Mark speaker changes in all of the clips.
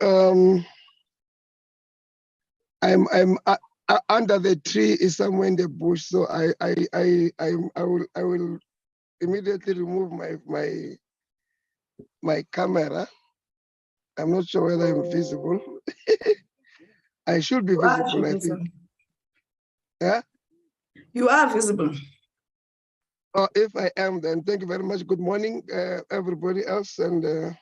Speaker 1: I'm under the tree is somewhere in the bush, so I will immediately remove my camera. I'm not sure whether I'm visible. I should be visible, I think. Yeah?
Speaker 2: You are visible.
Speaker 1: Oh, if I am, then thank you very much. Good morning, everybody else. And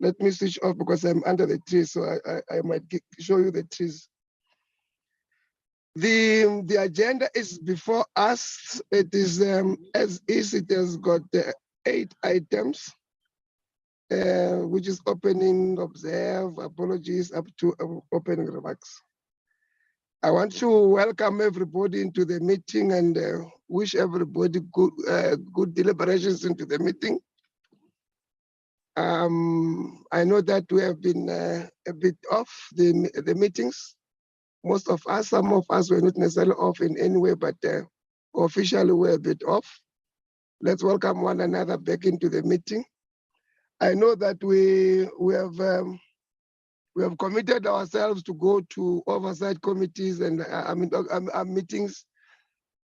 Speaker 1: let me switch off because I'm under the tree, so I might show you the trees. The agenda is before us. It is as is. It has got 8 items, which is opening, observe, apologies, up to opening remarks. I want to welcome everybody into the meeting and wish everybody good deliberations into the meeting. I know that we have been a bit off the meetings. Most of us, some of us were not necessarily off in any way, but officially we're a bit off. Let's welcome one another back into the meeting. I know that we have committed ourselves to go to oversight committees and meetings.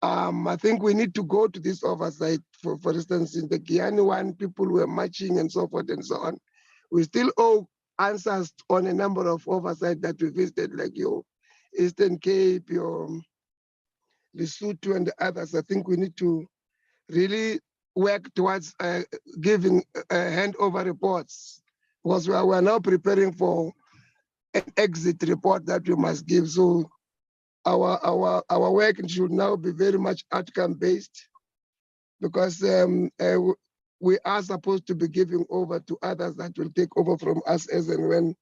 Speaker 1: I think we need to go to this oversight. For instance, in the Guyana one, people were marching and so forth and so on. We still owe answers on a number of oversight that we visited, like your Eastern Cape, your Lesotho and the others. I think we need to really work towards giving handover reports, because we are now preparing for an exit report that we must give. So our work should now be very much outcome based, because we are supposed to be giving over to others that will take over from us as and when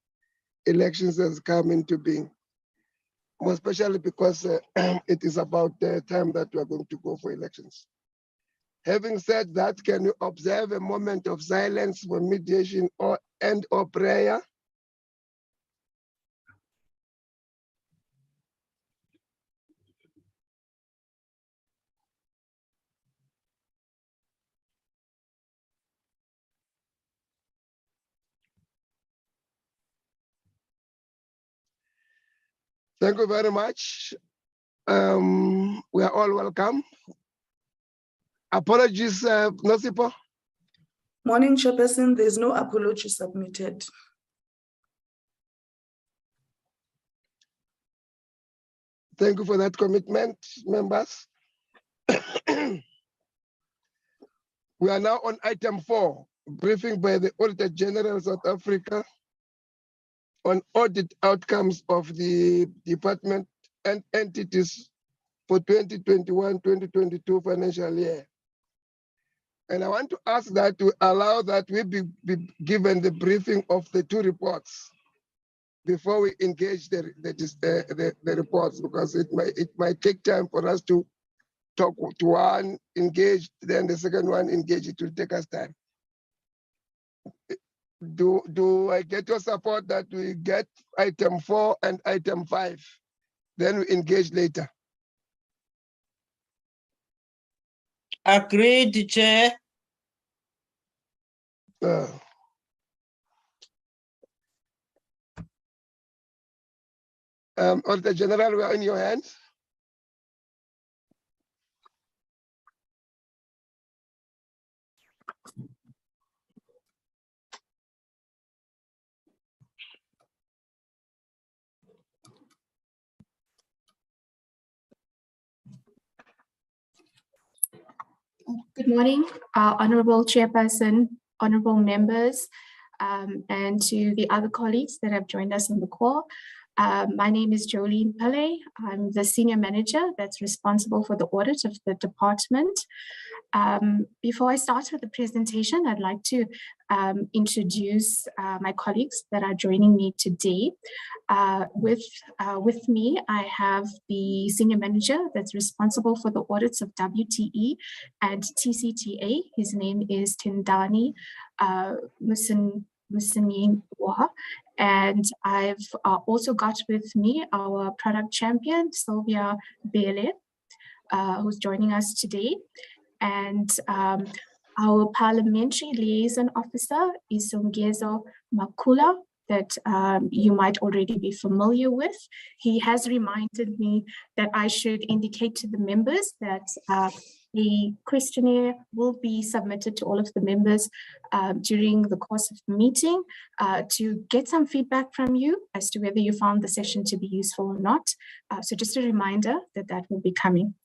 Speaker 1: elections has come into being. More especially because it is about the time that we are going to go for elections. Having said that, can you observe a moment of silence for mediation or prayer? Thank you very much. We are all welcome. Apologies, Nosipo.
Speaker 2: Morning, Chairperson. There's no apology submitted.
Speaker 1: Thank you for that commitment, members. We are now on item 4, briefing by the Auditor-General South Africa on audit outcomes of the department and entities for 2021-2022 financial year. And I want to ask that to allow that we be given the briefing of the 2 reports before we engage the reports, because it might take time for us to talk to one, engage, then the second one, engage. It will take us time. Do I get your support that we get item 4 and item 5? Then we engage later.
Speaker 3: Agreed, Chair.
Speaker 1: Auditor General, we are in your hands.
Speaker 4: Good morning, Honorable Chairperson, honorable members, and to the other colleagues that have joined us on the call. My name is Jolene Pillay. I'm the Senior Manager that's responsible for the audit of the department. Before I start with the presentation, I'd like to introduce my colleagues that are joining me today. With me, I have the Senior Manager that's responsible for the audits of WTE and TCTA. His name is Tindani Musinyiwa. And I've also got with me our product champion, Sylvia Bele, who's joining us today. And our parliamentary liaison officer is Songezo Makula, that you might already be familiar with. He has reminded me that I should indicate to the members that the questionnaire will be submitted to all of the members during the course of the meeting to get some feedback from you as to whether you found the session to be useful or not. So just a reminder that that will be coming.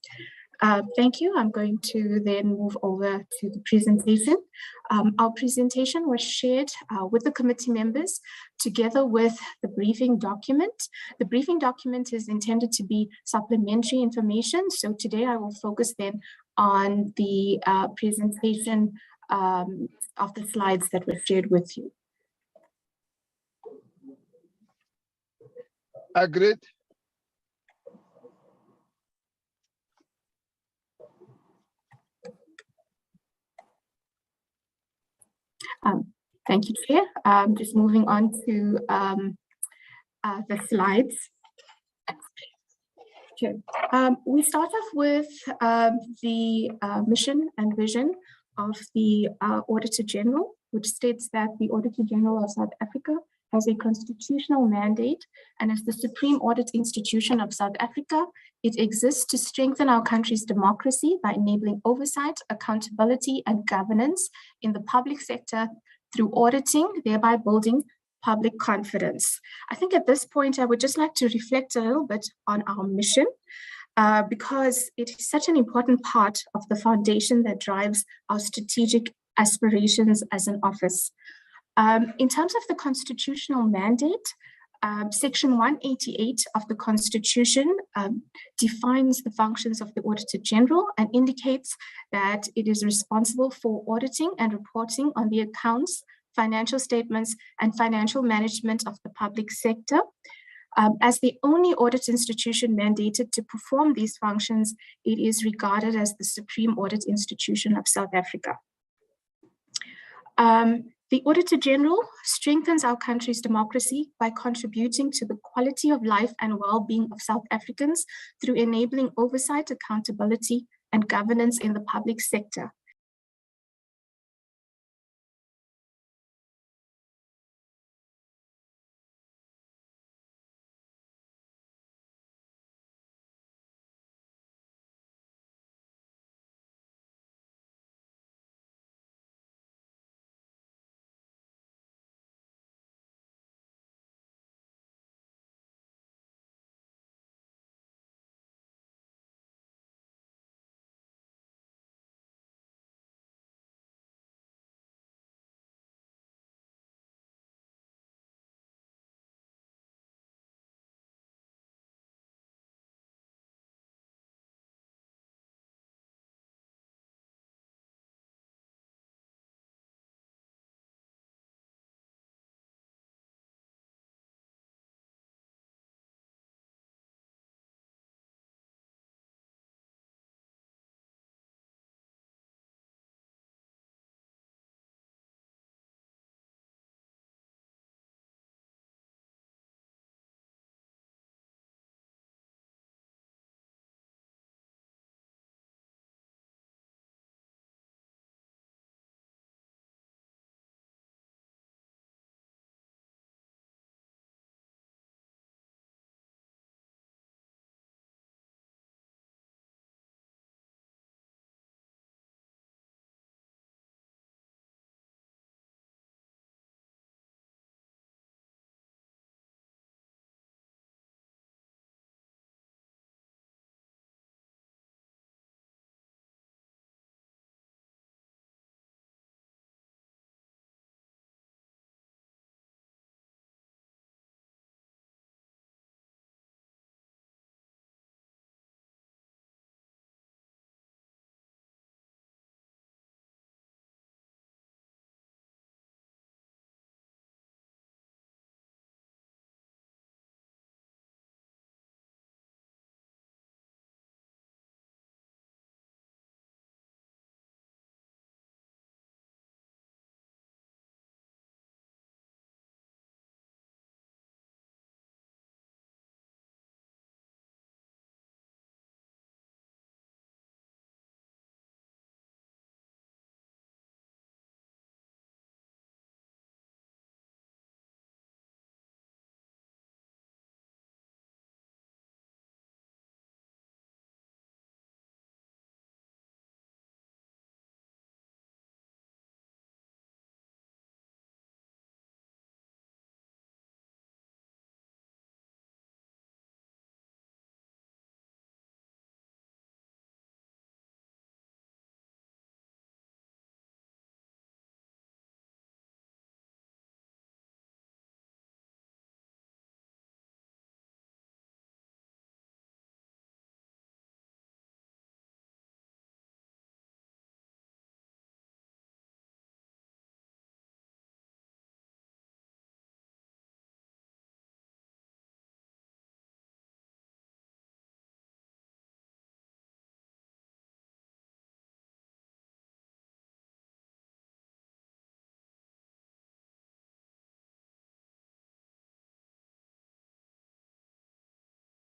Speaker 4: Thank you. I'm going to then move over to the presentation. Our presentation was shared with the committee members together with the briefing document. The briefing document is intended to be supplementary information. So today I will focus then on the presentation of the slides that were shared with you.
Speaker 1: Agreed.
Speaker 4: Thank you, Chair. Just moving on to the slides. Sure. We start off with the mission and vision of the Auditor-General, which states that the Auditor-General of South Africa has a constitutional mandate, and as the supreme audit institution of South Africa, it exists to strengthen our country's democracy by enabling oversight, accountability, and governance in the public sector through auditing, thereby building public confidence. I think at this point, I would just like to reflect a little bit on our mission because it is such an important part of the foundation that drives our strategic aspirations as an office. In terms of the constitutional mandate, Section 188 of the Constitution defines the functions of the Auditor-General and indicates that it is responsible for auditing and reporting on the accounts, financial statements, and financial management of the public sector. As the only audit institution mandated to perform these functions, it is regarded as the supreme audit institution of South Africa. The Auditor-General strengthens our country's democracy by contributing to the quality of life and well-being of South Africans through enabling oversight, accountability, and governance in the public sector.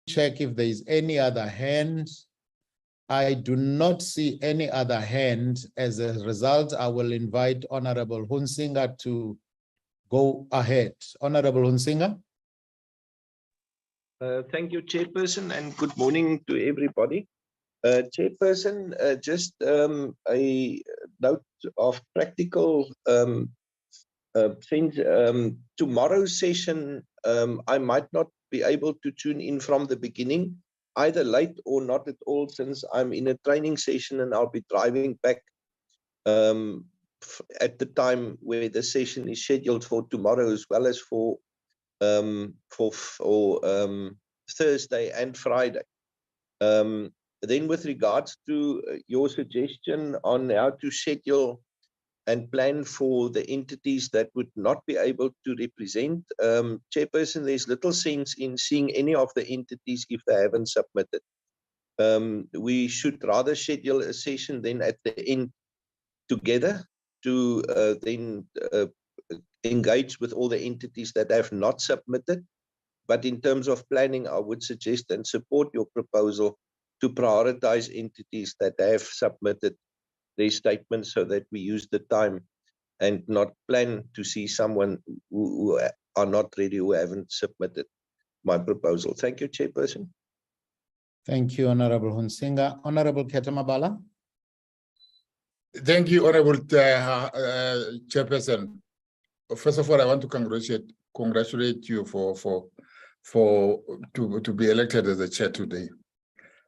Speaker 3: check if there is any other hand. I do not see any other hand. As a result, I will invite Honorable Hunsinger to go ahead. Honorable Hunsinger.
Speaker 5: Thank you, Chairperson, and good morning to everybody. Chairperson, just a note of practical things. Tomorrow's session, I might not be able to tune in from the beginning, either late or not at all, since I'm in a training session and I'll be driving back at the time where the session is scheduled for tomorrow, as well as for Thursday and Friday. Then with regards to your suggestion on how to schedule and plan for the entities that would not be able to represent, Chairperson, there's little sense in seeing any of the entities if they haven't submitted. We should rather schedule a session then at the end together to then engage with all the entities that have not submitted. But in terms of planning, I would suggest and support your proposal to prioritize entities that have submitted their statements so that we use the time and not plan to see someone who are not ready, who haven't submitted. My proposal. Thank you, Chairperson.
Speaker 3: Thank you, Honorable Hunsinger. Honorable Ketamabala.
Speaker 6: Thank you, Honorable Chairperson. First of all, I want to congratulate you to be elected as the chair today.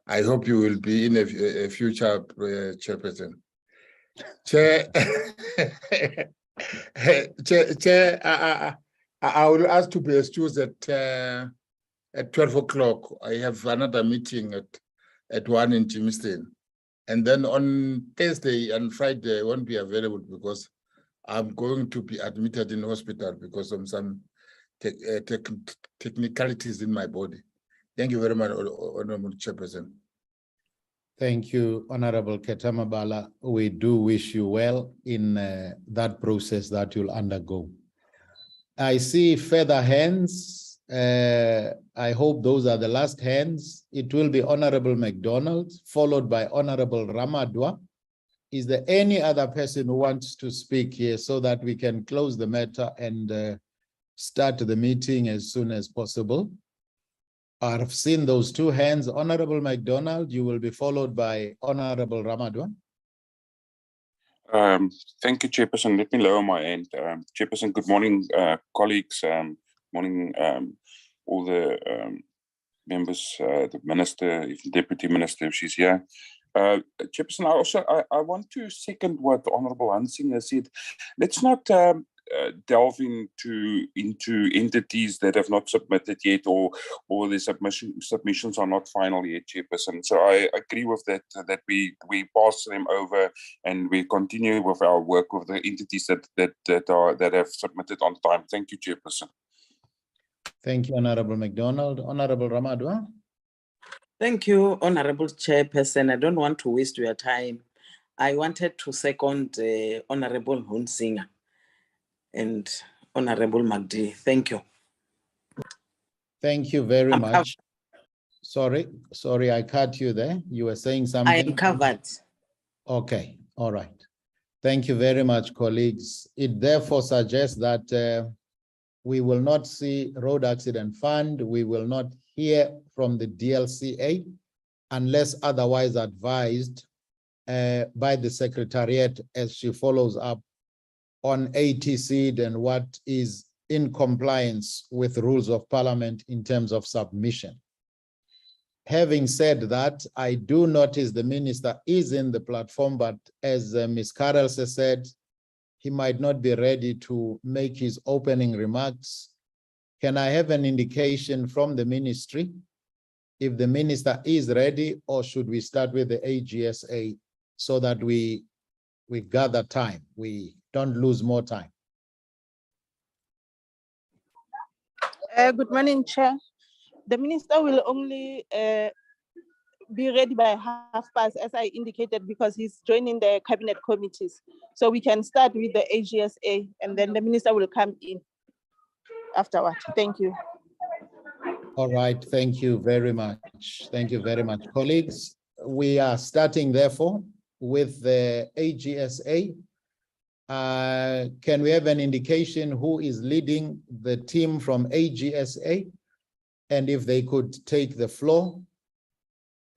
Speaker 6: I hope you will be in a future chairperson. Chair, I will ask to be excused at 12 o'clock. I have another meeting at 1 in Jamestown. And then on Thursday and Friday, I won't be available because I'm going to be admitted in hospital because of some technicalities in my body. Thank you very much, Honorable Chairperson.
Speaker 3: Thank you, Honorable Ketamabala. We do wish you well in that process that you'll undergo. I see further hands. I hope those are the last hands. It will be Honorable McDonald, followed by Honorable Ramadwa. Is there any other person who wants to speak here so that we can close the matter and start the meeting as soon as possible? I've seen those two hands. Honorable McDonald, you will be followed by Honorable Ramadwa.
Speaker 7: Thank you, Chairperson. Let me lower my hand. Chairperson, good morning, colleagues. Morning, all the members, the Minister, Deputy Minister, if she's here. Chairperson, I want to second what Honorable Hunsinger said. Let's not delve into entities that have not submitted yet, or the submissions are not final yet, Chairperson. So I agree with that we pass them over and we continue with our work with the entities that have submitted on time. Thank you, Chairperson.
Speaker 3: Thank you, Honorable McDonald. Honorable Ramadwa.
Speaker 8: Thank you, Honorable Chairperson. I don't want to waste your time. I wanted to second Honorable Hunsinger and Honorable Magdi. Thank you.
Speaker 3: Thank you very much. Sorry, I cut you there. You were saying something.
Speaker 8: I am covered.
Speaker 3: Okay, all right. Thank you very much, colleagues. It therefore suggests that we will not see Road Accident Fund. We will not hear from the DLCA unless otherwise advised by the Secretariat as she follows up on ATC and what is in compliance with rules of Parliament in terms of submission. Having said that, I do notice the Minister is in the platform, but as Ms. Carroll said, he might not be ready to make his opening remarks. Can I have an indication from the Ministry if the Minister is ready, or should we start with the AGSA so that we gather time, we don't lose more time?
Speaker 9: Good morning, Chair. The Minister will only be ready by past, as I indicated, because he's joining the cabinet committees. So we can start with the AGSA and then the Minister will come in afterward. Thank you.
Speaker 3: All right, thank you very much. Thank you very much, colleagues. We are starting, therefore, with the AGSA. Can we have an indication who is leading the team from AGSA? And if they could take the floor,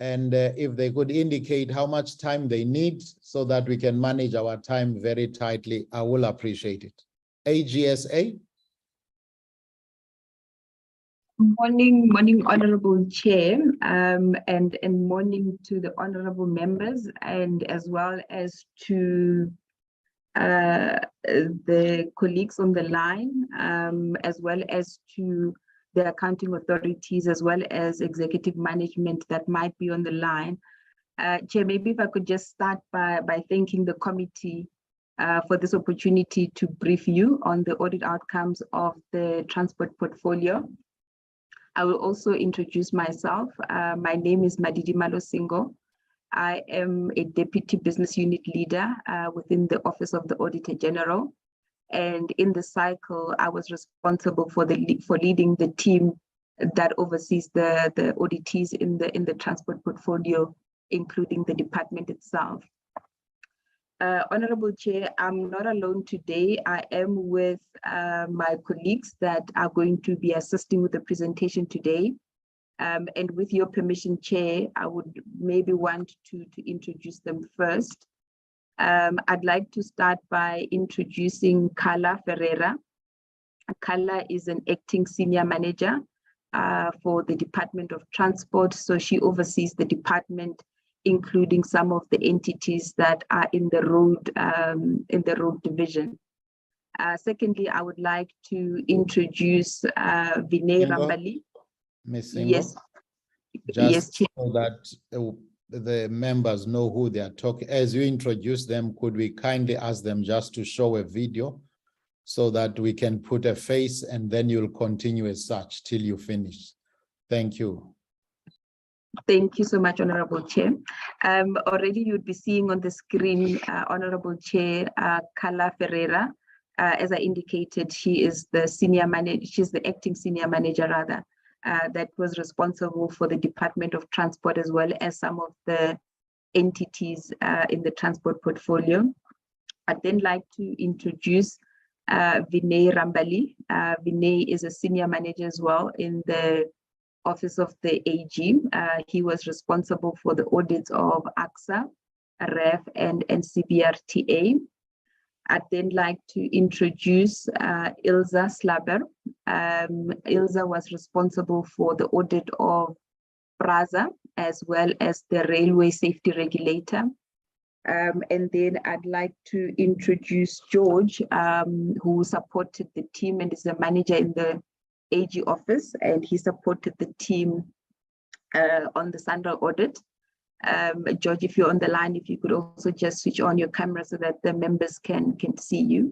Speaker 3: and if they could indicate how much time they need so that we can manage our time very tightly, I will appreciate it. AGSA.
Speaker 10: Morning, Honorable Chair, and morning to the honorable members, and as well as to the colleagues on the line, as well as to the accounting authorities, as well as executive management that might be on the line. Chair, maybe if I could just start by thanking the committee for this opportunity to brief you on the audit outcomes of the transport portfolio. I will also introduce myself. My name is Madidi Malosingo. I am a Deputy Business Unit Leader within the Office of the Auditor-General. And in the cycle, I was responsible for leading the team that oversees the auditees in the transport portfolio, including the department itself. Honorable Chair, I'm not alone today. I am with my colleagues that are going to be assisting with the presentation today. And with your permission, Chair, I would maybe want to introduce them first. I'd like to start by introducing Carla Ferreira. Carla is an acting senior manager for the Department of Transport. So she oversees the department, including some of the entities that are in the road division. Secondly, I would like to introduce Vinay Rambali.
Speaker 3: Ms. Singo,
Speaker 10: yes,
Speaker 3: just
Speaker 10: Chair.
Speaker 3: so that the members know who they are talking. As you introduce them, could we kindly ask them just to show a video so that we can put a face, and then you'll continue as such till you finish. Thank you.
Speaker 10: Thank you so much, Honorable Chair. Already you'd be seeing on the screen, Honorable Chair, Carla Ferreira. As I indicated, she is the senior manager, she's the acting senior manager rather, that was responsible for the Department of Transport, as well as some of the entities in the transport portfolio. I'd then like to introduce Vinay Rambali. Vinay is a senior manager as well in the Office of the AG. He was responsible for the audits of AGSA, REF, and CBRTA. I'd then like to introduce Ilza Slaber. Ilza was responsible for the audit of PRASA, as well as the Railway Safety Regulator. And then I'd like to introduce George, who supported the team and is a manager in the AG office, and he supported the team on the Sandra audit. George, if you're on the line, if you could also just switch on your camera so that the members can see you.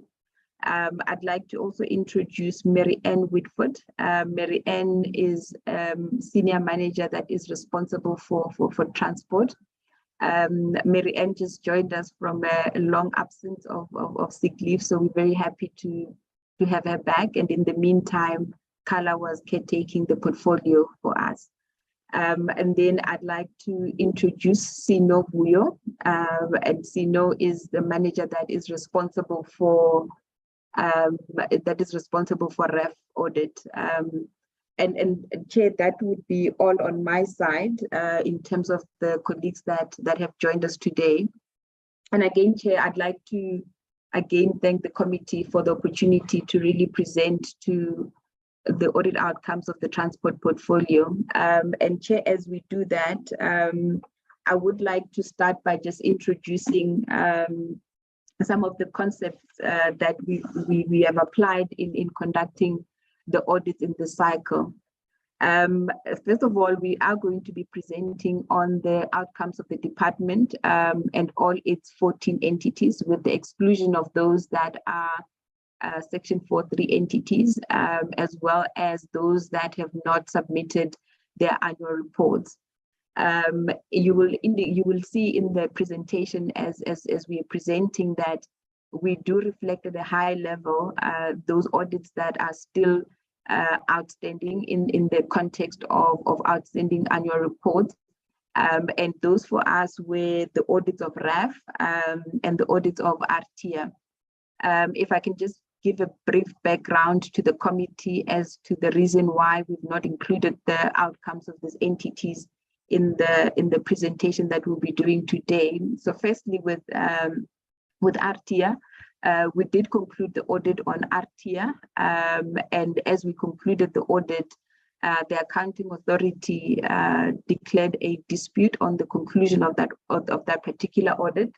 Speaker 10: I'd like to also introduce Mary Ann Whitford. Mary Ann is senior manager that is responsible for transport. Mary Ann just joined us from a long absence of sick leave, so we're very happy to have her back. And in the meantime, Carla was caretaking the portfolio for us. And then I'd like to introduce Sino Buyo. And Sino is the manager that is responsible for REF audit. And Chair, that would be all on my side in terms of the colleagues that have joined us today. And again, Chair, I'd like to again thank the committee for the opportunity to really present to the audit outcomes of the transport portfolio. And Chair, as we do that, I would like to start by just introducing some of the concepts that we have applied in conducting the audits in the cycle. First of all, we are going to be presenting on the outcomes of the department and all its 14 entities, with the exclusion of those that are Section 4.3 entities, as well as those that have not submitted their annual reports. You will see in the presentation as we are presenting that we do reflect at a high level those audits that are still outstanding in the context of outstanding annual reports. And those for us were the audits of RAF and the audits of RTIA. If I can just give a brief background to the committee as to the reason why we've not included the outcomes of these entities in the presentation that we'll be doing today. So firstly, with RTIA, we did conclude the audit on RTIA, and as we concluded the audit, the accounting authority declared a dispute on the conclusion of that particular audit.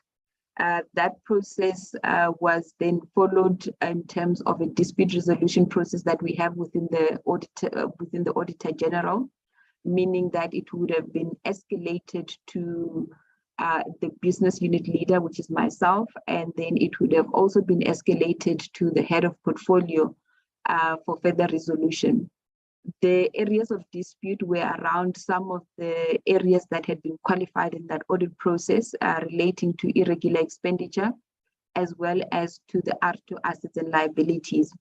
Speaker 10: That process was then followed in terms of a dispute resolution process that we have within the Auditor-General, meaning that it would have been escalated to the business unit leader, which is myself, and then it would have also been escalated to the head of portfolio for further resolution. The areas of dispute were around some of the areas that had been qualified in that audit process relating to irregular expenditure, as well as to the R2 assets and liabilities.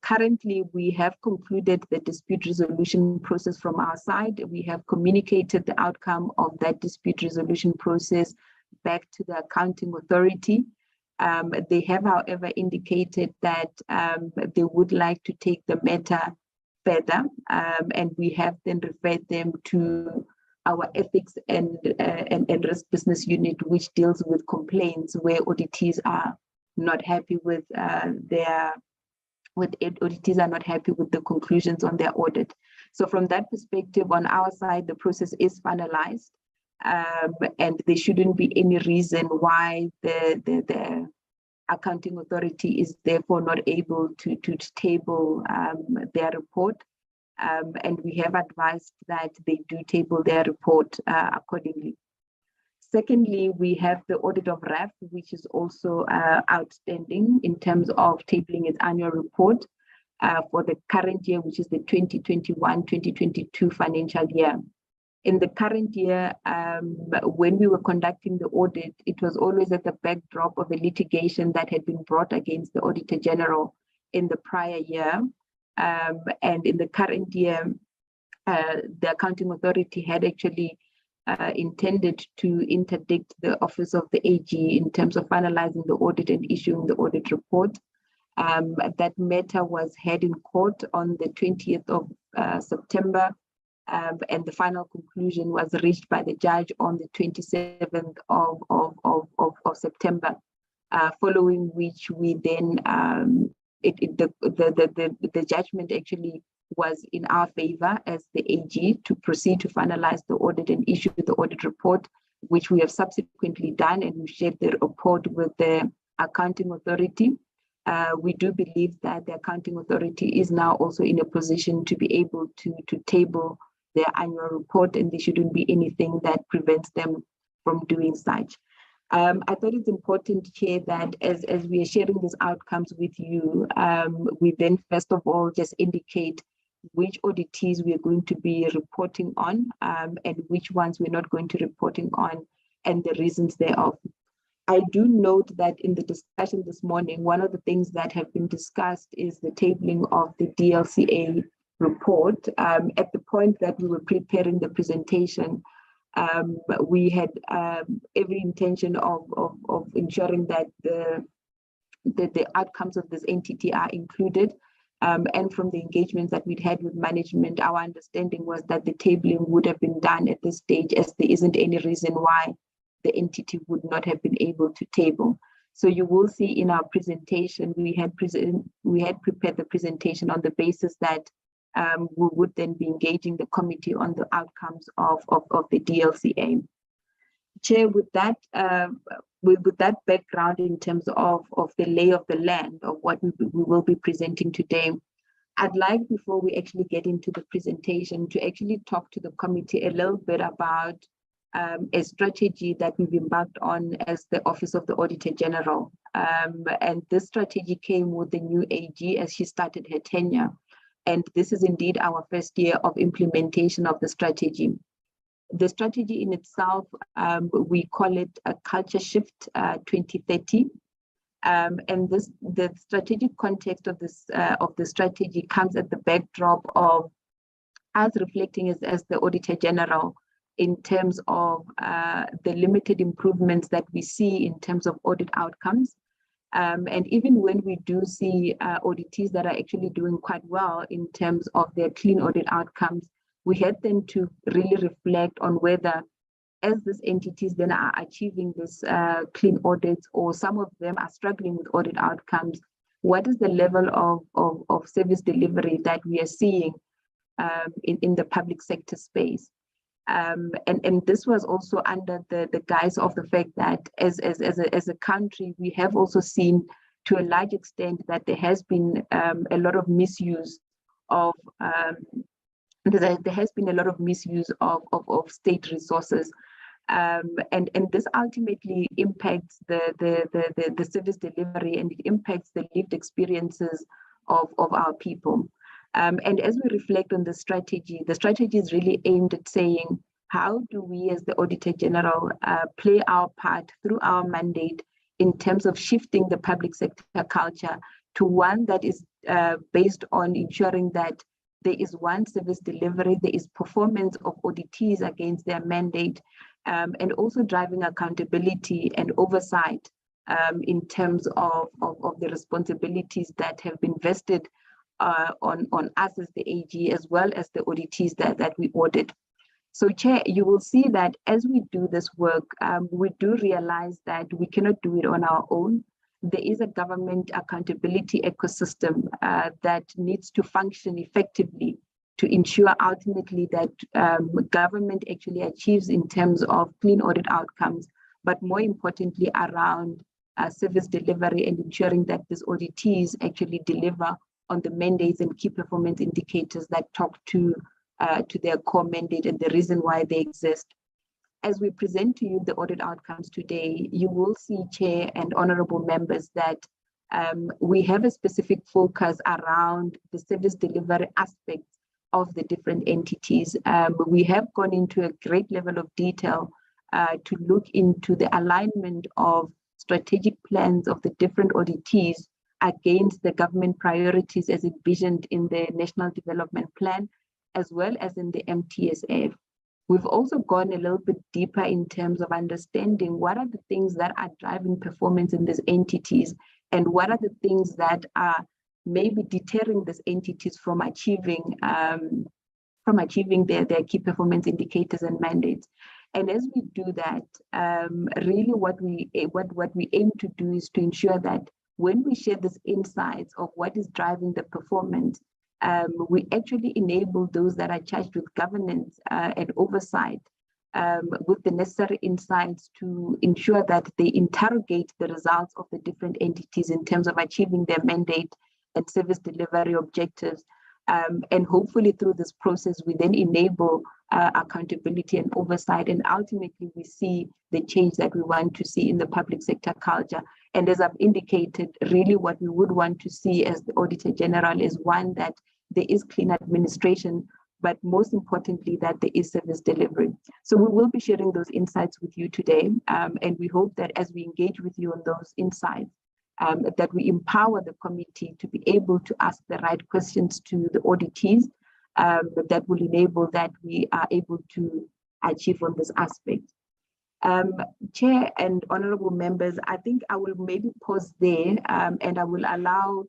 Speaker 10: Currently, we have concluded the dispute resolution process from our side. We have communicated the outcome of that dispute resolution process back to the accounting authority. They have, however, indicated that they would like to take the matter further, and we have then referred them to our ethics and risk business unit, which deals with complaints where auditees are not happy with auditees are not happy with the conclusions on their audit. So from that perspective, on our side, the process is finalized, and there shouldn't be any reason why the accounting authority is therefore not able to table their report. And we have advised that they do table their report accordingly. Secondly, we have the audit of RAF, which is also outstanding in terms of tabling its annual report for the current year, which is the 2021-2022 financial year. In the current year, when we were conducting the audit, it was always at the backdrop of a litigation that had been brought against the Auditor-General in the prior year. And in the current year, the accounting authority had actually intended to interdict the office of the AG in terms of finalizing the audit and issuing the audit report. That matter was heard in court on the 20th of September, and the final conclusion was reached by the judge on the 27th of September, following which we then, the judgment actually was in our favor as the AG to proceed to finalize the audit and issue the audit report, which we have subsequently done, and we shared the report with the accounting authority. We do believe that the accounting authority is now also in a position to be able to table their annual report, and there shouldn't be anything that prevents them from doing such. I thought it's important here that as we are sharing these outcomes with you, we then first of all just indicate which auditees we are going to be reporting on, and which ones we're not going to be reporting on, and the reasons thereof. I do note that in the discussion this morning, one of the things that have been discussed is the tabling of the DLCA report. At the point that we were preparing the presentation, we had every intention of ensuring that the outcomes of this entity are included. And from the engagements that we'd had with management, our understanding was that the tabling would have been done at this stage, as there isn't any reason why the entity would not have been able to table. So you will see in our presentation, we had prepared the presentation on the basis that we would then be engaging the committee on the outcomes of the DLCA. Chair, with that background in terms of the lay of the land of what we will be presenting today, I'd like, before we actually get into the presentation, to actually talk to the committee a little bit about a strategy that we've embarked on as the Office of the Auditor-General. And this strategy came with the new AG as she started her tenure. And this is indeed our first year of implementation of the strategy. The strategy in itself, we call it a culture shift 2030. And the strategic context of the strategy comes at the backdrop of us reflecting as the Auditor-General in terms of the limited improvements that we see in terms of audit outcomes. And even when we do see auditees that are actually doing quite well in terms of their clean audit outcomes, we had them to really reflect on whether, as these entities then are achieving this clean audits, or some of them are struggling with audit outcomes, what is the level of service delivery that we are seeing in the public sector space? And this was also under the guise of the fact that as a country, we have also seen to a large extent that there has been a lot of misuse of state resources. And this ultimately impacts the service delivery, and it impacts the lived experiences of our people. And as we reflect on the strategy is really aimed at saying, how do we as the Auditor-General play our part through our mandate in terms of shifting the public sector culture to one that is based on ensuring that there is one service delivery, there is performance of auditees against their mandate, and also driving accountability and oversight in terms of the responsibilities that have been vested on us as the AG, as well as the auditees that we audit. So Chair, you will see that as we do this work, we do realize that we cannot do it on our own. There is a government accountability ecosystem that needs to function effectively to ensure ultimately that government actually achieves in terms of clean audit outcomes, but more importantly around service delivery and ensuring that these auditees actually deliver on the mandates and key performance indicators that talk to their core mandate and the reason why they exist. As we present to you the audit outcomes today, you will see, Chair and honorable members, that we have a specific focus around the service delivery aspects of the different entities. We have gone into a great level of detail to look into the alignment of strategic plans of the different auditees against the government priorities as envisioned in the National Development Plan, as well as in the MTSF. We've also gone a little bit deeper in terms of understanding what are the things that are driving performance in these entities, and what are the things that are maybe deterring these entities from achieving their key performance indicators and mandates. And as we do that, really what we aim to do is to ensure that when we share these insights of what is driving the performance, we actually enable those that are charged with governance and oversight with the necessary insights to ensure that they interrogate the results of the different entities in terms of achieving their mandate and service delivery objectives. And hopefully through this process, we then enable accountability and oversight, and ultimately we see the change that we want to see in the public sector culture. And as I've indicated, really what we would want to see as the Auditor-General is one, that there is clean administration, but most importantly, that there is service delivery. So we will be sharing those insights with you today, and we hope that as we engage with you on those insights, that we empower the committee to be able to ask the right questions to the auditees, that will enable that we are able to achieve on this aspect. Chair and honorable members, I think I will maybe pause there, and I will allow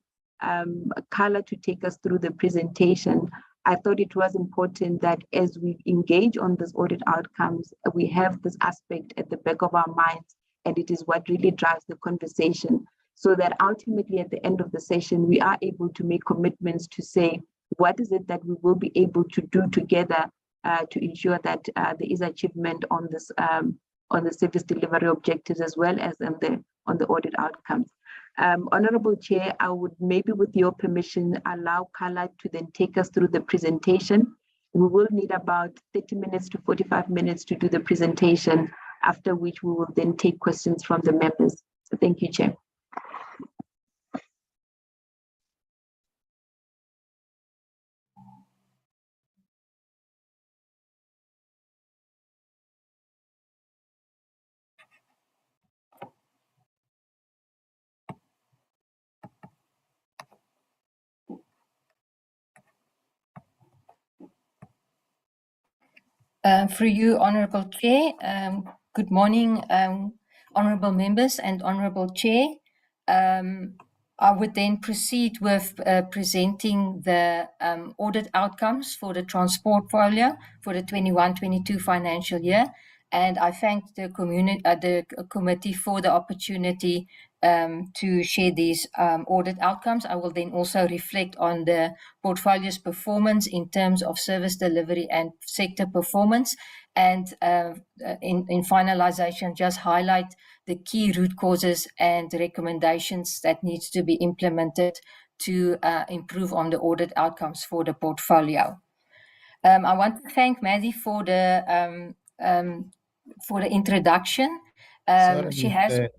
Speaker 10: Carla to take us through the presentation. I thought it was important that as we engage on this audit outcomes, we have this aspect at the back of our minds, and it is what really drives the conversation, so that ultimately at the end of the session, we are able to make commitments to say, what is it that we will be able to do together to ensure that there is achievement on this on the service delivery objectives, as well as on the audit outcomes. Honorable Chair, I would maybe, with your permission, allow Carla to then take us through the presentation. We will need about 30 minutes to 45 minutes to do the presentation, after which we will then take questions from the members. So thank you, Chair.
Speaker 11: Through you, Honourable Chair. Good morning, Honourable Members and Honourable Chair. I would then proceed with presenting the audit outcomes for the transport folio for the 21-22 financial year. And I thank the committee for the opportunity to share these audit outcomes. I will then also reflect on the portfolio's performance in terms of service delivery and sector performance. And in finalization, just highlight the key root causes and recommendations that needs to be implemented to improve on the audit outcomes for the portfolio. I want to thank Maddie for the introduction. She has.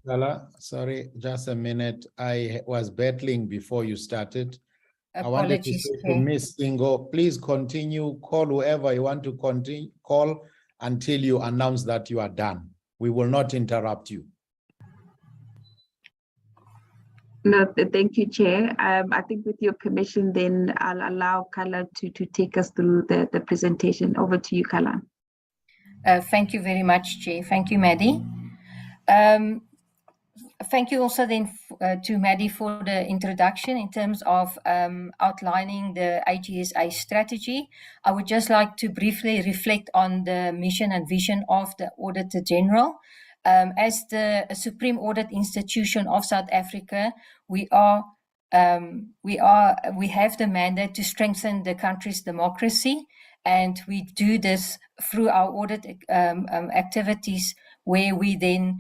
Speaker 3: Sorry, just a minute. I was battling before you started.
Speaker 11: Apologies,
Speaker 3: I wanted to say to Miss Singo, please continue, call whoever you want to continue, call until you announce that you are done. We will not interrupt you.
Speaker 10: No, thank you, Chair. I think with your permission, then I'll allow Kala to take us through the presentation. Over to you, Kala.
Speaker 11: Thank you very much, Chair. Thank you, Maddie. Thank you also then to Maddie for the introduction in terms of outlining the AGSA strategy. I would just like to briefly reflect on the mission and vision of the Auditor-General. As the Supreme Audit Institution of South Africa, we have the mandate to strengthen the country's democracy, and we do this through our audit activities, where we then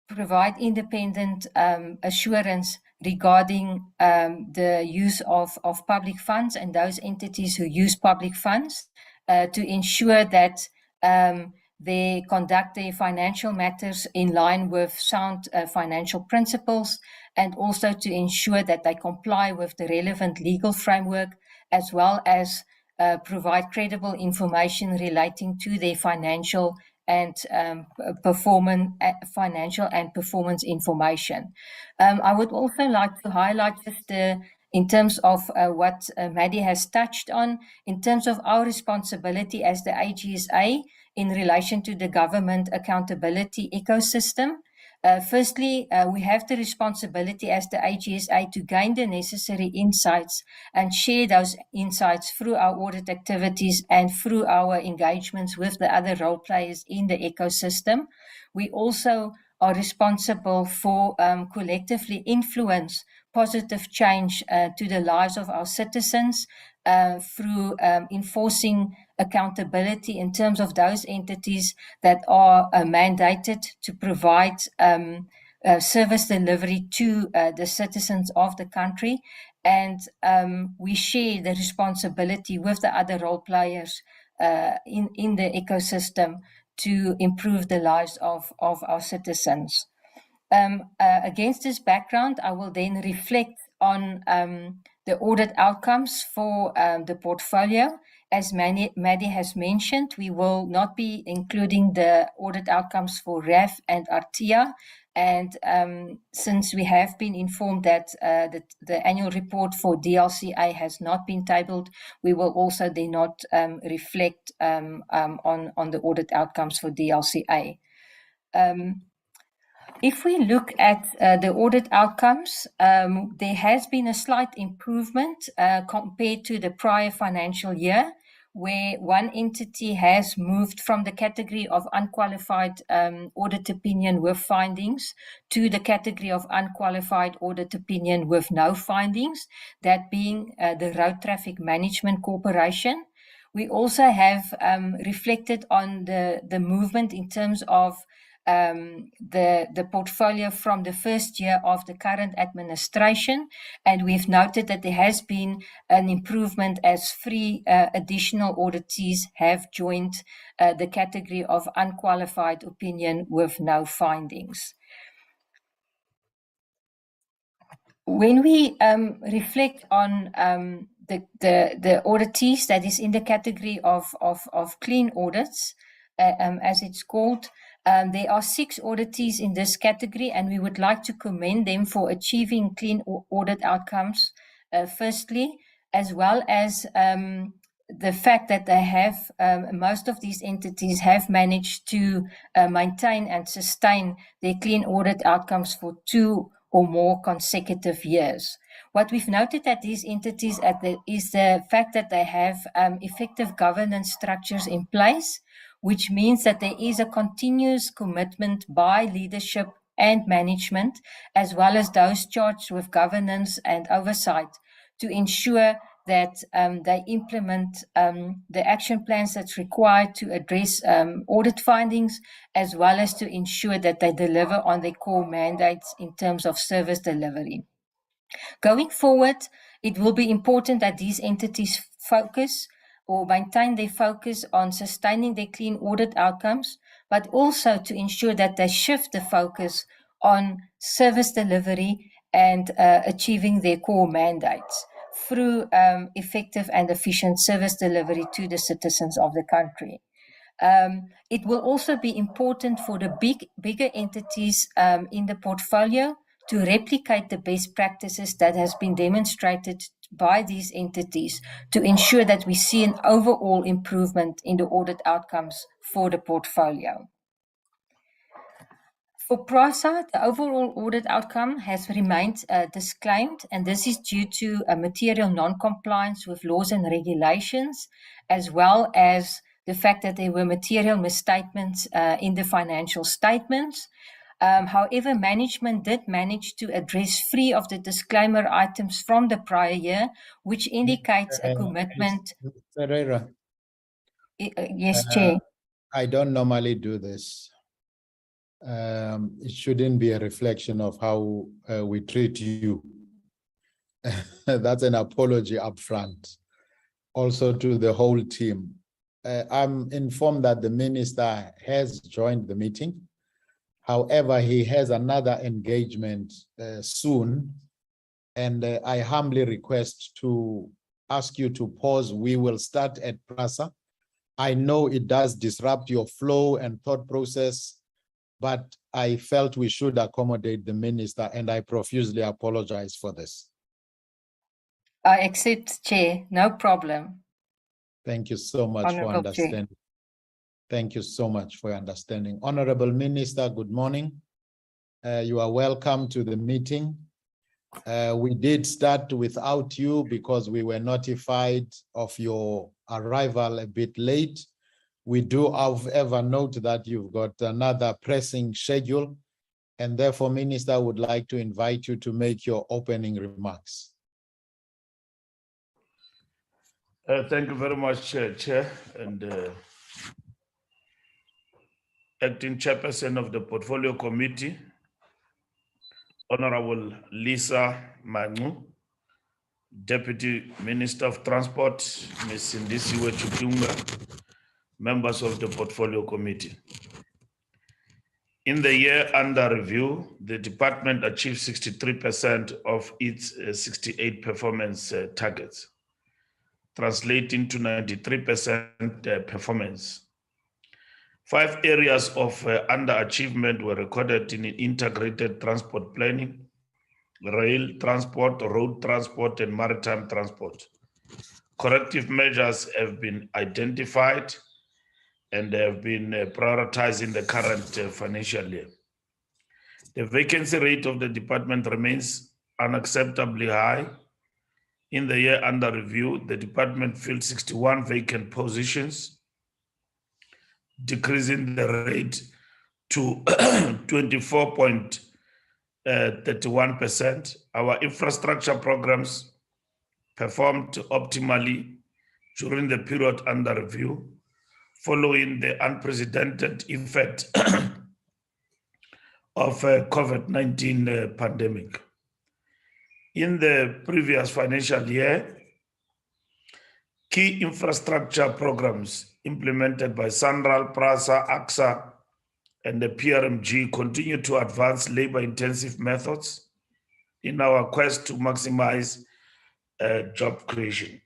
Speaker 11: provide independent assurance regarding the use of public funds and those entities who use public funds to ensure that they conduct their financial matters in line with sound financial principles, and also to ensure that they comply with the relevant legal framework, as well as provide credible information relating to their financial and financial and performance information. I would also like to highlight just in terms of what Maddie has touched on, in terms of our responsibility as the AGSA in relation to the government accountability ecosystem. Firstly, we have the responsibility as the AGSA to gain the necessary insights and share those insights through our audit activities and through our engagements with the other role players in the ecosystem. We also are responsible for collectively influence positive change to the lives of our citizens through enforcing accountability in terms of those entities that are mandated to provide service delivery to the citizens of the country. And we share the responsibility with the other role players in the ecosystem to improve the lives of our citizens. Against this background, I will then reflect on the audit outcomes for the portfolio. As Maddie has mentioned, we will not be including the audit outcomes for RAF and Artia. And since we have been informed that the annual report for DLCA has not been tabled, we will also then not reflect on the audit outcomes for DLCA. If we look at the audit outcomes, there has been a slight improvement compared to the prior financial year, where one entity has moved from the category of unqualified audit opinion with findings to the category of unqualified audit opinion with no findings, that being the Road Traffic Management Corporation. We also have reflected on the movement in terms of the portfolio from the first year of the current administration, and we've noted that there has been an improvement as 3 additional auditees have joined the category of unqualified opinion with no findings. When we reflect on the auditees that is in the category of clean audits, as it's called, there are 6 auditees in this category, and we would like to commend them for achieving clean audit outcomes, firstly, as well as the fact that they have, most of these entities have managed to maintain and sustain their clean audit outcomes for 2 or more consecutive years. What we've noted at these entities is the fact that they have effective governance structures in place, which means that there is a continuous commitment by leadership and management, as well as those charged with governance and oversight, to ensure that they implement the action plans that's required to address audit findings, as well as to ensure that they deliver on their core mandates in terms of service delivery. Going forward, it will be important that these entities focus or maintain their focus on sustaining their clean audit outcomes, but also to ensure that they shift the focus on service delivery and achieving their core mandates through effective and efficient service delivery to the citizens of the country. It will also be important for the bigger entities in the portfolio to replicate the best practices that has been demonstrated by these entities to ensure that we see an overall improvement in the audit outcomes for the portfolio. For PRASA, the overall audit outcome has remained disclaimed, and this is due to a material non-compliance with laws and regulations, as well as the fact that there were material misstatements in the financial statements. However, management did manage to address 3 of the disclaimer items from the prior year, which indicates a commitment.
Speaker 3: Ferreira.
Speaker 11: Yes, Chair.
Speaker 3: I don't normally do this. It shouldn't be a reflection of how we treat you. That's an apology up front. Also to the whole team. I'm informed that the minister has joined the meeting. However, he has another engagement soon, and I humbly request to ask you to pause. We will start at PRASA. I know it does disrupt your flow and thought process, but I felt we should accommodate the minister, and I profusely apologize for this.
Speaker 11: I accept, Chair, no problem.
Speaker 3: Thank you so much for understanding. Thank you so much for your understanding. Honorable Minister, good morning. You are welcome to the meeting. We did start without you because we were notified of your arrival a bit late. We do, however, note that you've got another pressing schedule, and therefore, Minister, I would like to invite you to make your opening remarks.
Speaker 12: Thank you very much, Chair, and Acting Chairperson of the Portfolio Committee, Honorable Lisa Mangu, Deputy Minister of Transport, Ms. Sindisiwe Chukunga, members of the Portfolio Committee. In the year under review, the department achieved 63% of its 68 performance targets, translating to 93% performance. 5 areas of underachievement were recorded in integrated transport planning, rail transport, road transport, and maritime transport. Corrective measures have been identified and have been prioritized in the current financial year. The vacancy rate of the department remains unacceptably high. In the year under review, the department filled 61 vacant positions, decreasing the rate to 24.31%. Our infrastructure programs performed optimally during the period under review, following the unprecedented effect of COVID-19 pandemic. In the previous financial year, key infrastructure programs implemented by SANRAL, PRASA, AGSA, and the PRMG continue to advance labor-intensive methods in our quest to maximize job creation.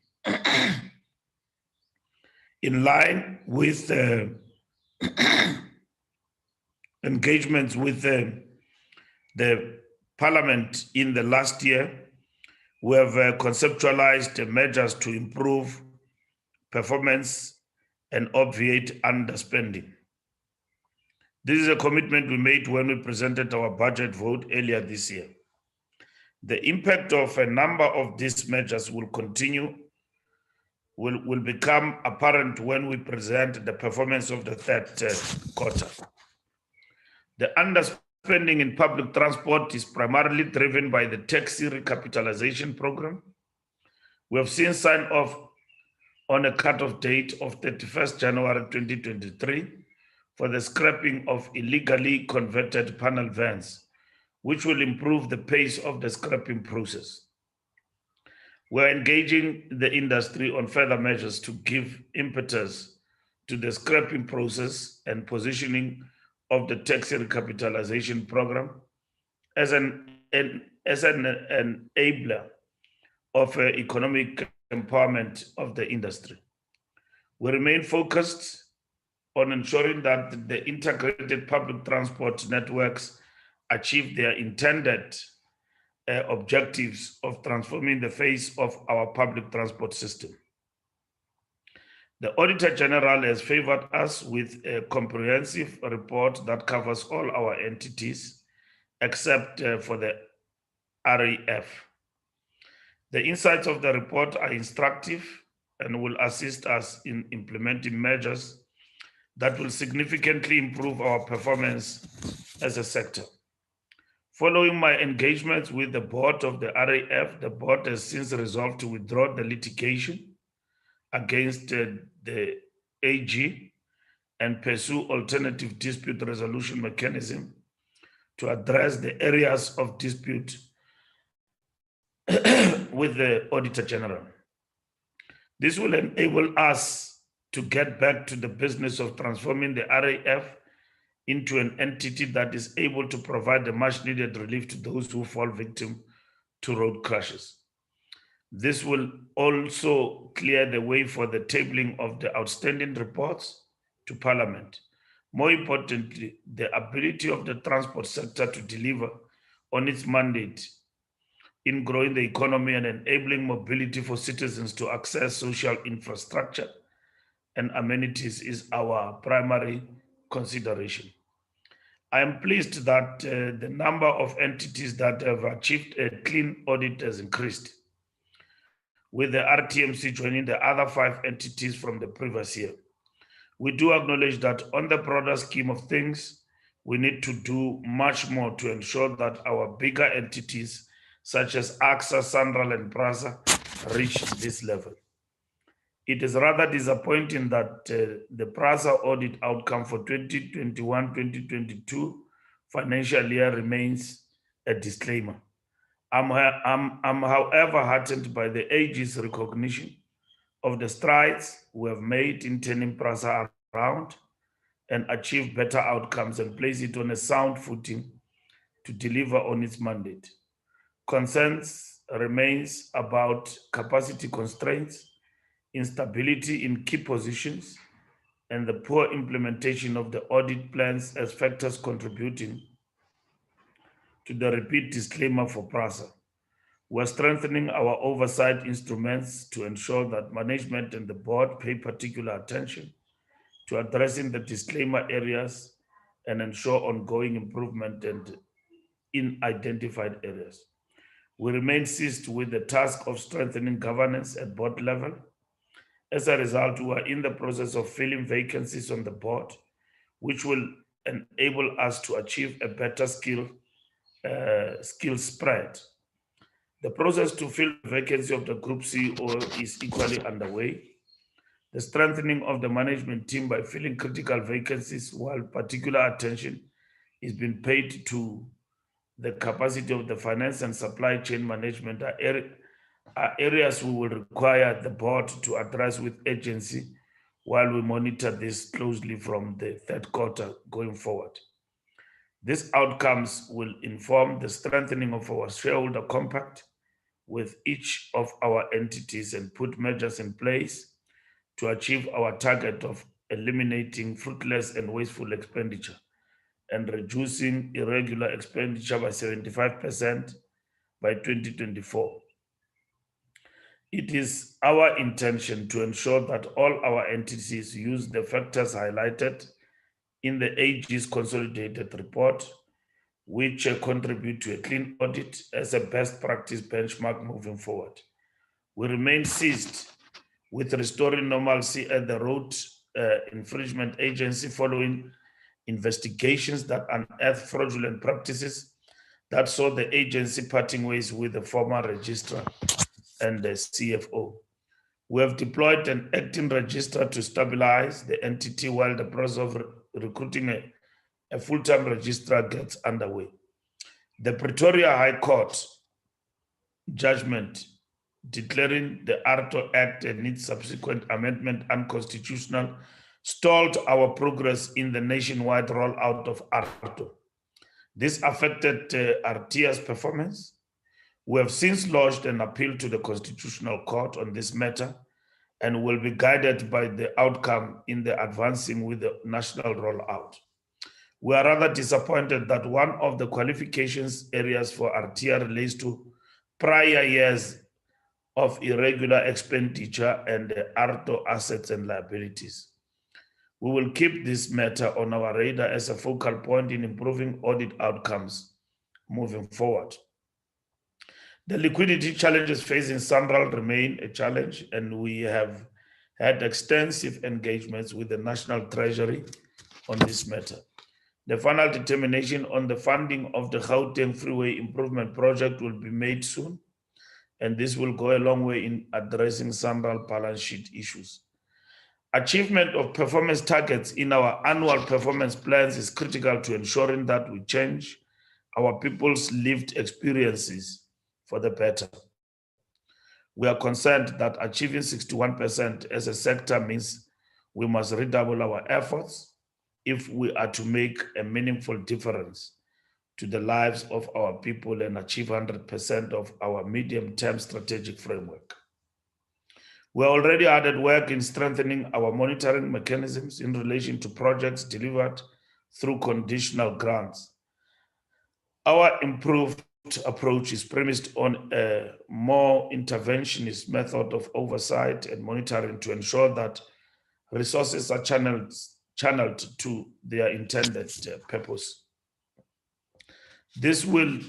Speaker 12: In line with engagements with the Parliament in the last year, we have conceptualized measures to improve performance and obviate underspending. This is a commitment we made when we presented our budget vote earlier this year. The impact of a number of these measures will become apparent when we present the performance of the third quarter. The underspending in public transport is primarily driven by the taxi recapitalization program. We have seen sign off on a cutoff date of 31st January 2023 for the scrapping of illegally converted panel vans, which will improve the pace of the scrapping process. We're engaging the industry on further measures to give impetus to the scrapping process and positioning of the taxi recapitalization program as an enabler of economic empowerment of the industry. We remain focused on ensuring that the integrated public transport networks achieve their intended objectives of transforming the face of our public transport system. The Auditor-General has favored us with a comprehensive report that covers all our entities except for the RAF. The insights of the report are instructive and will assist us in implementing measures that will significantly improve our performance as a sector. Following my engagements with the board of the RAF, the board has since resolved to withdraw the litigation against the AG and pursue alternative dispute resolution mechanism to address the areas of dispute with the Auditor-General. This will enable us to get back to the business of transforming the RAF into an entity that is able to provide the much needed relief to those who fall victim to road crashes. This will also clear the way for the tabling of the outstanding reports to Parliament. More importantly, the ability of the transport sector to deliver on its mandate in growing the economy and enabling mobility for citizens to access social infrastructure and amenities is our primary consideration. I am pleased that the number of entities that have achieved a clean audit has increased, with the RTMC joining the other 5 entities from the previous year. We do acknowledge that on the broader scheme of things, we need to do much more to ensure that our bigger entities such as AGSA, SANRAL, and PRASA reach this level. It is rather disappointing that the PRASA audit outcome for 2021-2022 financial year remains a disclaimer. I'm however heartened by the AG's recognition of the strides we have made in turning PRASA around and achieve better outcomes and place it on a sound footing to deliver on its mandate. Concerns remains about capacity constraints, instability in key positions, and the poor implementation of the audit plans as factors contributing to the repeat disclaimer for PRASA. We're strengthening our oversight instruments to ensure that management and the board pay particular attention to addressing the disclaimer areas and ensure ongoing improvement and in identified areas. We remain seized with the task of strengthening governance at board level. As a result, we are in the process of filling vacancies on the board, which will enable us to achieve a better skill spread. The process to fill the vacancy of the Group CEO is equally underway. The strengthening of the management team by filling critical vacancies, while particular attention is being paid to the capacity of the finance and supply chain management, are areas we will require the board to address with urgency while we monitor this closely from the third quarter going forward. These outcomes will inform the strengthening of our shareholder compact with each of our entities and put measures in place to achieve our target of eliminating fruitless and wasteful expenditure and reducing irregular expenditure by 75% by 2024. It is our intention to ensure that all our entities use the factors highlighted in the AG's consolidated report, which contribute to a clean audit as a best practice benchmark moving forward. We remain seized with restoring normalcy at the Road Infringement Agency following investigations that unearthed fraudulent practices that saw the agency parting ways with the former registrar and the CFO. We have deployed an acting registrar to stabilize the entity while the process of recruiting a full-time registrar gets underway. The Pretoria High Court judgment declaring the ARTO Act and its subsequent amendment unconstitutional stalled our progress in the nationwide rollout of ARTO. This affected Artia's performance. We have since lodged an appeal to the Constitutional Court on this matter and will be guided by the outcome in the advancing with the national rollout. We are rather disappointed that one of the qualifications areas for Artia relates to prior years of irregular expenditure and the ARTO assets and liabilities. We will keep this matter on our radar as a focal point in improving audit outcomes moving forward. The liquidity challenges facing SANRAL remain a challenge, and we have had extensive engagements with the National Treasury on this matter. The final determination on the funding of the Gauteng Freeway Improvement Project will be made soon, and this will go a long way in addressing SANRAL balance sheet issues. Achievement of performance targets in our annual performance plans is critical to ensuring that we change our people's lived experiences for the better. We are concerned that achieving 61% as a sector means we must redouble our efforts if we are to make a meaningful difference to the lives of our people and achieve 100% of our medium-term strategic framework. We already added work in strengthening our monitoring mechanisms in relation to projects delivered through conditional grants. Our improved approach is premised on a more interventionist method of oversight and monitoring to ensure that resources are channeled to their intended purpose. This will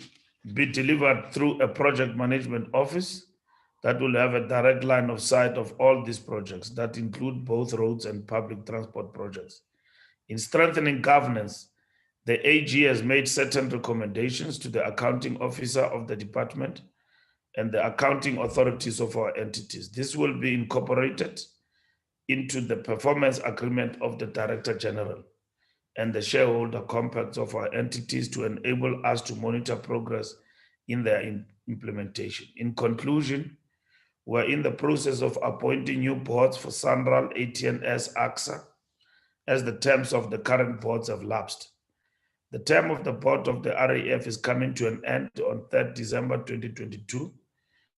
Speaker 12: be delivered through a project management office that will have a direct line of sight of all these projects that include both roads and public transport projects. In strengthening governance, the AG has made certain recommendations to the accounting officer of the department and the accounting authorities of our entities. This will be incorporated into the performance agreement of the Director General and the shareholder compacts of our entities to enable us to monitor progress in their implementation. In conclusion, we're in the process of appointing new boards for SANRAL, ATNS, AGSA, as the terms of the current boards have lapsed. The term of the board of the RAF is coming to an end on 3rd December 2022,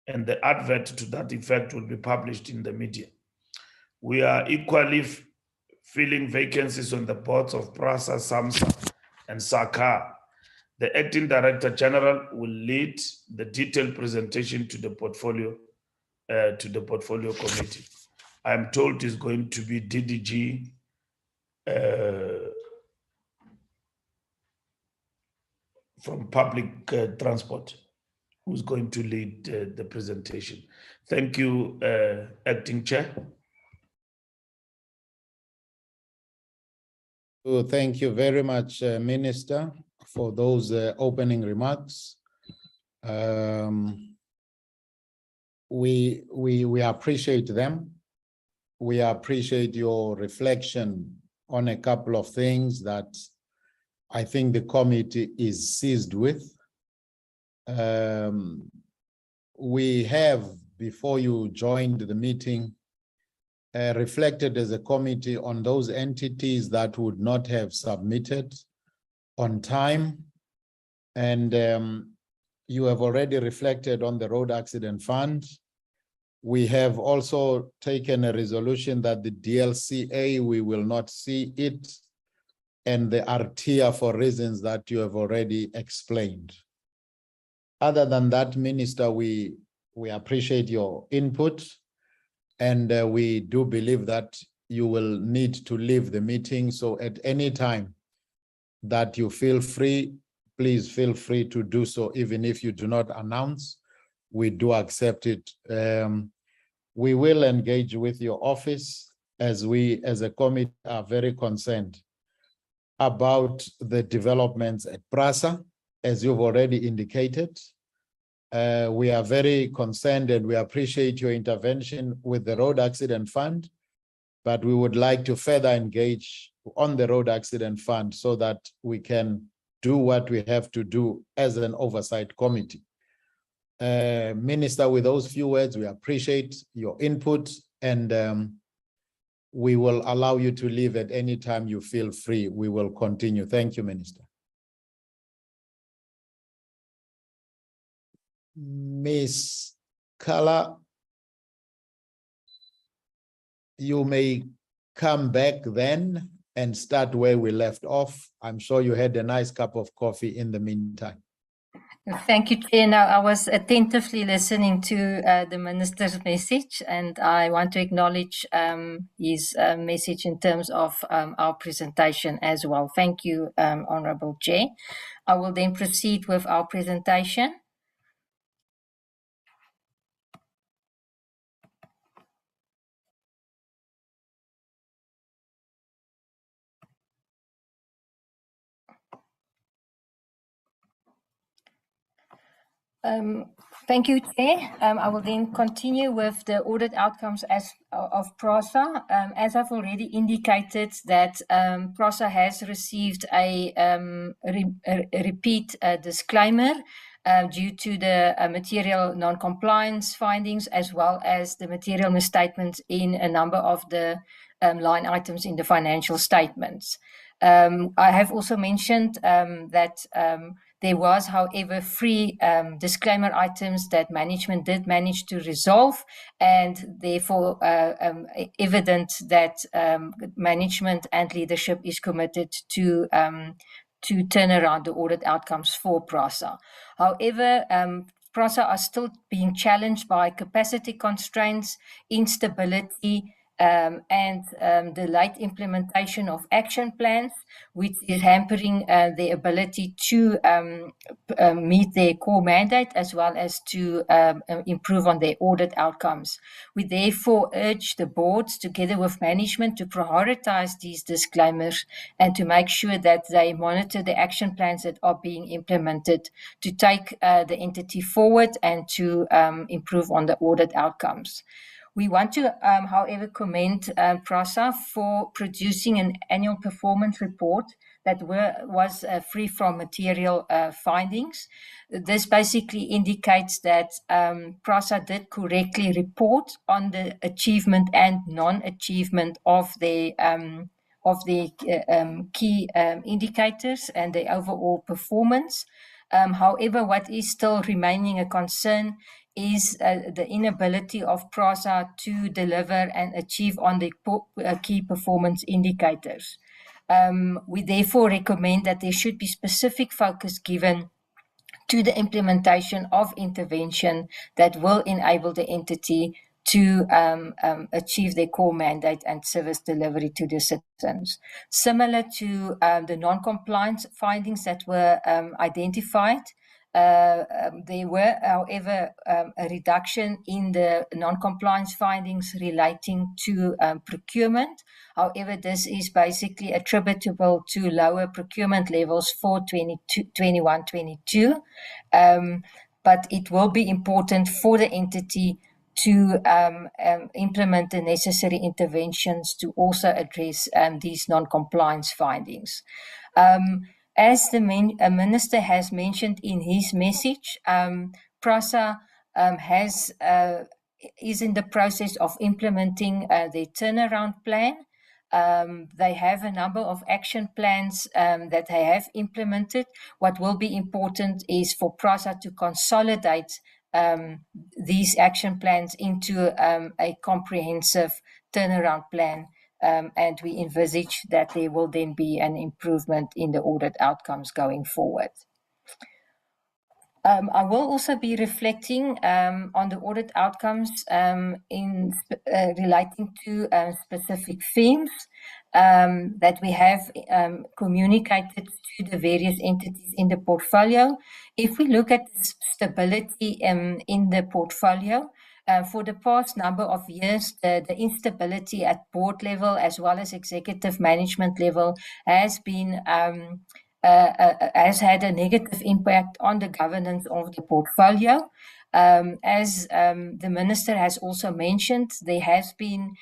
Speaker 12: and the advert to that effect will be published in the media. We are equally filling vacancies on the boards of PRASA, SAMSA, and SACA. The Acting Director General will lead the detailed presentation to the portfolio committee. I'm told it's going to be DDG from public transport who's going to lead the presentation. Thank you, Acting Chair.
Speaker 3: Thank you very much, Minister, for those opening remarks. We appreciate them. We appreciate your reflection on a couple of things that I think the committee is seized with. We have, before you joined the meeting, reflected as a committee on those entities that would not have submitted on time. And you have already reflected on the Road Accident Fund. We have also taken a resolution that the DLCA, we will not see it, and the Artia for reasons that you have already explained. Other than that, Minister, we We appreciate your input, and we do believe that you will need to leave the meeting. So at any time that you feel free, please feel free to do so, even if you do not announce. We do accept it. We will engage with your office, as we as a committee are very concerned about the developments at PRASA, as you've already indicated. We are very concerned and we appreciate your intervention with the Road Accident Fund, but we would like to further engage on the Road Accident Fund so that we can do what we have to do as an oversight committee. Minister, with those few words, we appreciate your input, and we will allow you to leave at any time you feel free. We will continue. Thank you, Minister. Ms. Kala, you may come back then and start where we left off. I'm sure you had a nice cup of coffee in the meantime.
Speaker 11: Thank you, Chair. Now, I was attentively listening to the Minister's message, and I want to acknowledge his message in terms of our presentation as well. Thank you, Honourable Chair. I will then proceed with our presentation. Thank you, Chair. I will then continue with the audit outcomes of PRASA. As I've already indicated, that PRASA has received a repeat disclaimer due to the material non-compliance findings, as well as the material misstatements in a number of the line items in the financial statements. I have also mentioned that there was, however, 3 disclaimer items that management did manage to resolve, and therefore evident that management and leadership is committed to turn around the audit outcomes for PRASA. However, PRASA are still being challenged by capacity constraints, instability, and the late implementation of action plans, which is hampering their ability to meet their core mandate, as well as to improve on their audit outcomes. We therefore urge the boards, together with management, to prioritize these disclaimers and to make sure that they monitor the action plans that are being implemented to take the entity forward and to improve on the audit outcomes. We want to, however, commend PRASA for producing an annual performance report that was free from material findings. This basically indicates that PRASA did correctly report on the achievement and non-achievement of the key indicators and the overall performance. However, what is still remaining a concern is the inability of PRASA to deliver and achieve on the key performance indicators. We therefore recommend that there should be specific focus given to the implementation of intervention that will enable the entity to achieve their core mandate and service delivery to the citizens. Similar to the non-compliance findings that were identified, there were, however, a reduction in the non-compliance findings relating to procurement. However, this is basically attributable to lower procurement levels for 21-22. But it will be important for the entity to implement the necessary interventions to also address these non-compliance findings. As the Minister has mentioned in his message, PRASA is in the process of implementing their turnaround plan. They have a number of action plans that they have implemented. What will be important is for PRASA to consolidate these action plans into a comprehensive turnaround plan. And we envisage that there will then be an improvement in the audit outcomes going forward. I will also be reflecting on the audit outcomes relating to specific themes that we have communicated to the various entities in the portfolio. If we look at stability in the portfolio, for the past number of years, the instability at board level as well as executive management level has been has had a negative impact on the governance of the portfolio. As the Minister has also mentioned, there has been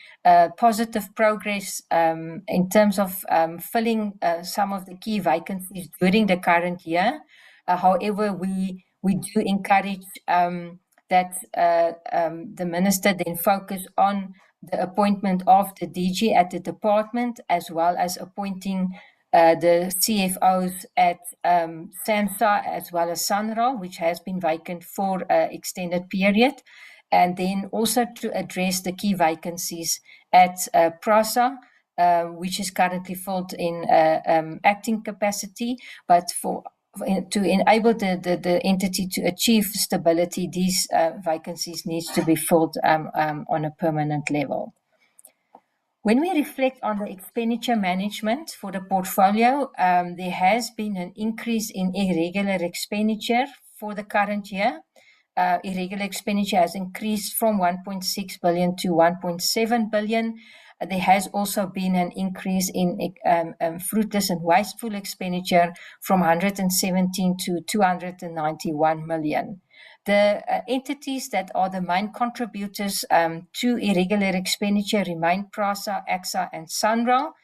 Speaker 11: positive progress in terms of filling some of the key vacancies during the current year. However, we do encourage that the Minister then focus on the appointment of the DG at the department, as well as appointing the CFOs at SAMSA as well as SANRAL, which has been vacant for an extended period, and then also to address the key vacancies at PRASA, which is currently filled in acting capacity, but to enable the entity to achieve stability, these vacancies needs to be filled on a permanent level. When we reflect on the expenditure management for the portfolio, there has been an increase in irregular expenditure for the current year. Irregular expenditure has increased from 1.6 billion to 1.7 billion. There has also been an increase in fruitless and wasteful expenditure from 117 to 291 million. The entities that are the main contributors to irregular expenditure remain PRASA, AGSA, and SANRAL,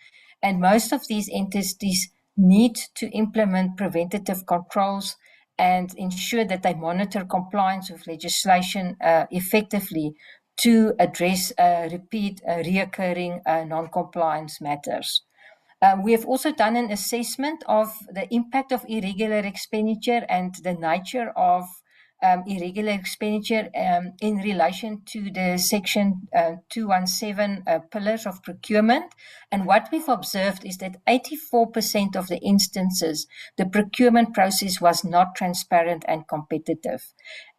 Speaker 11: and most of these entities need to implement preventative controls and ensure that they monitor compliance with legislation effectively to address reoccurring non-compliance matters. We have also done an assessment of the impact of irregular expenditure and the nature of irregular expenditure in relation to the Section 217 pillars of procurement. And what we've observed is that 84% of the instances, the procurement process was not transparent and competitive.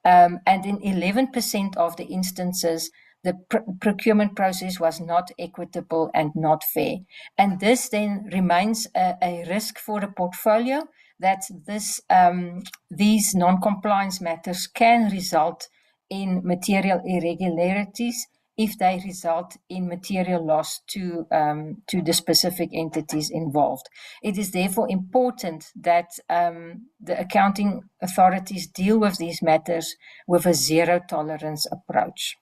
Speaker 11: And in 11% of the instances, the procurement process was not equitable and not fair. And this then remains a risk for the portfolio, that these non-compliance matters can result in material irregularities if they result in material loss to the specific entities involved. It is therefore important that the accounting authorities deal with these matters with a zero tolerance approach.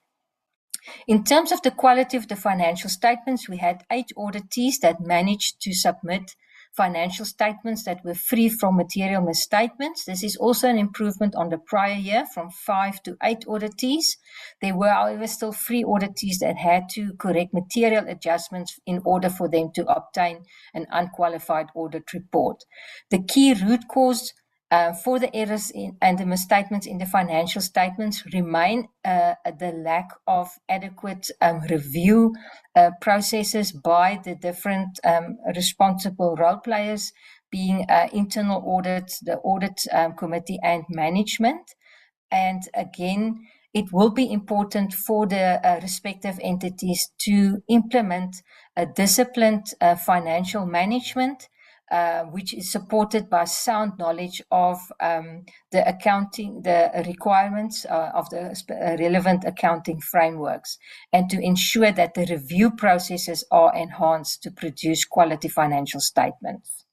Speaker 11: In terms of the quality of the financial statements, we had 8 auditees that managed to submit financial statements that were free from material misstatements. This is also an improvement on the prior year from 5 to 8 auditees. There were, however, still 3 auditees that had to correct material adjustments in order for them to obtain an unqualified audit report. The key root cause for the errors and the misstatements in the financial statements remain the lack of adequate review processes by the different responsible role players, being internal audit, the audit committee, and management. And again, it will be important for the respective entities to implement a disciplined financial management, which is supported by sound knowledge of the accounting, the requirements of the relevant accounting frameworks, and to ensure that the review processes are enhanced to produce quality financial statements.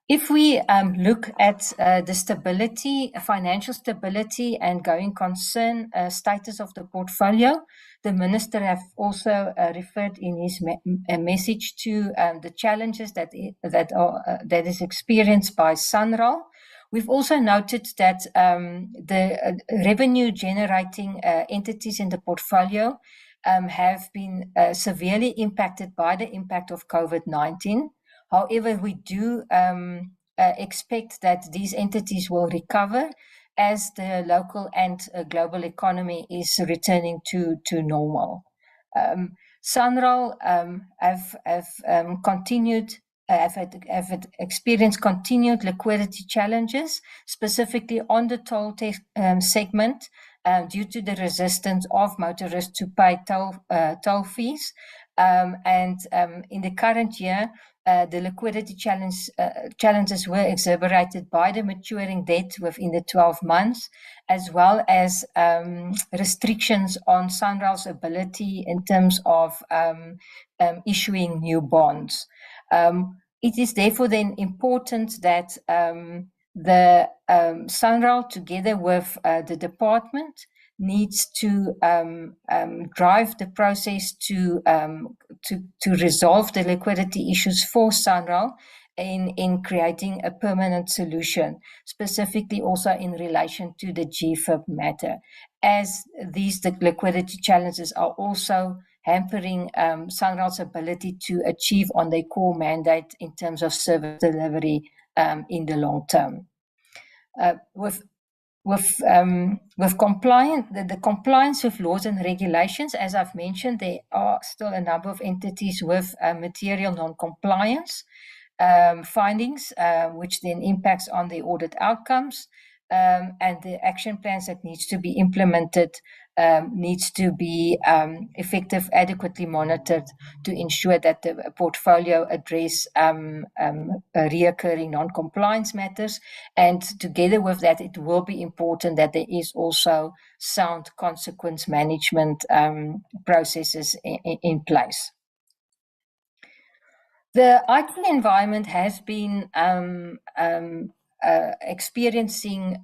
Speaker 11: If we look at the stability, financial stability and going concern status of the portfolio, the Minister have also referred in his message to the challenges that is experienced by SANRAL. We've also noted that the revenue generating entities in the portfolio have been severely impacted by the impact of COVID-19. However, we do expect that these entities will recover as the local and global economy is returning to normal. SANRAL have continued have experienced continued liquidity challenges, specifically on the toll segment, due to the resistance of motorists to pay toll fees. In the current year, the liquidity challenges were exacerbated by the maturing debt within the 12 months, as well as restrictions on SANRAL's ability in terms of issuing new bonds. It is therefore then important that the SANRAL, together with the department, needs to drive the process to resolve the liquidity issues for SANRAL in creating a permanent solution, specifically also in relation to the GFIP matter, as these liquidity challenges are also hampering SANRAL's ability to achieve on their core mandate in terms of service delivery in the long term. With compliance, the compliance with laws and regulations, as I've mentioned, there are still a number of entities with material non-compliance findings, which then impacts on the audit outcomes, and the action plans that needs to be implemented needs to be effective, adequately monitored to ensure that the portfolio address reoccurring non-compliance matters. And together with that, it will be important that there is also sound consequence management processes in place. The IT environment has been experiencing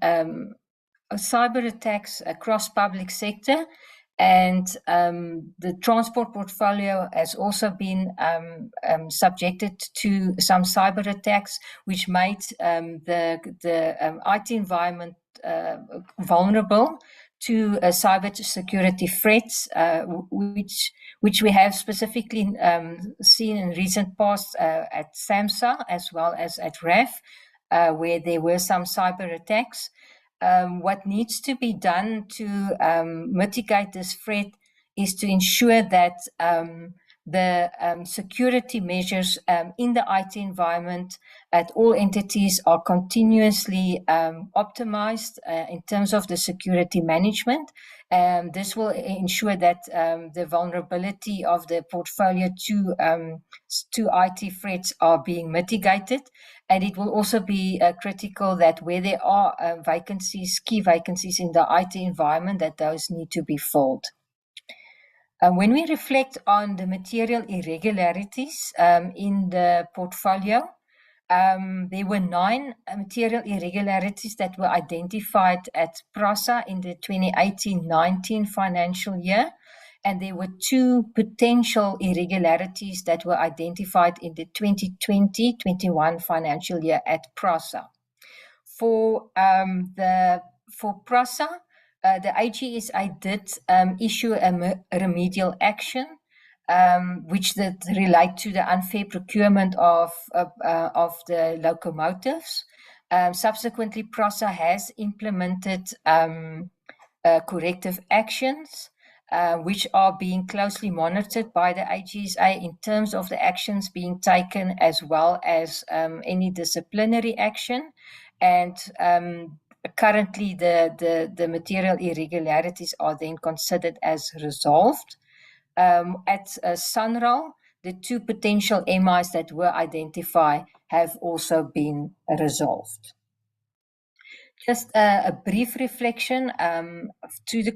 Speaker 11: cyber attacks across public sector, and the transport portfolio has also been subjected to some cyber attacks, which made the IT environment vulnerable to cyber security threats, which we have specifically seen in recent past at SAMSA as well as at RAF, where there were some cyber attacks. What needs to be done to mitigate this threat is to ensure that the security measures in the IT environment at all entities are continuously optimized in terms of the security management. This will ensure that the vulnerability of the portfolio to IT threats are being mitigated. And it will also be critical that where there are vacancies, key vacancies in the IT environment, that those need to be filled. When we reflect on the material irregularities in the portfolio, there were 9 material irregularities that were identified at PRASA in the 2018-19 financial year, and there were 2 potential irregularities that were identified in the 2020-21 financial year at PRASA. For PRASA, the AGSA did issue a remedial action, which did relate to the unfair procurement of the locomotives. Subsequently, PRASA has implemented corrective actions, which are being closely monitored by the AGSA in terms of the actions being taken, as well as any disciplinary action. And currently, the material irregularities are then considered as resolved. At SANRAL, the 2 potential MIs that were identified have also been resolved. Just a brief reflection to the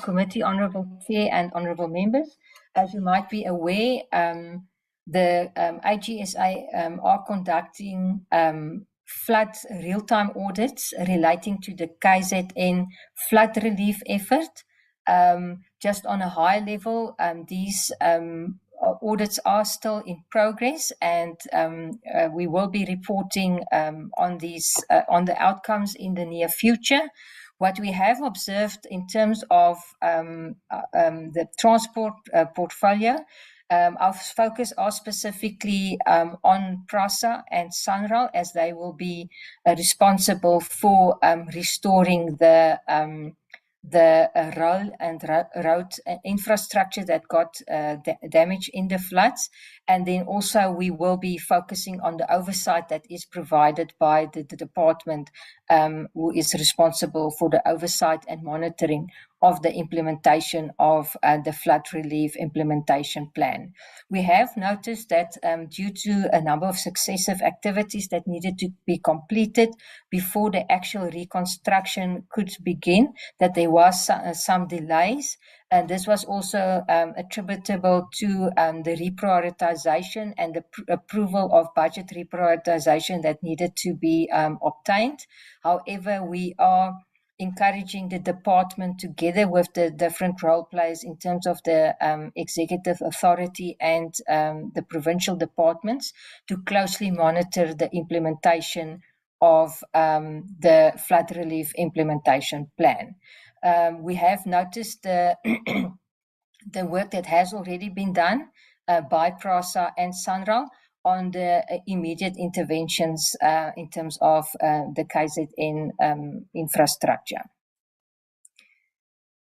Speaker 11: committee, Honourable Chair and Honourable Members. As you might be aware, the AGSA are conducting flood real-time audits relating to the KZN flood relief effort. Just on a high level, these audits are still in progress, and we will be reporting on the outcomes in the near future. What we have observed in terms of the transport portfolio, our focus are specifically on PRASA and SANRAL, as they will be responsible for restoring the rail and road infrastructure that got damaged in the floods. And then also we will be focusing on the oversight that is provided by the department who is responsible for the oversight and monitoring of the implementation of the flood relief implementation plan. We have noticed that due to a number of successive activities that needed to be completed before the actual reconstruction could begin, that there was some delays. And this was also attributable to the reprioritization and the approval of budget reprioritization that needed to be obtained. However, we are encouraging the department together with the different role players in terms of the executive authority and the provincial departments to closely monitor the implementation of the flood relief implementation plan. We have noticed the work that has already been done by PRASA and SANRAL on the immediate interventions in terms of the KZN infrastructure.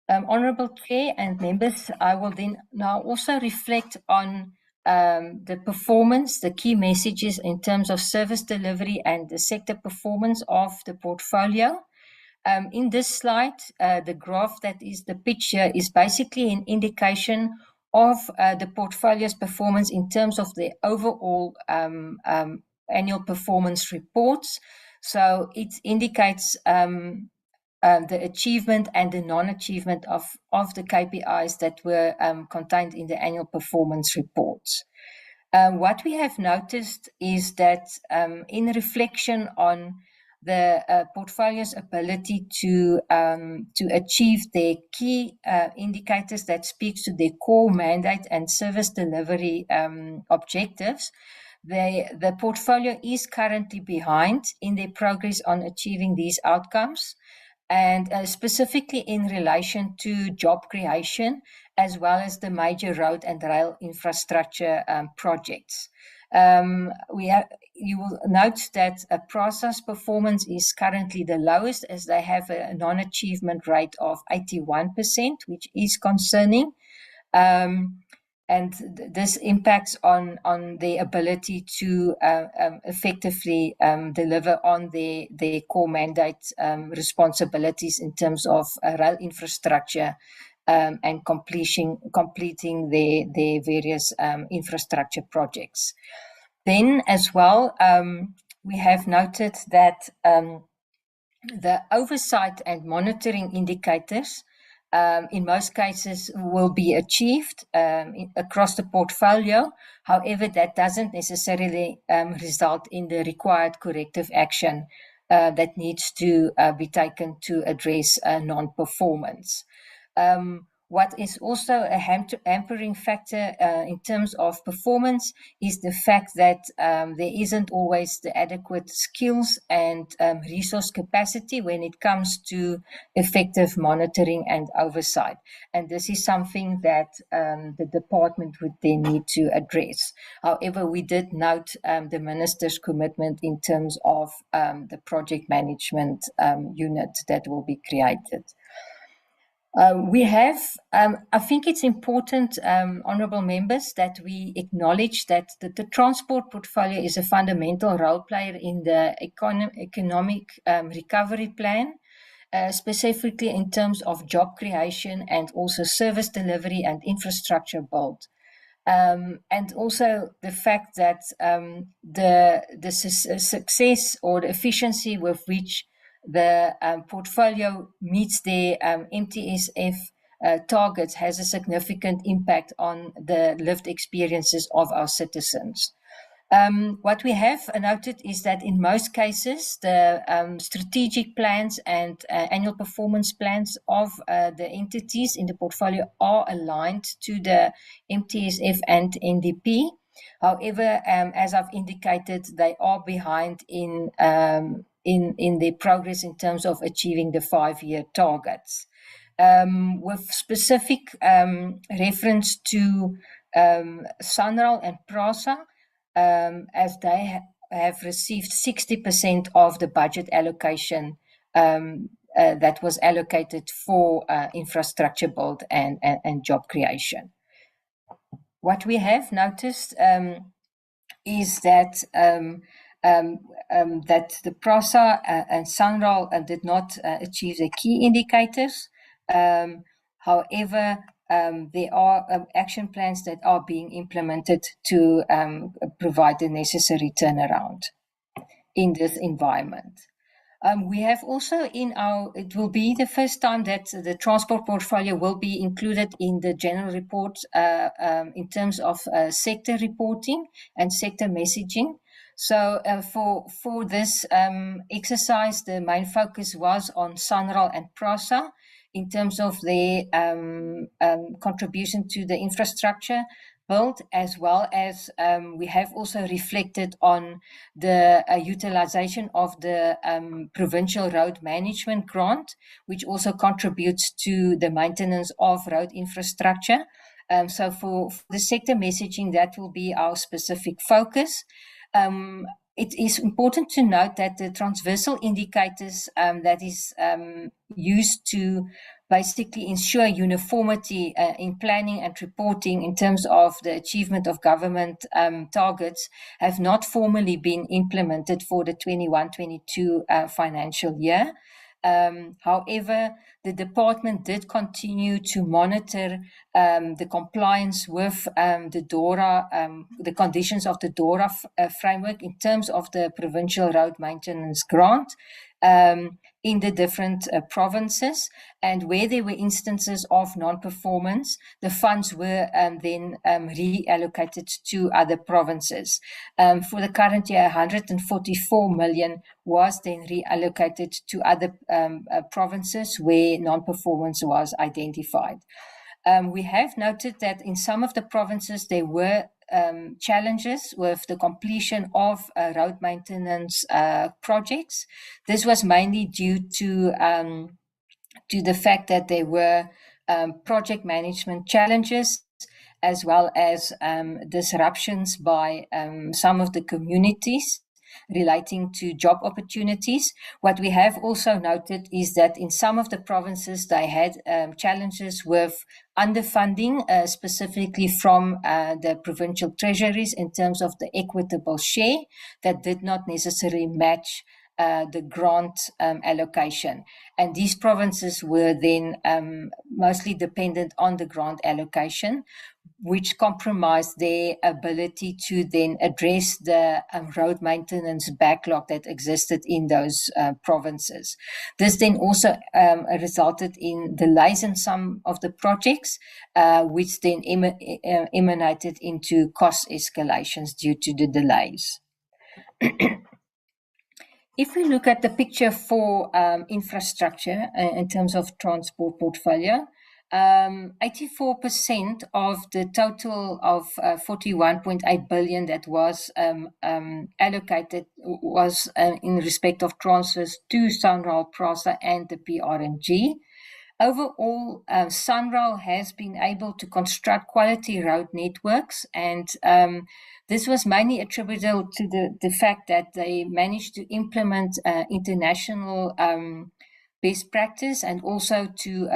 Speaker 11: Honourable Chair and members, I will then now also reflect on the performance, the key messages in terms of service delivery and the sector performance of the portfolio. In this slide, the graph that is the picture is basically an indication of the portfolio's performance in terms of the overall annual performance reports. So it indicates the achievement and the non-achievement of the KPIs that were contained in the annual performance reports. What we have noticed is that in reflection on the portfolio's ability to achieve their key indicators that speaks to their core mandate and service delivery objectives, the portfolio is currently behind in their progress on achieving these outcomes, and specifically in relation to job creation, as well as the major road and rail infrastructure projects. You will note that PRASA's performance is currently the lowest, as they have a non-achievement rate of 81%, which is concerning. And this impacts on their ability to effectively deliver on their core mandate responsibilities in terms of rail infrastructure and completing their various infrastructure projects. Then as well, we have noted that the oversight and monitoring indicators in most cases will be achieved across the portfolio. However, that doesn't necessarily result in the required corrective action that needs to be taken to address non-performance. What is also a hampering factor in terms of performance is the fact that there isn't always the adequate skills and resource capacity when it comes to effective monitoring and oversight. And this is something that the department would then need to address. However, we did note the Minister's commitment in terms of the project management unit that will be created. We have, I think it's important, honourable members, that we acknowledge that the transport portfolio is a fundamental role player in the economic recovery plan, specifically in terms of job creation and also service delivery and infrastructure build. And also the fact that the success or the efficiency with which the portfolio meets their MTSF targets has a significant impact on the lived experiences of our citizens. What we have noted is that in most cases, the strategic plans and annual performance plans of the entities in the portfolio are aligned to the MTSF and NDP. However, as I've indicated, they are behind in their progress in terms of achieving the 5-year targets. With specific reference to SANRAL and PRASA, as they have received 60% of the budget allocation that was allocated for infrastructure build and job creation. what we have noticed is that that the PRASA and SANRAL did not achieve the key indicators. However, there are action plans that are being implemented to provide the necessary turnaround in this environment. We have also it will be the first time that the transport portfolio will be included in the general report in terms of sector reporting and sector messaging. So for this exercise, the main focus was on SANRAL and PRASA in terms of their contribution to the infrastructure build, as well as we have also reflected on the utilization of the provincial road management grant, which also contributes to the maintenance of road infrastructure. So for the sector messaging, that will be our specific focus. It is important to note that the transversal indicators that is used to basically ensure uniformity in planning and reporting in terms of the achievement of government targets have not formally been implemented for the 21-22 financial year. However, the department did continue to monitor the compliance with the DORA, the conditions of the DORA framework in terms of the provincial road maintenance grant in the different provinces, and where there were instances of non-performance, the funds were then reallocated to other provinces. For the current year, 144 million was then reallocated to other provinces where non-performance was identified. We have noted that in some of the provinces there were challenges with the completion of road maintenance projects. This was mainly due to the fact that there were project management challenges, as well as disruptions by some of the communities relating to job opportunities. What we have also noted is that in some of the provinces, they had challenges with underfunding, specifically from the provincial treasuries in terms of the equitable share that did not necessarily match the grant allocation. And these provinces were then mostly dependent on the grant allocation, which compromised their ability to then address the road maintenance backlog that existed in those provinces. This then also resulted in delays in some of the projects, which then emanated into cost escalations due to the delays. If we look at the picture for infrastructure in terms of transport portfolio, 84% of the total of 41.8 billion that was allocated was in respect of transfers to SANRAL, PRASA and the PRMG. Overall, SANRAL has been able to construct quality road networks, and this was mainly attributable to the fact that they managed to implement international best practice, and also to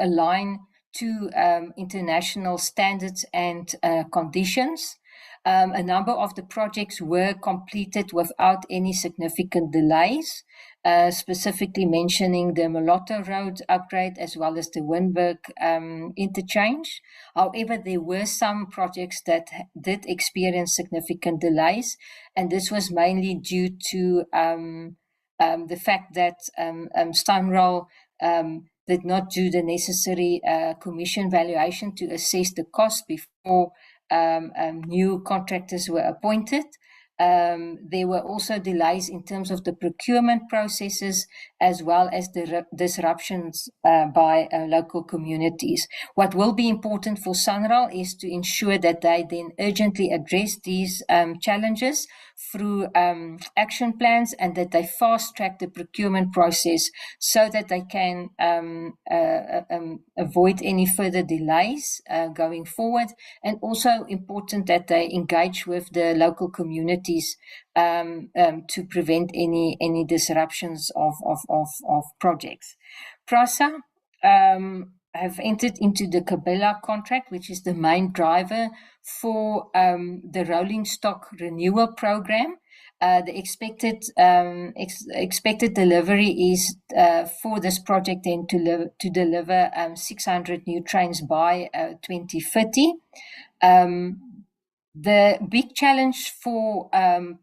Speaker 11: align to international standards and conditions. A number of the projects were completed without any significant delays, specifically mentioning the Moloto Road upgrade as well as the Winburg interchange. However, there were some projects that did experience significant delays, and this was mainly due to the fact that SANRAL did not do the necessary commission valuation to assess the cost before new contractors were appointed. There were also delays in terms of the procurement processes, as well as the disruptions by local communities. What will be important for SANRAL is to ensure that they then urgently address these challenges through action plans, and that they fast track the procurement process so that they can avoid any further delays going forward. And also important that they engage with the local communities to prevent any disruptions of projects. PRASA have entered into the Cabela contract, which is the main driver for the rolling stock renewal program. The expected delivery is for this project then to deliver 600 new trains by 2030. The big challenge for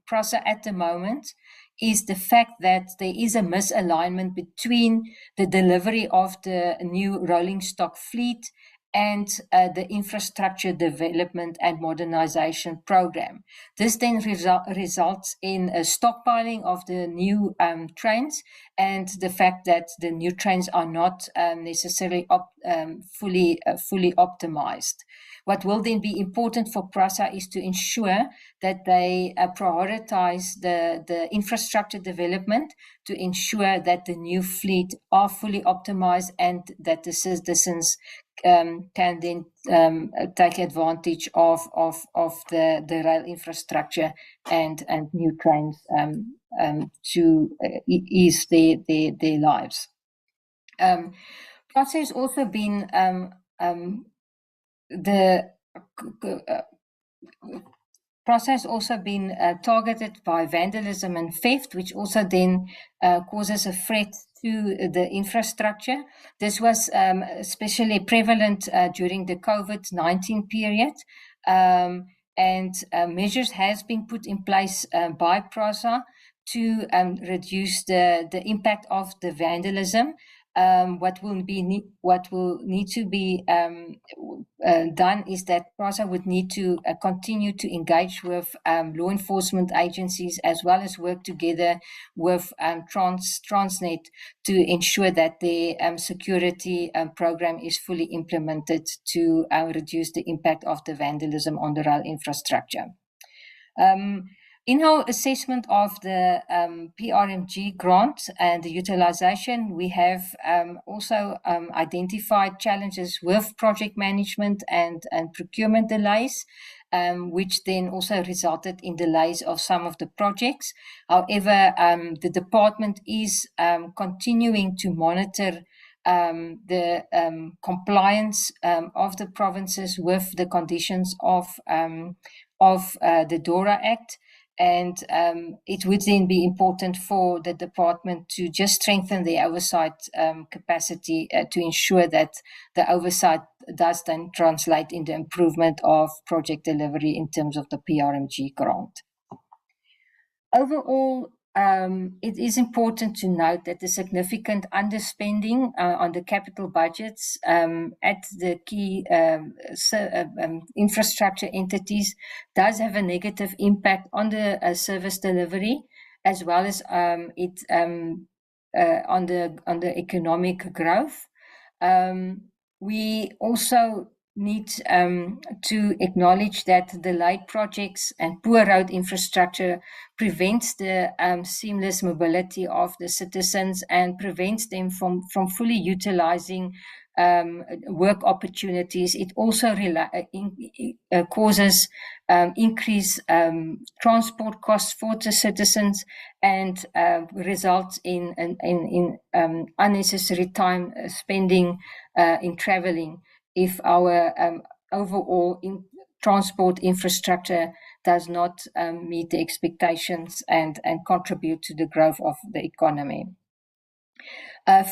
Speaker 11: PRASA at the moment is the fact that there is a misalignment between the delivery of the new rolling stock fleet and the infrastructure development and modernization program. This then results in a stockpiling of the new trains and the fact that the new trains are not necessarily fully optimized. What will then be important for PRASA is to ensure that they prioritize the infrastructure development to ensure that the new fleet are fully optimized and that the citizens can then take advantage of the rail infrastructure and new trains to ease their lives. PRASA has also been PRASA has also been targeted by vandalism and theft, which also then causes a threat to the infrastructure. This was especially prevalent during the COVID-19 period, and measures has been put in place by PRASA to reduce the impact of the vandalism. What will need to be done is that PRASA would need to continue to engage with law enforcement agencies as well as work together with Transnet to ensure that the security program is fully implemented to reduce the impact of the vandalism on the rail infrastructure. In our assessment of the PRMG grant and the utilization, we have also identified challenges with project management and procurement delays, which then also resulted in delays of some of the projects. However, the department is continuing to monitor the compliance of the provinces with the conditions of the DORA Act. And it would then be important for the department to just strengthen the oversight capacity to ensure that the oversight does then translate into improvement of project delivery in terms of the PRMG grant. Overall, it is important to note that the significant underspending on the capital budgets at the key infrastructure entities does have a negative impact on the service delivery, as well as on the economic growth. We also need to acknowledge that delayed projects and poor road infrastructure prevents the seamless mobility of the citizens and prevents them from fully utilizing work opportunities. It also causes increased transport costs for the citizens and results in unnecessary time spending in traveling if our overall transport infrastructure does not meet the expectations and contribute to the growth of the economy.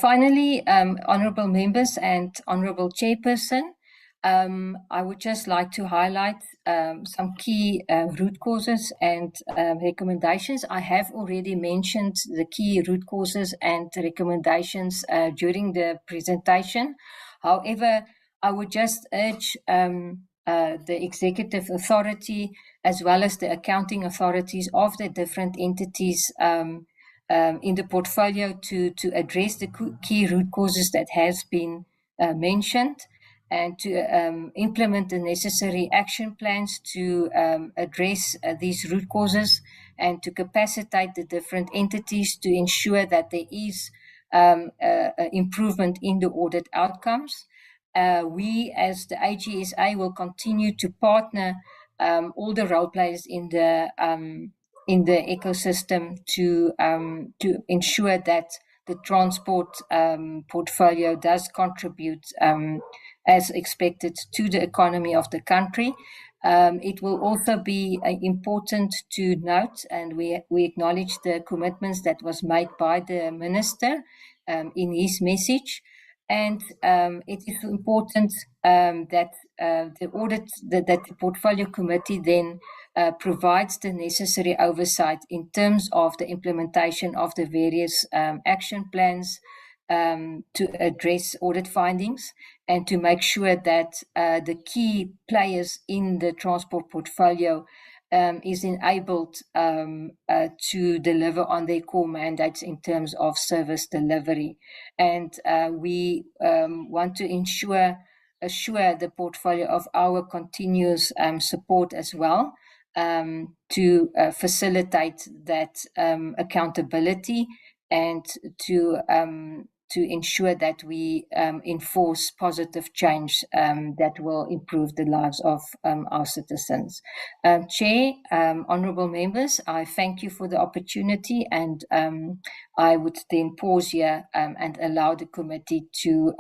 Speaker 11: Finally, honourable members and honourable chairperson, I would just like to highlight some key root causes and recommendations. I have already mentioned the key root causes and recommendations during the presentation. However, I would just urge the executive authority as well as the accounting authorities of the different entities in the portfolio to address the key root causes that has been mentioned and to implement the necessary action plans to address these root causes and to capacitate the different entities to ensure that there is improvement in the audit outcomes. We, as the AGSA, will continue to partner all the role players in the ecosystem to ensure that the transport portfolio does contribute as expected to the economy of the country. It will also be important to note, and we acknowledge the commitments that was made by the Minister in his message. And it is important that the Portfolio Committee then provides the necessary oversight in terms of the implementation of the various action plans to address audit findings and to make sure that the key players in the transport portfolio is enabled to deliver on their core mandates in terms of service delivery. And we want to assure the portfolio of our continuous support as well to facilitate that accountability and to ensure that we enforce positive change that will improve the lives of our citizens. Chair, honourable members, I thank you for the opportunity, and I would then pause here and allow the committee to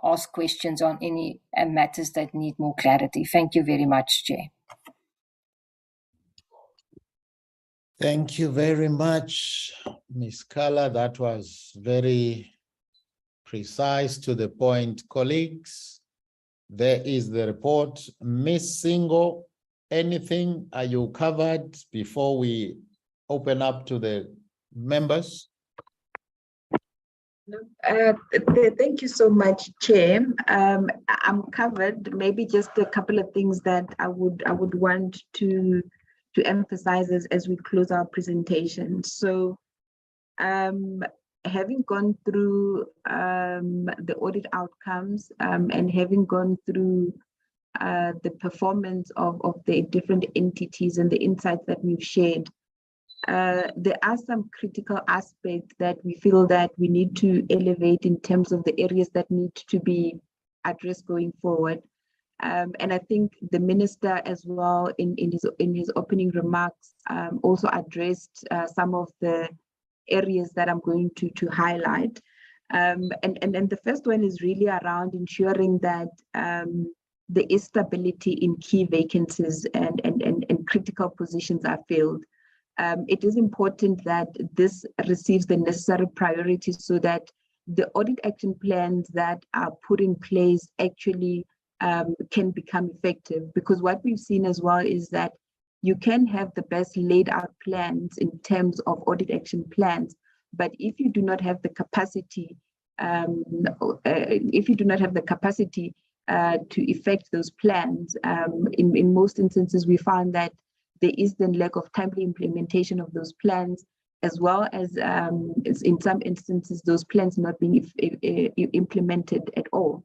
Speaker 11: ask questions on any matters that need more clarity. Thank you very much, Chair.
Speaker 3: Thank you very much, Ms. Kala. That was very precise, to the point. Colleagues, there is the report. Ms. Singo, anything? Are you covered before we open up to the members?
Speaker 10: Thank you so much, Chair. I'm covered. Maybe just a couple of things that I would want to emphasize as we close our presentation. So, having gone through the audit outcomes and having gone through the performance of the different entities and the insights that we've shared, there are some critical aspects that we feel that we need to elevate in terms of the areas that need to be addressed going forward. And I think the Minister as well in his opening remarks also addressed some of the areas that I'm going to highlight. And the first one is really around ensuring that there is stability in key vacancies and critical positions are filled. It is important that this receives the necessary priority so that the audit action plans that are put in place actually can become effective. Because what we've seen as well is that you can have the best laid out plans in terms of audit action plans, but if you do not have the capacity, to effect those plans, in most instances we found that there is then lack of timely implementation of those plans, as well as in some instances those plans not being implemented at all.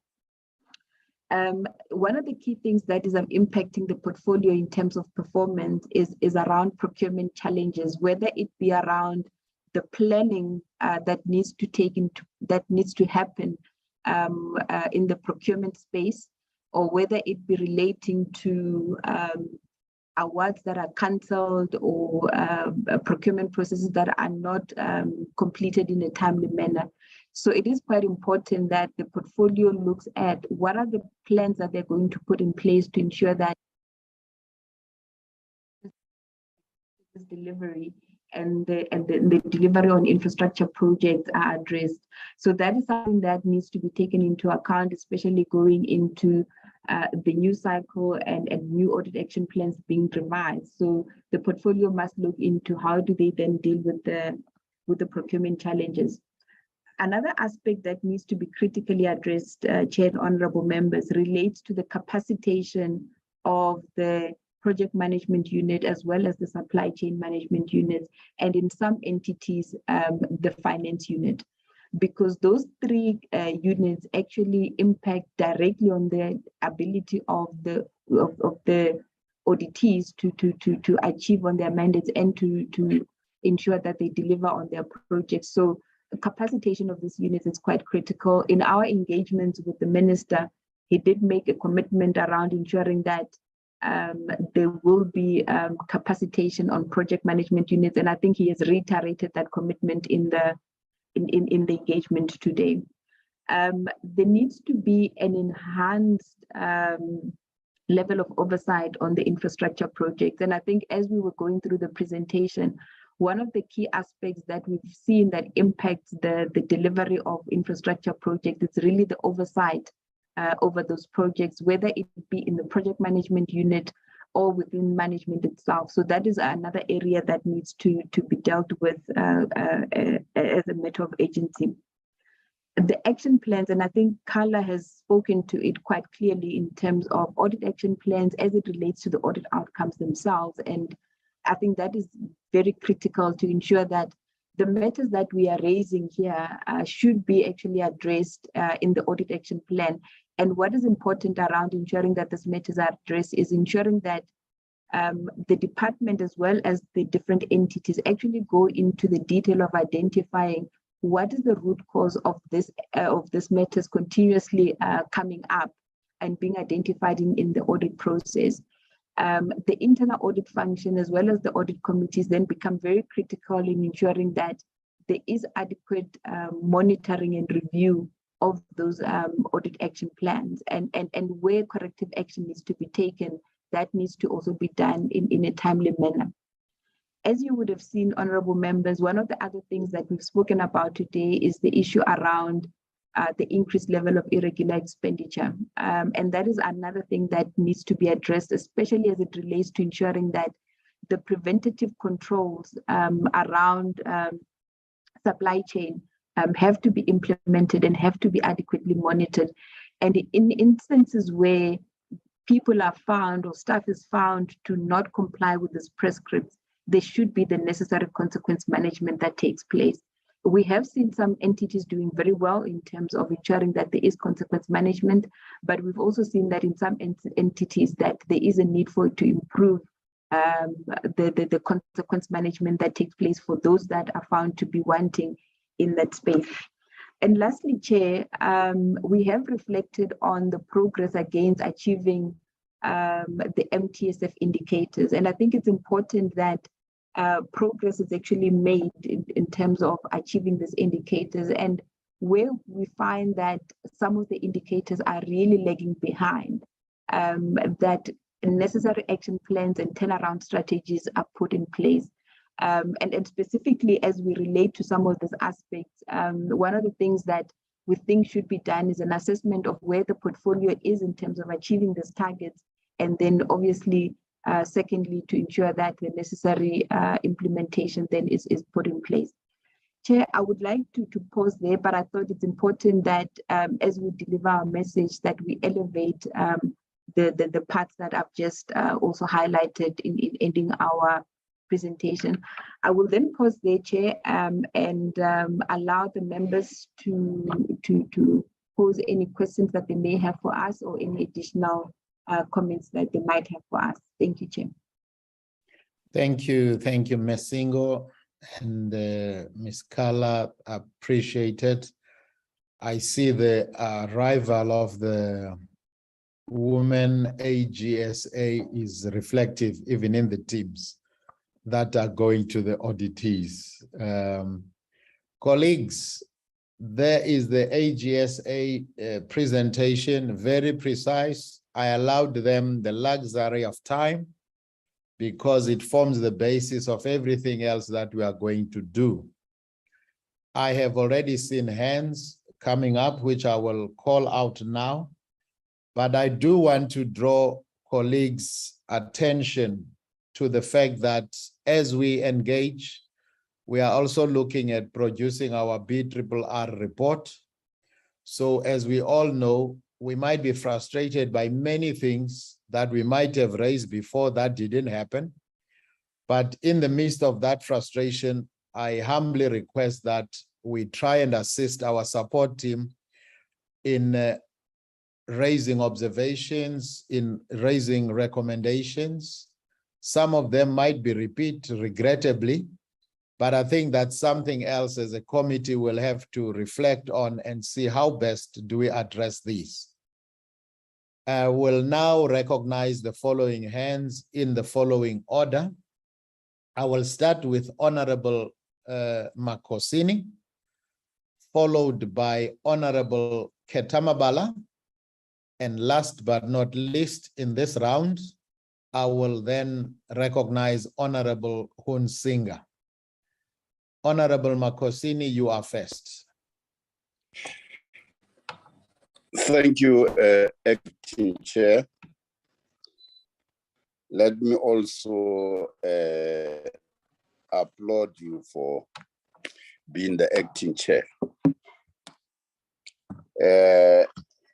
Speaker 10: One of the key things that is impacting the portfolio in terms of performance is around procurement challenges, whether it be around the planning that needs to happen in the procurement space, or whether it be relating to awards that are cancelled or procurement processes that are not completed in a timely manner. So it is quite important that the portfolio looks at what are the plans that they're going to put in place to ensure that this delivery and the delivery on infrastructure projects are addressed. So that is something that needs to be taken into account, especially going into the new cycle and new audit action plans being revised. So the portfolio must look into how do they then deal with the procurement challenges. Another aspect that needs to be critically addressed, Chair and honourable members, relates to the capacitation of the project management unit as well as the supply chain management unit, and in some entities, the finance unit, because those three units actually impact directly on the ability of the auditees to achieve on their mandates and to ensure that they deliver on their projects. So the capacitation of this unit is quite critical. In our engagements with the Minister, he did make a commitment around ensuring that there will be capacitation on project management units, and I think he has reiterated that commitment in the in the engagement today. There needs to be an enhanced level of oversight on the infrastructure projects. And I think as we were going through the presentation, one of the key aspects that we've seen that impacts the delivery of infrastructure projects is really the oversight over those projects, whether it be in the project management unit or within management itself. So that is another area that needs to be dealt with as a matter of agency. The action plans, and I think Carla has spoken to it quite clearly in terms of audit action plans as it relates to the audit outcomes themselves. And I think that is very critical to ensure that the matters that we are raising here should be actually addressed in the audit action plan. And what is important around ensuring that these matters are addressed is ensuring that the department as well as the different entities actually go into the detail of identifying what is the root cause of this matters continuously coming up and being identified in the audit process. The internal audit function as well as the audit committees then become very critical in ensuring that there is adequate monitoring and review of those audit action plans, and where corrective action needs to be taken, that needs to also be done in a timely manner. As you would have seen, honorable members, one of the other things that we've spoken about today is the issue around the increased level of irregular expenditure. And that is another thing that needs to be addressed, especially as it relates to ensuring that the preventative controls around supply chain have to be implemented and have to be adequately monitored. And in instances where people are found or staff is found to not comply with this prescripts, there should be the necessary consequence management that takes place. We have seen some entities doing very well in terms of ensuring that there is consequence management, but we've also seen that in some entities that there is a need for it to improve the consequence management that takes place for those that are found to be wanting in that space. And lastly, Chair, we have reflected on the progress against achieving the MTSF indicators. And I think it's important that progress is actually made in terms of achieving these indicators. And where we find that some of the indicators are really lagging behind, that necessary action plans and turnaround strategies are put in place. And specifically as we relate to some of these aspects, one of the things that we think should be done is an assessment of where the portfolio is in terms of achieving these targets, and then obviously, secondly, to ensure that the necessary implementation then is put in place. Chair, I would like to pause there, but I thought it's important that as we deliver our message that we elevate the parts that I've just also highlighted in ending our presentation. I will then pause there, Chair, and allow the members to pose any questions that they may have for us or any additional comments that they might have for us. Thank you, Chair.
Speaker 3: Thank you, Ms. Singo and Ms. Kala. Appreciate it. I see the arrival of the women AGSA is reflective even in the teams that are going to the auditees. Colleagues, there is the AGSA presentation, very precise. I allowed them the luxury of time because it forms the basis of everything else that we are going to do. I have already seen hands coming up, which I will call out now, but I do want to draw colleagues' attention to the fact that as we engage, we are also looking at producing our BRRR report. So as we all know, we might be frustrated by many things that we might have raised before that didn't happen. But in the midst of that frustration, I humbly request that we try and assist our support team in raising observations, in raising recommendations. Some of them might be repeat, regrettably, but I think that's something else as a committee will have to reflect on and see how best do we address these. I will now recognize the following hands in the following order. I will start with Honorable Makosini. followed by Honorable Ketamabala. And last but not least in this round, I will then recognize Honorable Hunsinga. Honorable Makosini, you are first.
Speaker 13: Thank you, Acting Chair. Let me also applaud you for being the Acting Chair.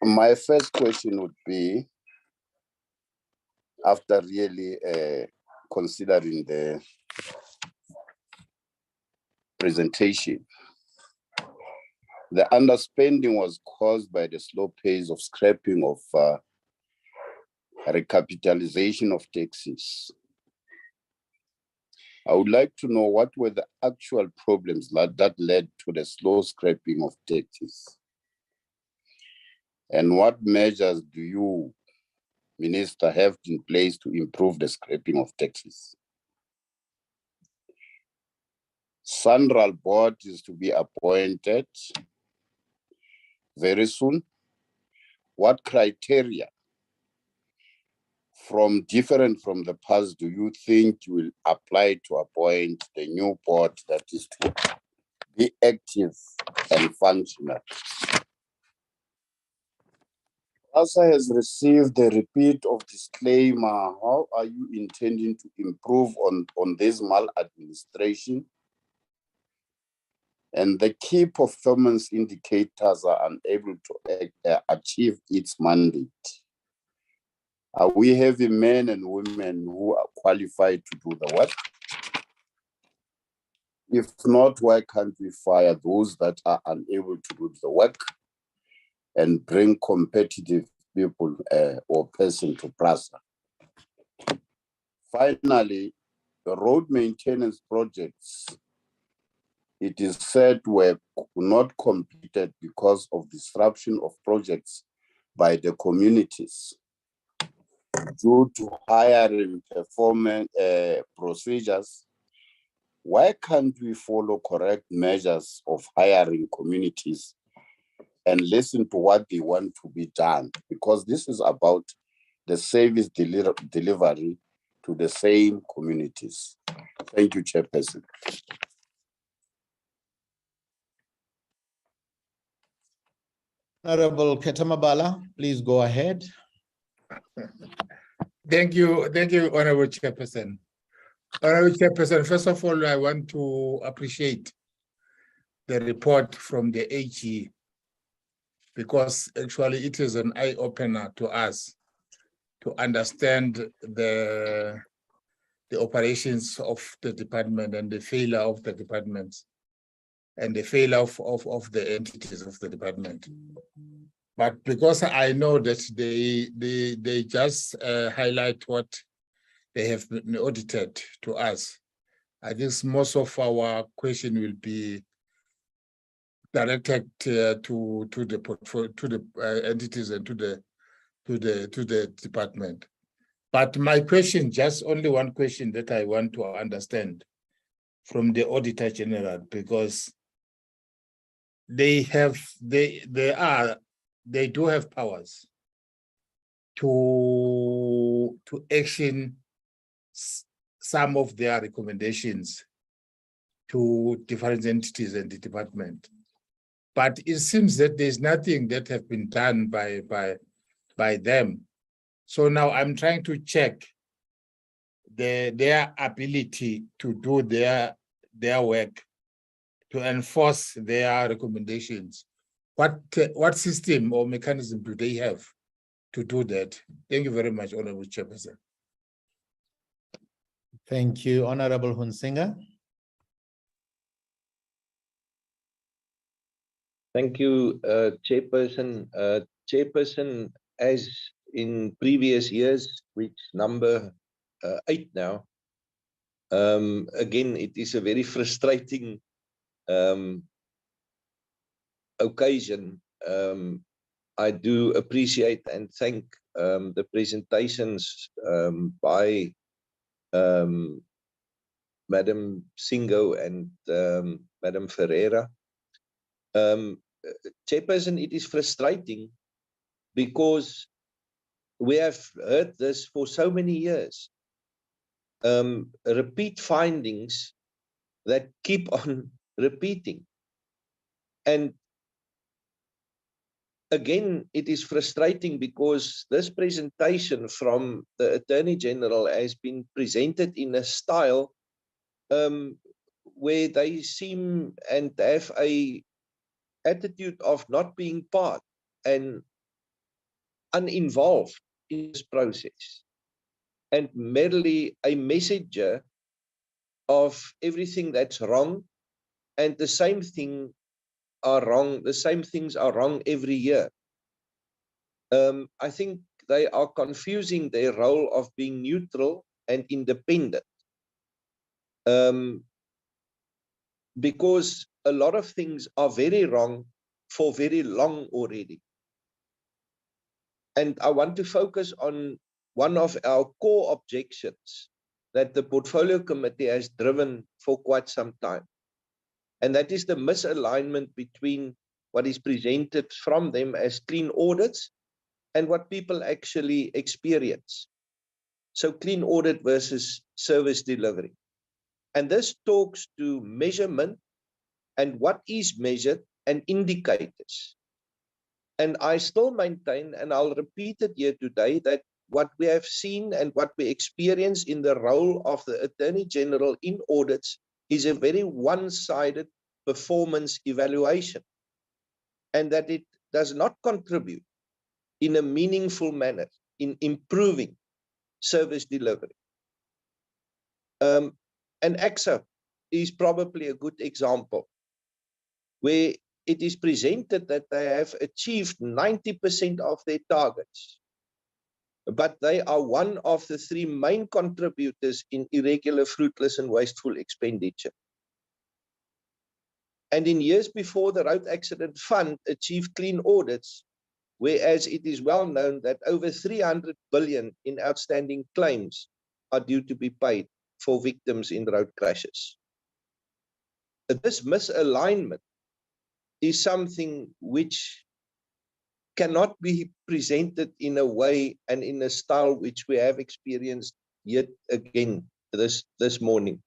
Speaker 13: My first question would be, after really considering the presentation, the underspending was caused by the slow pace of scrapping of recapitalization of taxes. I would like to know what were the actual problems that led to the slow scrapping of taxes, and what measures do you, Minister, have in place to improve the scrapping of taxes? Central board is to be appointed very soon. What criteria different from the past do you think you will apply to appoint the new board that is to be active and functional? PRASA has received a repeat of disclaimer. How are you intending to improve on this maladministration? And the key performance indicators are unable to achieve its mandate. Are we having men and women who are qualified to do the work? If not, why can't we fire those that are unable to do the work and bring competitive people or person to PRASA? Finally, the road maintenance projects, it is said, were not completed because of disruption of projects by the communities due to hiring performance procedures. Why can't we follow correct measures of hiring communities and listen to what they want to be done? Because this is about the service delivery to the same communities. Thank you, Chairperson.
Speaker 3: Honorable Ketamabala, please go ahead.
Speaker 6: Thank you, Honorable Chairperson. Honorable Chairperson, first of all, I want to appreciate the report from the AG, because actually it is an eye-opener to us to understand the operations of the department and the failure of the departments and the failure of the entities of the department. But because I know that they just highlight what they have been audited to us, I think most of our question will be directed to the portfolio, to the entities and to the department. But my question, just only one question that I want to understand from the Auditor-General, because they do have powers to action some of their recommendations to different entities and the department. But it seems that there's nothing that have been done by them. So now I'm trying to check their ability to do their work, to enforce their recommendations. What system or mechanism do they have to do that? Thank you very much, Honorable Chairperson.
Speaker 3: Thank you, Honorable Hunsinga.
Speaker 5: Thank you, Chairperson. Chairperson, as in previous years, which number 8 now, again, it is a very frustrating occasion. I do appreciate and thank the presentations by Madam Singo and Madam Ferreira. Chairperson, it is frustrating because we have heard this for so many years. Repeat findings that keep on repeating. And again, it is frustrating because this presentation from the Attorney General has been presented in a style where they seem and have a attitude of not being part and uninvolved in this process, and merely a messenger of everything that's wrong, and the same thing are wrong. The same things are wrong every year. I think they are confusing their role of being neutral and independent, because a lot of things are very wrong for very long already. And I want to focus on one of our core objections that the Portfolio Committee has driven for quite some time. And that is the misalignment between what is presented from them as clean audits and what people actually experience. So clean audit versus service delivery. And this talks to measurement and what is measured and indicators. And I still maintain, and I'll repeat it here today, that what we have seen and what we experience in the role of the Attorney General in audits is a very one-sided performance evaluation, and that it does not contribute in a meaningful manner in improving service delivery. And AGSA is probably a good example, where it is presented that they have achieved 90% of their targets, but they are one of the three main contributors in irregular, fruitless, and wasteful expenditure. And in years before, the Road Accident Fund achieved clean audits, whereas it is well known that over 300 billion in outstanding claims are due to be paid for victims in road crashes. This misalignment is something which cannot be presented in a way and in a style which we have experienced yet again this morning.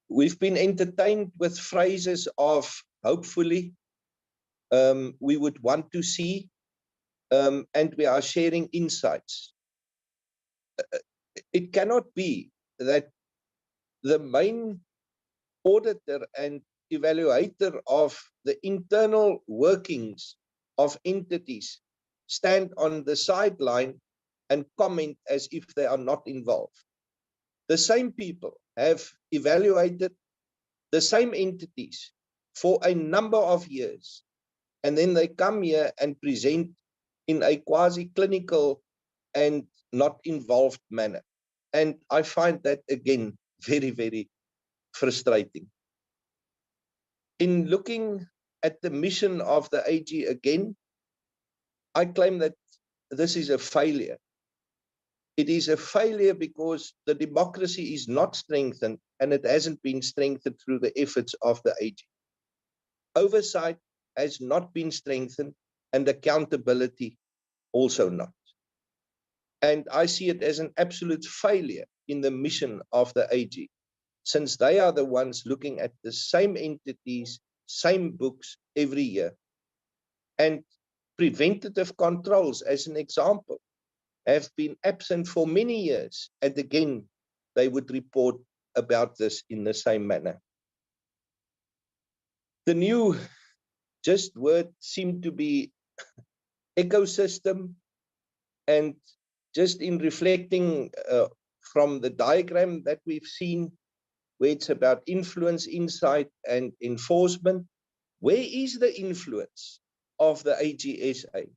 Speaker 5: We've been entertained with phrases of hopefully, we would want to see, and we are sharing insights. It cannot be that the main auditor and evaluator of the internal workings of entities stand on the sideline and comment as if they are not involved. The same people have evaluated the same entities for a number of years, and then they come here and present in a quasi-clinical and not involved manner. And I find that, again, very, very frustrating. In looking at the mission of the AG again, I claim that this is a failure. It is a failure because the democracy is not strengthened, and it hasn't been strengthened through the efforts of the AG. Oversight has not been strengthened, and accountability also not. And I see it as an absolute failure in the mission of the AG, since they are the ones looking at the same entities, same books every year. And preventative controls, as an example, have been absent for many years. And again, they would report about this in the same manner. The new just word seemed to be ecosystem, and just in reflecting from the diagram that we've seen, where it's about influence, insight, and enforcement, where is the influence of the AGSA?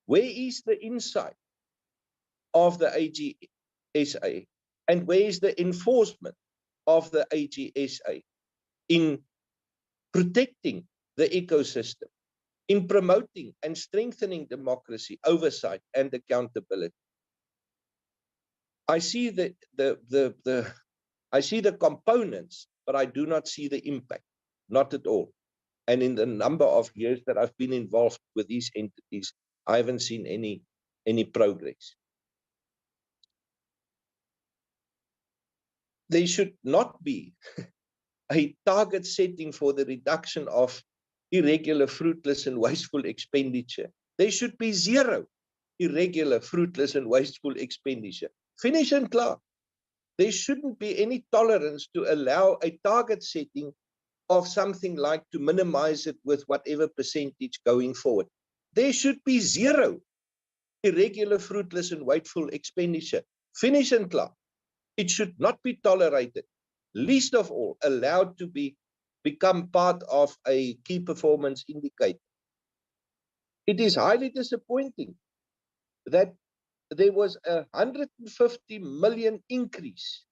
Speaker 5: Where is the insight of the AGSA? And where is the enforcement of the AGSA in protecting the ecosystem, in promoting and strengthening democracy, oversight, and accountability? I see the components, but I do not see the impact, not at all. And in the number of years that I've been involved with these entities, I haven't seen any progress. There should not be a target setting for the reduction of irregular, fruitless, and wasteful expenditure. There should be zero irregular, fruitless, and wasteful expenditure. Finish and clear. There shouldn't be any tolerance to allow a target setting of something like to minimize it with whatever percentage going forward. There should be zero irregular, fruitless, and wasteful expenditure. Finish and clear. It should not be tolerated, least of all allowed to become part of a key performance indicator. It is highly disappointing that there was a 150 million increase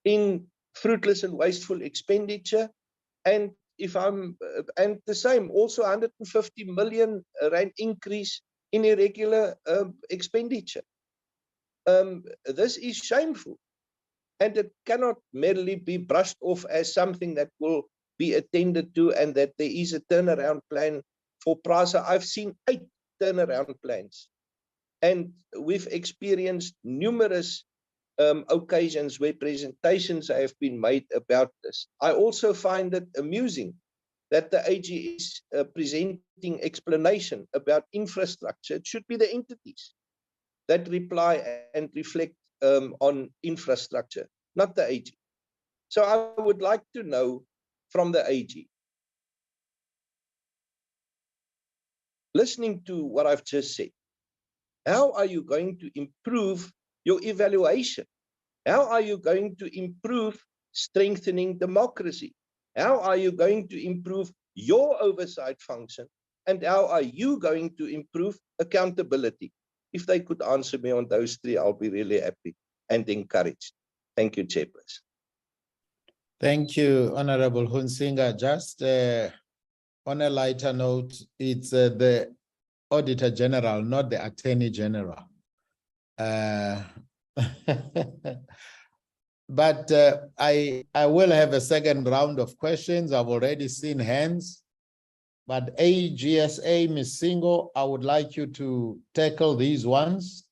Speaker 5: in fruitless and wasteful expenditure, and and the same also 150 million rand increase in irregular expenditure. This is shameful, and it cannot merely be brushed off as something that will be attended to and that there is a turnaround plan for PRASA. I've seen 8 turnaround plans, and we've experienced numerous occasions where presentations have been made about this. I also find it amusing that the AG is presenting explanation about infrastructure. It should be the entities that reply and reflect on infrastructure, not the AG. So I would like to know from the AG, listening to what I've just said, how are you going to improve your evaluation? How are you going to improve strengthening democracy? How are you going to improve your oversight function? And how are you going to improve accountability? If they could answer me on those 3, I'll be really happy and encouraged. Thank you, Chairperson.
Speaker 3: Thank you, Honorable Hunsinger. Just on a lighter note, it's the Auditor-General, not the Attorney General. But I will have a second round of questions. I've already seen hands. But AGSA, Ms. Singo, I would like you to tackle these ones.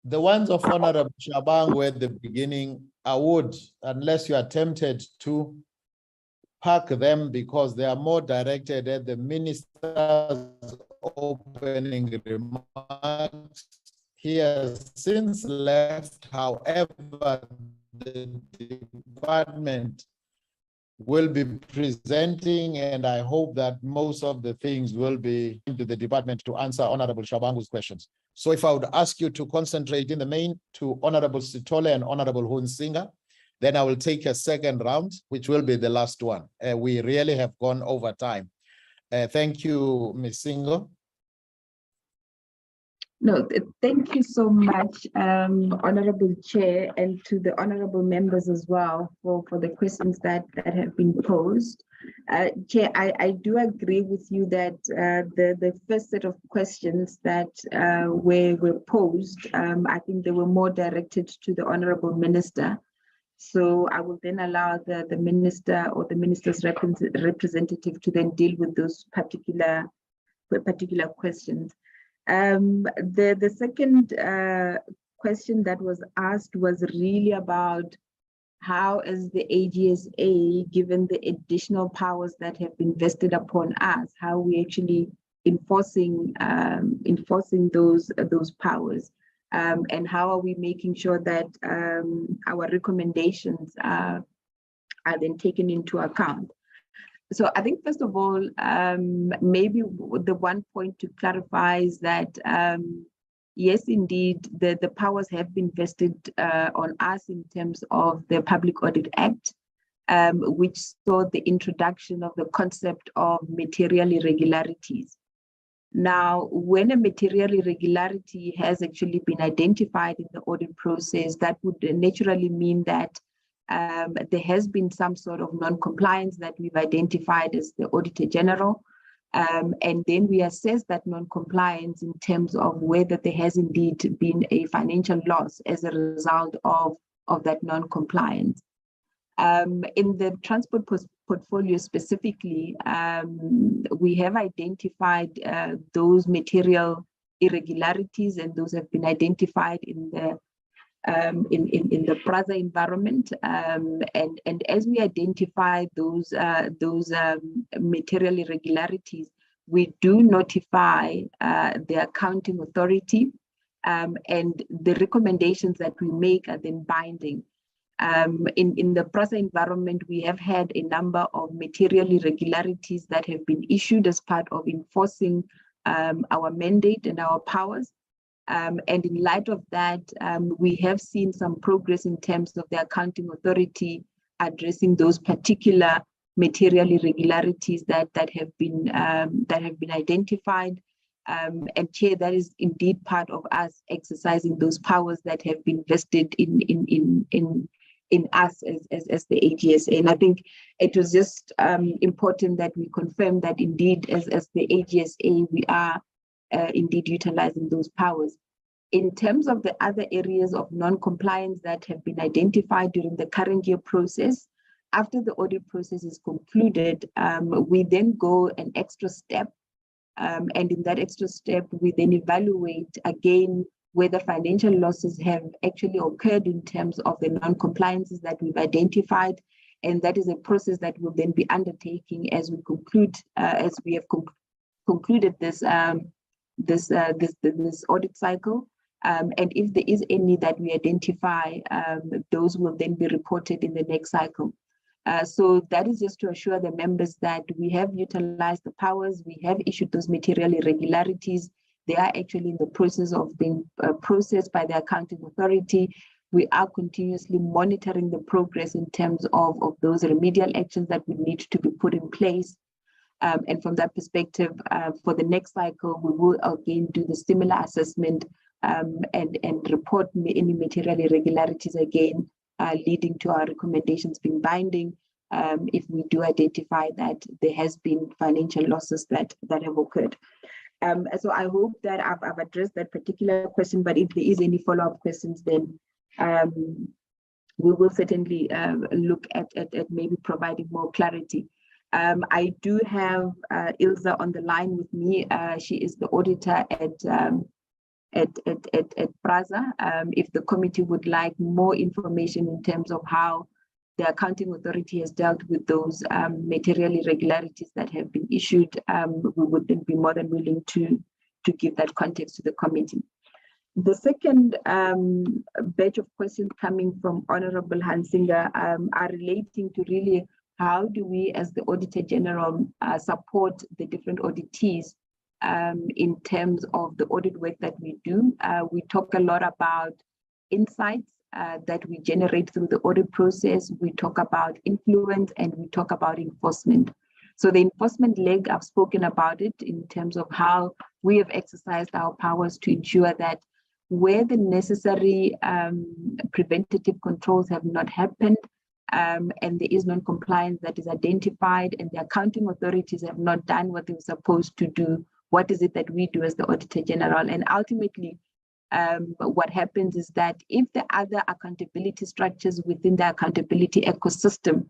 Speaker 3: The ones of Honorable Shabangu at the beginning, I would, unless you are tempted to, park them because they are more directed at the minister's opening remarks. He has since left, however, the department will be presenting, and I hope that most of the things will be into the department to answer Honorable Shabangu's questions. So if I would ask you to concentrate in the main to Honorable Sithole and Honorable Hunsinger, then I will take a second round, which will be the last one. We really have gone over time. Thank you, Ms. Singo.
Speaker 10: No, thank you so much, Honorable Chair, and to the honorable members as well for the questions that have been posed. Chair, I do agree with you that the first set of questions that were posed, I think they were more directed to the Honorable Minister. So I will then allow the Minister or the Minister's representative to then deal with those particular questions. The second question that was asked was really about how is the AGSA, given the additional powers that have been vested upon us, how we actually enforcing those powers, and how are we making sure that our recommendations are then taken into account. So I think, first of all, maybe the one point to clarify is that, yes, indeed, the powers have been vested on us in terms of the Public Audit Act, which saw the introduction of the concept of material irregularities. Now, when a material irregularity has actually been identified in the audit process, that would naturally mean that there has been some sort of non-compliance that we've identified as the Auditor-General, and then we assess that non-compliance in terms of whether there has indeed been a financial loss as a result of that non-compliance. In the transport portfolio specifically, we have identified those material irregularities, and those have been identified in the PRASA environment. And as we identify those material irregularities, we do notify the accounting authority, and the recommendations that we make are then binding. In the PRASA environment, we have had a number of material irregularities that have been issued as part of enforcing our mandate and our powers. And in light of that, we have seen some progress in terms of the accounting authority addressing those particular material irregularities that have been identified. And Chair, that is indeed part of us exercising those powers that have been vested in us as the AGSA. And I think it was just important that we confirm that indeed as the AGSA, we are indeed utilizing those powers. In terms of the other areas of non-compliance that have been identified during the current year process, after the audit process is concluded, we then go an extra step. And in that extra step, we then evaluate again whether financial losses have actually occurred in terms of the non-compliances that we've identified. And that is a process that will then be undertaking as we conclude, as we have concluded this audit cycle. And if there is any that we identify, those will then be reported in the next cycle. So that is just to assure the members that we have utilized the powers, we have issued those material irregularities. They are actually in the process of being processed by the accounting authority. We are continuously monitoring the progress in terms of those remedial actions that would need to be put in place. And from that perspective, for the next cycle, we will again do the similar assessment and report any material irregularities again, leading to our recommendations being binding if we do identify that there has been financial losses that have occurred. So I hope that I've addressed that particular question, but if there is any follow-up questions, then we will certainly look at maybe providing more clarity. I do have Ilza on the line with me. She is the auditor at PRASA. If the committee would like more information in terms of how the accounting authority has dealt with those material irregularities that have been issued, we would then be more than willing to give that context to the committee. The second batch of questions coming from Honorable Hansinger are relating to really how do we as the Auditor-General support the different auditees in terms of the audit work that we do. We talk a lot about insights that we generate through the audit process. We talk about influence and we talk about enforcement. So the enforcement leg, I've spoken about it in terms of how we have exercised our powers to ensure that where the necessary preventative controls have not happened, and there is non-compliance that is identified and the accounting authorities have not done what they were supposed to do, what is it that we do as the Auditor-General? And ultimately, what happens is that if the other accountability structures within the accountability ecosystem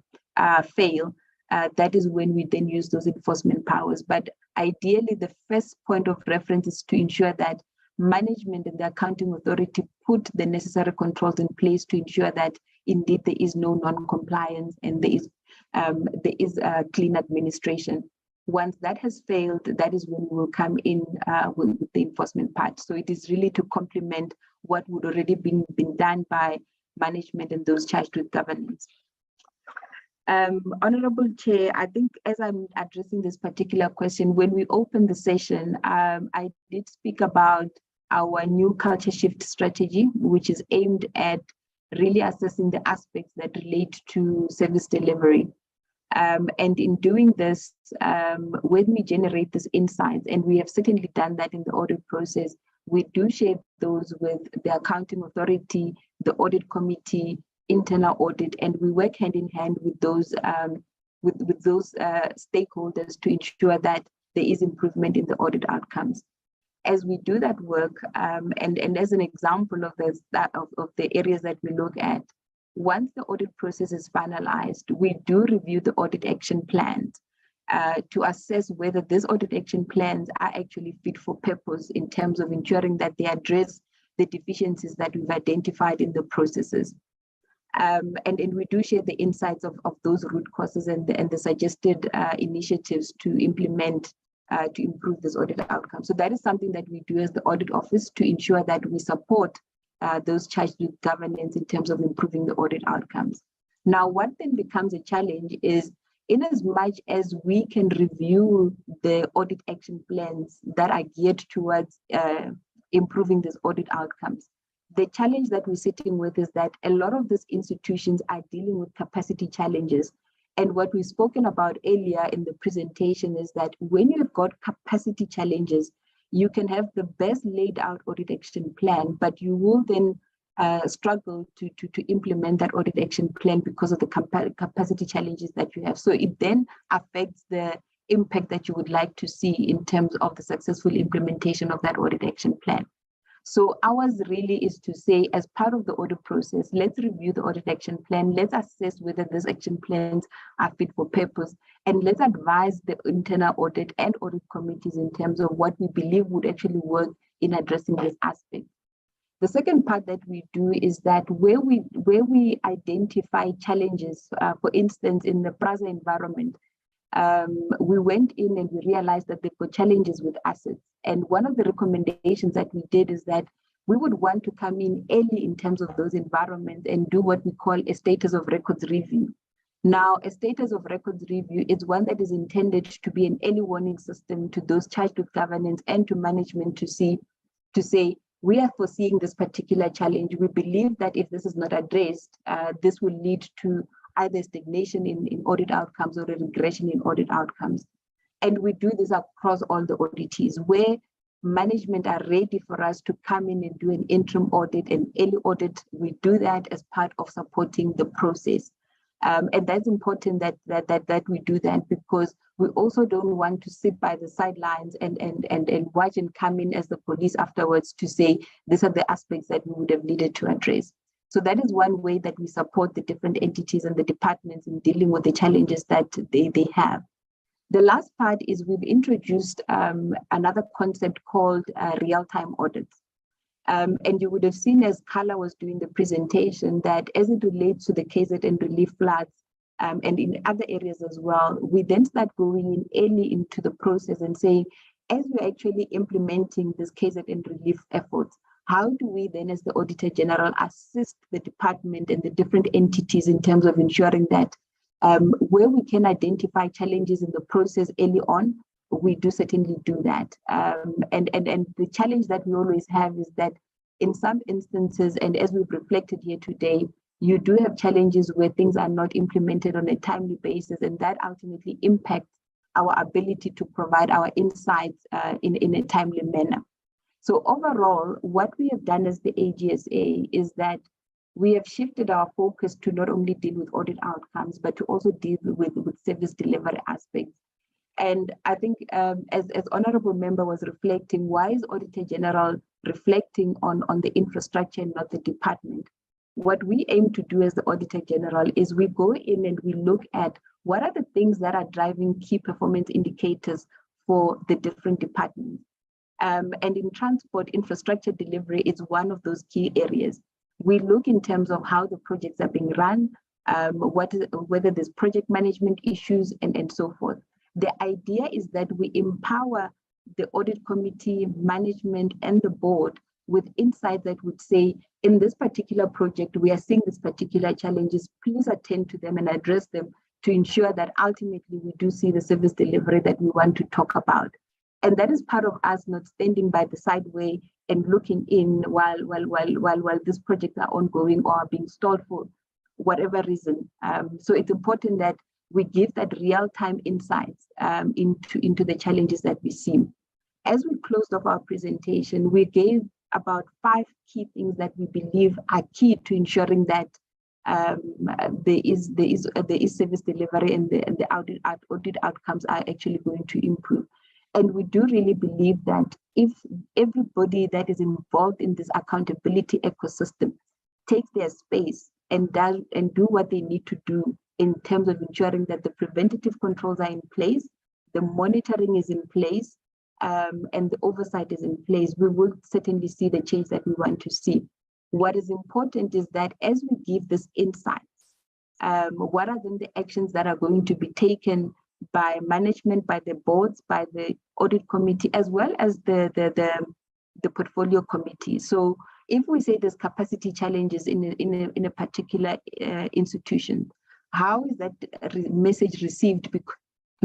Speaker 10: fail, that is when we then use those enforcement powers. But ideally, the first point of reference is to ensure that management and the accounting authority put the necessary controls in place to ensure that indeed there is no non-compliance and there is a clean administration. Once that has failed, that is when we will come in with the enforcement part. So it is really to complement what would already been done by management and those charged with governance. Honorable Chair, I think as I'm addressing this particular question, when we opened the session, I did speak about our new culture shift strategy, which is aimed at really assessing the aspects that relate to service delivery. And in doing this, when we generate these insights, and we have certainly done that in the audit process, we do share those with the accounting authority, the audit committee, internal audit, and we work hand in hand with those stakeholders to ensure that there is improvement in the audit outcomes. As we do that work, and as an example of the areas that we look at, Once the audit process is finalized, we do review the audit action plans to assess whether these audit action plans are actually fit for purpose in terms of ensuring that they address the deficiencies that we've identified in the processes. And we do share the insights of those root causes and the suggested initiatives to implement to improve this audit outcome. So that is something that we do as the audit office to ensure that we support those charged with governance in terms of improving the audit outcomes. Now, what then becomes a challenge is, in as much as we can review the audit action plans that are geared towards improving these audit outcomes, the challenge that we're sitting with is that a lot of these institutions are dealing with capacity challenges. And what we've spoken about earlier in the presentation is that when you've got capacity challenges, you can have the best laid out audit action plan, but you will then struggle to implement that audit action plan because of the capacity challenges that you have. So it then affects the impact that you would like to see in terms of the successful implementation of that audit action plan. So ours really is to say, as part of the audit process, let's review the audit action plan, let's assess whether these action plans are fit for purpose, and let's advise the internal audit and audit committees in terms of what we believe would actually work in addressing this aspect. The second part that we do is that where we identify challenges, for instance, in the PRASA environment, we went in and we realized that they've got challenges with assets. And one of the recommendations that we did is that we would want to come in early in terms of those environments and do what we call a status of records review. Now, a status of records review is one that is intended to be an early warning system to those charged with governance and to management to say, we are foreseeing this particular challenge. We believe that if this is not addressed, this will lead to either stagnation in audit outcomes or a regression in audit outcomes. And we do this across all the auditees, where management are ready for us to come in and do an interim audit, an early audit. We do that as part of supporting the process. And that's important that we do that, because we also don't want to sit by the sidelines and watch and come in as the police afterwards to say, these are the aspects that we would have needed to address. So that is one way that we support the different entities and the departments in dealing with the challenges that they have. The last part is we've introduced another concept called real-time audits. And you would have seen, as Carla was doing the presentation, that as it relates to the KZN relief floods and in other areas as well, we then start going in early into the process and saying, as we're actually implementing this KZN relief efforts, how do we then, as the Auditor-General, assist the department and the different entities in terms of ensuring that where we can identify challenges in the process early on, we do certainly do that. And the challenge that we always have is that in some instances, and as we've reflected here today, you do have challenges where things are not implemented on a timely basis, and that ultimately impacts our ability to provide our insights in a timely manner. So overall, what we have done as the AGSA is that we have shifted our focus to not only deal with audit outcomes, but to also deal with service delivery aspects. And I think as Honorable Member was reflecting, why is Auditor-General reflecting on the infrastructure and not the department? What we aim to do as the Auditor-General is we go in and we look at what are the things that are driving key performance indicators for the different departments. And in transport, infrastructure delivery is one of those key areas. We look in terms of how the projects are being run, whether there's project management issues and so forth. The idea is that we empower the audit committee, management, and the board with insights that would say, in this particular project, we are seeing these particular challenges, please attend to them and address them to ensure that ultimately we do see the service delivery that we want to talk about. And that is part of us not standing by the sideway and looking in while these projects are ongoing or are being stalled for whatever reason. So it's important that we give that real-time insights into the challenges that we see. As we closed off our presentation, we gave about 5 key things that we believe are key to ensuring that there is service delivery and the audit outcomes are actually going to improve. And we do really believe that if everybody that is involved in this accountability ecosystem takes their space and do what they need to do in terms of ensuring that the preventative controls are in place, the monitoring is in place, and the oversight is in place, we will certainly see the change that we want to see. What is important is that as we give this insights, what are then the actions that are going to be taken by management, by the boards, by the audit committee, as well as the portfolio committee. So if we say there's capacity challenges in a particular institution, how is that message received?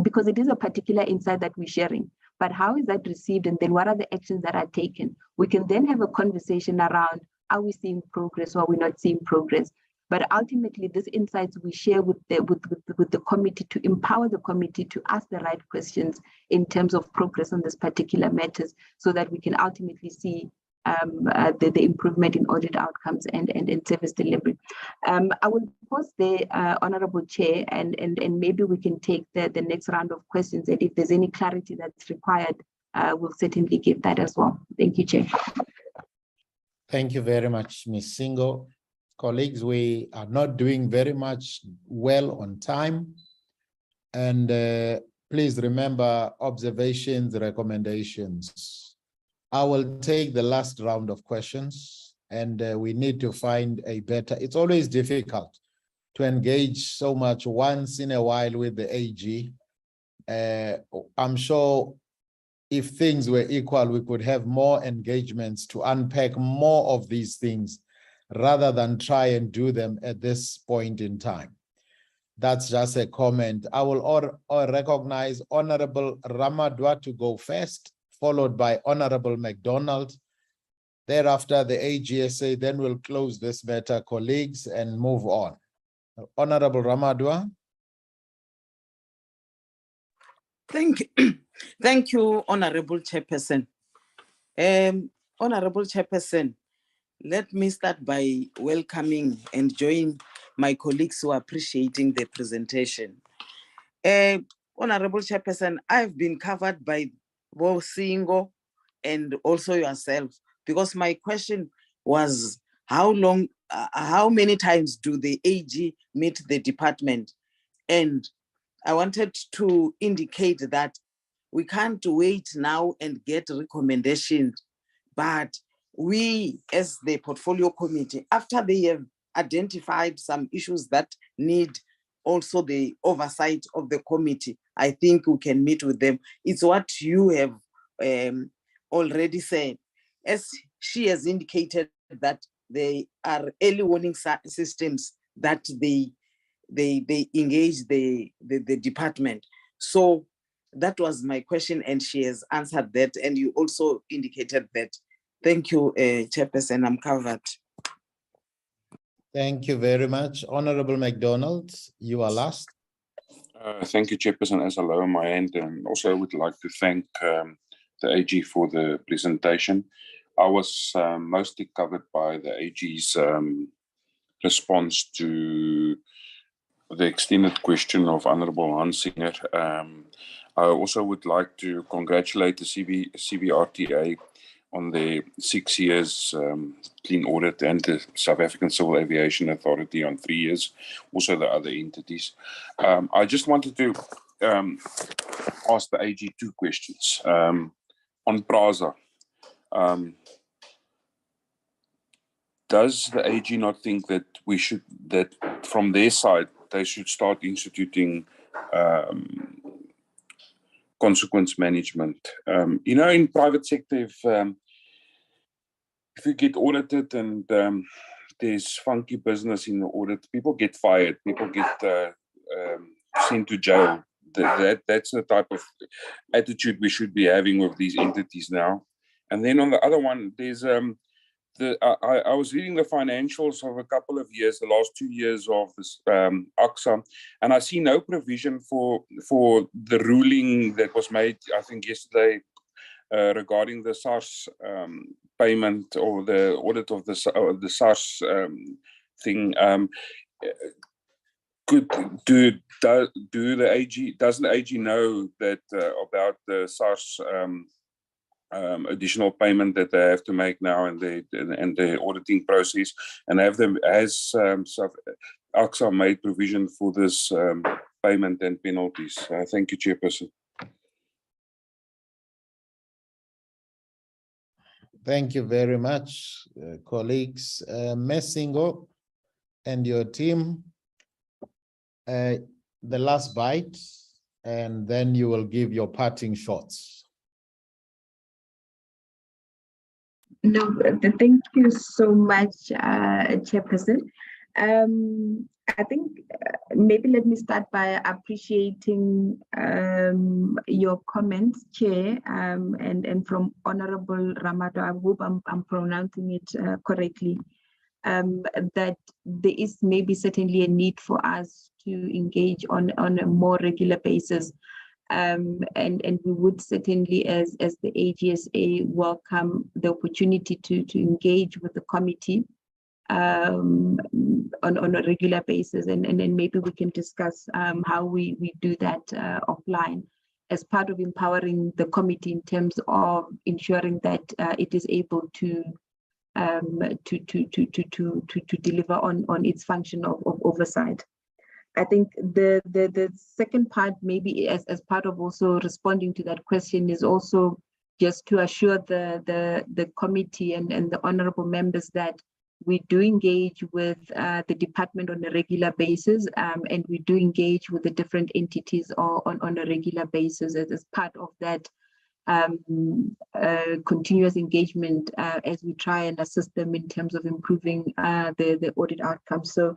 Speaker 10: Because it is a particular insight that we're sharing, but how is that received, and then what are the actions that are taken? We can then have a conversation around, are we seeing progress or are we not seeing progress? But ultimately, these insights we share with the committee to empower the committee to ask the right questions in terms of progress on this particular matters, so that we can ultimately see the improvement in audit outcomes and service delivery. I will pause there, Honorable Chair, and maybe we can take the next round of questions, and if there's any clarity that's required, we'll certainly give that as well. Thank you, Chair.
Speaker 3: Thank you very much, Ms. Singo. Colleagues, we are not doing very much well on time. And please remember observations, recommendations. I will take the last round of questions, and we need to find a better, it's always difficult to engage so much once in a while with the AG. I'm sure if things were equal, we could have more engagements to unpack more of these things rather than try and do them at this point in time. That's just a comment. I will recognize Honorable Ramadwa to go first, followed by Honorable McDonald. Thereafter, the AGSA, then we'll close this matter, colleagues, and move on. Honorable Ramadwa.
Speaker 8: Thank you. Thank you, Honorable Chairperson. Honorable Chairperson, let me start by welcoming and join my colleagues who are appreciating the presentation. Honorable Chairperson, I've been covered by both Singo and also yourself, because my question was how many times do the AG meet the department? And I wanted to indicate that we can't wait now and get recommendations, but we as the portfolio committee, after they have identified some issues that need also the oversight of the committee, I think we can meet with them. It's what you have already said. As she has indicated that they are early warning systems that they engage the department. So that was my question, and she has answered that, and you also indicated that. Thank you, Chairperson, I'm covered.
Speaker 3: Thank you very much. Honorable McDonald, you are last.
Speaker 7: Thank you, Chairperson, as I lower my hand, and also I would like to thank the AG for the presentation. I was mostly covered by the AG's response to the extended question of Honorable Hansinger. I also would like to congratulate the CBRTA on the 6 years clean audit, and the South African Civil Aviation Authority on 3 years, also the other entities. I just wanted to ask the AG two questions. On PRASA, does the AG not think that that from their side, they should start instituting consequence management? In private sector, if you get audited and there's funky business in the audit, people get fired, people get sent to jail. That's the type of attitude we should be having with these entities now. And then on the other one, there's I was reading the financials of a couple of years, the last 2 years of this AGSA, and I see no provision for the ruling that was made, I think yesterday, regarding the SARS payment, or the audit of the SARS thing. Doesn't the AG know that about the SARS additional payment that they have to make now in the auditing process, and has AGSA made provision for this payment and penalties. Thank you, Chairperson.
Speaker 3: Thank you very much, colleagues. Messingo and your team, the last bite, and then you will give your parting shots.
Speaker 10: No, thank you so much, Chairperson. I think maybe let me start by appreciating your comments, Chair, and from Honorable Ramato. I hope I'm pronouncing it correctly. That there is maybe certainly a need for us to engage on a more regular basis. And we would certainly, as the AGSA, welcome the opportunity to engage with the committee on a regular basis, and then maybe we can discuss how we do that offline as part of empowering the committee in terms of ensuring that it is able to deliver on its function of oversight. I think the second part, maybe as part of also responding to that question, is also just to assure the committee and the honorable members that we do engage with the department on a regular basis, and we do engage with the different entities on a regular basis as part of that continuous engagement as we try and assist them in terms of improving the audit outcomes. So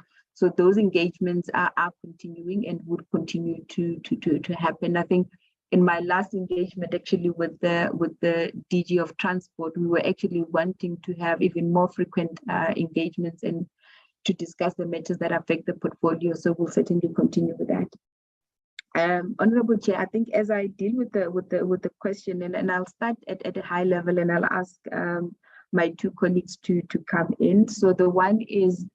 Speaker 10: those engagements are continuing and would continue to happen. I think in my last engagement, actually with the DG of Transport, we were actually wanting to have even more frequent engagements and to discuss the matters that affect the portfolio. So we'll certainly continue with that. Honorable Chair, I think as I deal with the question, and I'll start at a high level, and I'll ask my two colleagues to come in. So the one is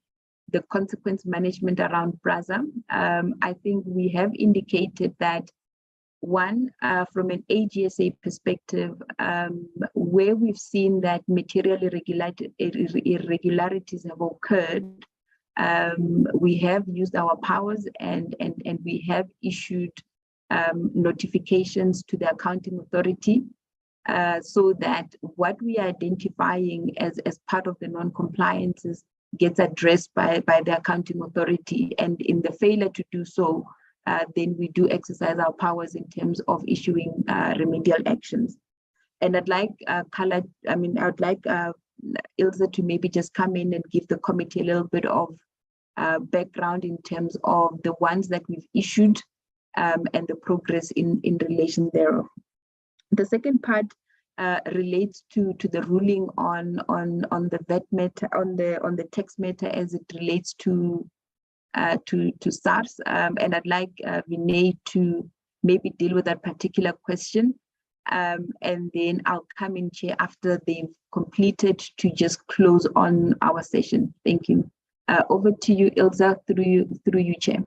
Speaker 10: the consequence management around PRASA. I think we have indicated that one, from an AGSA perspective, where we've seen that material irregularities have occurred, we have used our powers and we have issued notifications to the accounting authority so that what we are identifying as part of the non-compliances gets addressed by the accounting authority, and in the failure to do so, then we do exercise our powers in terms of issuing remedial actions. And I'd like Ilse to maybe just come in and give the committee a little bit of background in terms of the ones that we've issued and the progress in relation thereof. The second part relates to the ruling on the VAT matter, on the tax matter as it relates to SARS, and I'd like Vinay to maybe deal with that particular question, and then I'll come in, Chair, after they've completed to just close on our session. Thank you. Over to you, Ilse, through you, Chair.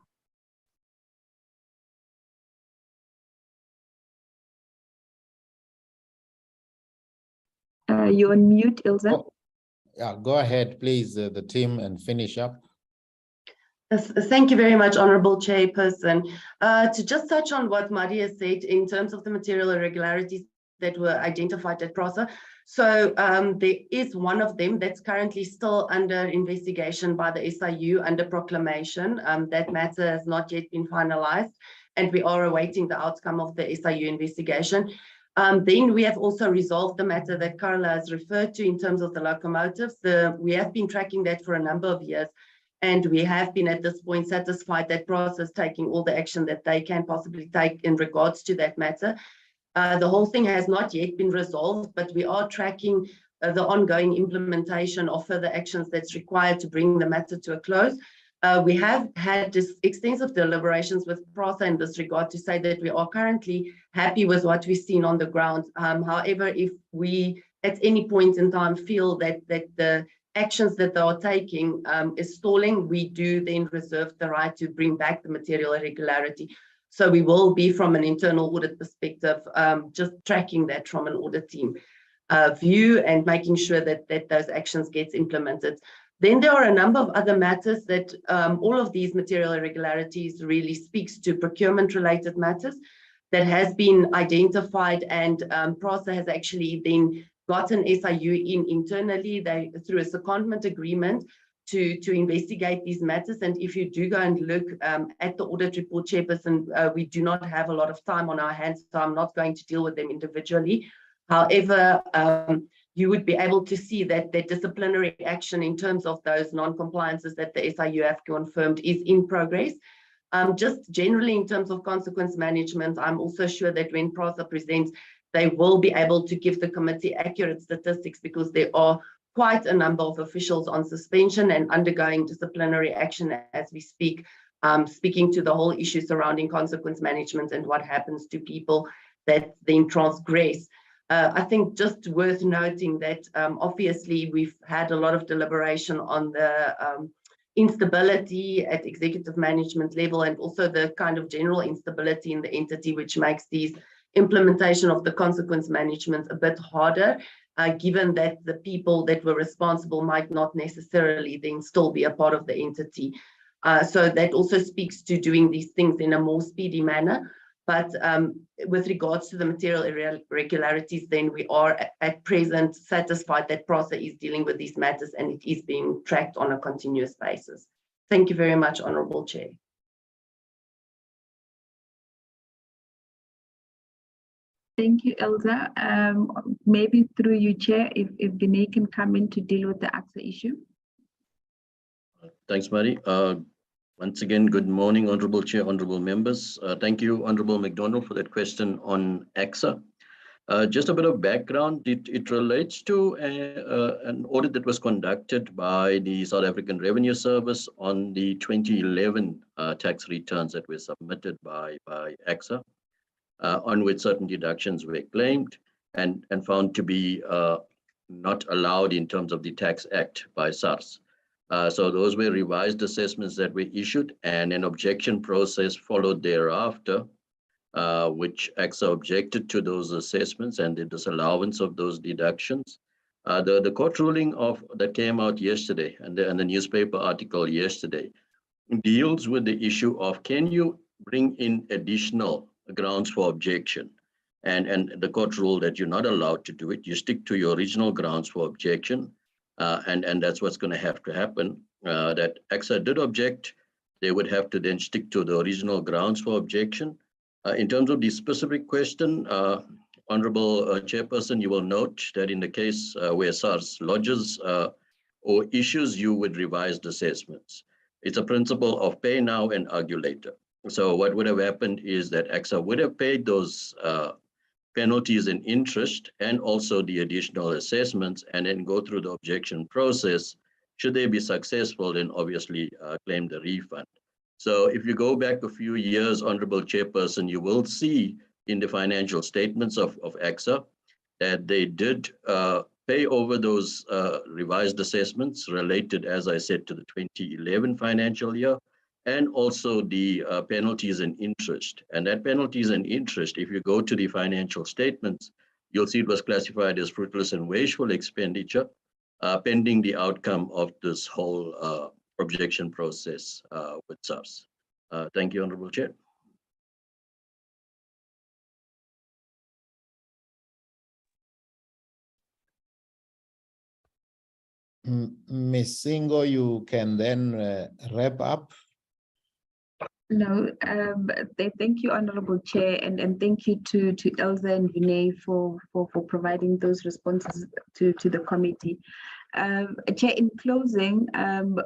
Speaker 10: You're on mute, Ilse.
Speaker 3: Oh, yeah, go ahead, please, the team, and finish up.
Speaker 14: Thank you very much, Honourable Chairperson. To just touch on what Maria said in terms of the material irregularities that were identified at PRASA. So there is one of them that's currently still under investigation by the SIU under proclamation. That matter has not yet been finalised, and we are awaiting the outcome of the SIU investigation. Then we have also resolved the matter that Carla has referred to in terms of the locomotives. We have been tracking that for a number of years, and we have been at this point satisfied that PRASA is taking all the action that they can possibly take in regards to that matter. The whole thing has not yet been resolved, but we are tracking the ongoing implementation of further actions that's required to bring the matter to a close. We have had extensive deliberations with PRASA in this regard to say that we are currently happy with what we've seen on the ground. However, if we at any point in time feel that the actions that they are taking is stalling, we do then reserve the right to bring back the material irregularity. So we will be, from an internal audit perspective, just tracking that from an audit team. view and making sure that those actions gets implemented. Then there are a number of other matters that all of these material irregularities really speaks to procurement related matters that has been identified, and PRASA has actually then got an SIU internally through a secondment agreement to investigate these matters. And if you do go and look at the audit report, Chairperson, we do not have a lot of time on our hands, so I'm not going to deal with them individually. However, you would be able to see that the disciplinary action in terms of those non-compliances that the SIU have confirmed is in progress. Just generally in terms of consequence management, I'm also sure that when PRASA presents, they will be able to give the committee accurate statistics, because there are quite a number of officials on suspension and undergoing disciplinary action as we speak, speaking to the whole issue surrounding consequence management and what happens to people that then transgress. I think just worth noting that obviously we've had a lot of deliberation on the instability at executive management level, and also the kind of general instability in the entity, which makes these implementation of the consequence management a bit harder, given that the people that were responsible might not necessarily then still be a part of the entity. So that also speaks to doing these things in a more speedy manner. But with regards to the material irregularities, then we are at present satisfied that PRASA is dealing with these matters and it is being tracked on a continuous basis. Thank you very much, Honourable Chair.
Speaker 10: Thank you, Elsa. Maybe through you, Chair, if Vinay can come in to deal with the AGSA issue.
Speaker 15: Thanks, Mari. Once again, good morning, Honourable Chair, Honourable Members. Thank you, Honourable McDonald, for that question on AGSA. Just a bit of background, it relates to an audit that was conducted by the South African Revenue Service on the 2011 tax returns that were submitted by AGSA, on which certain deductions were claimed and found to be not allowed in terms of the Tax Act by SARS. So those were revised assessments that were issued, and an objection process followed thereafter, which AGSA objected to those assessments and the disallowance of those deductions. The court ruling that came out yesterday, and the newspaper article yesterday, deals with the issue of, can you bring in additional grounds for objection? And the court ruled that you're not allowed to do it. You stick to your original grounds for objection. And that's what's going to have to happen. That AGSA did object, they would have to then stick to the original grounds for objection. In terms of the specific question, Honourable Chairperson, you will note that in the case where SARS lodges or issues you with revised assessments, it's a principle of pay now and argue later. So what would have happened is that AGSA would have paid those penalties and interest and also the additional assessments, and then go through the objection process. Should they be successful, then obviously claim the refund. So if you go back a few years, Honourable Chairperson, you will see in the financial statements of AGSA that they did pay over those revised assessments related, as I said, to the 2011 financial year, and also the penalties and interest. And that penalties and interest, if you go to the financial statements, you'll see it was classified as fruitless and wasteful expenditure, pending the outcome of this whole objection process with SARS. Thank you, Honourable Chair.
Speaker 3: Ms. Singo, you can then wrap up.
Speaker 10: No, thank you, Honourable Chair, and thank you to Elsa and Vinay for providing those responses to the committee. Chair, in closing,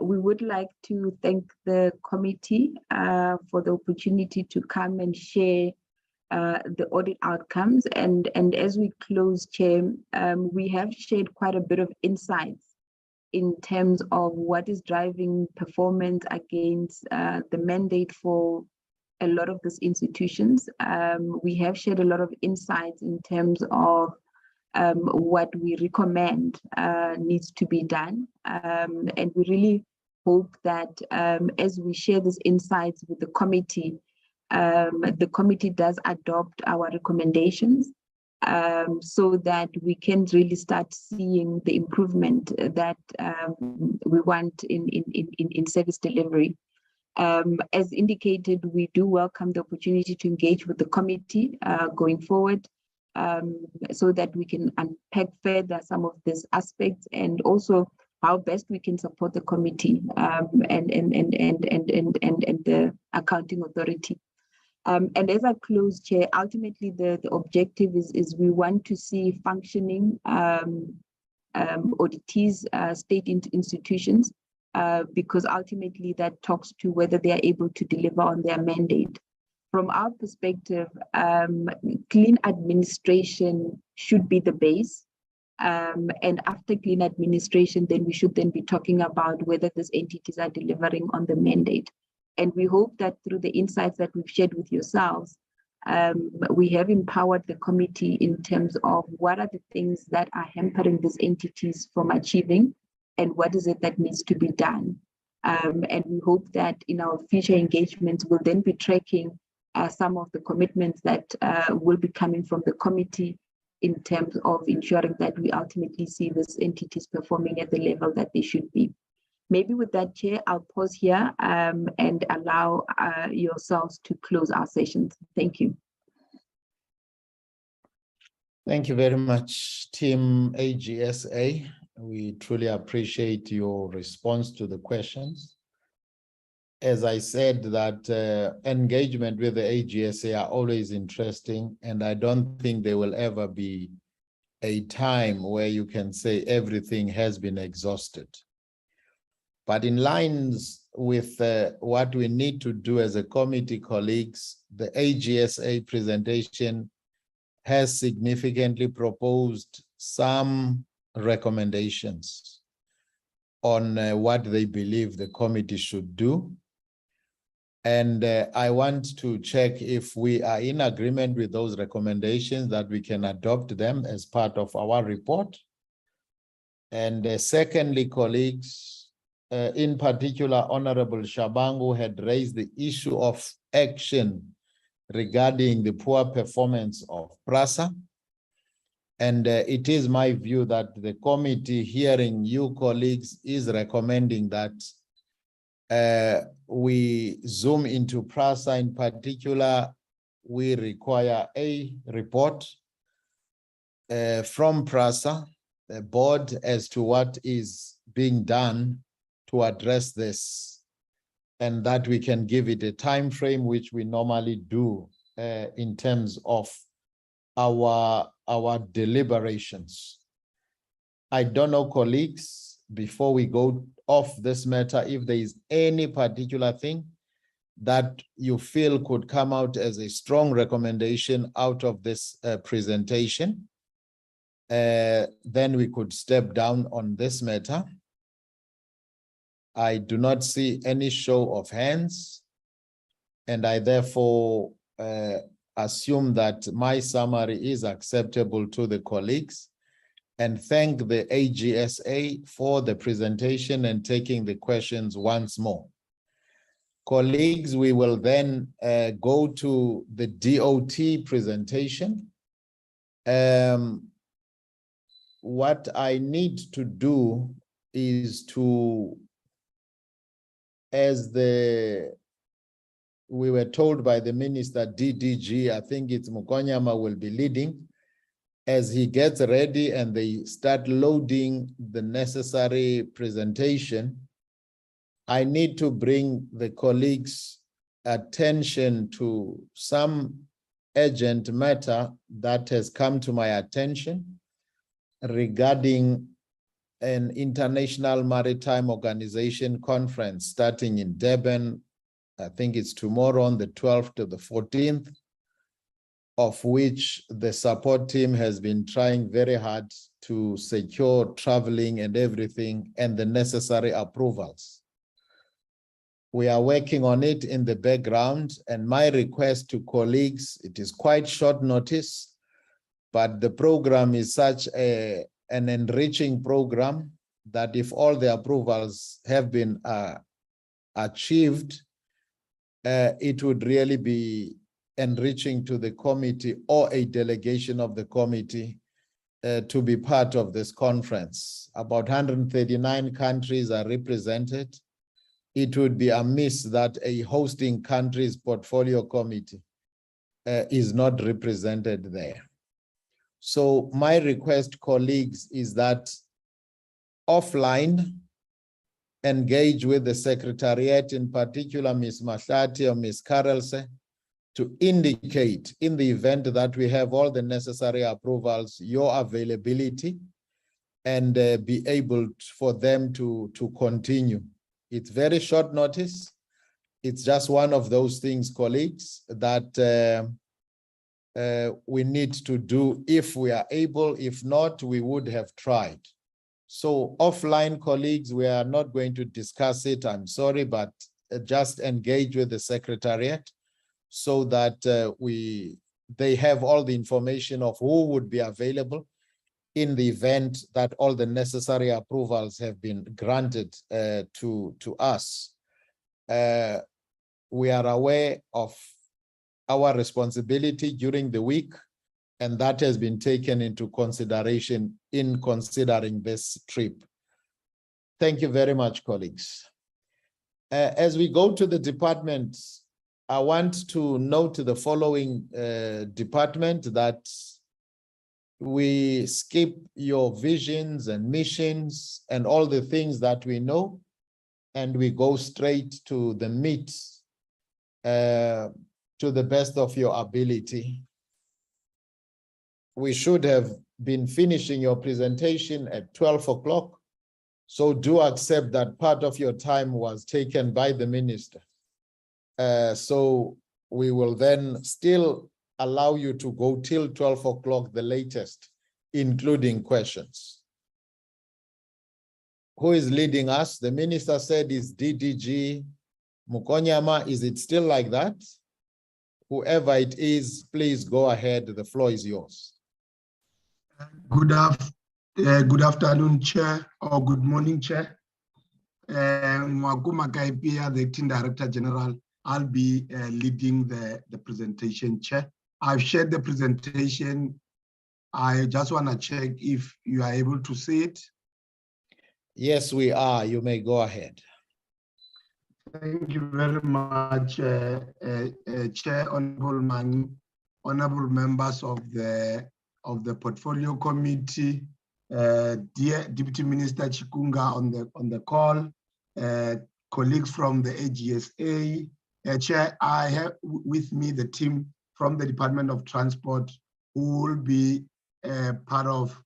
Speaker 10: we would like to thank the committee for the opportunity to come and share the audit outcomes. And as we close, Chair, we have shared quite a bit of insights in terms of what is driving performance against the mandate for a lot of these institutions. We have shared a lot of insights in terms of what we recommend needs to be done. And we really hope that as we share these insights with the committee does adopt our recommendations so that we can really start seeing the improvement that we want in service delivery. As indicated, we do welcome the opportunity to engage with the committee going forward, so that we can unpack further some of these aspects, and also how best we can support the committee and the accounting authority. And as I close, Chair, ultimately the objective is we want to see functioning auditees, state institutions, because ultimately that talks to whether they are able to deliver on their mandate. From our perspective, clean administration should be the base. And after clean administration, then we should then be talking about whether these entities are delivering on the mandate. And we hope that through the insights that we've shared with yourselves, we have empowered the committee in terms of what are the things that are hampering these entities from achieving, and what is it that needs to be done. And we hope that in our future engagements, we'll then be tracking some of the commitments that will be coming from the committee in terms of ensuring that we ultimately see these entities performing at the level that they should be. Maybe with that, Chair, I'll pause here and allow yourselves to close our sessions. Thank you.
Speaker 3: Thank you very much, Team AGSA. We truly appreciate your response to the questions. As I said, that engagement with the AGSA are always interesting, and I don't think there will ever be a time where you can say everything has been exhausted. But in lines with what we need to do as a committee, colleagues, the AGSA presentation has significantly proposed some recommendations on what they believe the committee should do. And I want to check if we are in agreement with those recommendations, that we can adopt them as part of our report. And secondly, colleagues, in particular, Honorable Shabangu had raised the issue of action regarding the poor performance of PRASA. And it is my view that the committee, hearing you colleagues, is recommending that we zoom into PRASA. In particular, we require a report from PRASA, the board, as to what is being done to address this, and that we can give it a time frame, which we normally do in terms of our deliberations. I don't know, colleagues, before we go off this matter, if there is any particular thing that you feel could come out as a strong recommendation out of this presentation, then we could step down on this matter. I do not see any show of hands, and I therefore assume that my summary is acceptable to the colleagues, and thank the AGSA for the presentation and taking the questions once more. Colleagues, we will then go to the DOT presentation. What I need to do is to, as we were told by the minister, DDG, I think it's Mukonyama will be leading, as he gets ready and they start loading the necessary presentation. I need to bring the colleagues' attention to some urgent matter that has come to my attention regarding an International Maritime Organization conference starting in Durban. I think it's tomorrow on the 12th to the 14th, of which the support team has been trying very hard to secure traveling and everything and the necessary approvals. We are working on it in the background, and my request to colleagues, it is quite short notice, but the program is such an enriching program that if all the approvals have been achieved, it would really be enriching to the committee or a delegation of the committee to be part of this conference. About 139 countries are represented. It would be amiss that a hosting country's portfolio committee is not represented there. So my request, colleagues, is that offline, engage with the Secretariat, in particular Ms. Mahlati or Ms. Karelse, to indicate in the event that we have all the necessary approvals, your availability, and be able for them to continue. It's very short notice. It's just one of those things, colleagues, that we need to do if we are able. If not, we would have tried. So offline, colleagues, we are not going to discuss it. I'm sorry, but just engage with the Secretariat so that they have all the information of who would be available in the event that all the necessary approvals have been granted to us. We are aware of our responsibility during the week, and that has been taken into consideration in considering this trip. Thank you very much, colleagues. As we go to the departments, I want to note to the following department that we skip your visions and missions and all the things that we know, and we go straight to the meat to the best of your ability. We should have been finishing your presentation at 12 o'clock. So do accept that part of your time was taken by the minister. So we will then still allow you to go till 12 o'clock, the latest, including questions. Who is leading us? The minister said is DDG Mukonyama. Is it still like that? Whoever it is, please go ahead. The floor is yours.
Speaker 1: Good afternoon, Chair, or good morning, Chair. Mwaguma Kaipia, the Acting Director General. I'll be leading the presentation, Chair. I've shared the presentation. I just want to check if you are able to see it.
Speaker 3: Yes, we are. You may go ahead.
Speaker 1: Thank you very much, Chair, Honorable Mani, honorable members of the Portfolio Committee, dear Deputy Minister Chikunga on the call, colleagues from the AGSA. Chair, I have with me the team from the Department of Transport who will be part of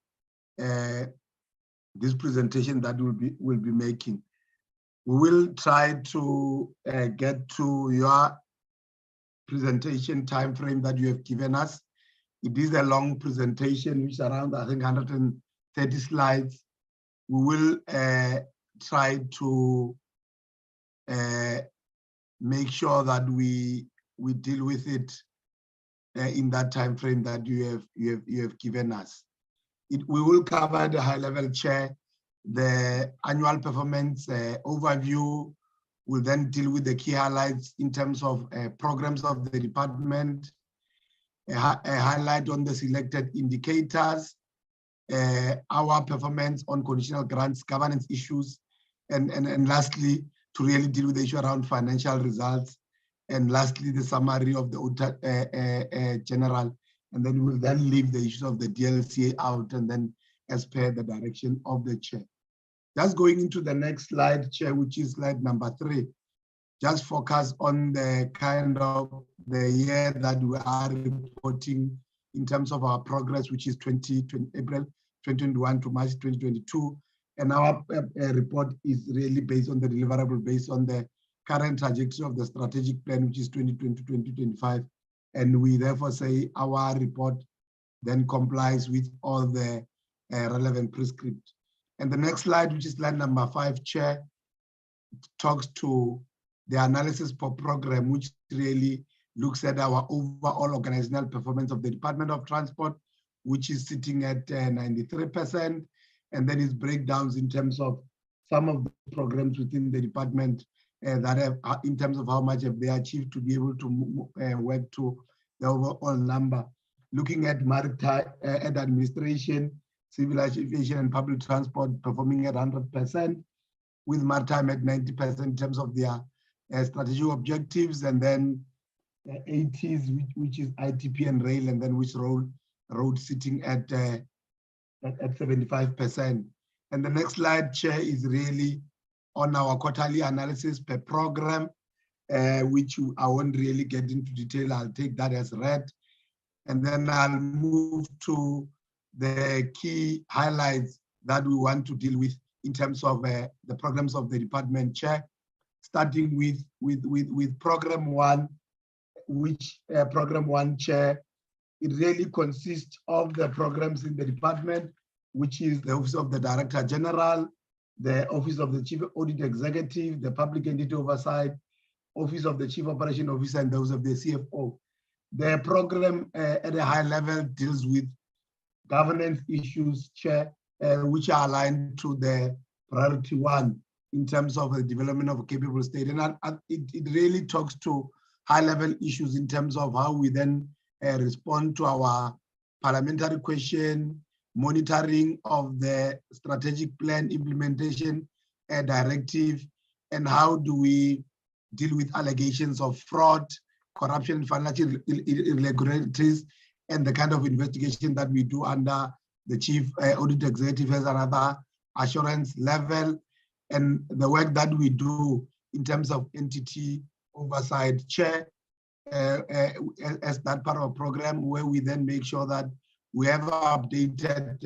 Speaker 1: this presentation that we'll be making. We will try to get to your presentation time frame that you have given us. It is a long presentation, which is around, I think, 130 slides. We will try to make sure that we deal with it in that time frame that you have given us. We will cover the high level, Chair. The annual performance overview will then deal with the key highlights in terms of programs of the department, a highlight on the selected indicators, our performance on conditional grants, governance issues, and lastly, to really deal with the issue around financial results, and lastly, the summary of the Auditor-General, and then we'll then leave the issues of the DLCA out, and then as per the direction of the Chair. Just going into the next slide, Chair, which is slide number 3, just focus on the kind of the year that we are reporting in terms of our progress, which is April 2021 to March 2022. And our report is really based on the deliverable, based on the current trajectory of the strategic plan, which is 2020-2025. And we therefore say our report then complies with all the relevant prescript. And the next slide, which is slide number 5, Chair, talks to the analysis per program, which really looks at our overall organizational performance of the Department of Transport, which is sitting at 93%. And then its breakdowns in terms of some of the programs within the department that have, in terms of how much have they achieved to be able to work to the overall number. Looking at maritime at administration, civil aviation and public transport performing at 100%, with maritime at 90% in terms of their strategic objectives, and then 80s, which is ITP and rail, and then which road sitting at 75%. And the next slide, Chair, is really on our quarterly analysis per program, which I won't really get into detail. I'll take that as read. And then I'll move to the key highlights that we want to deal with in terms of the programs of the department, Chair, starting with program one, which program one, Chair, it really consists of the programs in the department, which is the Office of the Director-General, the Office of the Chief Audit Executive, the Public Entity Oversight, Office of the Chief Operation Officer, and those of the CFO. The program at a high level deals with governance issues, Chair, which are aligned to the priority one in terms of the development of a capable state. And it really talks to high-level issues in terms of how we then respond to our parliamentary question, monitoring of the strategic plan implementation directive, and how do we deal with allegations of fraud, corruption, financial irregularities, and the kind of investigation that we do under the Chief Audit Executive has another assurance level, and the work that we do in terms of entity oversight, Chair, as that part of a program where we then make sure that we have updated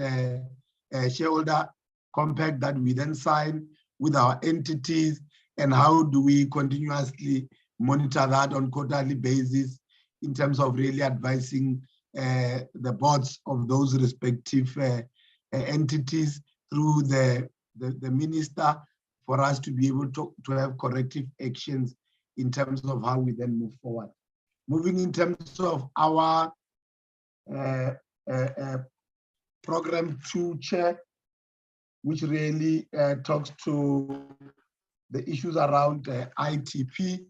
Speaker 1: shareholder compact that we then sign with our entities, and how do we continuously monitor that on quarterly basis in terms of really advising the boards of those respective entities through the minister for us to be able to have corrective actions in terms of how we then move forward. Moving in terms of our program 2, Chair, which really talks to the issues around ITP,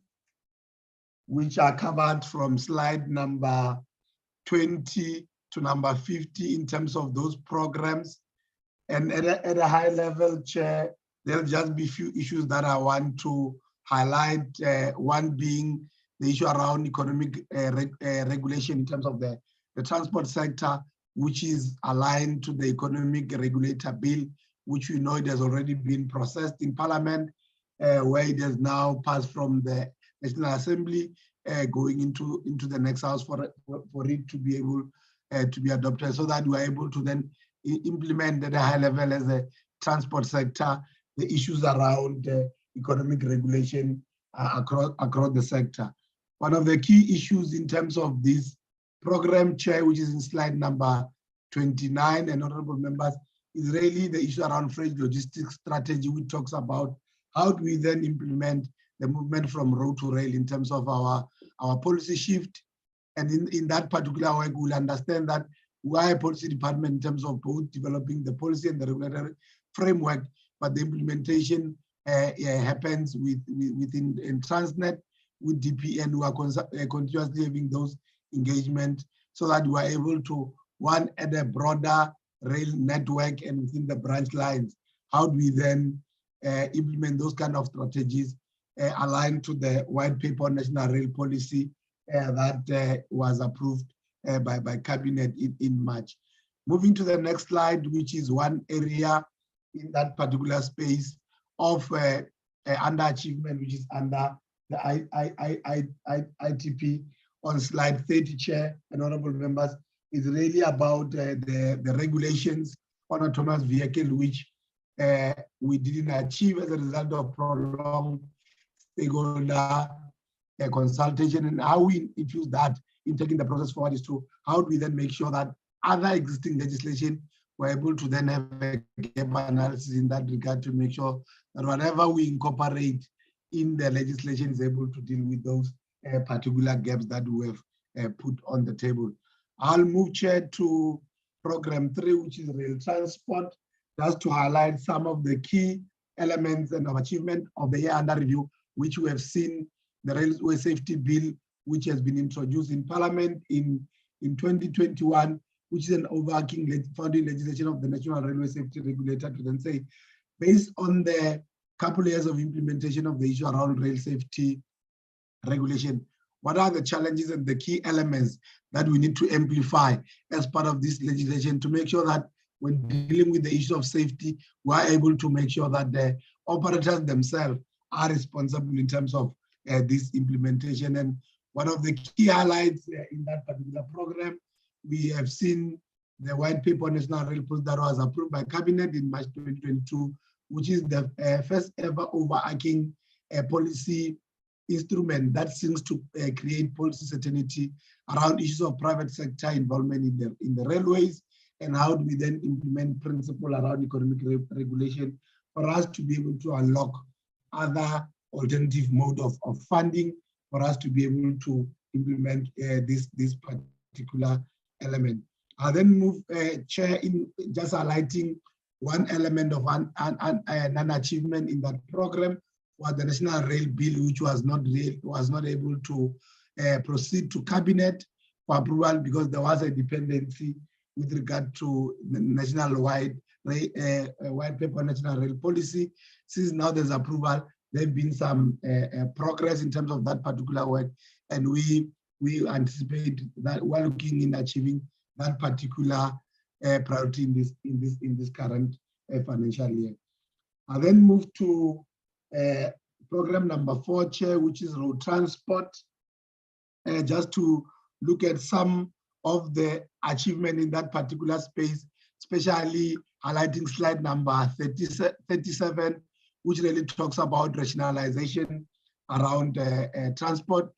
Speaker 1: which are covered from slide number 20 to number 50 in terms of those programs. And at a high level, Chair, there'll just be a few issues that I want to highlight. One being the issue around economic regulation in terms of the transport sector, which is aligned to the economic regulator bill, which we know it has already been processed in Parliament, where it has now passed from the National Assembly going into the next house for it to be able to be adopted, so that we are able to then implement at a high level as a transport sector the issues around economic regulation across the sector. One of the key issues in terms of this program, Chair, which is in slide number 29, and honorable members, is really the issue around freight logistics strategy, which talks about how do we then implement the movement from road to rail in terms of our policy shift. And in that particular work, we'll understand that we are a policy department in terms of both developing the policy and the regulatory framework, but the implementation happens within Transnet with DPN, who are continuously having those engagement, so that we are able to, one, at a broader rail network and within the branch lines, how do we then implement those kind of strategies aligned to the white paper on national rail policy that was approved by Cabinet in March. Moving to the next slide, which is one area in that particular space of underachievement, which is under the ITP on slide 30, Chair and honorable members, is really about the regulations on autonomous vehicle, which we didn't achieve as a result of prolonged stakeholder consultation. And how we infuse that in taking the process forward is to how do we then make sure that other existing legislation we're able to then have a gap analysis in that regard to make sure that whatever we incorporate in the legislation is able to deal with those particular gaps that we have put on the table. I'll move, Chair, to program 3, which is rail transport, just to highlight some of the key elements and of achievement of the year under review, which we have seen the Railway Safety Bill,
Speaker 16: which has been introduced in Parliament in 2021, which is an overarching founding legislation of the National Railway Safety Regulator, to then say, based on the couple of years of implementation of the issue around rail safety regulation, what are the challenges and the key elements that we need to amplify as part of this legislation to make sure that when dealing with the issue of safety, we are able to make sure that the operators themselves are responsible in terms of this implementation. And one of the key highlights in that particular program, we have seen the white paper on national rail policy that was approved by Cabinet in March 2022, which is the first ever overarching policy instrument that seems to create policy certainty around issues of private sector involvement in the railways, and how do we then implement principle around economic regulation for us to be able to unlock other alternative mode of funding for us to be able to implement this particular element. I'll then move, Chair, in just highlighting one element of an achievement in that program was the National Rail Bill, which was not able to proceed to Cabinet for approval because there was a dependency with regard to the national-wide white paper national rail policy. Since now there's approval, there have been some progress in terms of that particular work, and we anticipate that we're looking in achieving that particular priority in this current financial year. I then move to program number 4, Chair, which is road transport, just to look at some of the achievement in that particular space, especially highlighting slide number 37, which really talks about rationalization around transport,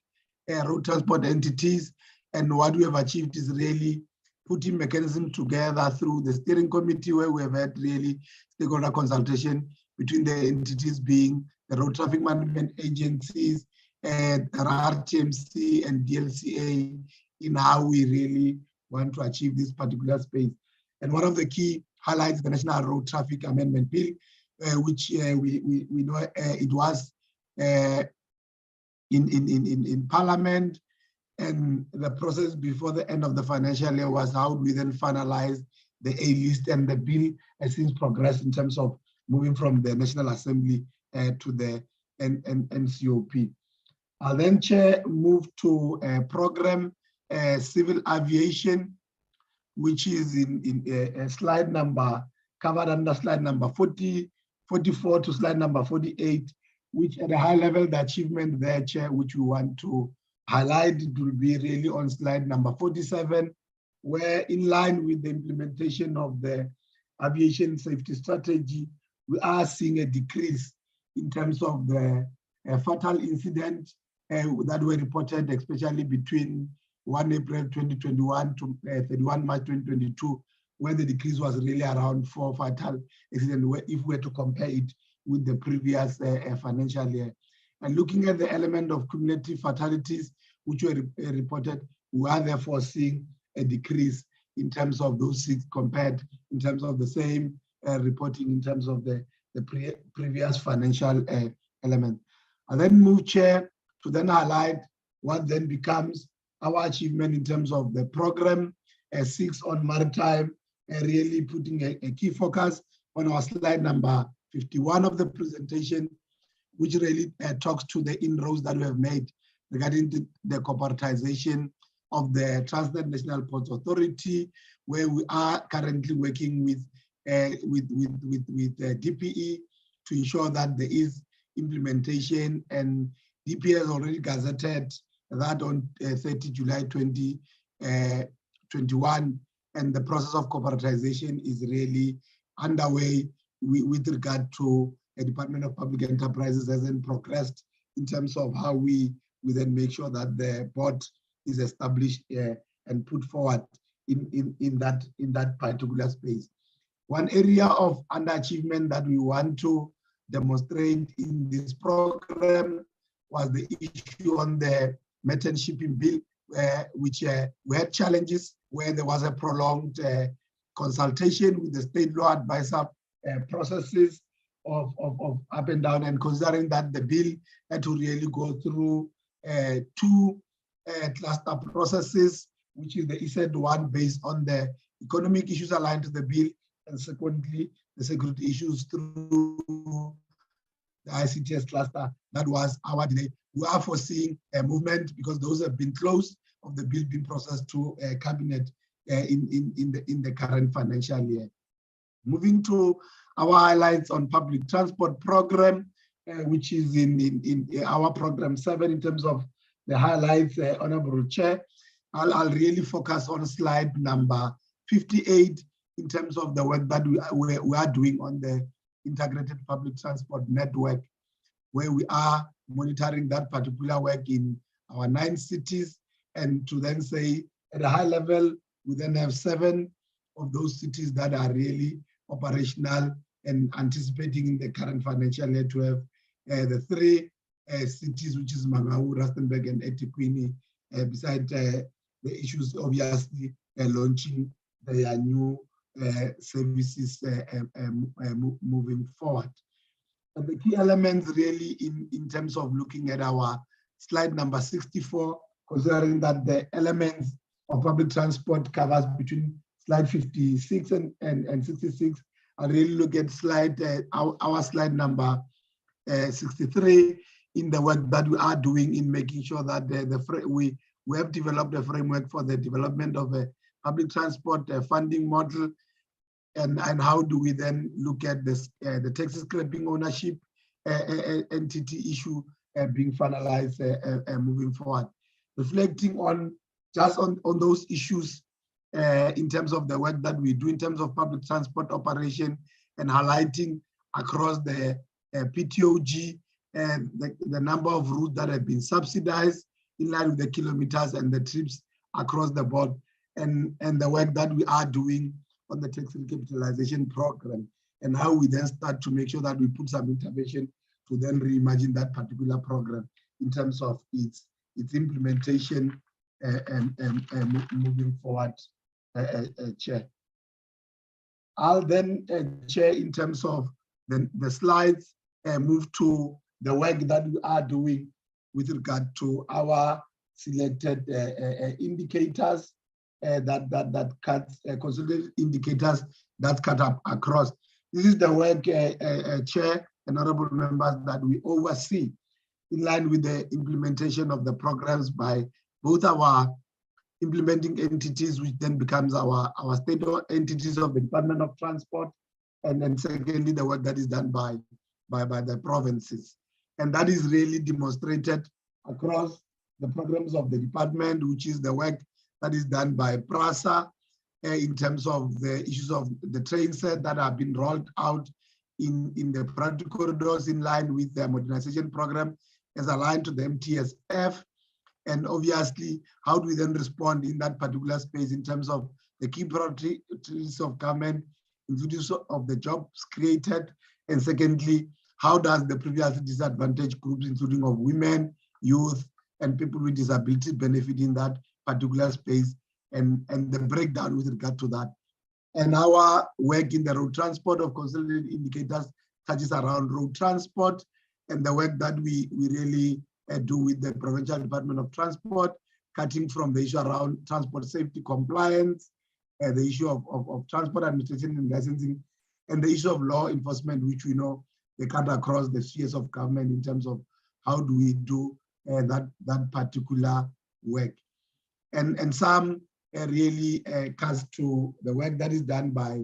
Speaker 16: road transport entities. And what we have achieved is really putting mechanisms together through the steering committee, where we have had really stakeholder consultation between the entities being the road traffic management agencies, RTMC and DLCA, in how we really want to achieve this particular space. And one of the key highlights is the National Road Traffic Amendment Bill, which we know it was in Parliament, and the process before the end of the financial year was how we then finalize the A list, and the bill has since progressed in terms of moving from the National Assembly to the NCOP. I'll then, Chair, move to a program, civil aviation, which is in slide number, covered under slide number 44 to slide number 48, which at a high level, the achievement there, Chair, which we want to highlight, it will be really on slide number 47, where in line with the implementation of the aviation safety strategy, we are seeing a decrease in terms of the fatal incident that were reported, especially between 1 April 2021 to 31 March 2022, where the decrease was really around 4 fatal incidents, if we were to compare it with the previous financial year. And looking at the element of cumulative fatalities, which were reported, we are therefore seeing a decrease in terms of those 6 compared in terms of the same reporting in terms of the previous financial element. I then move, Chair, to then highlight what then becomes our achievement in terms of the program 6 on maritime, really putting a key focus on our slide number 51 of the presentation, which really talks to the inroads that we have made regarding the corporatization of the Transnet National Ports Authority, where we are currently working with DPE to ensure that there is implementation, and DPE has already gazetted that on 30 July 2021, and the process of corporatization is really underway with regard to the Department of Public Enterprises hasn't progressed in terms of how we then make sure that the board is established and put forward in that particular space. One area of underachievement that we want to demonstrate in this program was the issue on the methane shipping bill, which we had challenges where there was a prolonged consultation with the state law advisor processes of up and down, and considering that the bill had to really go through 2 cluster processes, which is the EZ1 based on the economic issues aligned to the bill, and secondly, the security issues through the ICTS cluster. That was our delay. We are foreseeing a movement because those have been closed of the bill being processed to cabinet in the current financial year. Moving to our highlights on public transport program, which is in our program 7 in terms of the highlights, Honorable Chair. I'll really focus on slide number 58 in terms of the work that we are doing on the integrated public transport network, where we are monitoring that particular work in our 9 cities. And to then say at a high level, we then have 7 of those cities that are really operational and anticipating in the current financial year to have the 3 cities, which is Mangaung, Rustenburg, and eThekwini, beside the issues obviously launching their new services moving forward. And the key elements really in terms of looking at our slide number 64, considering that the elements of public transport covers between slide 56 and 66, I really look at our slide number 63 in the work that we are doing in making sure that we have developed a framework for the development of a public transport funding model, and how do we then look at this, the taxi scrapping ownership entity issue being finalized moving forward. Reflecting on just on those issues in terms of the work that we do in terms of public transport operation, and highlighting across the PTOG and the number of routes that have been subsidized in line with the kilometers and the trips across the board, and the work that we are doing on the tax recapitalization program, and how we then start to make sure that we put some intervention to then reimagine that particular program in terms of its implementation and moving forward, Chair. I'll then, Chair, in terms of the slides, move to the work that we are doing with regard to our selected indicators that cut consolidated indicators that cut up across. This is the work, Chair and honorable members, that we oversee in line with the implementation of the programs by both our implementing entities, which then becomes our state entities of the Department of Transport, and then secondly, the work that is done by the provinces. And that is really demonstrated across the programs of the department, which is the work that is done by PRASA in terms of the issues of the train set that have been rolled out in the priority corridors in line with the modernization program as aligned to the MTSF. And obviously, how do we then respond in that particular space in terms of the key priorities of government, including of the jobs created, and secondly, how does the previously disadvantaged groups, including of women, youth, and people with disabilities benefit in that particular space, and the breakdown with regard to that. And our work in the road transport of consolidated indicators touches around road transport, and the work that we really do with the Provincial Department of Transport, cutting from the issue around transport safety compliance, the issue of transport administration and licensing, and the issue of law enforcement, which we know they cut across the spheres of government in terms of how do we do that particular work. And some really cast to the work that is done by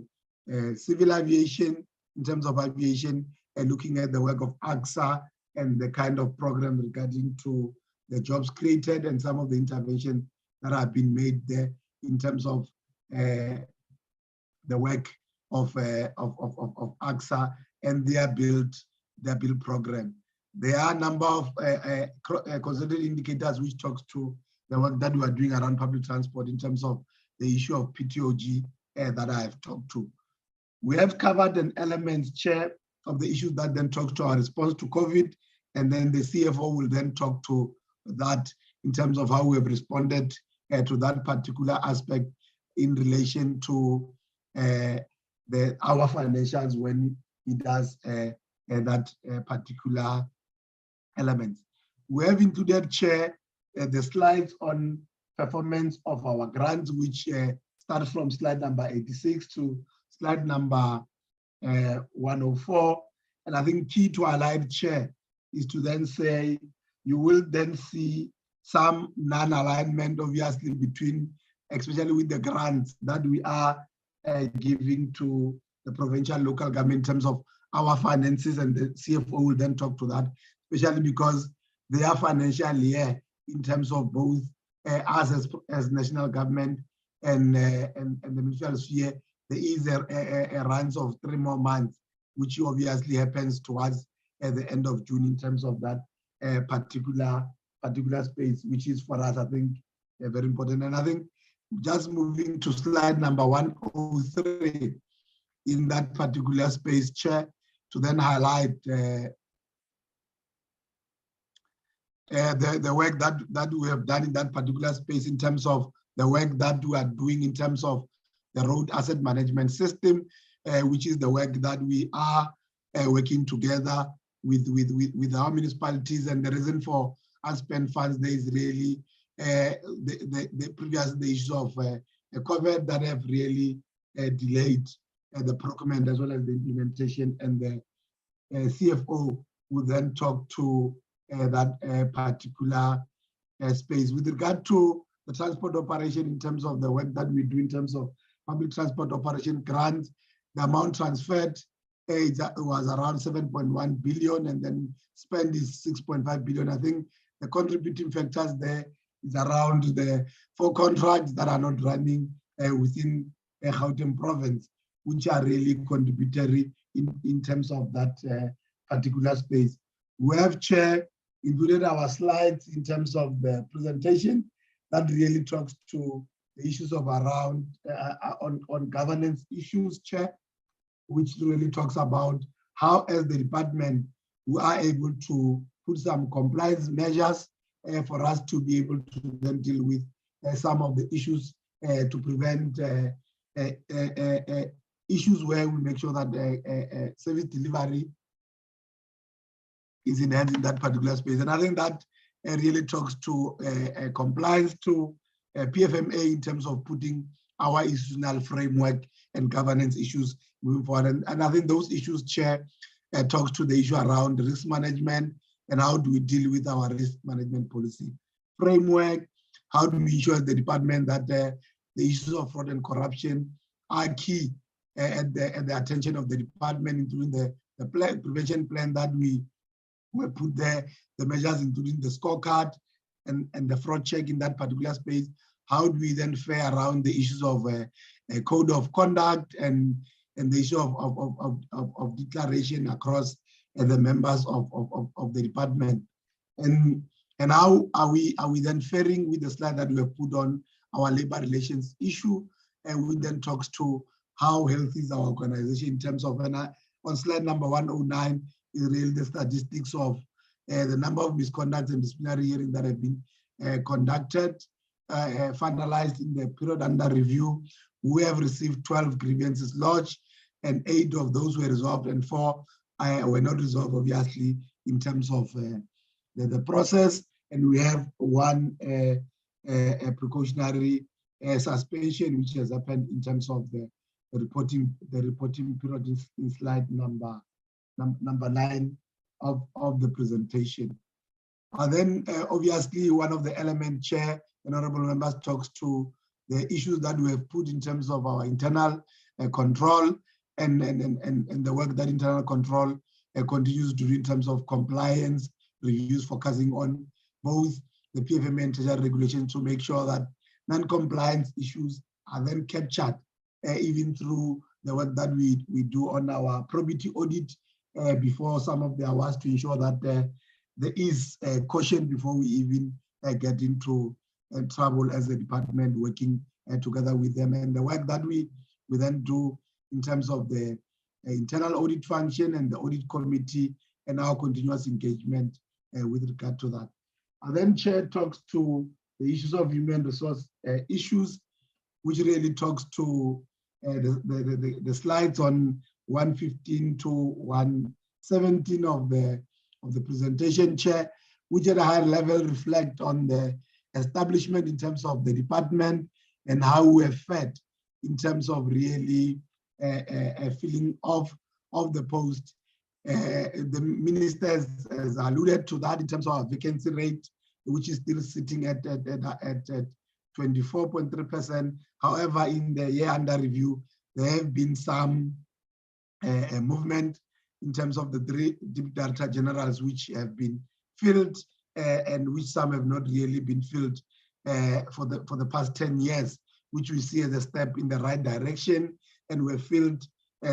Speaker 16: civil aviation in terms of aviation, and looking at the work of AGSA and the kind of program regarding to the jobs created and some of the intervention that have been made there in terms of the work of AGSA and their build program. There are a number of consolidated indicators which talks to the work that we are doing around public transport in terms of the issue of PTOG that I have talked to. We have covered an element, Chair, of the issues that then talk to our response to COVID, and then the CFO will then talk to that in terms of how we have responded to that particular aspect in relation to our financials when he does that particular element. We have included, Chair, the slides on performance of our grants, which start from slide number 86 to slide number 104. And I think key to our live chair is to then say, you will then see some non-alignment, obviously, between, especially with the grants that we are giving to the provincial local government in terms of our finances, and the CFO will then talk to that, especially because their financial year in terms of both us as national government and the municipal sphere, there is a run of 3 more months, which obviously happens towards at the end of June in terms of that particular space, which is for us, I think, very important. And I think just moving to slide number 103 in that particular space, Chair, to then highlight the work that we have done in that particular space in terms of the work that we are doing in terms of the road asset management system, which is the work that we are working together with our municipalities. And the reason for unspent funds there is really the issues of COVID that have really delayed the procurement as well as the implementation, and the CFO will then talk to that particular space. With regard to the transport operation, in terms of the work that we do in terms of public transport operation grants, the amount transferred was around 7.1 billion, and then spend is 6.5 billion. I think the contributing factors there is around the 4 contracts that are not running within Gauteng province, which are really contributory in terms of that particular space. We have, Chair, included our slides in terms of the presentation that really talks to the issues of around on governance issues, Chair, which really talks about how, as the department, we are able to put some compliance measures for us to be able to then deal with some of the issues to prevent issues where we make sure that service delivery is enhanced in that particular space. And I think that really talks to compliance to PFMA in terms of putting our institutional framework and governance issues moving forward. And I think those issues, Chair, talks to the issue around risk management and how do we deal with our risk management policy framework. How do we ensure the department that the issues of fraud and corruption are key at the attention of the department, including the prevention plan that we put there, the measures including the scorecard and the fraud check in that particular space. How do we then fare around the issues of a code of conduct and the issue of declaration across the members of the department? And how are we then faring with the slide that we have put on our labor relations issue? And we then talks to how healthy is our organization in terms of, on slide number 109 is really the statistics of the number of misconducts and disciplinary hearings that have been conducted, finalized in the period under review. We have received 12 grievances lodged, and 8 of those were resolved, and 4 were not resolved, obviously, in terms of the process. And we have 1 precautionary suspension, which has happened in terms of the reporting period in slide number 9 of the presentation. And then obviously one of the elements, Chair and honorable members, talks to the issues that we have put in terms of our internal control and the work that internal control continues to do in terms of compliance reviews, focusing on both the PFMA and treasury regulations to make sure that non-compliance issues are then captured even through the work that we do on our probity audit before some of the awards, to ensure that there is caution before we even get into trouble as a department, working together with them. And the work that we then do in terms of the internal audit function and the audit committee and our continuous engagement with regard to that. And then Chair talks to the issues of human resource issues, which really talks to the slides on 115 to 117 of the presentation, Chair, which at a higher level reflect on the establishment in terms of the department and how we have fed in terms of really filling of the post. The minister has alluded to that in terms of our vacancy rate, which is still sitting at 24.3%. However, in the year under review, there have been some movement in terms of the 3 deputy director generals which have been filled and which some have not really been filled for the past 10 years, which we see as a step in the right direction. And we've filled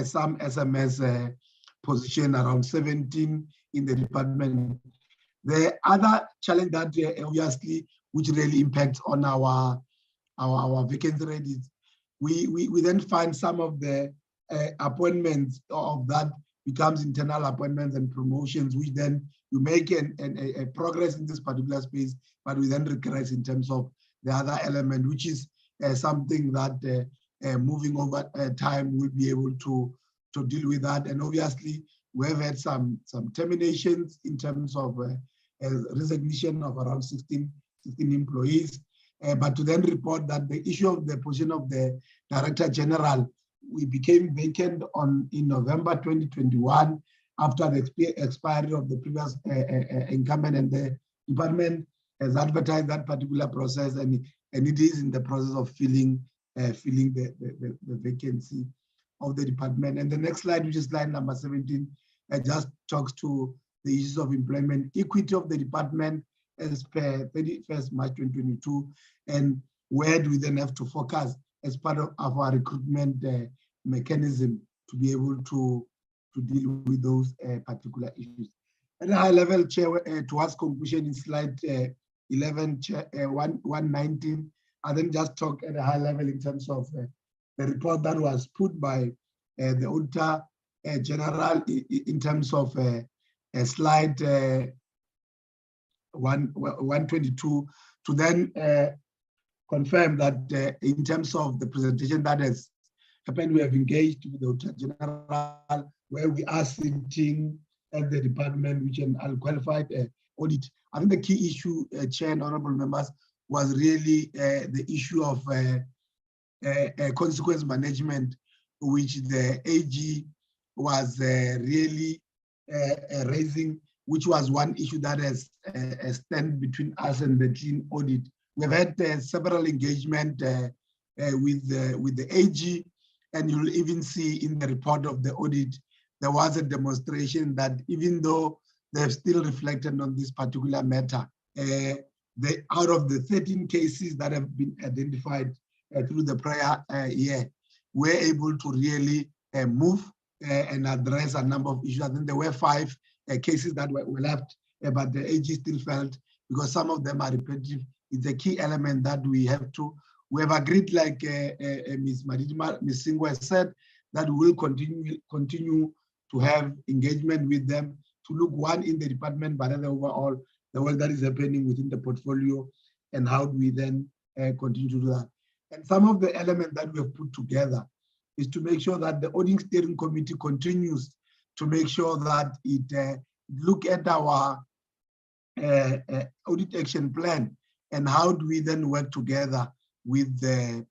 Speaker 16: some SMS position around 17 in the department. The other challenge that obviously, which really impacts on our vacancy rate is we then find some of the appointments of that becomes internal appointments and promotions, which then you make a progress in this particular space, but we then regress in terms of the other element, which is something that moving over time we'll be able to deal with that. And obviously, we have had some terminations in terms of resignation of around 16 employees. But to then report that the issue of the position of the Director General, we became vacant in November 2021 after the expiry of the previous incumbent, and the department has advertised that particular process, and it is in the process of filling the vacancy of the department. And the next slide, which is slide number 17, just talks to the issues of employment equity of the department as per 31st March 2022, and where do we then have to focus as part of our recruitment mechanism to be able to deal with those particular issues. At a high level, Chair, towards conclusion in slide 11, 119, I then just talk at a high level in terms of the report that was put by the Auditor-General in terms of slide 122, to then confirm that in terms of the presentation that has happened, we have engaged with the Auditor-General, where we are sitting at the department, which an unqualified audit. I think the key issue, Chair and honorable members, was really the issue of consequence management, which the AG was really raising, which was one issue that has stand between us and the clean audit. We've had several engagement with the AG, and you'll even see in the report of the audit, there was a demonstration that even though they've still reflected on this particular matter, out of the 13 cases that have been identified through the prior year, we're able to really move and address a number of issues. I think there were 5 cases that were left, but the AG still felt, because some of them are repetitive, it's a key element that we have agreed, like Ms. Singwa has said, that we will continue to have engagement with them to look, one, in the department, but then overall the work that is happening within the portfolio, and how do we then continue to do that. And some of the elements that we have put together is to make sure that the Audit Steering Committee continues to make sure that it look at our audit action plan, and how do we then work together with the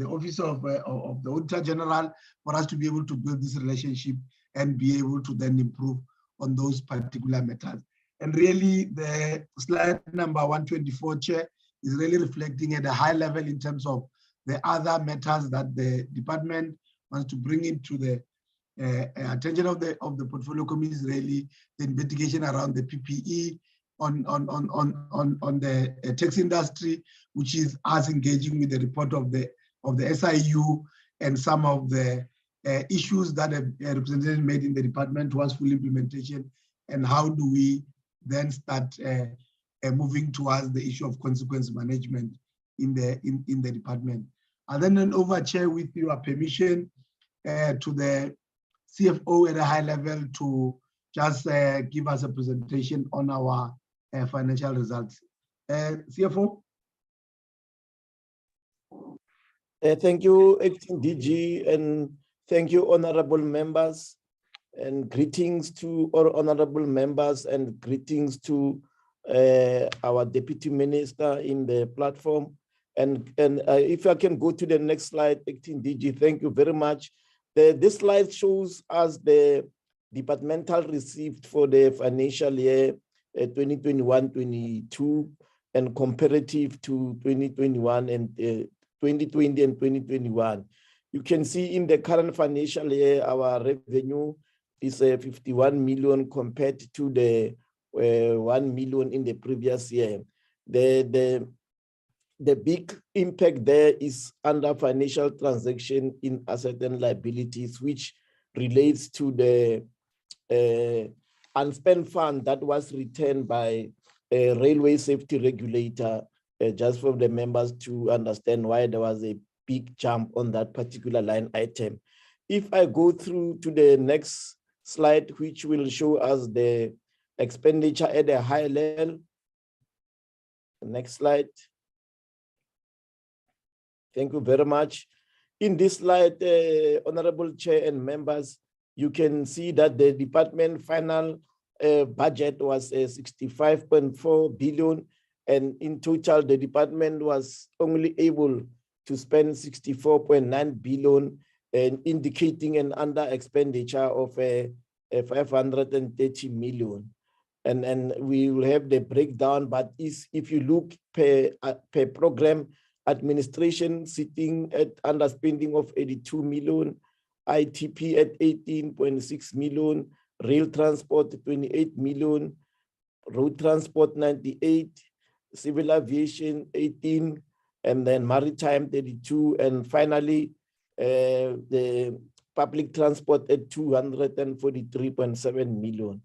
Speaker 16: Office of the Auditor-General for us to be able to build this relationship and be able to then improve on those particular matters. And really, the slide number 124, Chair, is really reflecting at a high level in terms of the other matters that the department wants to bring into the attention of the portfolio committees. Really, the investigation around the PPE on the tax industry, which is us engaging with the report of the SIU, and some of the issues that have represented made in the department towards full implementation, and how do we then start moving towards the issue of consequence management in the department. And then over, Chair, with your permission, to the CFO at a high level to just give us a presentation on our financial results. CFO.
Speaker 17: Thank you, Acting DG, and thank you, honorable members, and greetings to all honorable members, and greetings to our Deputy Minister in the platform. And if I can go to the next slide, Acting DG, thank you very much. This slide shows us the departmental received for the financial year 2021-22 and comparative to 2021 and 2020 and 2021. You can see in the current financial year, our revenue is 51 million compared to the 1 million in the previous year. The big impact there is under financial transaction in asset and liabilities, which relates to the unspent fund that was returned by a railway safety regulator, just for the members to understand why there was a big jump on that particular line item. If I go through to the next slide, which will show us the expenditure at a high level. Next slide. Thank you very much. In this slide, Honorable Chair and members, you can see that the department final budget was 65.4 billion, and in total, the department was only able to spend 64.9 billion, and indicating an under expenditure of 530 million. And we will have the breakdown, but if you look per program, administration sitting at underspending of 82 million, ITP at 18.6 million, rail transport 28 million, road transport 98, civil aviation 18, and then maritime 32, and finally the public transport at 243.7 million.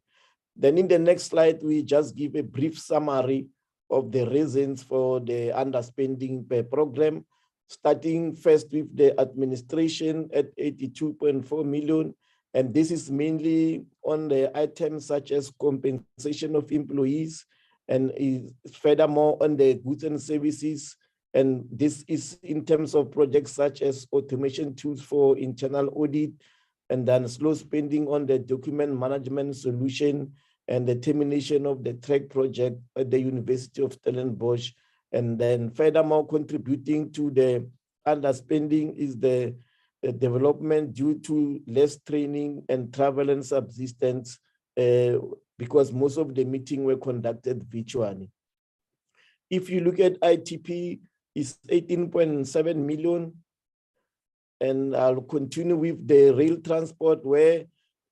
Speaker 17: Then in the next slide, we just give a brief summary of the reasons for the underspending per program, starting first with the administration at 82.4 million. And this is mainly on the items such as compensation of employees, and is furthermore on the goods and services. And this is in terms of projects such as automation tools for internal audit, and then slow spending on the document management solution, and the termination of the track project at the University of Stellenbosch. And then furthermore contributing to the underspending is the development due to less training and travel and subsistence, because most of the meetings were conducted virtually. If you look at ITP, it's 18.7 million. And I'll continue with the rail transport, where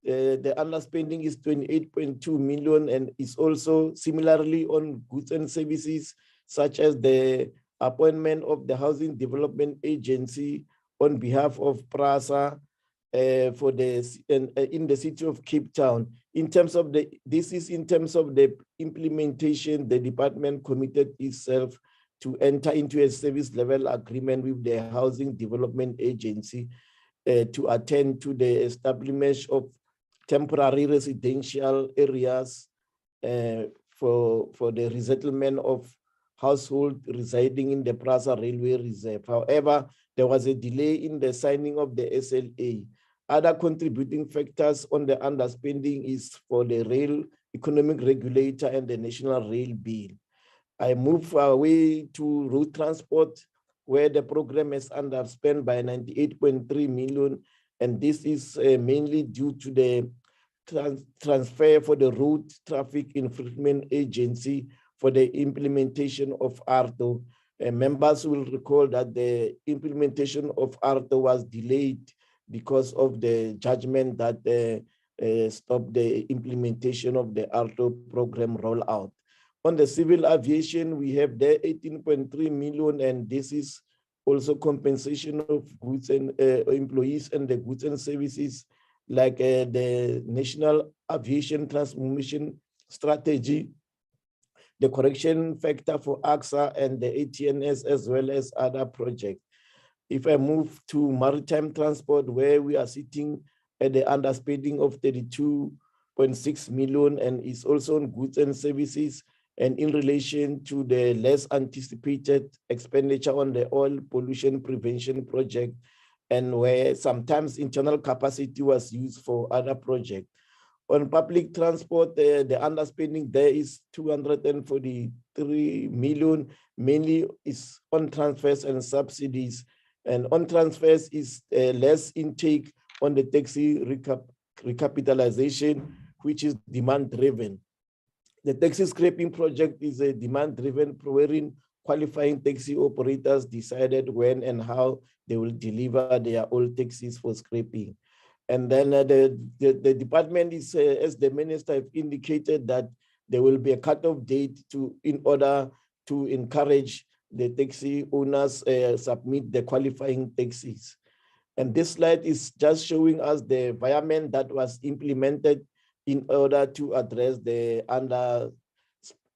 Speaker 17: the underspending is 28.2 million, and is also similarly on goods and services, such as the appointment of the Housing Development Agency on behalf of PRASA for in the city of Cape Town. In terms of this is in terms of the implementation, the department committed itself to enter into a service level agreement with the Housing Development Agency to attend to the establishment of temporary residential areas for the resettlement of households residing in the PRASA Railway Reserve. However, there was a delay in the signing of the SLA. Other contributing factors on the underspending is for the Rail Economic Regulator and the National Rail Bill. I move away to road transport, where the program is underspent by 98.3 million. And this is mainly due to the transfer for the Road Traffic Infringement Agency for the implementation of ARTO. Members will recall that the implementation of ARTO was delayed because of the judgment that stopped the implementation of the ARTO program rollout. On the civil aviation, we have the 18.3 million, and this is also compensation of goods and employees and the goods and services, like the National Aviation Transformation Strategy, the correction factor for AGSA and the ATNS, as well as other projects. If I move to maritime transport, where we are sitting at the underspending of 32.6 million, and is also on goods and services, and in relation to the less anticipated expenditure on the oil pollution prevention project, and where sometimes internal capacity was used for other projects. On public transport, the underspending there is 243 million, mainly is on transfers and subsidies. And on transfers is less intake on the taxi recapitalization, which is demand-driven. The taxi scraping project is a demand-driven, wherein qualifying taxi operators decided when and how they will deliver their old taxis for scraping. And then the department is, as the minister have indicated, that there will be a cutoff date in order to encourage the taxi owners submit the qualifying taxis. And this slide is just showing us the environment that was implemented in order to address the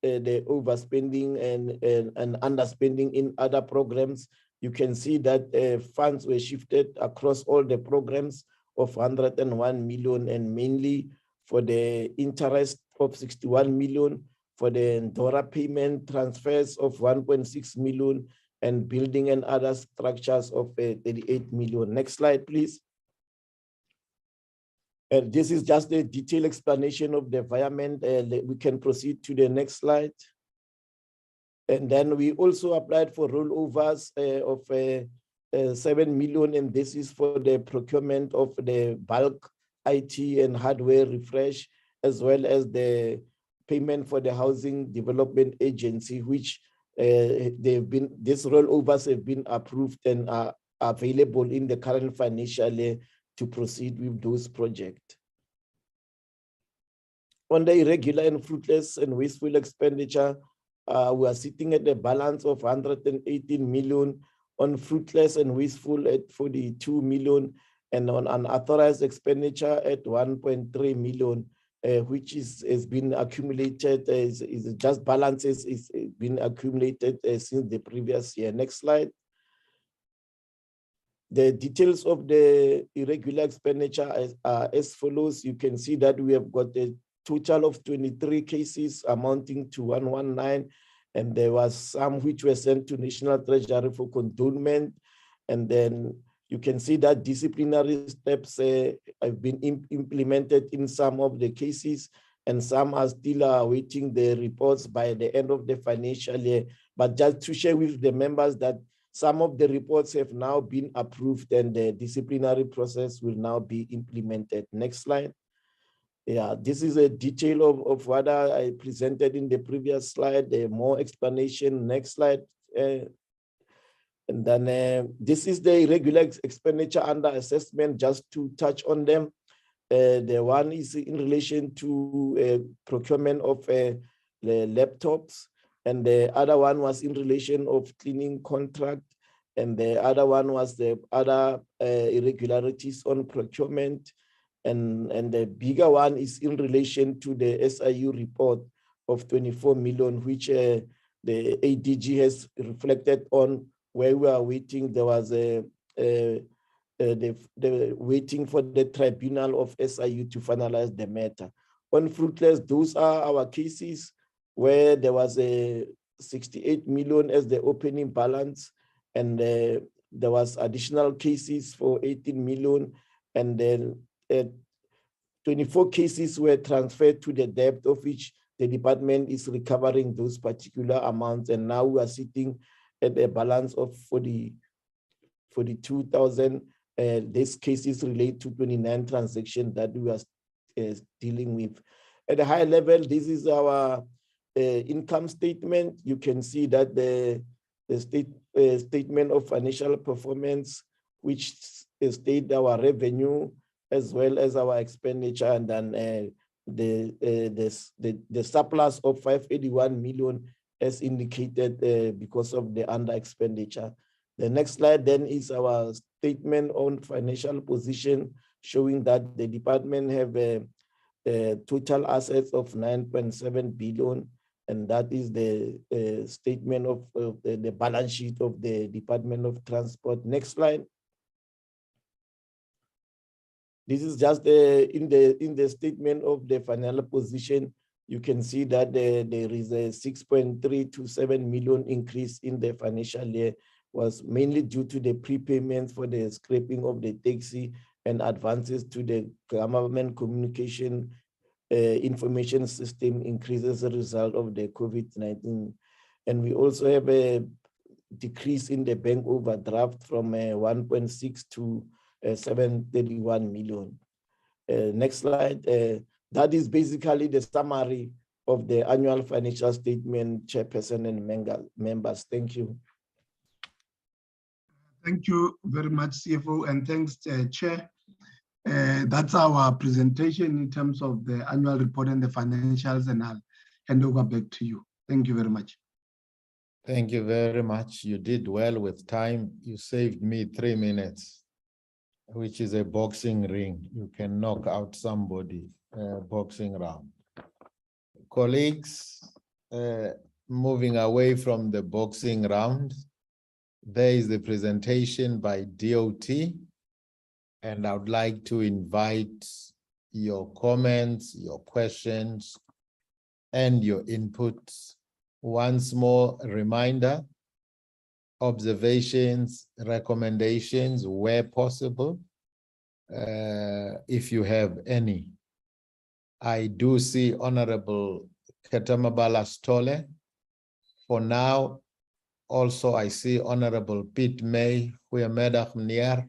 Speaker 17: overspending and underspending in other programs. You can see that funds were shifted across all the programs of 101 million, and mainly for the interest of 61 million, for the DORA payment transfers of 1.6 million, and building and other structures of 38 million. Next slide, please. This is just a detailed explanation of the environment. We can proceed to the next slide. And then we also applied for rollovers of 7 million, and this is for the procurement of the bulk IT and hardware refresh, as well as the payment for the Housing Development Agency, which these rollovers have been approved and are available in the current financial year to proceed with those projects. On the irregular and fruitless and wasteful expenditure, we are sitting at a balance of 118 million, on fruitless and wasteful at 42 million, and on unauthorized expenditure at 1.3 million, which has been accumulated, is just balances is been accumulated since the previous year. Next slide. The details of the irregular expenditure are as follows. You can see that we have got a total of 23 cases amounting to 119, and there was some which were sent to National Treasury for condonement. And then you can see that disciplinary steps have been implemented in some of the cases, and some are still awaiting the reports by the end of the financial year. But just to share with the members that some of the reports have now been approved, and the disciplinary process will now be implemented. Next slide. Yeah, this is a detail of what I presented in the previous slide, more explanation. Next slide. And then this is the irregular expenditure under assessment, just to touch on them. The one is in relation to procurement of the laptops, and the other one was in relation of cleaning contract, and the other one was the other irregularities on procurement. And the bigger one is in relation to the SIU report of 24 million, which the ADG has reflected on, where we are waiting. There was the waiting for the tribunal of SIU to finalize the matter. On fruitless, those are our cases where there was a 68 million as the opening balance, and there was additional cases for 18 million, and then 24 cases were transferred to the debt, of which the department is recovering those particular amounts. And now we are sitting at a balance of 42,000. These cases relate to 29 transactions that we are dealing with. At a high level, this is our income statement. You can see that the statement of financial performance, which state our revenue as well as our expenditure, and then the surplus of 581 million as indicated because of the under expenditure. The next slide then is our statement on financial position, showing that the department have a total assets of 9.7 billion, and that is the statement of the balance sheet of the Department of Transport. Next slide. This is just in the statement of the financial position. You can see that there is a 6.327 million increase in the financial year, was mainly due to the prepayments for the scraping of the taxi and advances to the government communication information system increase as a result of the COVID-19. And we also have a decrease in the bank overdraft from 1.6 to 731 million. Next slide. That is basically the summary of the annual financial statement, Chairperson and members. Thank you.
Speaker 16: Thank you very much, CFO, and thanks, Chair. That's our presentation in terms of the annual report and the financials, and I'll hand over back to you. Thank you very much.
Speaker 3: Thank you very much. You did well with time. You saved me 3 minutes, which is a boxing ring. You can knock out somebody boxing round. Colleagues, moving away from the boxing round, there is the presentation by DOT, and I would like to invite your comments, your questions, and your inputs. Once more, a reminder, observations, recommendations where possible, if you have any. I do see Honorable Ketamabala Stole. For now, also I see Honorable Pete May, Huyamedak Mniar.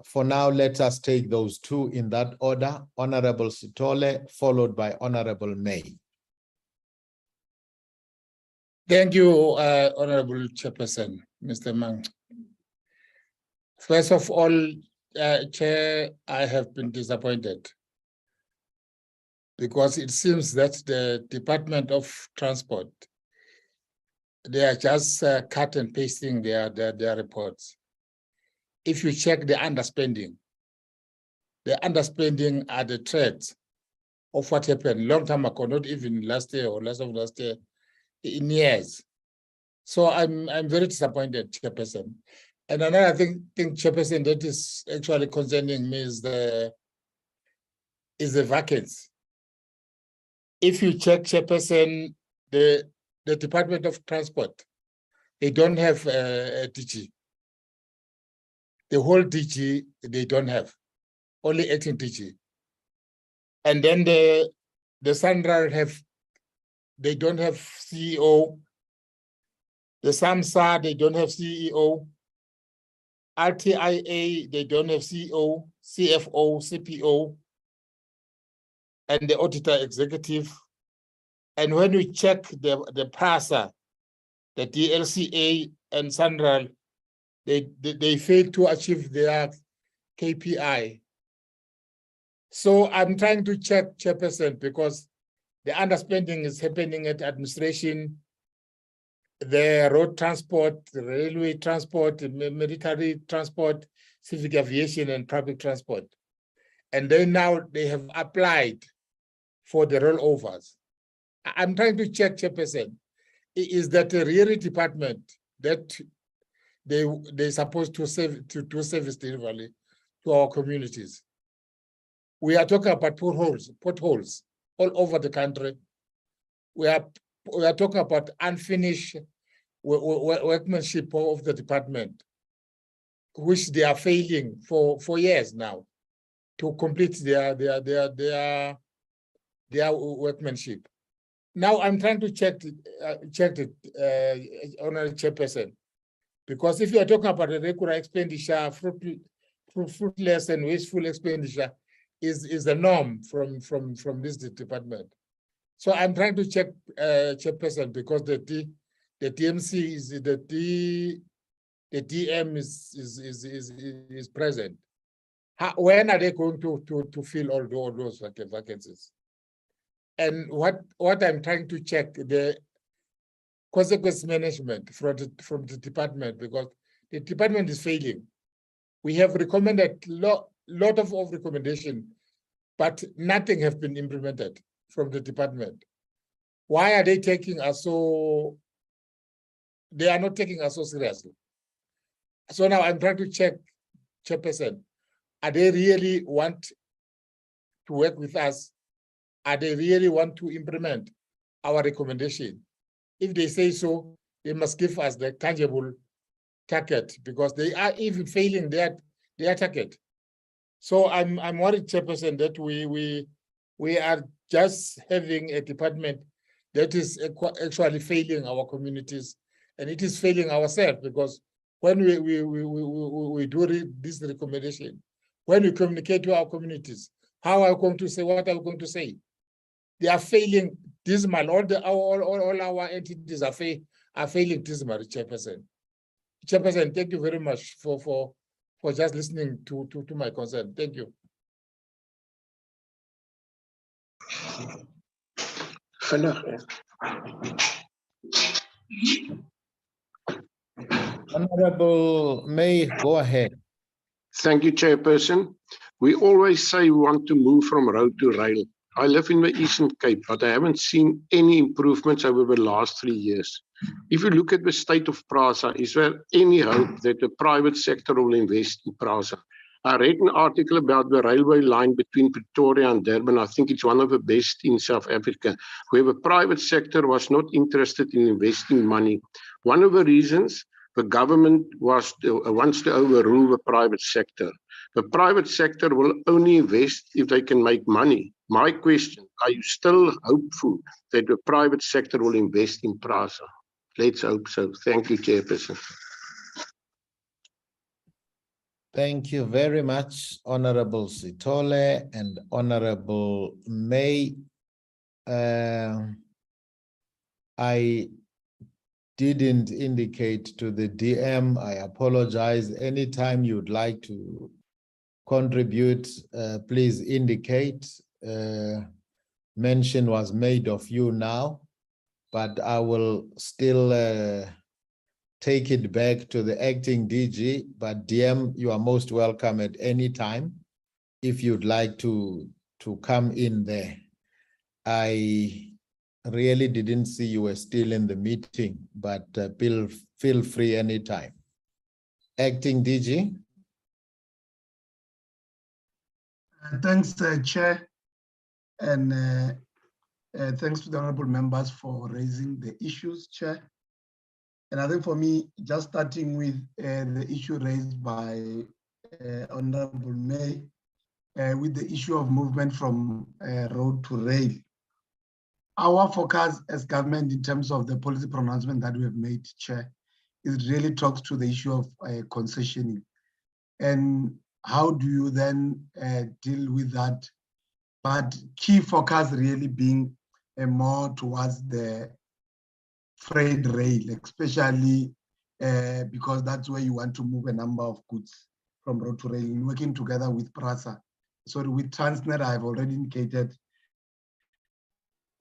Speaker 3: For now, let us take those two in that order. Honorable Sitole, followed by Honorable May.
Speaker 6: Thank you, Honorable Chairperson, Mr. Mang. First of all, Chair, I have been disappointed because it seems that the Department of Transport, they are just cut and pasting their reports. If you check the underspending are the threats of what happened long time ago, not even last year or last year, in years. So I'm very disappointed, Chairperson. And another thing, Chairperson, that is actually concerning me is the vacancy. If you check, Chairperson, the Department of Transport, they don't have a DG. The whole DG, they don't have, only 18 DG. And then the Sandra they don't have CEO. The SAMSA, they don't have CEO. RTIA, they don't have CEO, CFO, CPO, and the auditor executive. And when we check the PRASA, the DLCA and Sandral, they fail to achieve their KPI. So I'm trying to check, Chairperson, because the underspending is happening at administration, the road transport, the railway transport, the military transport, civic aviation, and public transport. And then now they have applied for the rollovers. I'm trying to check, Chairperson, is that a real department that they're supposed to do service delivery to our communities? We are talking about potholes all over the country. We are talking about unfinished workmanship of the department, which they are failing for years now to complete their workmanship. Now I'm trying to check it, Honorable Chairperson, because if you are talking about irregular expenditure, fruitless and wasteful expenditure is the norm from this department. So I'm trying to check, Chairperson, because the DMC is the DM is present. When are they going to fill all those vacancies? And what I'm trying to check, the consequence management from the department, because the department is failing. We have recommended lot of recommendation, but nothing has been implemented from the department. Why are they taking us so? They are not taking us so seriously. So now I'm trying to check, Chairperson, are they really want to work with us? Are they really want to implement our recommendation? If they say so, they must give us the tangible target, because they are even failing their target. So I'm worried, Chairperson, that we are just having a department that is actually failing our communities, and it is failing ourselves, because when we do this recommendation, when we communicate to our communities, how are we going to say, what are we going to say? They are failing dismal. All our entities are failing dismal, Chairperson. Chairperson, thank you very much for just listening to my concern. Thank you.
Speaker 3: Honorable May, go ahead.
Speaker 18: Thank you, Chairperson. We always say we want to move from road to rail. I live in the Eastern Cape, but I haven't seen any improvements over the last 3 years. If you look at the state of PRASA, is there any hope that the private sector will invest in PRASA? I read an article about the railway line between Pretoria and Durban. I think it's one of the best in South Africa, where the private sector was not interested in investing money. One of the reasons the government wants to overrule the private sector. The private sector will only invest if they can make money. My question, are you still hopeful that the private sector will invest in PRASA? Let's hope so. Thank you, Chairperson.
Speaker 3: Thank you very much, Honorable Sithole and Honorable May. I didn't indicate to the DM. I apologize. Anytime you'd like to contribute, please indicate. Mention was made of you now, but I will still take it back to the acting DG. But DM, you are most welcome at any time if you'd like to come in there. I really didn't see you were still in the meeting, but feel free anytime. Acting DG.
Speaker 16: Thanks, Chair, and thanks to the honorable members for raising the issues, Chair. And I think for me, just starting with the issue raised by Honorable May, with the issue of movement from road to rail. Our focus as government in terms of the policy pronouncement that we have made, Chair, is really talks to the issue of concessioning. And how do you then deal with that? But key focus really being more towards the freight rail, especially because that's where you want to move a number of goods from road to rail, working together with PRASA. So with Transnet, I've already indicated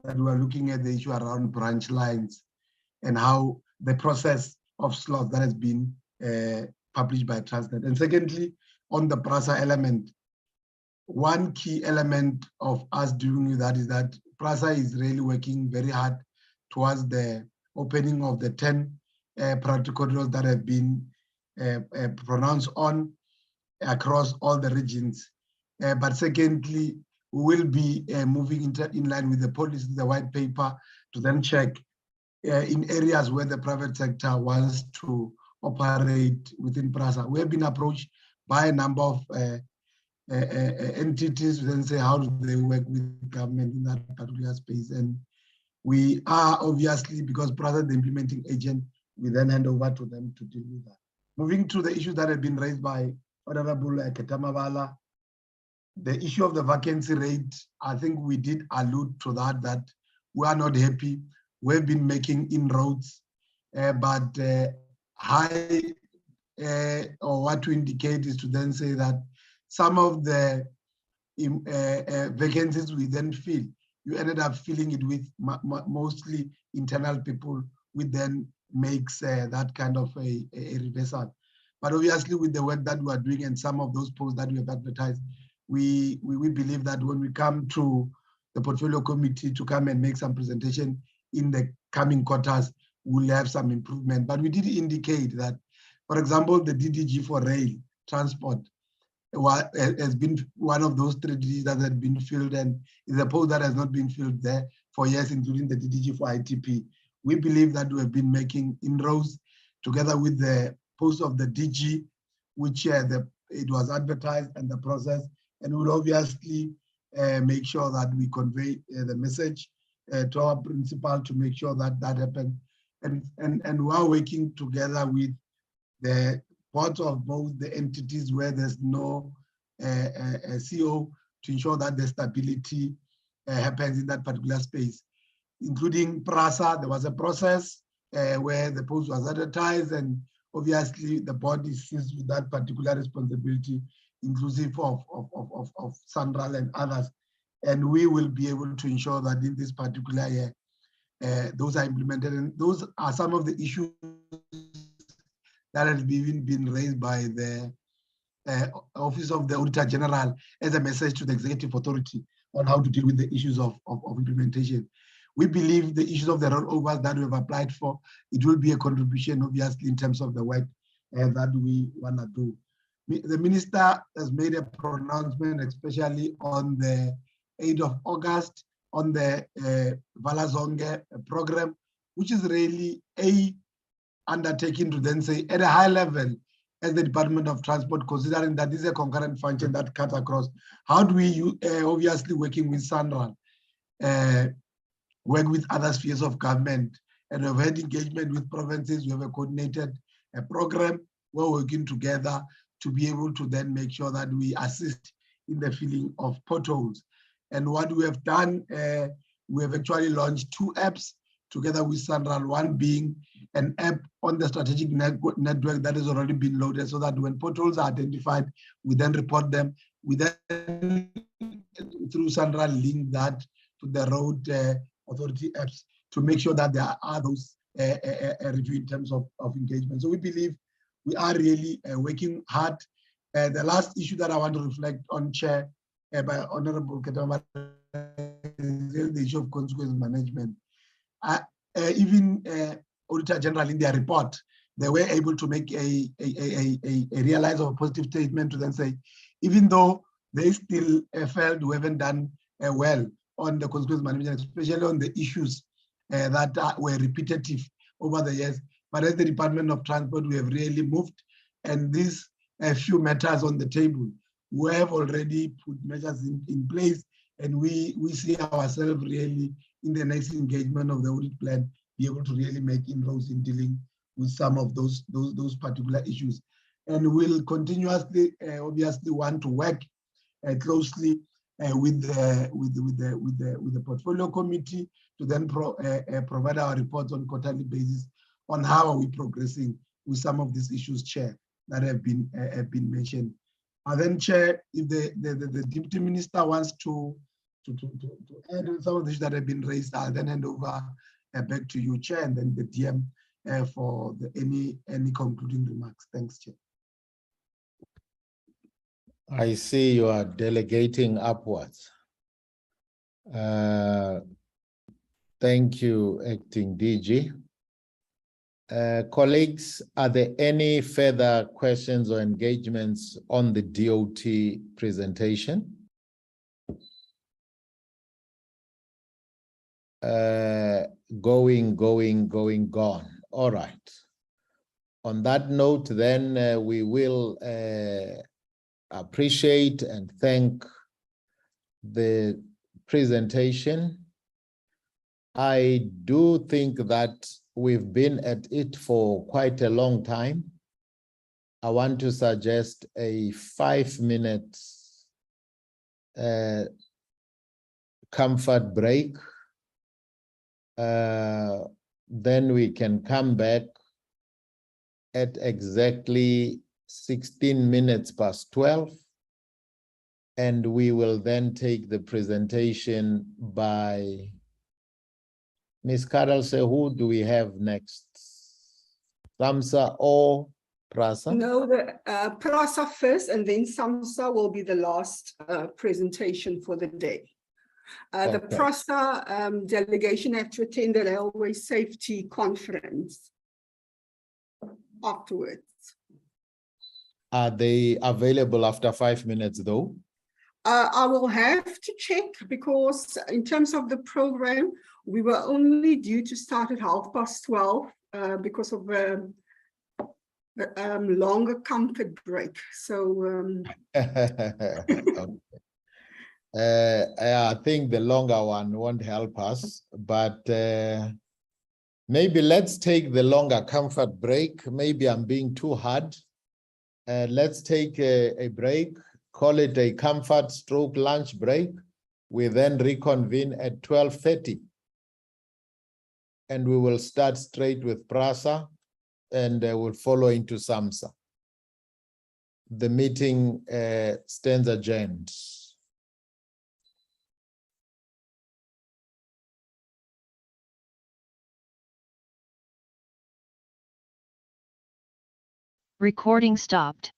Speaker 16: that we are looking at the issue around branch lines and how the process of slots that has been published by Transnet. And secondly, on the PRASA element, one key element of us dealing with that is that PRASA is really working very hard towards the opening of the 10 priority corridors that have been pronounced on across all the regions. But secondly, we will be moving in line with the policy, the white paper, to then check in areas where the private sector wants to operate within PRASA. We have been approached by a number of entities to then say, how do they work with government in that particular space? And we are obviously, because PRASA is the implementing agent, we then hand over to them to deal with that. Moving to the issues that have been raised by Honorable Ketamabala, the issue of the vacancy rate, I think we did allude to that we are not happy. We've been making inroads, but or what to indicate is to then say that some of the vacancies we then fill, you ended up filling it with mostly internal people, which then makes that kind of a reversal. But obviously with the work that we are doing and some of those posts that we have advertised, we believe that when we come to the portfolio committee to come and make some presentation in the coming quarters, we'll have some improvement. But we did indicate that, for example, the DDG for rail transport has been one of those strategies that had been filled and is a post that has not been filled there for years, including the DDG for ITP. We believe that we have been making inroads together with the post of the DG, which the it was advertised and the process, and we'll obviously make sure that we convey the message to our principal to make sure that that happens. And we are working together with the boards of both the entities where there's no CO to ensure that the stability happens in that particular space, including PRASA. There was a process where the post was advertised, and obviously the board is seized with that particular responsibility, inclusive of Sandral and others. And we will be able to ensure that in this particular year, those are implemented. And those are some of the issues that have even been raised by the Office of the Auditor-General as a message to the Executive Authority on how to deal with the issues of implementation. We believe the issues of the rollovers that we have applied for, it will be a contribution, obviously, in terms of the work that we want to do. The minister has made a pronouncement, especially on the 8th of August, on the Valazonge program, which is really a undertaking to then say at a high level, as the Department of Transport, considering that this is a concurrent function that cuts across, how do we, obviously working with Sandral, work with other spheres of government, and we've had engagement with provinces. We have a coordinated program. We're working together to be able to then make sure that we assist in the filling of potholes. And what we have done, we have actually launched 2 apps together with Sandral, one being an app on the strategic network that has already been loaded, so that when potholes are identified, we then report them. We then, through Sandral, link that to the road authority apps to make sure that there are those review in terms of engagement. So we believe we are really working hard. The last issue that I want to reflect on, Chair, by Honorable Ketama, is the issue of consequence management. Even Auditor-General in their report, they were able to make a realize of a positive statement to then say, even though they still felt we haven't done well on the consequence management, especially on the issues that were repetitive over the years. But as the Department of Transport, we have really moved, and these few matters on the table, we have already put measures in place, and we see ourselves really in the next engagement of the audit plan, be able to really make inroads in dealing with some of those particular issues. And we'll continuously, obviously, want to work closely with the portfolio committee to then provide our reports on quarterly basis on how are we progressing with some of these issues, Chair, that have been mentioned. And then, Chair, if the Deputy Minister wants to add on some of the issues that have been raised, I'll then hand over back to you, Chair, and then the DM for any concluding remarks. Thanks, Chair.
Speaker 3: I see you are delegating upwards. Thank you, Acting DG. Colleagues, are there any further questions or engagements on the DOT presentation? Gone. All right. On that note, then we will appreciate and thank the presentation. I do think that we've been at it for quite a long time. I want to suggest a 5-minute comfort break. Then we can come back at exactly 16 minutes past 12, and we will then take the presentation by Ms. Carol. Who do we have next? SAMSA or PRASA?
Speaker 19: No, the PRASA first, and then SAMSA will be the last presentation for the day. The PRASA delegation have to attend the Railway Safety Conference afterwards.
Speaker 3: Are they available after 5 minutes though?
Speaker 19: I will have to check, because in terms of the program, we were only due to start at 12:30 because of longer comfort break. So
Speaker 3: Okay. I think the longer one won't help us, but maybe let's take the longer comfort break. Maybe I'm being too hard. Let's take a break, call it a comfort stroke lunch break. We then reconvene at 12:30. And we will start straight with PRASA and we'll follow into SAMSA. The meeting stands adjourned.
Speaker 20: Recording stopped.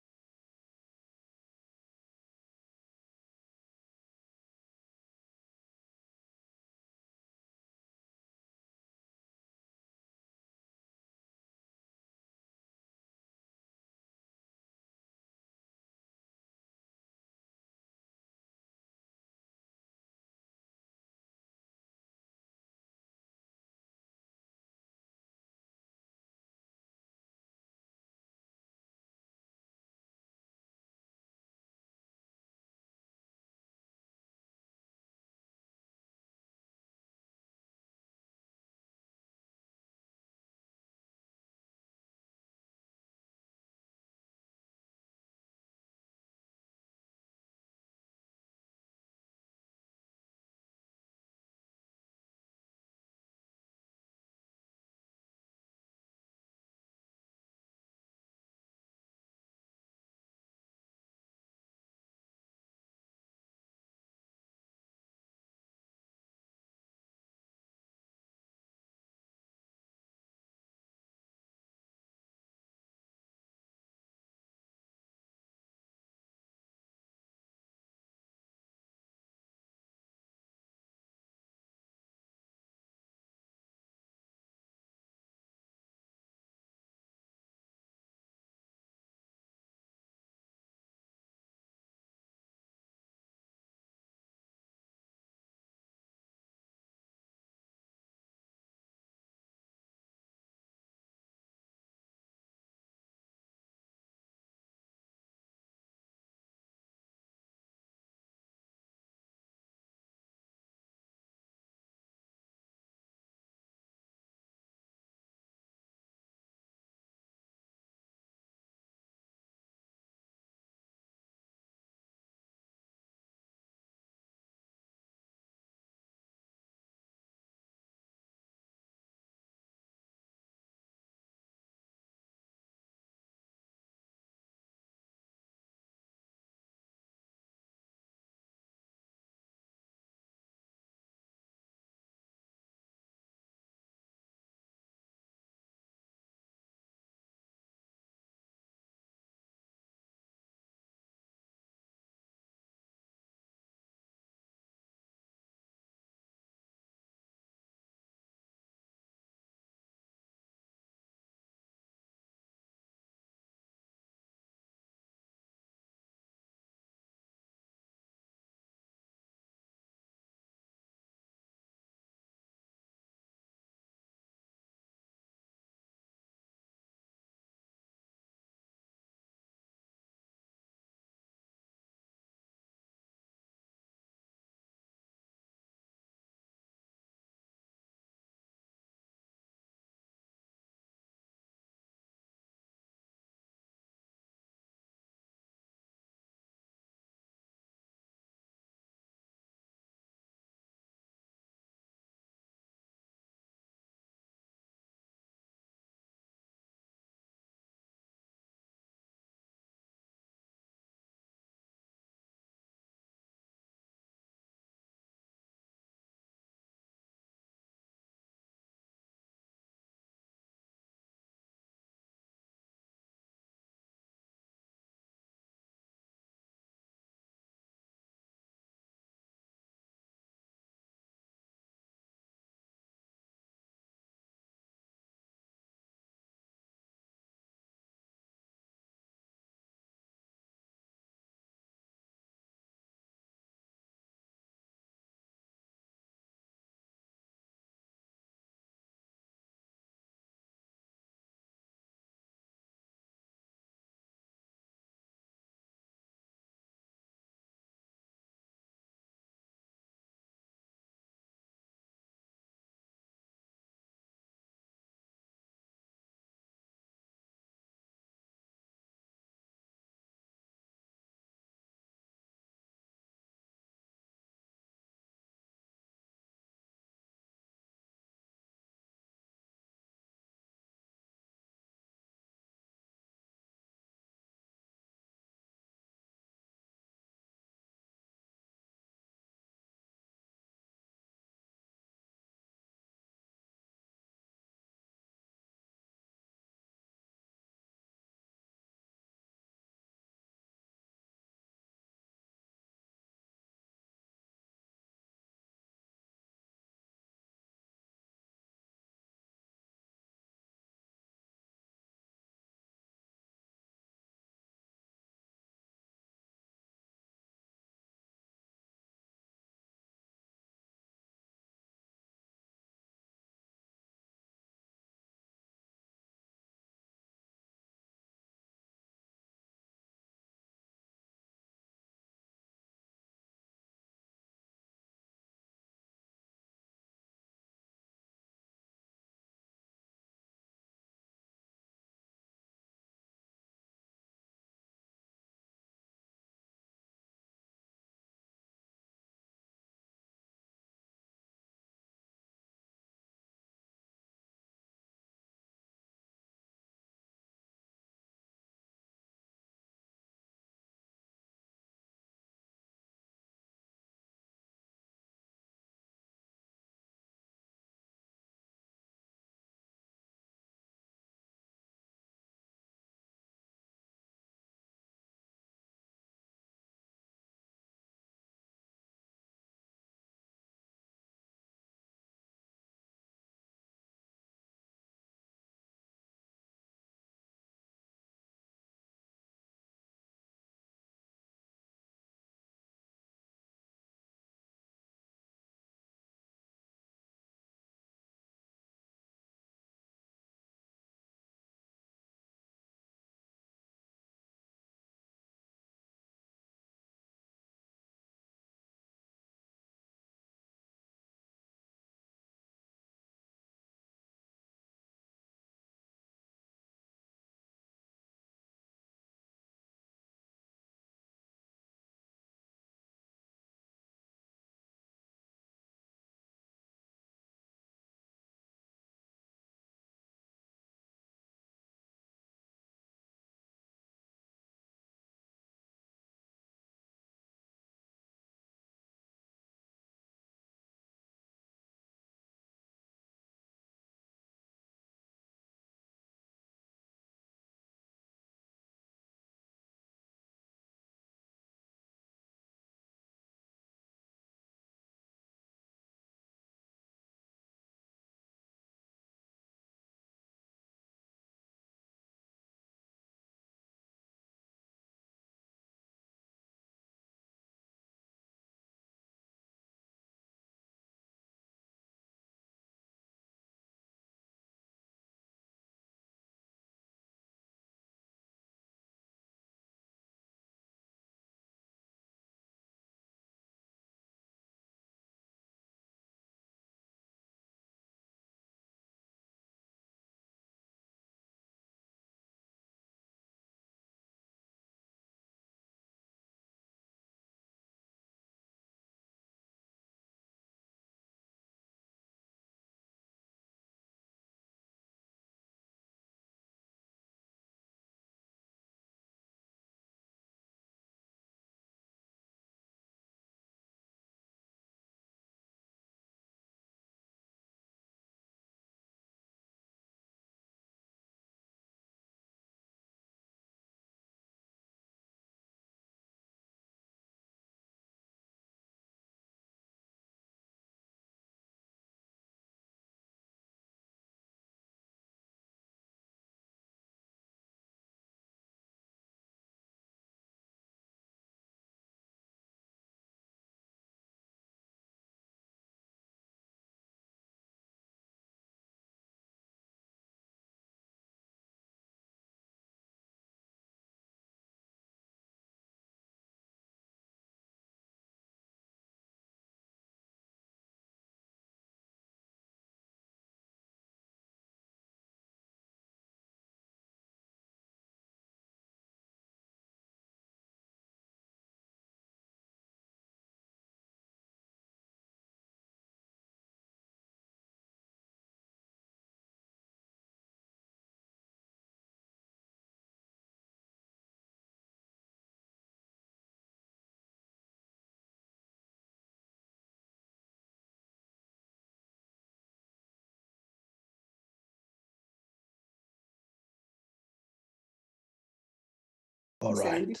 Speaker 3: All right.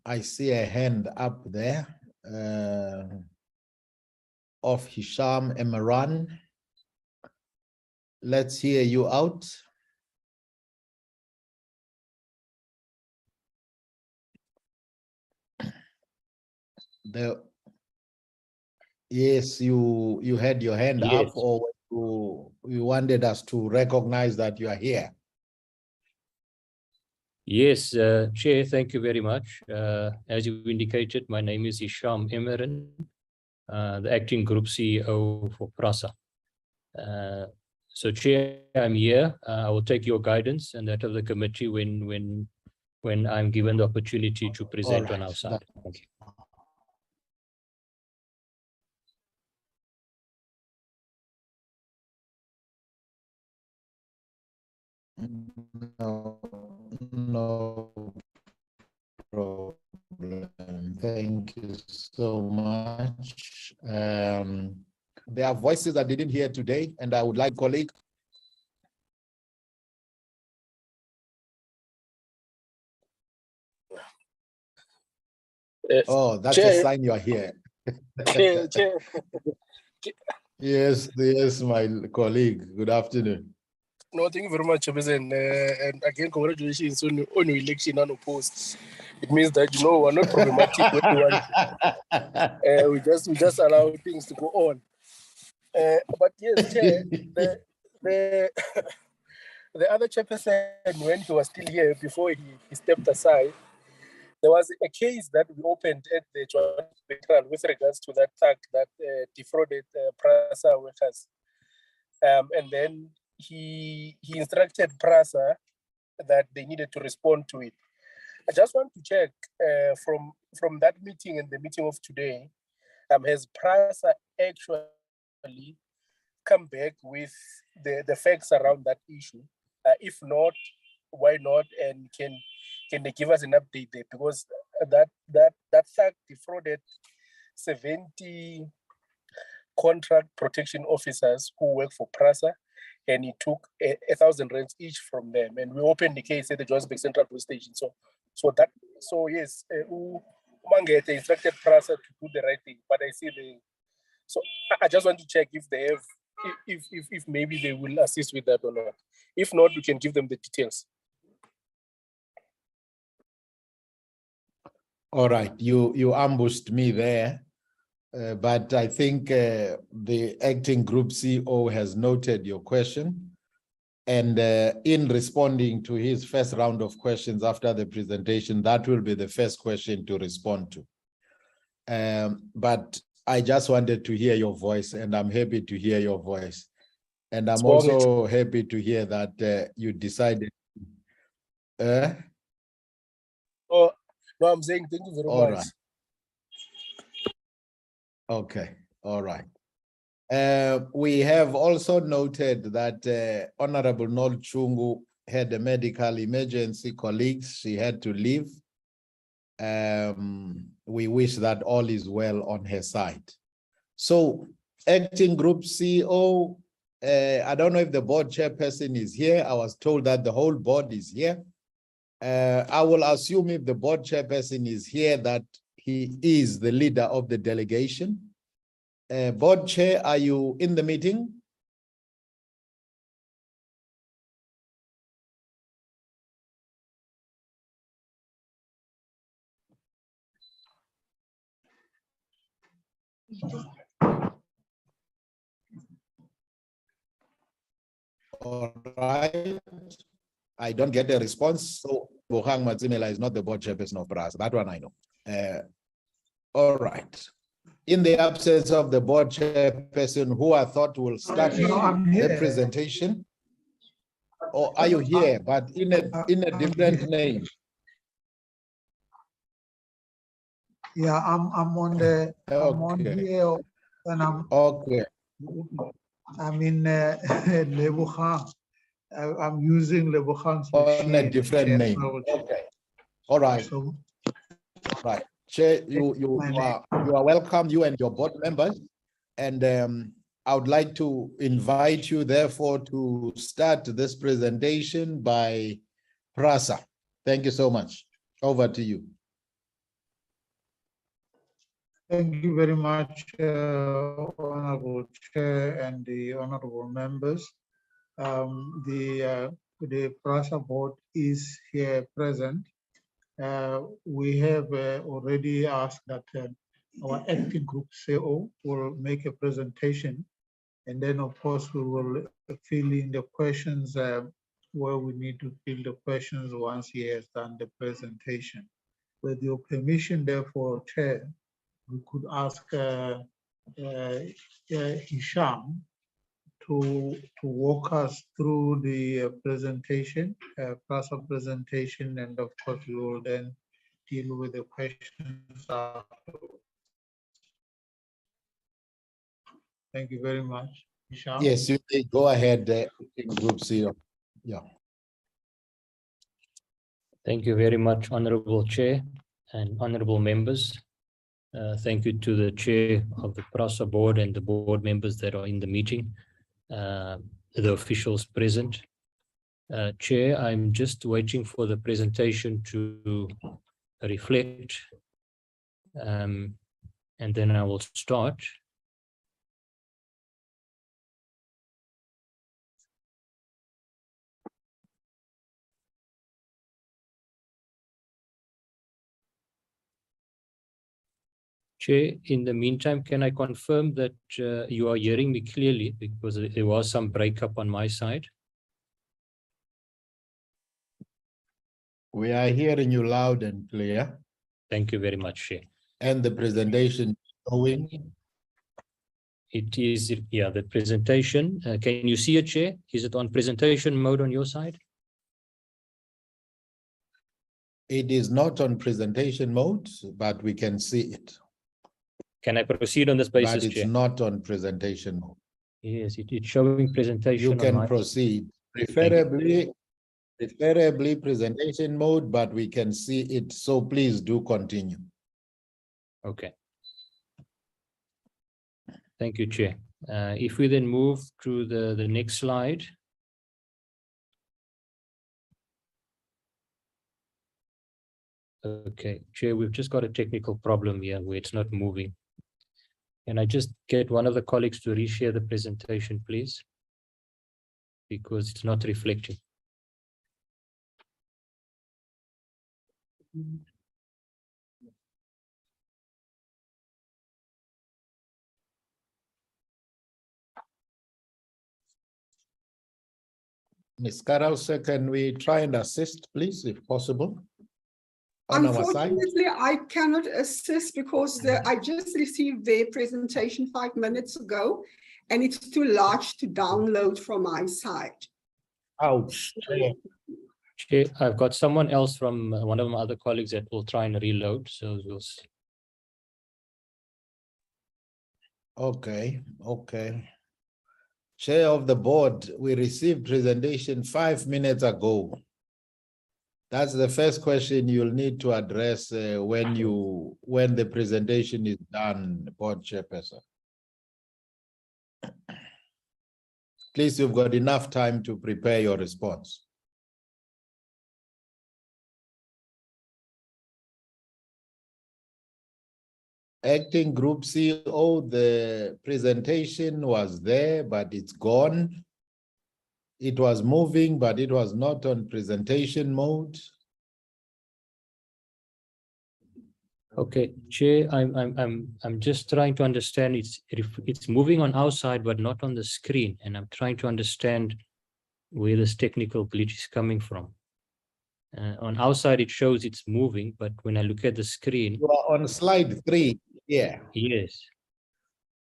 Speaker 3: I see a hand up there of Hisham Emran. Let's hear you out. Yes, you had your hand up, or you wanted us to recognize that you are here.
Speaker 21: Yes, Chair, thank you very much. As you indicated, my name is Hisham Emran, the Acting Group CEO for PRASA. So Chair, I'm here. I will take your guidance and that of the committee when I'm given the opportunity to present on our side. Thank you.
Speaker 3: No problem. Thank you so much. There are voices I didn't hear today, and I would like colleague. Oh, that's a sign you are here.
Speaker 22: Chair.
Speaker 3: Yes, my colleague. Good afternoon.
Speaker 22: No, thank you very much, Chairperson. And again, congratulations on your election unopposed. It means that we're not problematic with anyone. We just allow things to go on. But yes, Chair, the other Chairperson, when he was still here before he stepped aside, there was a case that we opened at the Joint Veteran with regards to that fact that defrauded PRASA workers. And then he instructed PRASA that they needed to respond to it. I just want to check from that meeting and the meeting of today, has PRASA actually come back with the facts around that issue? If not, why not? And can they give us an update there? Because that fact defrauded 70 contract protection officers who work for PRASA, and he took 1,000 rands each from them. And we opened the case at the Johannesburg Central Police Station. So yes, Mangete instructed PRASA to do the right thing. But I see so I just want to check if they have, if maybe they will assist with that or not. If not, we can give them the details.
Speaker 3: All right, you ambushed me there. But I think the acting group CEO has noted your question. And in responding to his first round of questions after the presentation, that will be the first question to respond to. But I just wanted to hear your voice, and I'm happy to hear your voice. And I'm also happy to hear that you decided.
Speaker 22: Oh, no, I'm saying thank you very much.
Speaker 3: Right. Okay, all right. We have also noted that Honorable Nol Chungu had a medical emergency, colleagues. She had to leave. We wish that all is well on her side. So, Acting Group CEO, I don't know if the board chairperson is here. I was told that the whole board is here. I will assume if the board chairperson is here that he is the leader of the delegation. Board chair, are you in the meeting? All right. I don't get a response. So Bohang Mazimela is not the board chairperson of PRASA. That one I know. All right. In the absence of the board chairperson, who I thought will start the presentation, or are you here, but in a different name?
Speaker 23: Yeah, I'm on the I'm on here, and I'm in Lebogang. I'm using Lebogang
Speaker 3: on a different name. Okay. All right. Right. Chair, you are welcome, you and your board members. And I would like to invite you, therefore, to start this presentation by PRASA. Thank you so much. Over to you.
Speaker 23: Thank you very much, Honorable Chair and the honorable members. The PRASA board is here present. We have already asked that our acting group CEO will make a presentation, and then of course we will fill in the questions where we need to fill the questions once he has done the presentation. With your permission, therefore, Chair, we could ask Hisham to walk us through the presentation, PRASA presentation, and of course we will then deal with the questions afterwards. Thank you very much. Hisham?
Speaker 3: Yes, you may go ahead, Group CEO. Yeah.
Speaker 21: Thank you very much, Honorable Chair and honorable members. Thank you to the Chair of the PRASA board and the board members that are in the meeting, the officials present. Chair, I'm just waiting for the presentation to reflect, and then I will start. Chair, in the meantime, can I confirm that you are hearing me clearly, because there was some breakup on my side?
Speaker 3: We are hearing you loud and clear.
Speaker 21: Thank you very much, Chair.
Speaker 3: And the presentation showing?
Speaker 21: It is, yeah, the presentation. Can you see it, Chair? Is it on presentation mode on your side?
Speaker 3: It is not on presentation mode, but we can see it.
Speaker 21: Can I proceed on this basis,
Speaker 3: But it's
Speaker 21: Chair?
Speaker 3: not on presentation mode.
Speaker 21: Yes, it's showing presentation.
Speaker 3: You can proceed. Preferably presentation mode, but we can see it. So please do continue.
Speaker 21: Okay. Thank you, Chair. If we then move to the next slide. Okay, Chair, we've just got a technical problem here where it's not moving. Can I just get one of the colleagues to reshare the presentation, please? Because it's not reflecting.
Speaker 3: Ms. Karause, can we try and assist, please, if possible? On our side?
Speaker 19: Unfortunately, I cannot assist because I just received their presentation 5 minutes ago, and it's too large to download from my side.
Speaker 3: Ouch.
Speaker 21: Chair, I've got someone else from one of my other colleagues that will try and reload. So we'll see.
Speaker 3: Okay. Chair of the board, we received presentation 5 minutes ago. That's the first question you'll need to address when the presentation is done, board chairperson. Please, you've got enough time to prepare your response. Acting Group CEO, the presentation was there, but it's gone. It was moving, but it was not on presentation mode.
Speaker 21: Okay, Chair, I'm just trying to understand. It's moving on our side, but not on the screen, and I'm trying to understand where this technical glitch is coming from. On our side, it shows it's moving, but when I look at the screen,
Speaker 3: you are on slide 3. Yeah.
Speaker 21: Yes.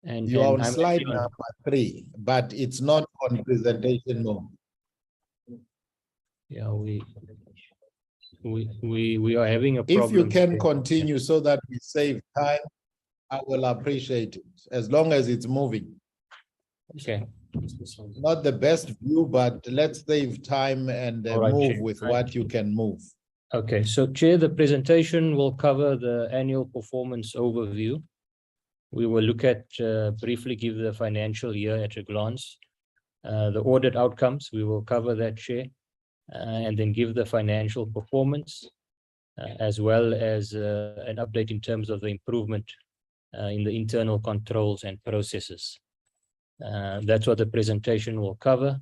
Speaker 21: And
Speaker 3: you are on
Speaker 21: I'm
Speaker 3: slide number 3, but it's not on presentation mode.
Speaker 21: Yeah, we are having a problem.
Speaker 3: If you can continue so that we save time, I will appreciate it, as long as it's moving.
Speaker 21: Okay.
Speaker 3: Not the best view, but let's save time and
Speaker 21: right,
Speaker 3: move
Speaker 21: Chair.
Speaker 3: with what you can move.
Speaker 21: Okay, so Chair, the presentation will cover the annual performance overview. We will look at, briefly give the financial year at a glance. The audit outcomes, we will cover that, Chair, and then give the financial performance, as well as an update in terms of the improvement in the internal controls and processes. That's what the presentation will cover.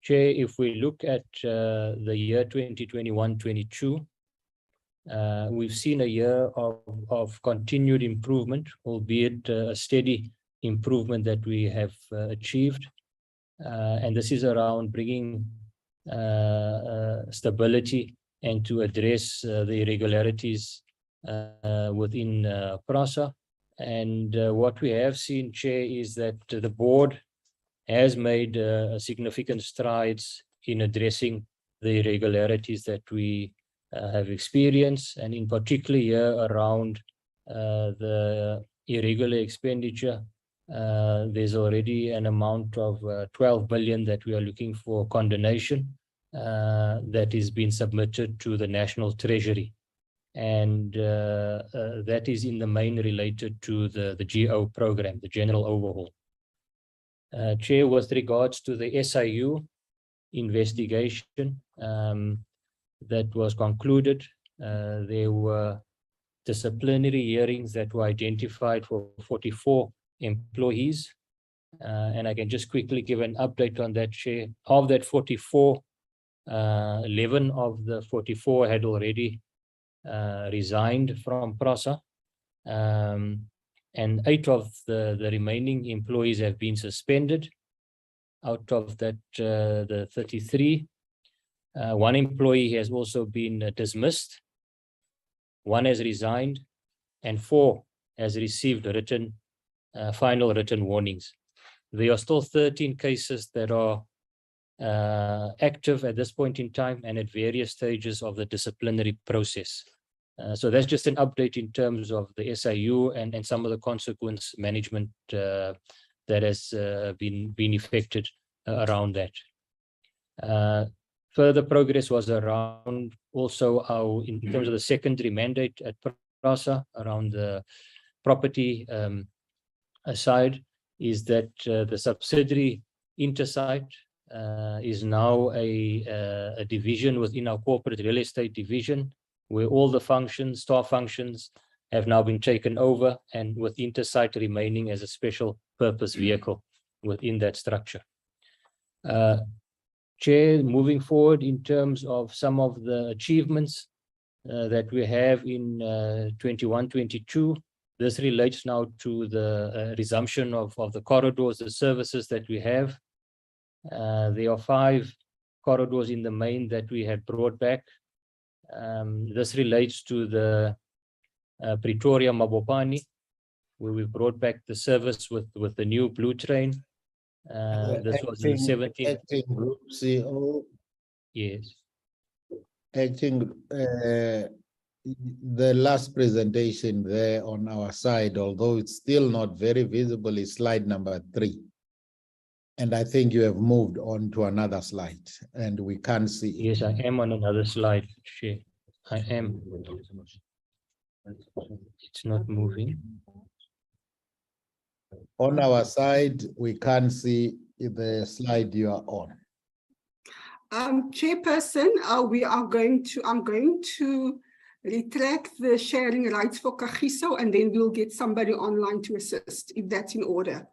Speaker 21: Chair, if we look at the year 2021-22, we've seen a year of continued improvement, albeit a steady improvement that we have achieved. And this is around bringing stability and to address the irregularities within PRASA. And what we have seen, Chair, is that the board has made significant strides in addressing the irregularities that we have experienced, and in particular here around the irregular expenditure. There's already an amount of 12 billion that we are looking for condonation that is being submitted to the National Treasury. And that is in the main related to the GO program, the General Overhaul. Chair, with regards to the SIU investigation that was concluded, there were disciplinary hearings that were identified for 44 employees. And I can just quickly give an update on that, Chair. Of that 44, 11 of the 44 had already resigned from PRASA. And 8 of the remaining employees have been suspended. Out of that, the 33, 1 employee has also been dismissed, 1 has resigned, and 4 has received written, final written warnings. There are still 13 cases that are active at this point in time and at various stages of the disciplinary process. So that's just an update in terms of the SIU and some of the consequence management that has been effected around that. Further progress was around also our, in terms of the secondary mandate at PRASA around the property side, is that the subsidiary Intersite is now a division within our corporate real estate division, where all the functions, staff functions, have now been taken over, and with Intersite remaining as a special purpose vehicle within that structure. Chair, moving forward in terms of some of the achievements that we have in 21-22, this relates now to the resumption of the corridors, the services that we have. There are 5 corridors in the main that we had brought back. This relates to the Pretoria Mabopane, where we brought back the service with the new blue train. This was in 17.
Speaker 3: Acting Group CEO.
Speaker 21: Yes.
Speaker 3: Acting, the last presentation there on our side, although it's still not very visible, is slide number 3. And I think you have moved on to another slide and we can't see it.
Speaker 21: Yes, I am on another slide, Chair. I am. It's not moving.
Speaker 3: On our side, we can't see the slide you are on.
Speaker 19: Chairperson, I'm going to retract the sharing rights for Kagiso, and then we'll get somebody online to assist, if that's in order.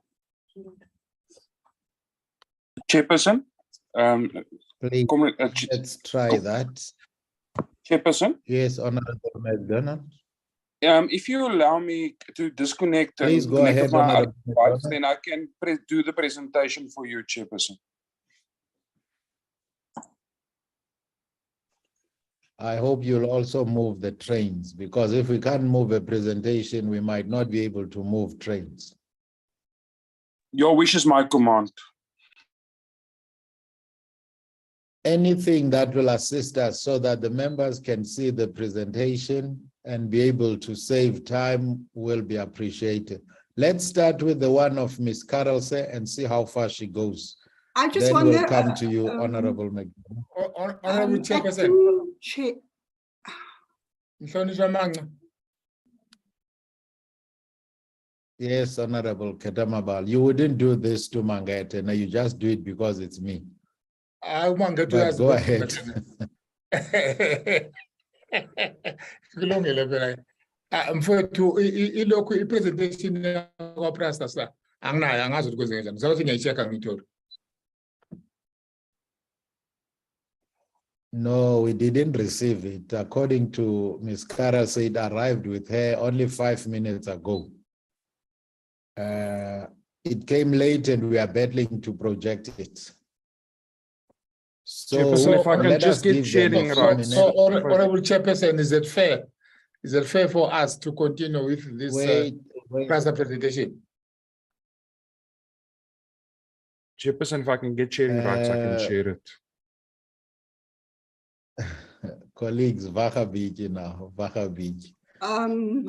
Speaker 7: Chairperson,
Speaker 3: please, let's try that.
Speaker 7: Chairperson?
Speaker 3: Yes, Honorable McDonald.
Speaker 7: If you allow me to disconnect
Speaker 3: please
Speaker 7: and
Speaker 3: go
Speaker 7: connect
Speaker 3: ahead,
Speaker 7: with my
Speaker 3: Honorable
Speaker 7: device, then I can do the presentation for you, Chairperson.
Speaker 3: I hope you'll also move the trains, because if we can't move a presentation, we might not be able to move trains.
Speaker 7: Your wish is my command.
Speaker 3: Anything that will assist us so that the members can see the presentation and be able to save time will be appreciated. Let's start with the one of Ms. Carlse and see how far she goes.
Speaker 19: I just
Speaker 3: then
Speaker 19: wonder,
Speaker 3: we'll come to you, Honorable McDonald.
Speaker 6: Honorable Chairperson.
Speaker 3: Yes, Honorable Ketamabal, you wouldn't do this to Mangete, no, you just do it because it's me. But go ahead.
Speaker 6: Kulungile phela. Mfowethu ilokhu ipresentation yakwa-PRASA sa anginayo angazi ukuthi kwenze njani. Sabathi ngiyayi-check-a ngiyithole.
Speaker 3: No, we didn't receive it. According to Ms. Kara said, arrived with her only 5 minutes ago. It came late and we are battling to project it. So
Speaker 2: Chairperson, if I can
Speaker 3: let
Speaker 2: just
Speaker 3: us
Speaker 2: get
Speaker 3: give them
Speaker 2: sharing
Speaker 3: a few
Speaker 2: rights.
Speaker 3: minutes.
Speaker 6: Honorable Chairperson, is it fair? Is it fair for us to continue with this PRASA presentation?
Speaker 2: Chairperson, if I can get sharing rights, I can share it.
Speaker 3: Colleagues, Vahabiji now, Vahabiji.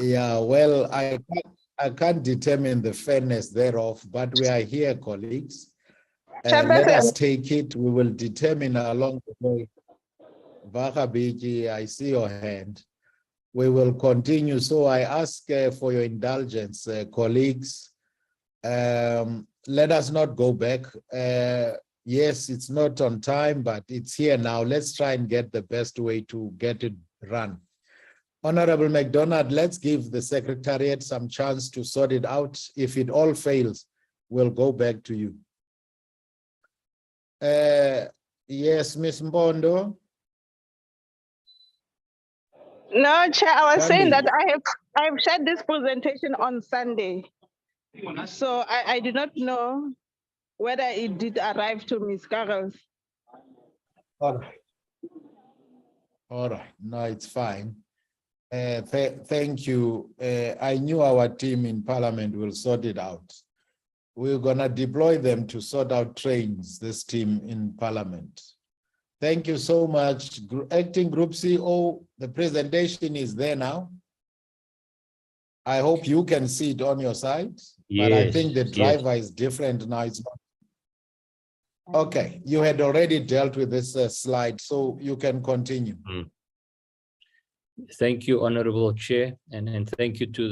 Speaker 3: Yeah, well, I can't determine the fairness thereof, but we are here, colleagues. Let us take it. We will determine along the way. Vahabiji, I see your hand. We will continue. So I ask for your indulgence, colleagues. Let us not go back. Yes, it's not on time, but it's here now. Let's try and get the best way to get it run. Honorable MacDonald, let's give the Secretariat some chance to sort it out. If it all fails, we'll go back to you. Yes, Ms. Mbondo.
Speaker 4: No, Chair, I was saying that I have shared this presentation on Sunday. So I do not know whether it did arrive to Ms. Carroll's.
Speaker 3: All right. All right. No, it's fine. Thank you. I knew our team in Parliament will sort it out. We're going to deploy them to sort out trains, this team in Parliament. Thank you so much. Acting Group CEO, the presentation is there now. I hope you can see it on your side, but I think the driver is different now. It's not. Okay, you had already dealt with this slide, so you can continue.
Speaker 21: Thank you, Honorable Chair, and thank you to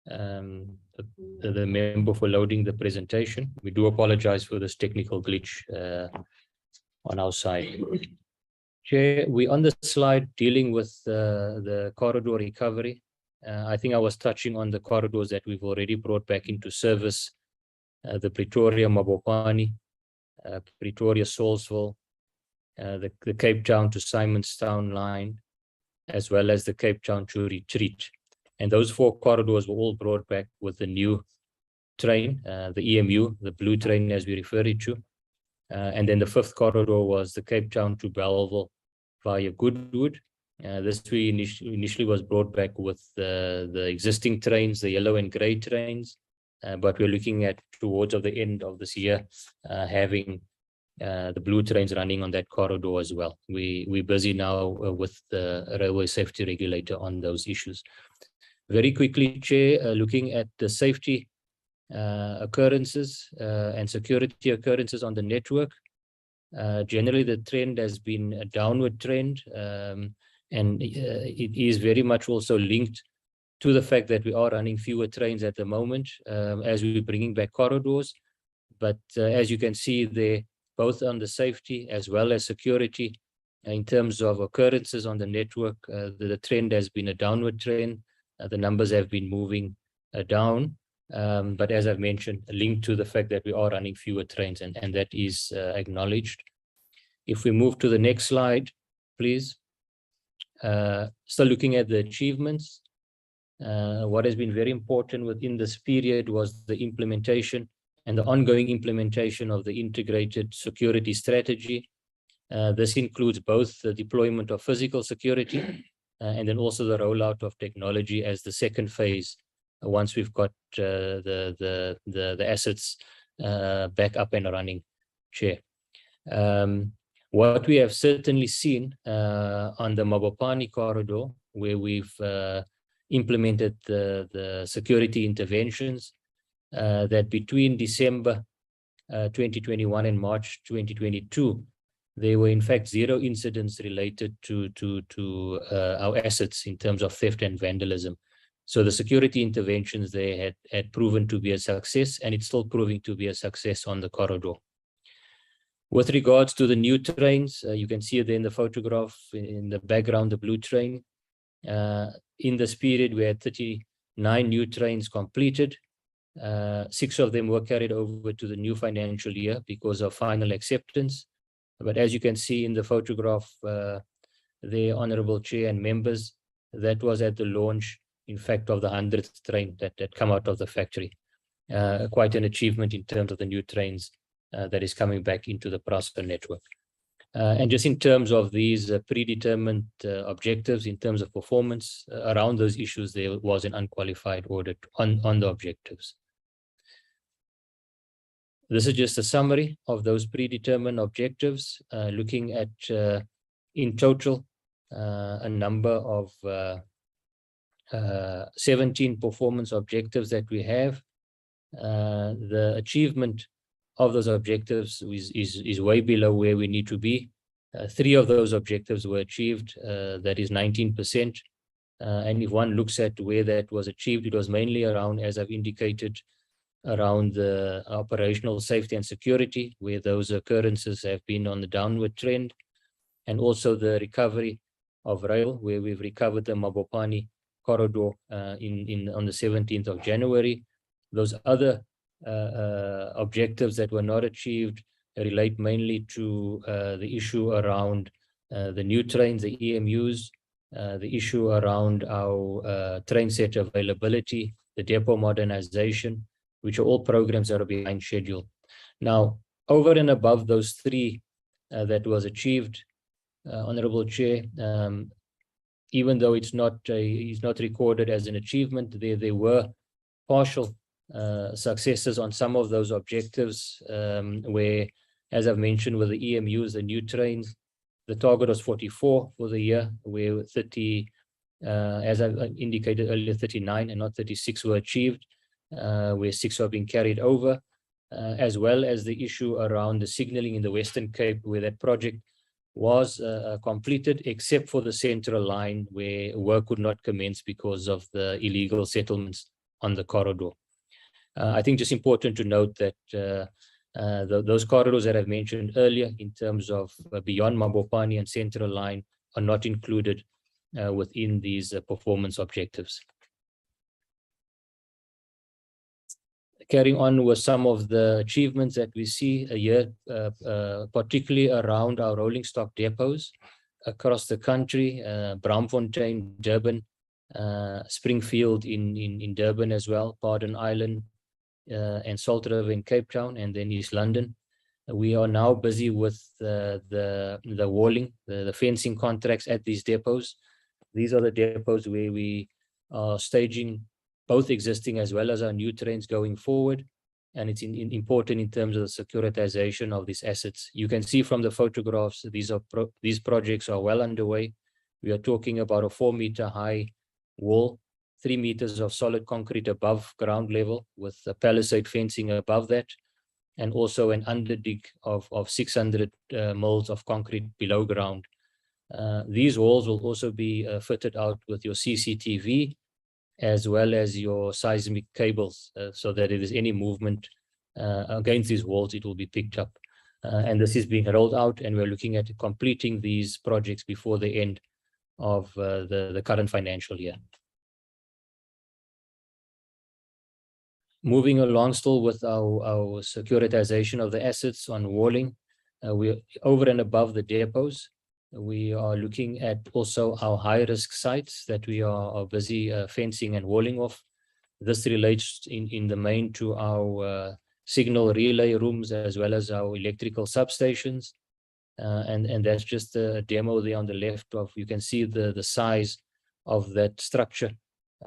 Speaker 21: the member for loading the presentation. We do apologize for this technical glitch on our side. Chair, we're on the slide dealing with the corridor recovery. I think I was touching on the corridors that we've already brought back into service, the Pretoria-Mabopane, Pretoria-Salisbury, the Cape Town to Simonstown line, as well as the Cape Town to Retreat. And those 4 corridors were all brought back with the new train, the EMU, the blue train as we refer it to. And then the 5th corridor was the Cape Town to Belleville via Goodwood. This we initially was brought back with the existing trains, the yellow and grey trains, but we're looking at towards the end of this year having the blue trains running on that corridor as well. We're busy now with the railway safety regulator on those issues. Very quickly, Chair, looking at the safety occurrences and security occurrences on the network. Generally, the trend has been a downward trend, and it is very much also linked to the fact that we are running fewer trains at the moment as we're bringing back corridors. But as you can see there, both on the safety as well as security, in terms of occurrences on the network, the trend has been a downward trend. The numbers have been moving down. But as I've mentioned, linked to the fact that we are running fewer trains, and that is acknowledged. If we move to the next slide, please. Still looking at the achievements. What has been very important within this period was the implementation and the ongoing implementation of the integrated security strategy. This includes both the deployment of physical security and then also the rollout of technology as the second phase once we've got the assets back up and running, Chair. What we have certainly seen on the Mabopane corridor, where we've implemented the security interventions, that between December 2021 and March 2022, there were in fact 0 incidents related to our assets in terms of theft and vandalism. So the security interventions there had proven to be a success, and it's still proving to be a success on the corridor. With regards to the new trains, you can see it there in the photograph in the background, the blue train. In this period, we had 39 new trains completed. 6 of them were carried over to the new financial year because of final acceptance. But as you can see in the photograph, the Honorable Chair and members, that was at the launch, in fact, of the 100th train that come out of the factory. Quite an achievement in terms of the new trains that is coming back into the PRASA network. And just in terms of these predetermined objectives, in terms of performance, around those issues, there was an unqualified audit on the objectives. This is just a summary of those predetermined objectives, looking at, in total, a number of 17 performance objectives that we have. The achievement of those objectives is way below where we need to be. 3 of those objectives were achieved, that is 19%. And if one looks at where that was achieved, it was mainly around, as I've indicated, around the operational safety and security, where those occurrences have been on the downward trend, and also the recovery of rail, where we've recovered the Mabopane corridor on the 17th of January. Those other objectives that were not achieved relate mainly to the issue around the new trains, the EMUs, the issue around our train set availability, the depot modernization, which are all programs that are behind schedule. Now, over and above those 3 that was achieved, Honorable Chair, even though it's not recorded as an achievement, there were partial successes on some of those objectives, where, as I've mentioned, with the EMUs, the new trains, the target was 44 for the year, where 30, as I indicated earlier, 39 and not 36 were achieved, where 6 are being carried over, as well as the issue around the signaling in the Western Cape, where that project was completed, except for the central line, where work could not commence because of the illegal settlements on the corridor. I think just important to note that those corridors that I've mentioned earlier, in terms of beyond Mabopane and central line, are not included within these performance objectives. Carrying on with some of the achievements that we see a year, particularly around our rolling stock depots across the country, Braamfontein, Durban, Springfield in Durban as well, Pardon Island, and Salt River in Cape Town, and then East London. We are now busy with the walling, the fencing contracts at these depots. These are the depots where we are staging both existing as well as our new trains going forward. And it's important in terms of the securitization of these assets. You can see from the photographs, these projects are well underway. We are talking about a 4-meter high wall, 3 meters of solid concrete above ground level with a palisade fencing above that, and also an underdig of 600 mils of concrete below ground. These walls will also be fitted out with your CCTV, as well as your seismic cables, so that if there's any movement against these walls, it will be picked up. And this is being rolled out, and we're looking at completing these projects before the end of the current financial year. Moving along still with our securitization of the assets on walling, we're over and above the depots. We are looking at also our high-risk sites that we are busy fencing and walling off. This relates in the main to our signal relay rooms as well as our electrical substations. And that's just a demo there on the left of, you can see the size of that structure,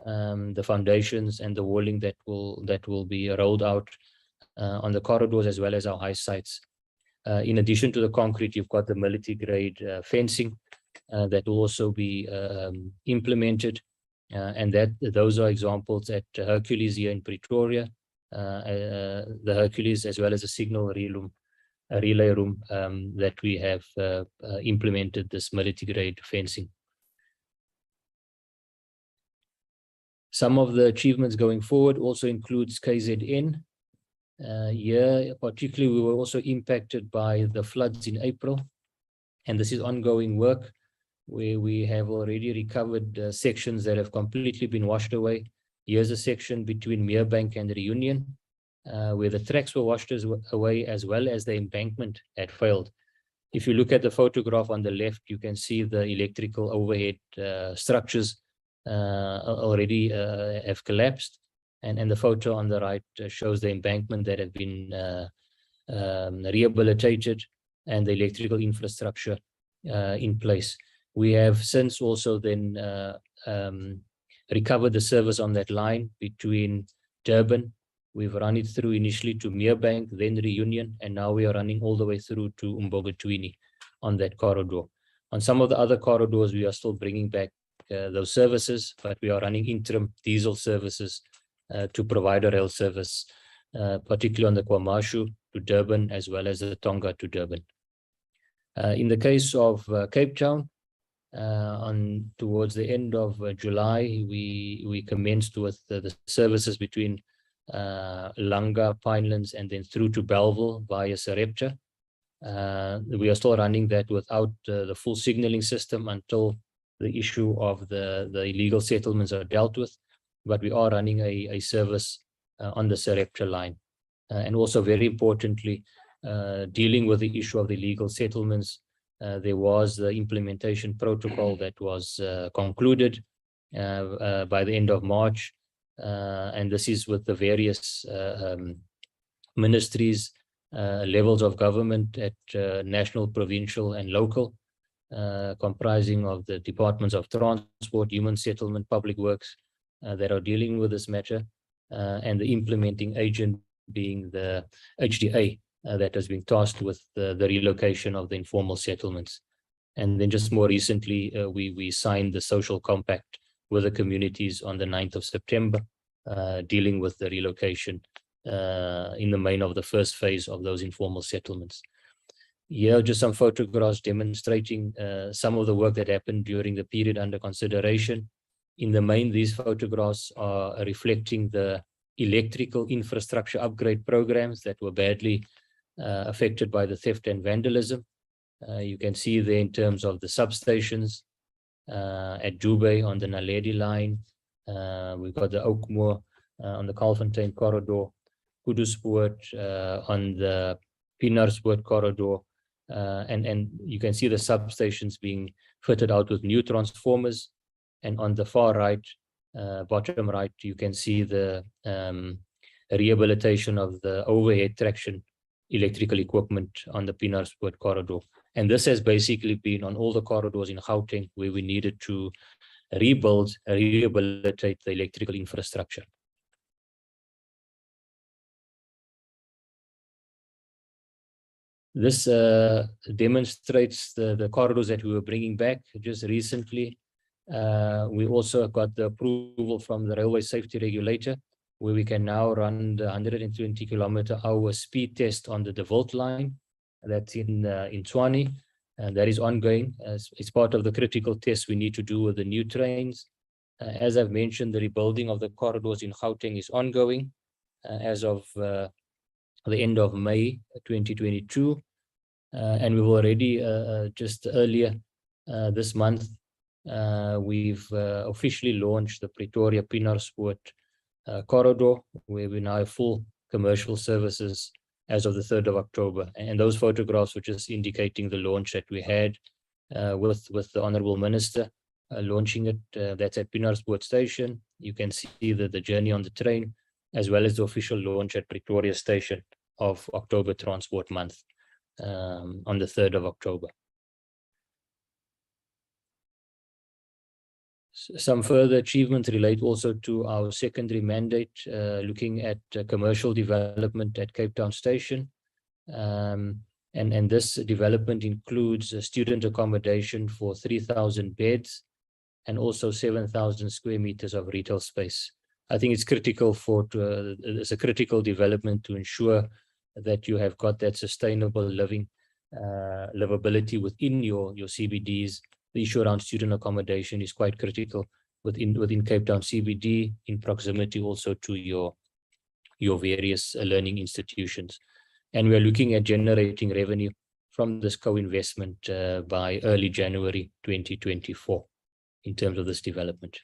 Speaker 21: the foundations and the walling that will be rolled out on the corridors as well as our high sites. In addition to the concrete, you've got the military grade fencing that will also be implemented, and those are examples at Hercules here in Pretoria, the Hercules as well as a signal relay room that we have implemented this military grade fencing. Some of the achievements going forward also includes KZN. Here, particularly, we were also impacted by the floods in April, and this is ongoing work where we have already recovered sections that have completely been washed away. Here's a section between Merebank and Reunion, where the tracks were washed away as well as the embankment had failed. If you look at the photograph on the left, you can see the electrical overhead structures already have collapsed. And the photo on the right shows the embankment that have been rehabilitated and the electrical infrastructure in place. We have since also then recovered the service on that line between Durban. We've run it through initially to Merebank, then Reunion, and now we are running all the way through to Umbogatwini on that corridor. On some of the other corridors, we are still bringing back those services, but we are running interim diesel services to provide a rail service, particularly on the KwaMashu to Durban, as well as the Tonga to Durban. In the case of Cape Town, towards the end of July, we commenced with the services between Langa, Pinelands, and then through to Bellville via Sarepta. We are still running that without the full signaling system until the issue of the illegal settlements are dealt with, but we are running a service on the Sarepta line. And also very importantly, dealing with the issue of the illegal settlements, there was the implementation protocol that was concluded by the end of March. And this is with the various ministries, levels of government at national, provincial, and local, comprising of the departments of transport, human settlement, public works that are dealing with this matter, and the implementing agent being the HDA that has been tasked with the relocation of the informal settlements. And then just more recently, we signed the social compact with the communities on the 9th of September, dealing with the relocation in the main of the first phase of those informal settlements. Here are just some photographs demonstrating some of the work that happened during the period under consideration. In the main, these photographs are reflecting the electrical infrastructure upgrade programs that were badly affected by the theft and vandalism. You can see there in terms of the substations at Dubé on the Naledi line. We've got the Oakmoor on the Kalfontein corridor, Kuduspoort on the Pienarspoort corridor, and you can see the substations being fitted out with new transformers. And on the far right, bottom right, you can see the rehabilitation of the overhead traction electrical equipment on the Pienarspoort corridor. And this has basically been on all the corridors in Gauteng where we needed to rebuild, rehabilitate the electrical infrastructure. This demonstrates the corridors that we were bringing back just recently. We also got the approval from the Railway Safety Regulator, where we can now run the 120 km/h speed test on the De Wilt line. That's in Tshwane, and that is ongoing as it's part of the critical tests we need to do with the new trains. As I've mentioned, the rebuilding of the corridors in Gauteng is ongoing as of the end of May 2022. And we've already, just earlier this month, we've officially launched the Pretoria Pienarspoort corridor, where we now have full commercial services as of the 3rd of October. And those photographs were just indicating the launch that we had with the Honourable Minister launching it. That's at Pienarspoort Station. You can see the journey on the train, as well as the official launch at Pretoria Station of October Transport Month on the 3rd of October. Some further achievements relate also to our secondary mandate, looking at commercial development at Cape Town Station. And this development includes student accommodation for 3,000 beds and also 7,000 square meters of retail space. I think it's critical it's a critical development to ensure that you have got that sustainable living, livability within your CBDs. The issue around student accommodation is quite critical, within Cape Town CBD, in proximity also to your various learning institutions. And we're looking at generating revenue from this co-investment by early January 2024 in terms of this development.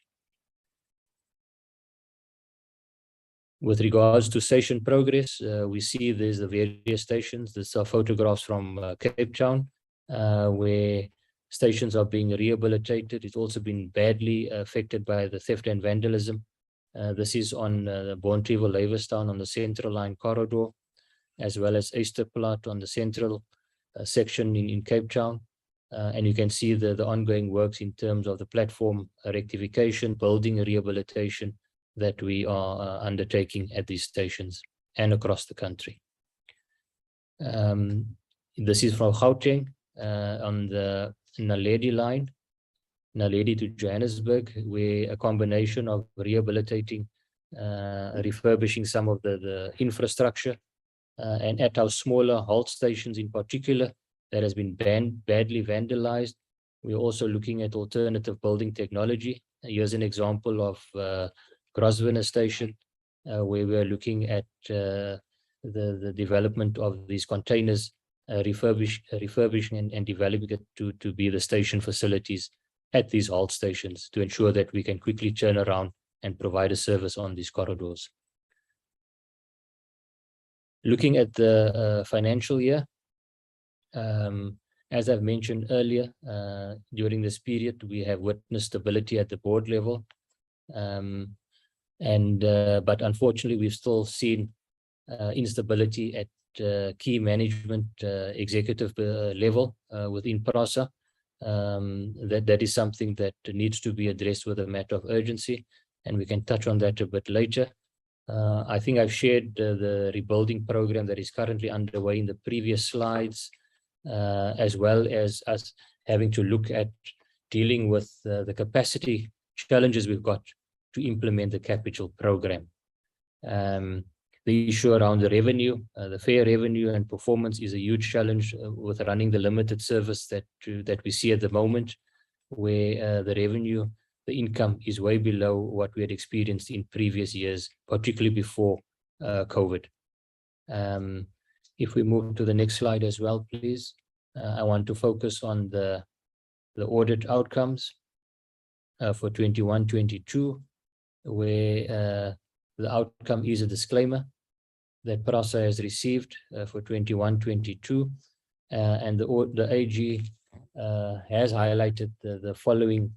Speaker 21: With regards to station progress, we see there's the various stations. These are photographs from Cape Town, where stations are being rehabilitated. It's also been badly affected by the theft and vandalism. This is on Bontrivo-Laverstown on the Central Line corridor, as well as Easterplaat on the central section in Cape Town. And you can see the ongoing works in terms of the platform rectification, building rehabilitation that we are undertaking at these stations and across the country. This is from Gauteng on the Naledi line, Naledi to Johannesburg, where a combination of rehabilitating, refurbishing some of the infrastructure, and at our smaller halt stations in particular, that has been badly vandalized. We're also looking at alternative building technology. Here's an example of Grosvenor Station, where we're looking at the development of these containers, refurbishing and developing it to be the station facilities at these halt stations to ensure that we can quickly turn around and provide a service on these corridors. Looking at the financial year, as I've mentioned earlier, during this period, we have witnessed stability at the board level. But unfortunately, we've still seen instability at key management executive level within PRASA. That is something that needs to be addressed with a matter of urgency, and we can touch on that a bit later. I think I've shared the rebuilding program that is currently underway in the previous slides, as well as us having to look at dealing with the capacity challenges we've got to implement the capital program. The issue around the revenue, the fair revenue and performance is a huge challenge with running the limited service that we see at the moment, where the revenue, the income is way below what we had experienced in previous years, particularly before COVID. If we move to the next slide as well, please. I want to focus on the audit outcomes for 21-22, where the outcome is a disclaimer that PRASA has received for 21-22, and the AG has highlighted the following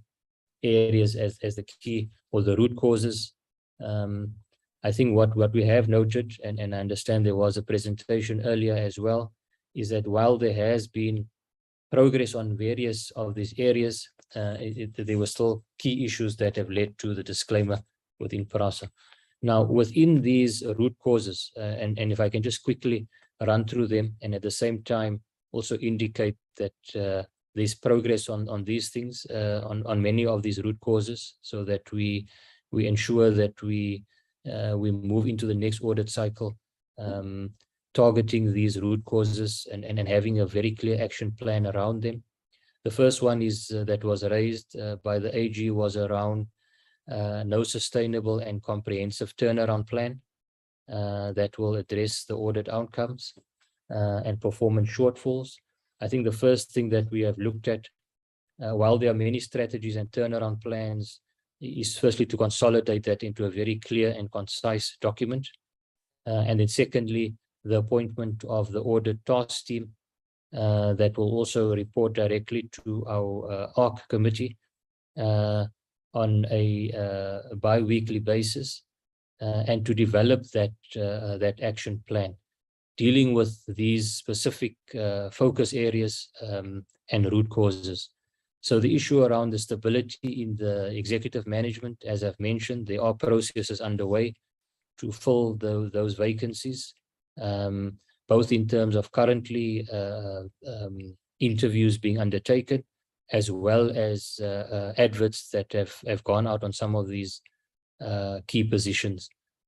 Speaker 21: areas as the key or the root causes. I think what we have noted, and I understand there was a presentation earlier as well, is that while there has been progress on various of these areas, there were still key issues that have led to the disclaimer within PRASA. Now, within these root causes, and if I can just quickly run through them, and at the same time also indicate that there's progress on these things, on many of these root causes, so that we ensure that we move into the next audit cycle, targeting these root causes and having a very clear action plan around them. The first one is that was raised by the AG was around no sustainable and comprehensive turnaround plan that will address the audit outcomes and performance shortfalls. I think the first thing that we have looked at, while there are many strategies and turnaround plans, is firstly to consolidate that into a very clear and concise document. And then secondly, the appointment of the audit task team that will also report directly to our ARC committee on a bi-weekly basis, and to develop that action plan, dealing with these specific focus areas and root causes. So the issue around the stability in the executive management, as I've mentioned, there are processes underway to fill those vacancies, both in terms of currently interviews being undertaken, as well as adverts that have gone out on some of these key positions.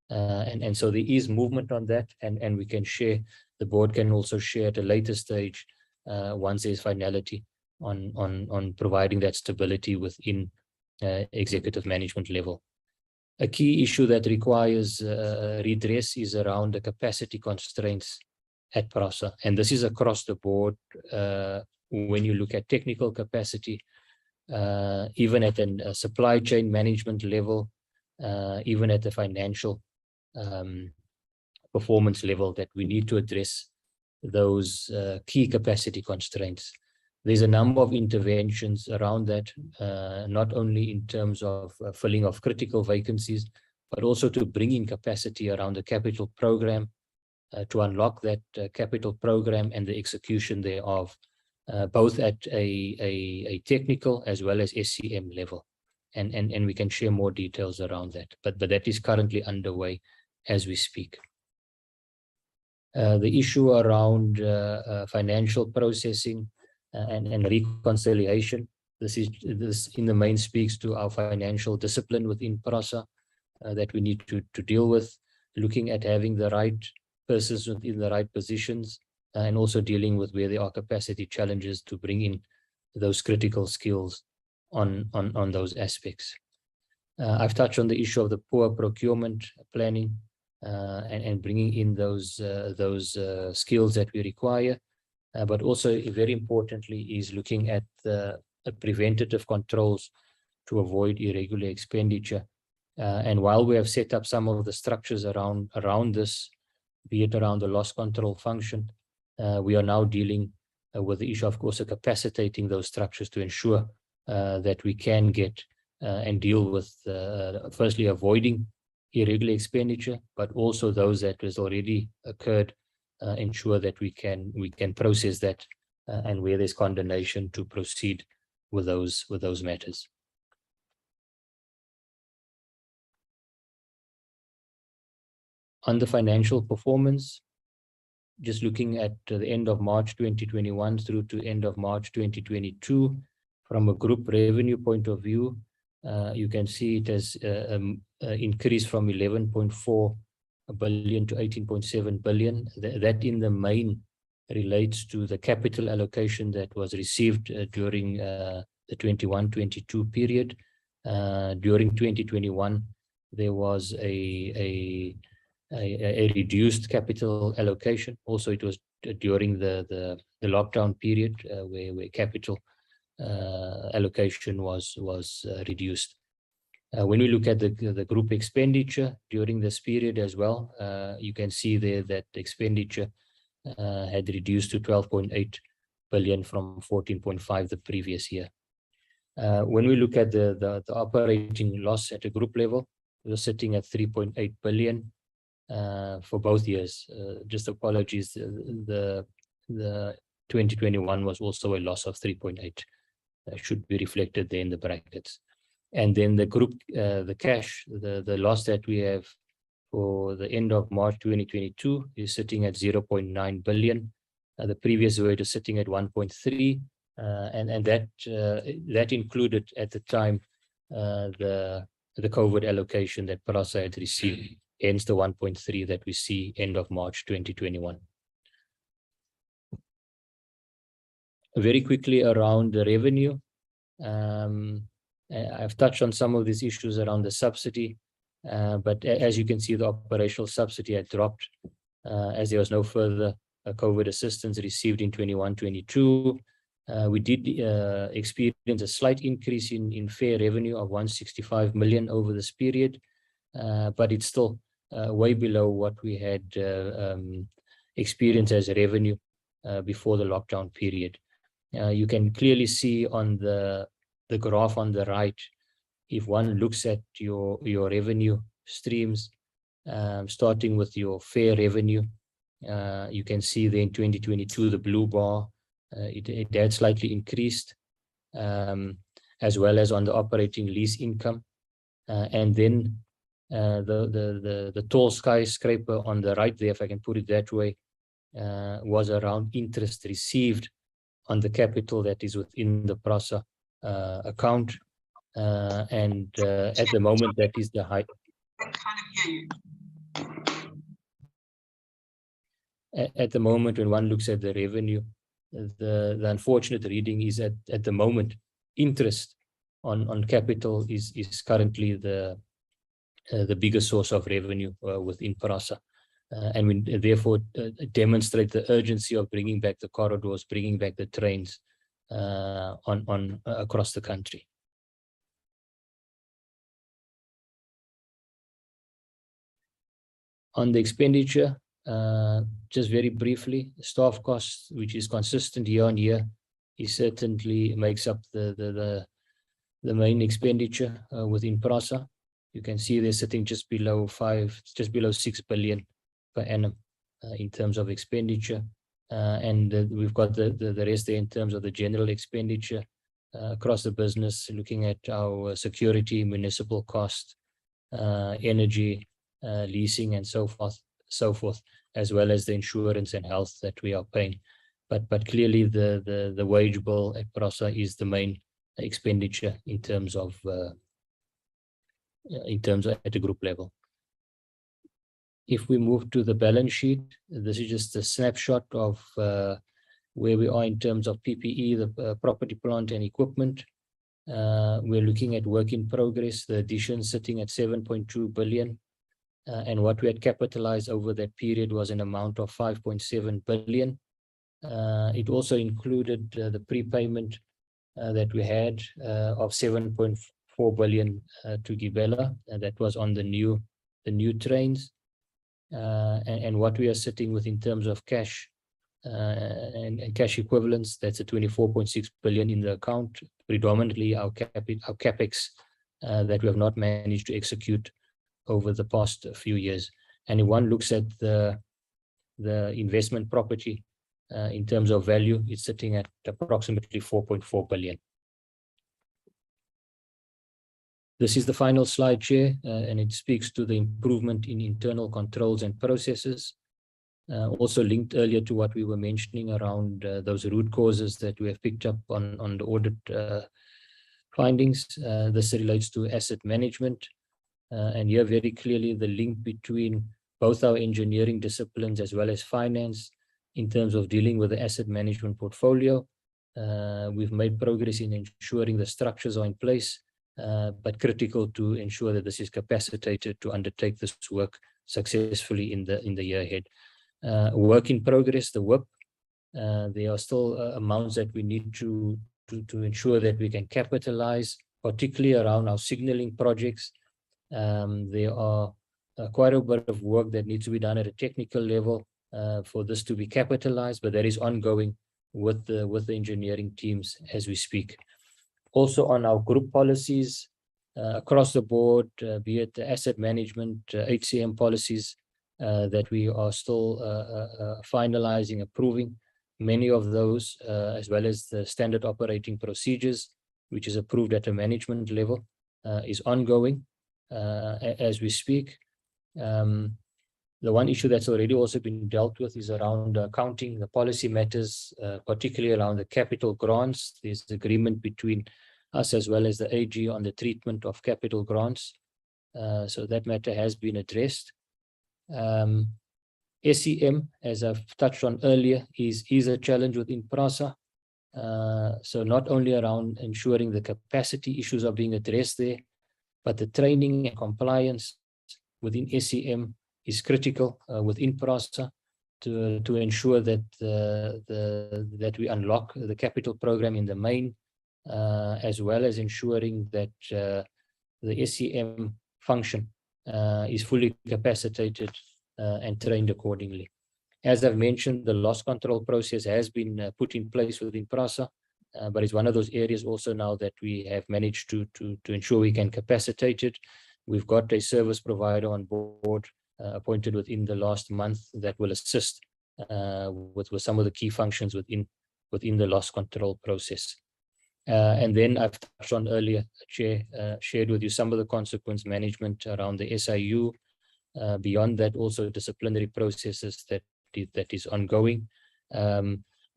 Speaker 21: And so there is movement on that, and we can share, the board can also share at a later stage once there's finality on providing that stability within executive management level. A key issue that requires redress is around the capacity constraints at PRASA, and this is across the board. When you look at technical capacity, even at a supply chain management level, even at the financial performance level, that we need to address those key capacity constraints. There's a number of interventions around that, not only in terms of filling of critical vacancies, but also to bring in capacity around the capital program, to unlock that capital program and the execution thereof, both at a technical as well as SCM level. And we can share more details around that, but that is currently underway as we speak. The issue around financial processing and reconciliation, this in the main speaks to our financial discipline within PRASA that we need to deal with, looking at having the right persons within the right positions, and also dealing with where there are capacity challenges to bring in those critical skills on those aspects. I've touched on the issue of the poor procurement planning and bringing in those skills that we require, but also very importantly is looking at the preventative controls to avoid irregular expenditure. And while we have set up some of the structures around this, be it around the loss control function, we are now dealing with the issue of course of capacitating those structures to ensure that we can get and deal with firstly avoiding irregular expenditure, but also those that has already occurred, ensure that we can process that and where there's condemnation to proceed with those matters. On the financial performance, just looking at the end of March 2021 through to end of March 2022, from a group revenue point of view, you can see it has increased from 11.4 billion to 18.7 billion. That in the main relates to the capital allocation that was received during the 21-22 period. During 2021, there was a reduced capital allocation. Also, it was during the lockdown period where capital allocation was reduced. When we look at the group expenditure during this period as well, you can see there that the expenditure had reduced to 12.8 billion from 14.5 the previous year. When we look at the operating loss at a group level, we're sitting at 3.8 billion for both years. Just apologies, the 2021 was also a loss of 3.8. Should be reflected there in the brackets. And then the group, the cash, the loss that we have for the end of March 2022 is sitting at 0.9 billion. The previous year it was sitting at 1.3, and that included at the time the COVID allocation that PRASA had received, hence the 1.3 that we see end of March 2021. Very quickly around the revenue. I've touched on some of these issues around the subsidy, but as you can see, the operational subsidy had dropped as there was no further COVID assistance received in 21-22. We did experience a slight increase in fair revenue of 165 million over this period, but it's still way below what we had experienced as revenue before the lockdown period. You can clearly see on the graph on the right, if one looks at your revenue streams, starting with your fair revenue, you can see there in 2022, the blue bar, it had slightly increased, as well as on the operating lease income. And then the tall skyscraper on the right there, if I can put it that way, was around interest received on the capital that is within the PRASA account. And at the moment, that is the height. At the moment, when one looks at the revenue, the unfortunate reading is at the moment, interest on capital is currently the biggest source of revenue within PRASA. And we therefore demonstrate the urgency of bringing back the corridors, bringing back the trains across the country. On the expenditure, just very briefly, staff costs, which is consistent year on year, is certainly makes up the main expenditure within PRASA. You can see they're sitting just below 6 billion per annum in terms of expenditure, and we've got the rest there in terms of the general expenditure across the business, looking at our security, municipal cost, energy, leasing, and so forth, as well as the insurance and health that we are paying. But clearly the wage bill at PRASA is the main expenditure in terms of at a group level. If we move to the balance sheet, this is just a snapshot of where we are in terms of PPE, the property, plant and equipment. We're looking at work in progress, the addition sitting at 7.2 billion. And what we had capitalized over that period was an amount of 5.7 billion. It also included the prepayment that we had of 7.4 billion to Gibela, and that was on the new trains. And what we are sitting with in terms of cash and cash equivalents, that's a 24.6 billion in the account, predominantly our capex that we have not managed to execute over the past few years. And if one looks at the investment property in terms of value, it's sitting at approximately 4.4 billion. This is the final slide, Chair, and it speaks to the improvement in internal controls and processes. Also linked earlier to what we were mentioning around those root causes that we have picked up on the audit findings. This relates to asset management. And here very clearly the link between both our engineering disciplines as well as finance in terms of dealing with the asset management portfolio. We've made progress in ensuring the structures are in place, but critical to ensure that this is capacitated to undertake this work successfully in the year ahead. Work in progress, the WIP, there are still amounts that we need to ensure that we can capitalize, particularly around our signaling projects. There are quite a bit of work that needs to be done at a technical level for this to be capitalized, but that is ongoing with the engineering teams as we speak. Also on our group policies across the board, be it the asset management, HCM policies that we are still finalizing, approving. Many of those, as well as the standard operating procedures, which is approved at a management level, is ongoing as we speak. The one issue that's already also been dealt with is around accounting, the policy matters, particularly around the capital grants. There's agreement between us as well as the AG on the treatment of capital grants. So that matter has been addressed. SEM, as I've touched on earlier, is a challenge within PRASA. So not only around ensuring the capacity issues are being addressed there, but the training and compliance within SEM is critical within PRASA to ensure that that we unlock the capital program in the main, as well as ensuring that the SEM function is fully capacitated and trained accordingly. As I've mentioned, the loss control process has been put in place within PRASA, but it's one of those areas also now that we have managed to ensure we can capacitate it. We've got a service provider on board appointed within the last month that will assist with some of the key functions within the loss control process. And then I've touched on earlier, Chair, shared with you some of the consequence management around the SIU. Beyond that, also disciplinary processes that is ongoing,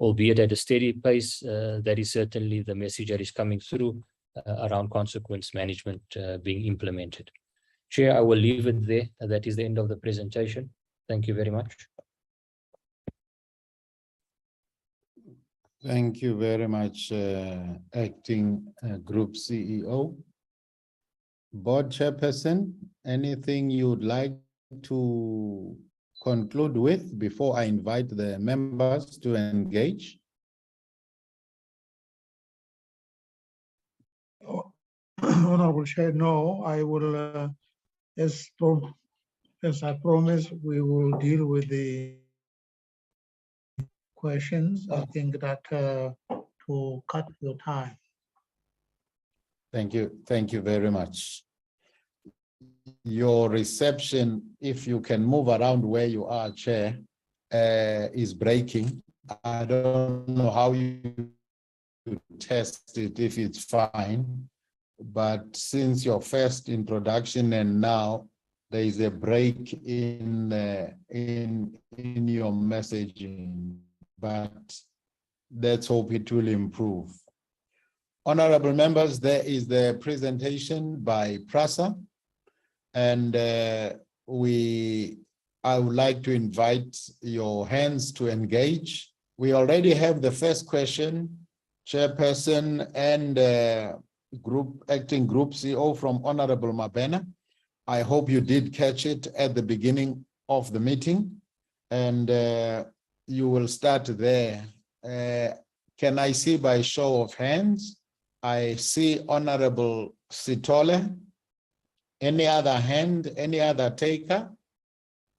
Speaker 21: albeit at a steady pace. That is certainly the message that is coming through around consequence management being implemented. Chair, I will leave it there. That is the end of the presentation. Thank you very much.
Speaker 3: Thank you very much, Acting Group CEO. Board Chairperson, anything you'd like to conclude with before I invite the members to engage?
Speaker 23: Honorable Chair, no, I will, as I promised, we will deal with the questions. I think that to cut your time.
Speaker 3: Thank you. Thank you very much. Your reception, if you can move around where you are, Chair, is breaking. I don't know how you test it, if it's fine, but since your first introduction and now there is a break in your messaging, but let's hope it will improve. Honorable members, there is the presentation by PRASA, and I would like to invite your hands to engage. We already have the first question, Chairperson and Acting Group CEO from Honorable Mabena. I hope you did catch it at the beginning of the meeting, and you will start there. Can I see by show of hands? I see Honorable Sitole. Any other hand, any other taker?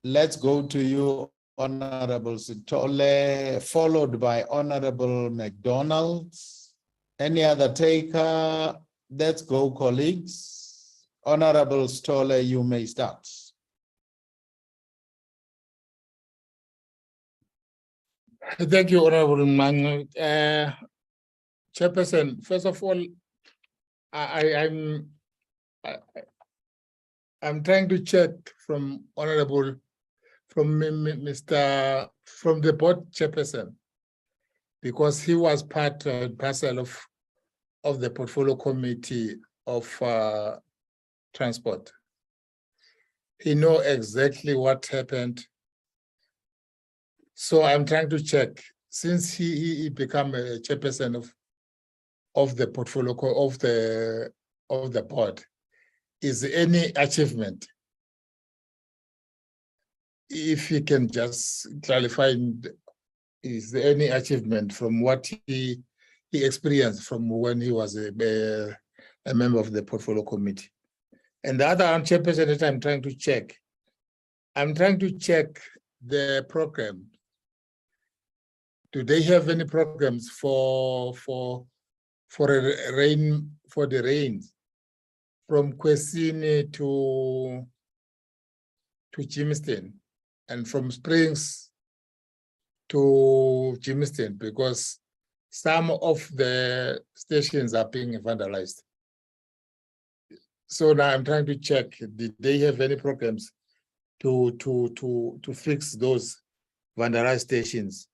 Speaker 3: Let's go to you, Honorable Sitole, followed by Honorable McDonald. Any other taker? Let's go, colleagues. Honorable Sitole, you may start.
Speaker 6: Thank you, Honorable Manu. Chairperson, first of all, I'm trying to check from the board chairperson, because he was part and parcel of the portfolio committee of transport. He knows exactly what happened. So I'm trying to check, since he became a chairperson of the portfolio of the board, is there any achievement? If he can just clarify, is there any achievement from what he experienced from when he was a member of the portfolio committee? And the other chairperson that I'm trying to check the program. Do they have any programs for the rains from Kwesini to Jamestown, and from Springs to Jamestown, because some of the stations are being vandalized. So now I'm trying to check, did they have any programs to fix those vandalized stations?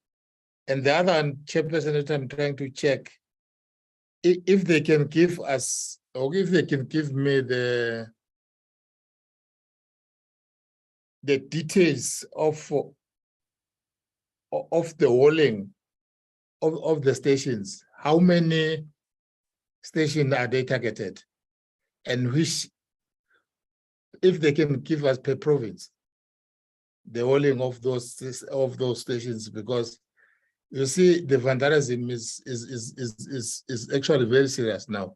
Speaker 6: And the other chairperson that I'm trying to check, if they can give us, or if they can give me the details of the hauling of the stations. How many stations are they targeted? And which, if they can give us per province, the hauling of those stations, because you see the vandalism is actually very serious now.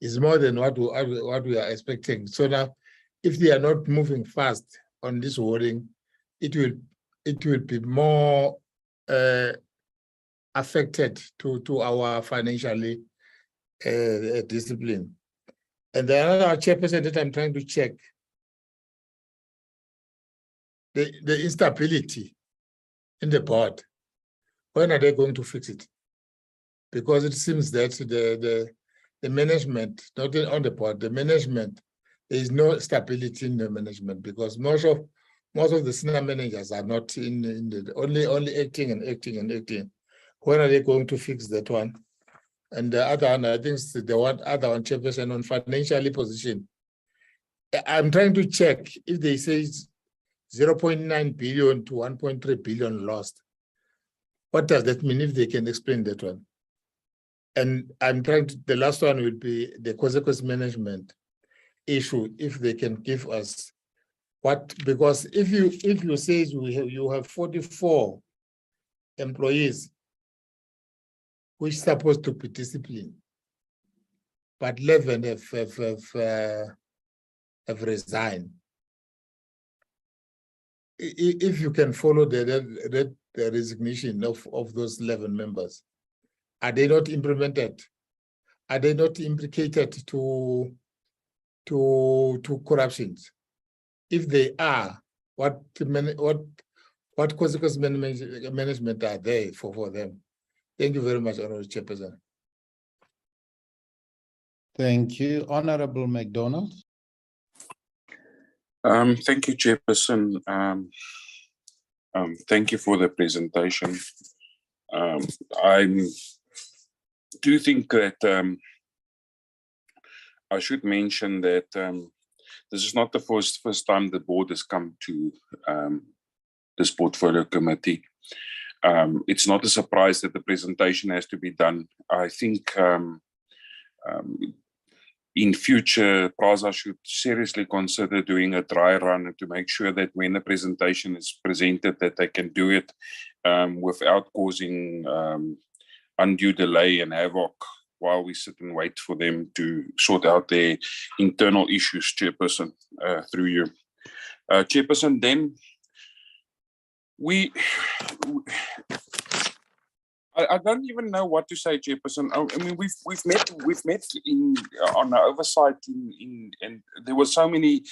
Speaker 6: It's more than what we are expecting. So now, if they are not moving fast on this hauling, it will be more affected to our financially discipline. And the other chairperson that I'm trying to check, the instability in the board. When are they going to fix it? Because it seems that the management, not on the board, the management, there is no stability in the management, because most of the senior managers are not in the only acting and acting and acting. When are they going to fix that one? And the other one, I think the other one, chairperson on financially position. I'm trying to check if they say 0.9 billion to 1.3 billion lost. What does that mean, if they can explain that one? And I'm trying to, the last one will be the consequence management issue, if they can give us what, because if you say you have 44 employees which are supposed to be disciplined, but 11 have resigned. If you can follow the resignation of those 11 members, are they not implemented? Are they not implicated to corruptions? If they are, what consequence management are there for them? Thank you very much, Honorable Chairperson.
Speaker 3: Thank you. Honorable McDonald.
Speaker 7: Thank you, Chairperson. Thank you for the presentation. I do think that I should mention that this is not the first time the board has come to this portfolio committee. It's not a surprise that the presentation has to be done. I think in future, PRASA should seriously consider doing a dry run to make sure that when the presentation is presented, that they can do it without causing undue delay and havoc while we sit and wait for them to sort out their internal issues, Chairperson, through you. Chairperson, then I don't even know what to say, Chairperson. I mean, we've met on the oversight and there were so many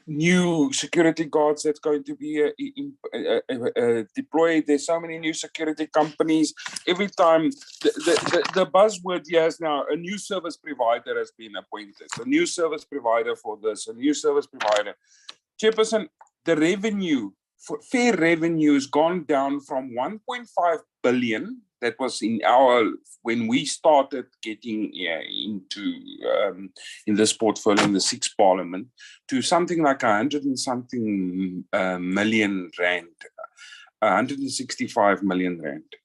Speaker 7: new security guards that's going to be deployed. There's so many new security companies. Every time the buzzword here is now a new service provider has been appointed. A new service provider for this, a new service provider. Chairperson, the revenue, fair revenue has gone down from 1.5 billion that was when we started getting into in this portfolio in the 6th Parliament to something like 100 and something million rand, 165 million rand.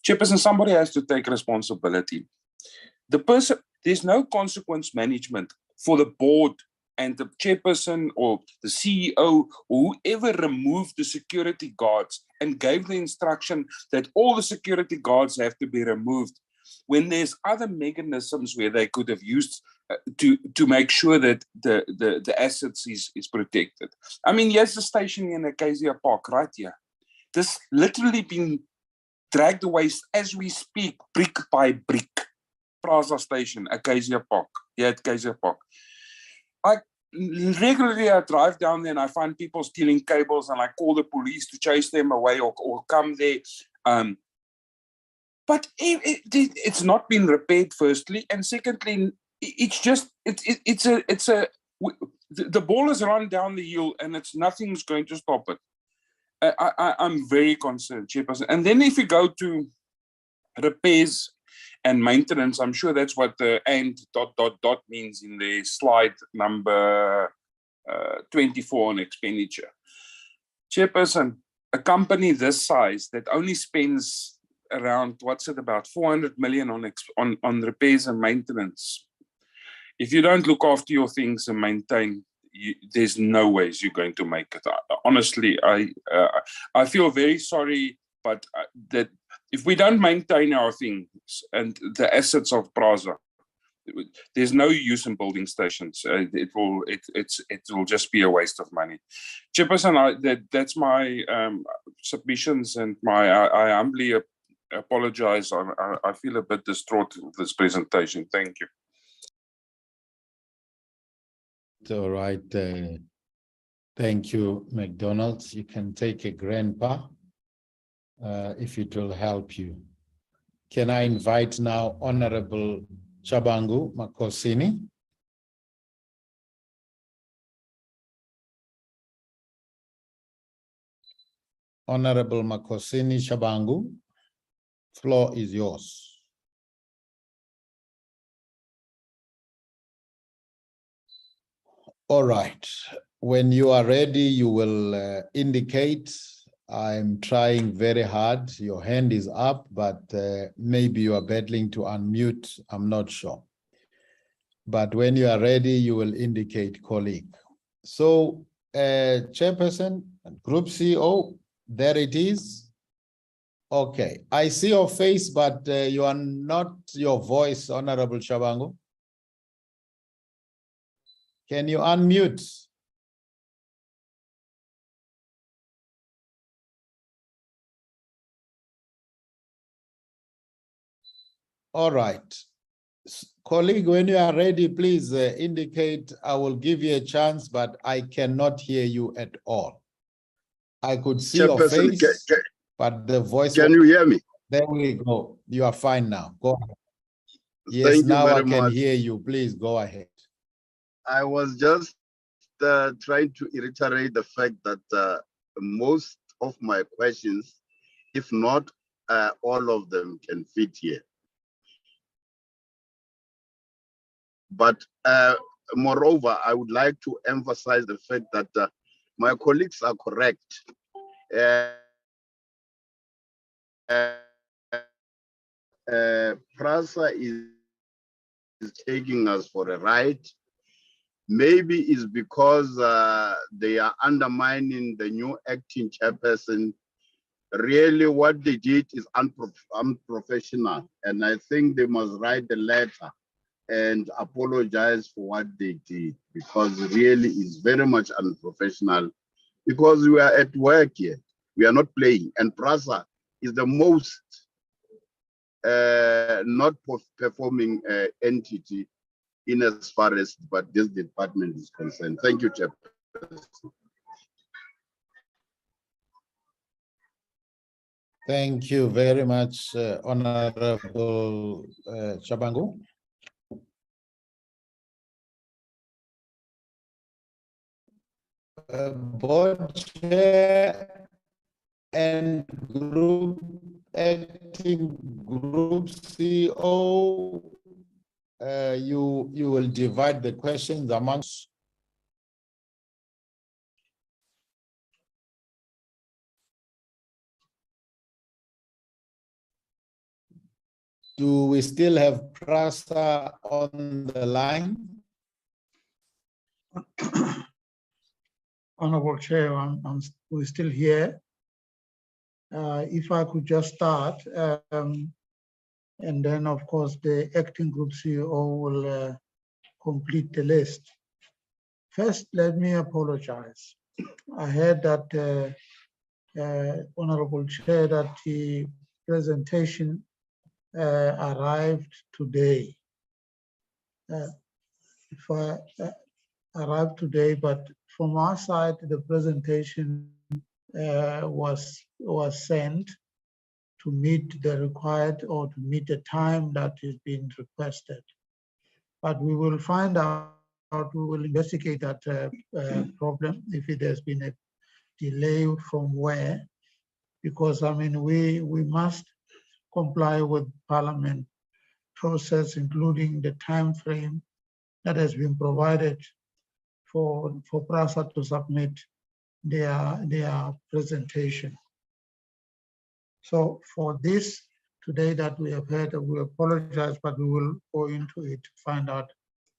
Speaker 7: Chairperson, somebody has to take responsibility. There's no consequence management for the board and the chairperson or the CEO or whoever removed the security guards and gave the instruction that all the security guards have to be removed, when there's other mechanisms where they could have used to make sure that the assets is protected. I mean, here's the station in Acacia Park right here. This literally been dragged away as we speak, brick by brick. PRASA station, Acacia Park, here at Acacia Park. Regularly I drive down there and I find people stealing cables and I call the police to chase them away or come there. But it's not been repaired, firstly, and secondly, the ball is run down the hill and nothing's going to stop it. I'm very concerned, Chairperson. And then if you go to repairs and maintenance, I'm sure that's what the and ... means in the slide number 24 on expenditure. Chairperson, a company this size that only spends around, about 400 million on repairs and maintenance. If you don't look after your things and maintain, there's no ways you're going to make it. Honestly, I feel very sorry, but that if we don't maintain our things and the assets of PRASA, there's no use in building stations. It will just be a waste of money. Chairperson, that's my submissions, and I humbly apologize. I feel a bit distraught with this presentation. Thank you.
Speaker 3: All right. Thank you, McDonald. You can take a grandpa if it will help you. Can I invite now Honorable Chabangu Makosini? Honorable Makosini Chabangu, floor is yours. All right. When you are ready, you will indicate I'm trying very hard. Your hand is up, but maybe you are battling to unmute. I'm not sure. But when you are ready, you will indicate colleague. So, Chairperson, Group CEO, there it is. Okay, I see your face, but you are not your voice, Honorable Shabangu. Can you unmute? All right. Colleague, when you are ready, please indicate. I will give you a chance, but I cannot hear you at all. I could see your face, but the voice.
Speaker 13: Can you hear me?
Speaker 3: There we go. You are fine now. Go ahead. Yes, now I can hear you. Please go ahead.
Speaker 13: I was just trying to reiterate the fact that most of my questions, if not all of them, can fit here. But moreover, I would like to emphasize the fact that my colleagues are correct. PRASA is taking us for a ride. Maybe it's because they are undermining the new acting chairperson. Really, what they did is unprofessional, and I think they must write a letter and apologize for what they did, because really it's very much unprofessional, because we are at work here. We are not playing, and PRASA is the most not performing entity in as far as but this department is concerned. Thank you, Chairperson.
Speaker 3: Thank you very much, Honorable Shabangu. Board Chair and acting group CEO, you will divide the questions amongst. Do we still have PRASA on the line?
Speaker 23: Honorable Chair, we're still here. If I could just start, and then of course the acting group CEO will complete the list. First, let me apologize. I heard that Honorable Chair, that the presentation arrived today. Arrived today, but from our side, the presentation was sent to meet the required or to meet the time that is being requested. But we will find out, we will investigate that problem if it has been a delay from where, because I mean we must comply with Parliament process, including the time frame that has been provided for PRASA to submit their presentation. So for this today that we have heard, we apologize, but we will go into it to find out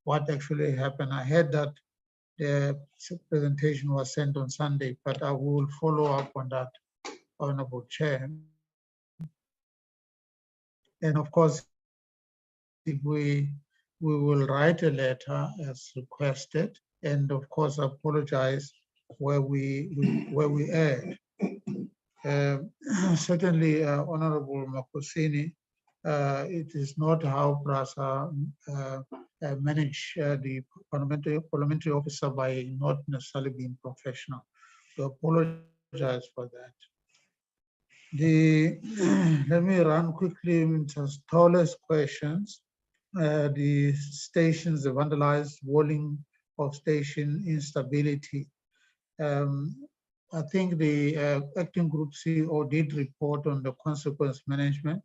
Speaker 23: what actually happened. I heard that the presentation was sent on Sunday, but I will follow up on that, Honorable Chair. And of course, if we will write a letter as requested, and of course apologize where we erred. Certainly, Honorable Makosini, it is not how PRASA manage the parliamentary officer by not necessarily being professional. So apologize for that. Let me run quickly into tallest questions. The stations, the vandalized, walling of station, instability. I think the acting group CEO did report on the consequence management,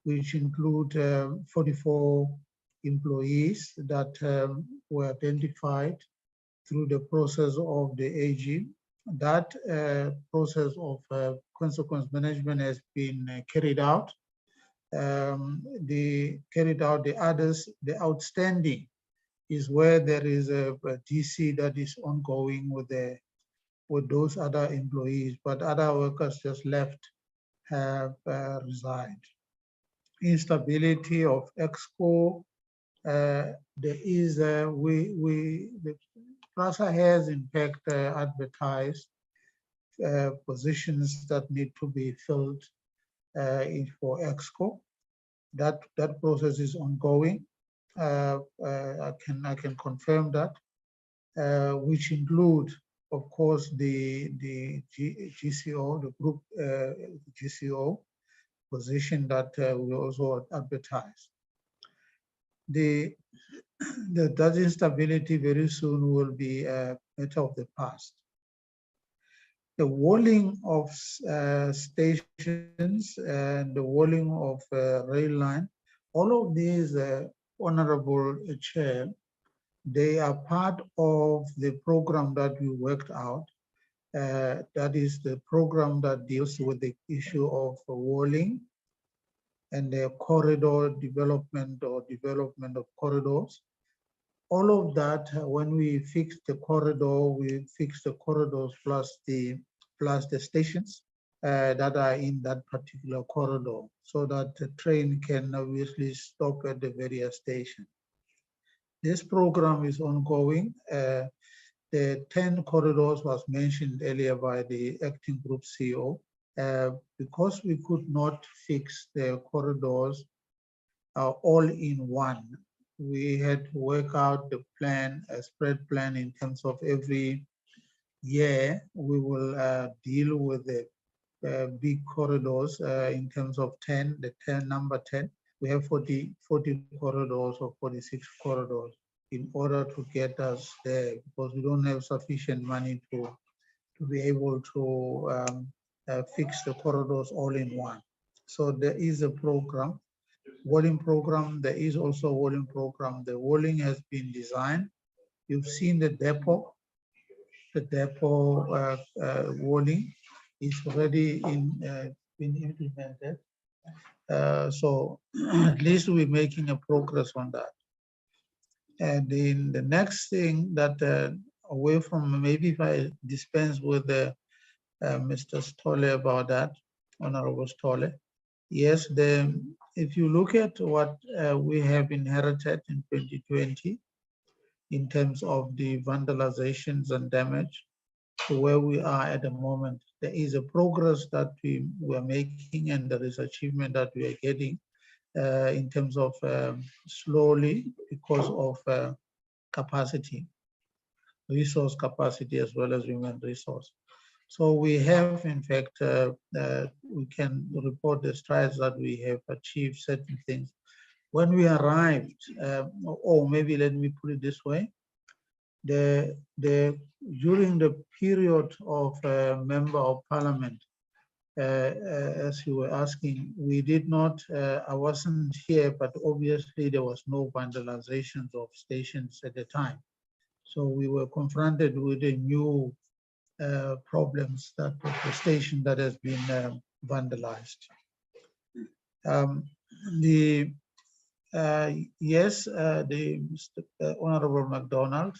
Speaker 23: which include 44 employees that were identified through the process of the AG. that process of consequence management has been carried out. The others, the outstanding is where there is a DC that is ongoing with those other employees, but other workers just left, have resigned. Instability of Exco, there is the PRASA has in fact advertised positions that need to be filled for Exco. That process is ongoing. I can confirm that, which include, of course, the GCO, the group GCO position that we also advertise. That instability very soon will be a matter of the past. The walling of stations and the walling of rail line, all of these, Honorable Chair, they are part of the program that we worked out. That is the program that deals with the issue of walling and the corridor development or development of corridors. All of that, when we fix the corridor, we fix the corridors plus the stations that are in that particular corridor, so that the train can obviously stop at the various stations. This program is ongoing. The 10 corridors was mentioned earlier by the acting group CEO. Because we could not fix the corridors all in one, we had to work out the plan, a spread plan in terms of every year we will deal with the big corridors in terms of 10, number 10. We have 40 corridors or 46 corridors in order to get us there, because we don't have sufficient money to be able to fix the corridors all in one. So there is a program, walling program. There is also a walling program. The walling has been designed. You've seen the depot. The depot walling is already been implemented. So at least we're making a progress on that. And then the next thing that away from, maybe if I dispense with Mr. Stolle about that, Honorable Stolle. Yes, if you look at what we have inherited in 2020 in terms of the vandalizations and damage to where we are at the moment, there is a progress that we are making, and there is achievement that we are getting in terms of slowly, because of capacity, resource capacity, as well as human resource. So we have, in fact, we can report the strides that we have achieved certain things. When we arrived, or maybe let me put it this way, during the period of Member of Parliament, as you were asking, we did not, I wasn't here, but obviously there was no vandalizations of stations at the time. So we were confronted with a new problems that the station that has been vandalized. Yes, Mr. Honorable McDonald,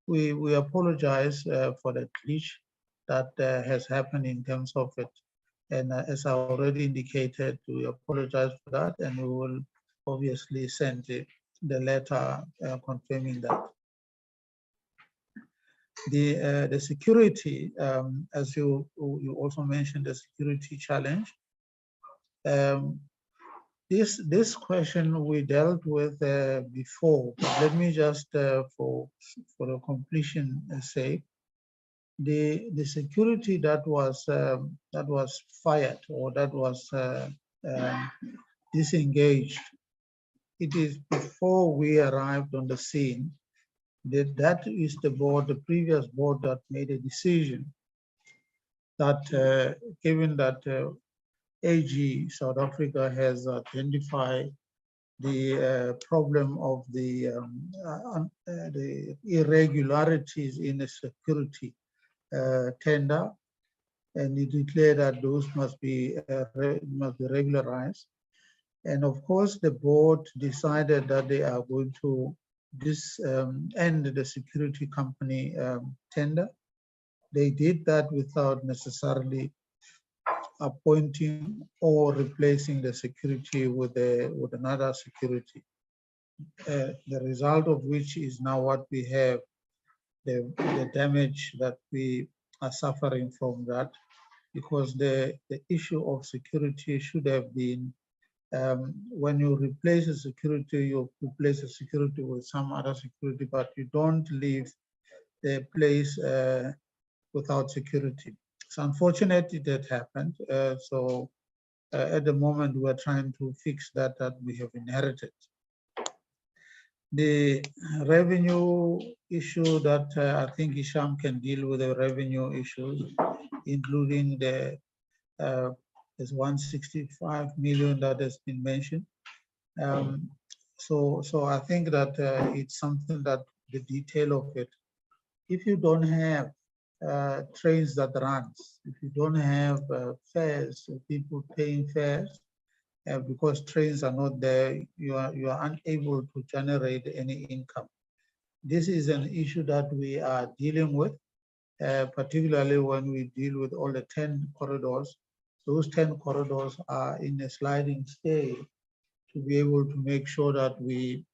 Speaker 23: we apologize for the glitch that has happened in terms of it. And as I already indicated, we apologize for that, and we will obviously send the letter confirming that. The security, as you also mentioned, the security challenge. This question we dealt with before, but let me just, for the completion sake, the security that was fired or that was disengaged, it is before we arrived on the scene. That is the board, the previous board, that made a decision that given that AG South Africa has identified the problem of the irregularities in the security tender, and it declared that those must be regularized. And of course, the board decided that they are going to end the security company tender. They did that without necessarily appointing or replacing the security with another security. The result of which is now what we have, the damage that we are suffering from that, because the issue of security should have been when you replace a security, you replace a security with some other security, but you don't leave the place without security. It's unfortunate that happened. So at the moment, we're trying to fix that we have inherited. The revenue issue that I think Isham can deal with the revenue issues, including the there's 165 million that has been mentioned. So I think that it's something that the detail of it, if you don't have trains that runs, if you don't have fares, people paying fares, because trains are not there, you are unable to generate any income. This is an issue that we are dealing with, particularly when we deal with all the 10 corridors. Those 10 corridors are in a sliding scale to be able to make sure that we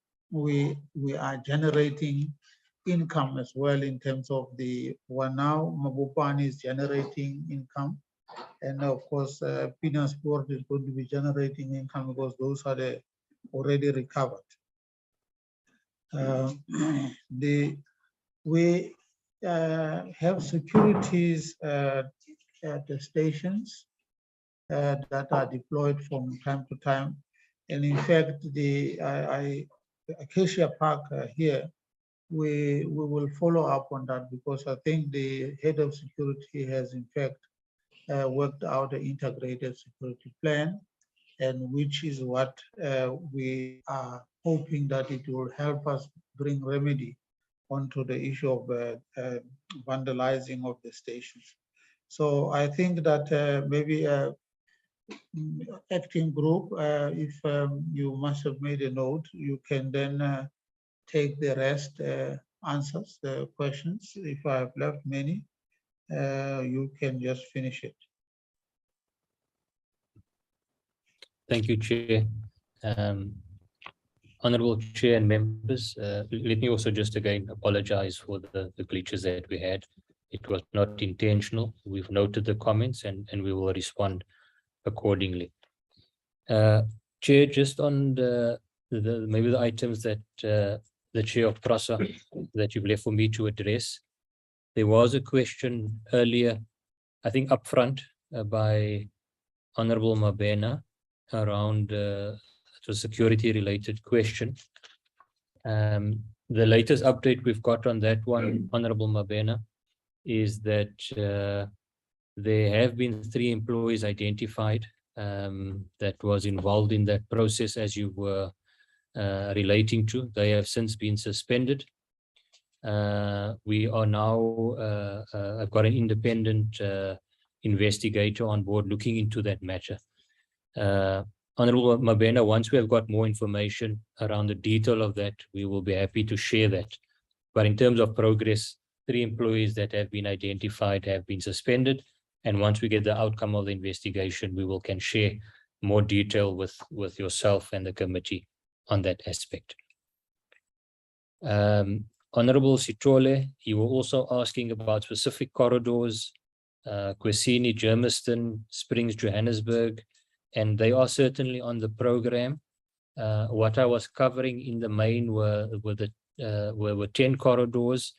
Speaker 23: are generating income as well, in terms of now Mabopane is generating income, and of course Pinasport is going to be generating income because those are already recovered. We have securities at the stations that are deployed from time to time. And in fact, the Acacia Park here, we will follow up on that, because I think the head of security has in fact worked out an integrated security plan, and which is what we are hoping that it will help us bring remedy onto the issue of vandalizing of the stations. So I think that maybe acting group, if you must have made a note, you can then take the rest answers, the questions. If I have left many, you can just finish it.
Speaker 21: Thank you, Chair. Honorable Chair and members, let me also just again apologize for the glitches that we had. It was not intentional. We've noted the comments and we will respond accordingly. Chair, just on maybe the items that the Chair of PRASA that you've left for me to address. There was a question earlier, I think upfront, by Honorable Mabena around the security-related question. The latest update we've got on that one, Honorable Mabena, is that there have been 3 employees identified that was involved in that process, as you were relating to. They have since been suspended. We are now, I've got an independent investigator on board looking into that matter. Honorable Mabena, once we have got more information around the detail of that, we will be happy to share that. But in terms of progress, 3 employees that have been identified have been suspended. And once we get the outcome of the investigation, we can share more detail with yourself and the committee on that aspect. Honorable Sitole, you were also asking about specific corridors, Kwesini, Germiston, Springs, Johannesburg, and they are certainly on the program. What I was covering in the main were 10 corridors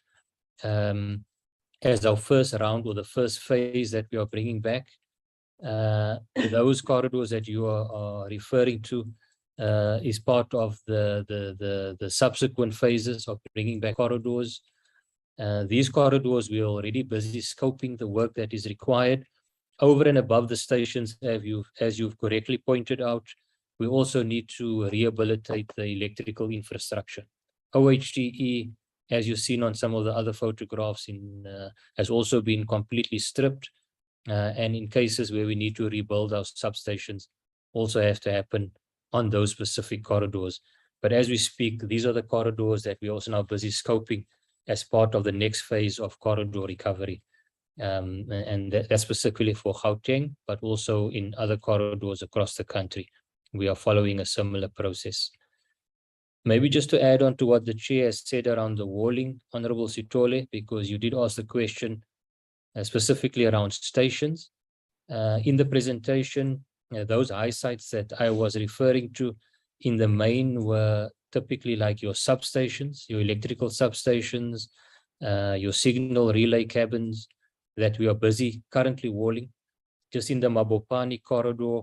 Speaker 21: as our first round, or the first phase that we are bringing back. Those corridors that you are referring to is part of the subsequent phases of bringing back corridors. These corridors, we are already busy scoping the work that is required over and above the stations. As you've correctly pointed out, we also need to rehabilitate the electrical infrastructure. OHTE as you've seen on some of the other photographs, has also been completely stripped. And in cases where we need to rebuild our substations, also have to happen on those specific corridors. But as we speak, these are the corridors that we're also now busy scoping as part of the next phase of corridor recovery. And that's specifically for Gauteng, but also in other corridors across the country. We are following a similar process. Maybe just to add on to what the chair has said around the walling, Honorable Sitole, because you did ask the question specifically around stations. In the presentation, those high sites that I was referring to in the main were typically like your substations, your electrical substations, your signal relay cabins that we are busy currently walling. Just in the Mabopane corridor,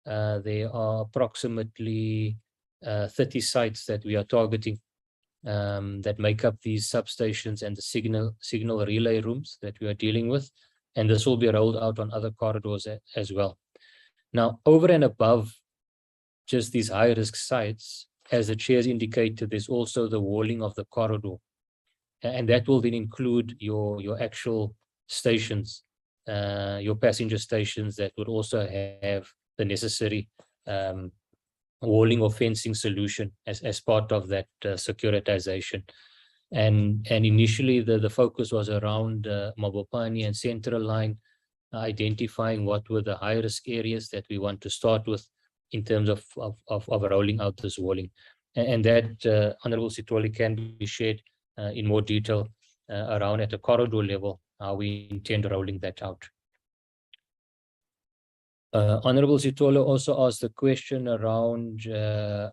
Speaker 21: there are approximately 30 sites that we are targeting that make up these substations and the signal relay rooms that we are dealing with. And this will be rolled out on other corridors as well. Now, over and above just these high-risk sites, as the chair has indicated, there's also the walling of the corridor. And that will then include your actual stations, your passenger stations that would also have the necessary walling or fencing solution as part of that securitization. And initially the focus was around Mabopane and Central Line, identifying what were the high-risk areas that we want to start with in terms of rolling out this walling. And that, Honorable Sitole, can be shared in more detail around at a corridor level, how we intend rolling that out. Honorable Sitole also asked the question around the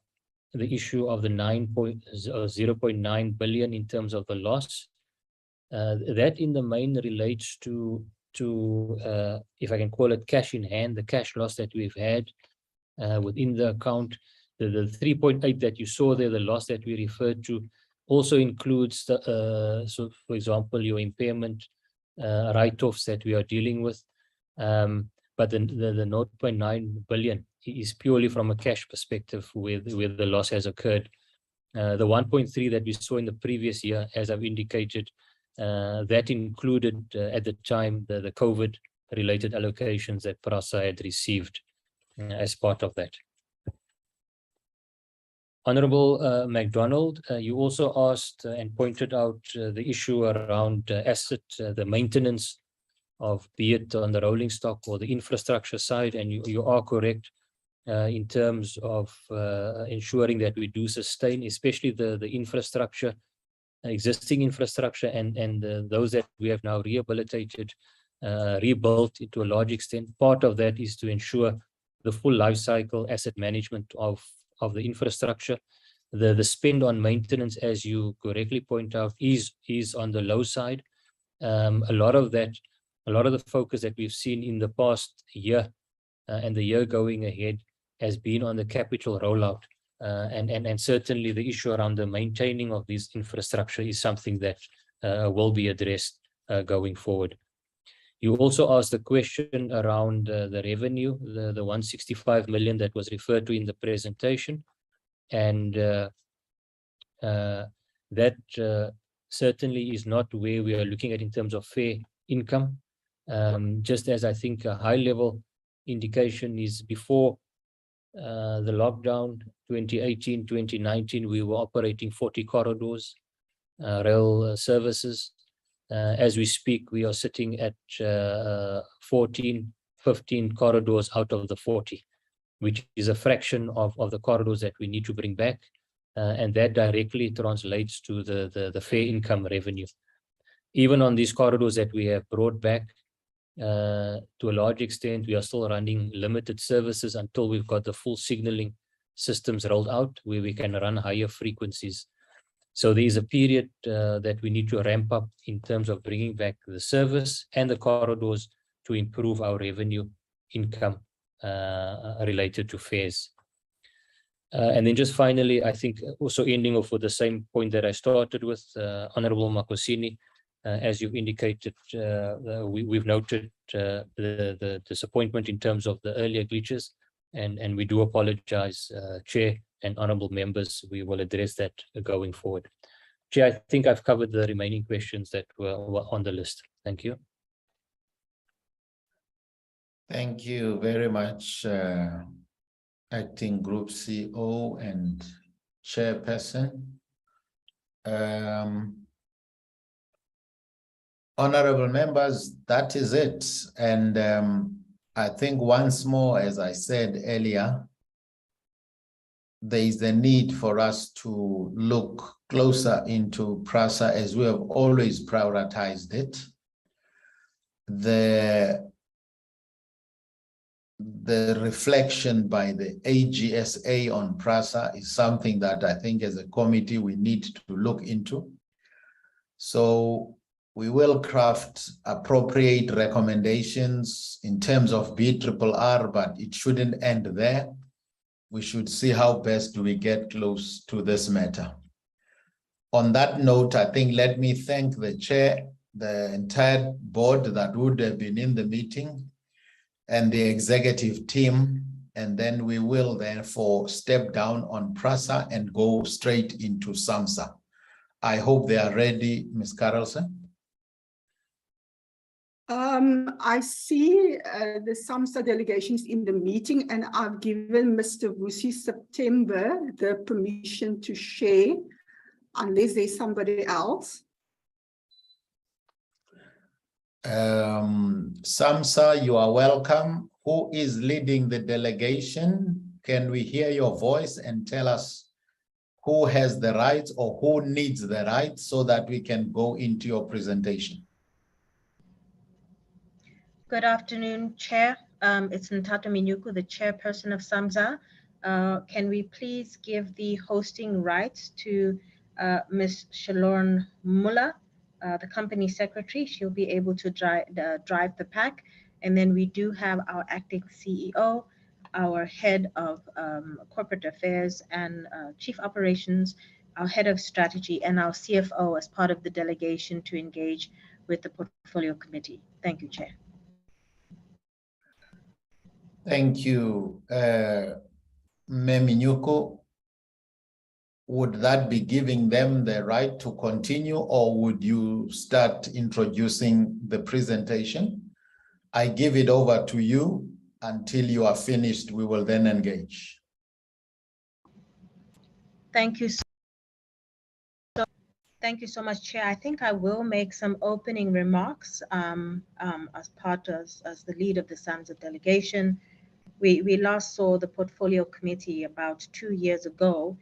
Speaker 21: issue of the 0.9 billion in terms of the loss. That in the main relates to if I can call it cash in hand, the cash loss that we've had within the account. The 3.8 that you saw there, the loss that we referred to, also includes the, so for example, your impairment write-offs that we are dealing with. But the 0.9 billion is purely from a cash perspective where the loss has occurred. The 1.3 that we saw in the previous year, as I've indicated, that included at the time the COVID-related allocations that PRASA had received as part of that. Honorable MacDonald, you also asked and pointed out the issue around asset, the maintenance of be it on the rolling stock or the infrastructure side, and you are correct in terms of ensuring that we do sustain, especially the infrastructure, existing infrastructure, and those that we have now rehabilitated, rebuilt to a large extent. Part of that is to ensure the full life cycle asset management of the infrastructure. The spend on maintenance, as you correctly point out, is on the low side. A lot of the focus that we've seen in the past year and the year going ahead has been on the capital rollout. And certainly the issue around the maintaining of this infrastructure is something that will be addressed going forward. You also asked the question around the revenue, the 165 million that was referred to in the presentation. And that certainly is not where we are looking at in terms of fair income. Just as I think a high level indication is before the lockdown, 2018, 2019, we were operating 40 corridors, rail services. As we speak, we are sitting at 14, 15 corridors out of the 40, which is a fraction of the corridors that we need to bring back. And that directly translates to the fair income revenue. Even on these corridors that we have brought back, to a large extent, we are still running limited services until we've got the full signaling systems rolled out where we can run higher frequencies. So there is a period that we need to ramp up in terms of bringing back the service and the corridors to improve our revenue income related to fares. And then just finally, I think also ending off with the same point that I started with, Honorable Makosini, as you've indicated, we've noted the disappointment in terms of the earlier glitches, and we do apologize, Chair and honorable members. We will address that going forward. Chair, I think I've covered the remaining questions that were on the list. Thank you.
Speaker 3: Thank you very much, Acting Group CEO and Chairperson. Honorable members, that is it. And I think once more, as I said earlier, there is a need for us to look closer into PRASA as we have always prioritized it. The reflection by the AGSA on PRASA is something that I think as a committee we need to look into. So we will craft appropriate recommendations in terms of BRRR, but it shouldn't end there. We should see how best do we get close to this matter. On that note, I think let me thank the chair, the entire board that would have been in the meeting, and the executive team, and then we will therefore step down on PRASA and go straight into SAMSA. I hope they are ready, Ms. Carlson.
Speaker 19: I see the SAMSA delegations in the meeting, and I've given Mr. Vusi September the permission to share, unless there's somebody else.
Speaker 3: SAMSA, you are welcome. Who is leading the delegation? Can we hear your voice and tell us who has the rights or who needs the rights so that we can go into your presentation?
Speaker 9: Good afternoon, Chair. It's Ntata Minyuku, the chairperson of SAMSA. Can we please give the hosting rights to Ms. Shalorn Muller, the company secretary? She'll be able to drive the pack. And then we do have our acting CEO, our head of corporate affairs and chief operations, our head of strategy, and our CFO as part of the delegation to engage with the portfolio committee. Thank you, Chair.
Speaker 3: Thank you, Meminyuko. Would that be giving them the right to continue, or would you start introducing the presentation? I give it over to you. Until you are finished, we will then engage.
Speaker 9: Thank you. Thank you so much, Chair. I think I will make some opening remarks as the lead of the SAMSA delegation. We last saw the portfolio committee about 2 years ago,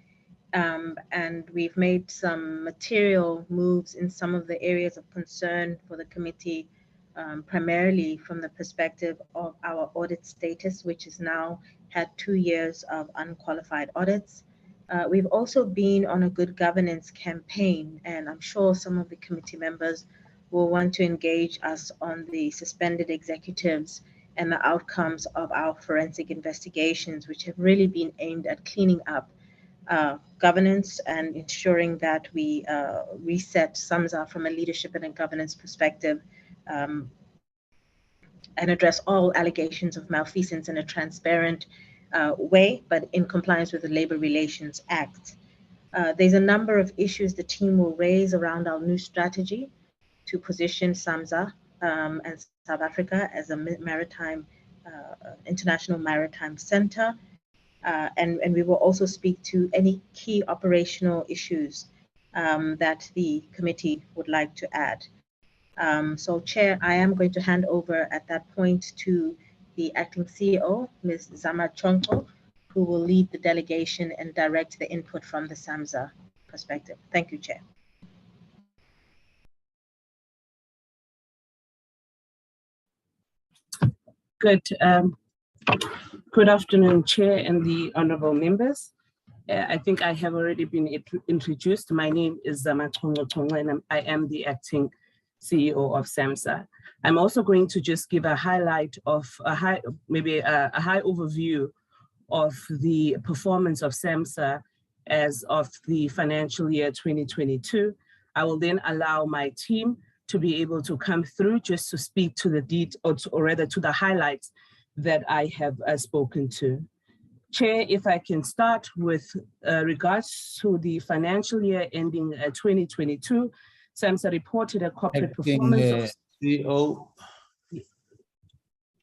Speaker 9: and we've made some material moves in some of the areas of concern for the committee, primarily from the perspective of our audit status, which has now had 2 years of unqualified audits. We've also been on a good governance campaign, and I'm sure some of the committee members will want to engage us on the suspended executives and the outcomes of our forensic investigations, which have really been aimed at cleaning up governance and ensuring that we reset SAMSA from a leadership and a governance perspective, and address all allegations of malfeasance in a transparent way, but in compliance with the Labor Relations Act. There's a number of issues the team will raise around our new strategy to position SAMSA and South Africa as a maritime, international maritime center. And we will also speak to any key operational issues that the committee would like to add. So, Chair, I am going to hand over at that point to the acting CEO, Ms. Zama Chonko, who will lead the delegation and direct the input from the SAMSA perspective. Thank you, Chair.
Speaker 11: Good afternoon, Chair and the honorable members. I think I have already been introduced. My name is Zama Chonko, and I am the acting CEO of SAMSA. I'm also going to just give a highlight of a high overview of the performance of SAMSA as of the financial year 2022. I will then allow my team to be able to come through just to speak to the to the highlights that I have spoken to. Chair, if I can start with regards to the financial year ending 2022, SAMSA reported a corporate performance of
Speaker 3: CEO.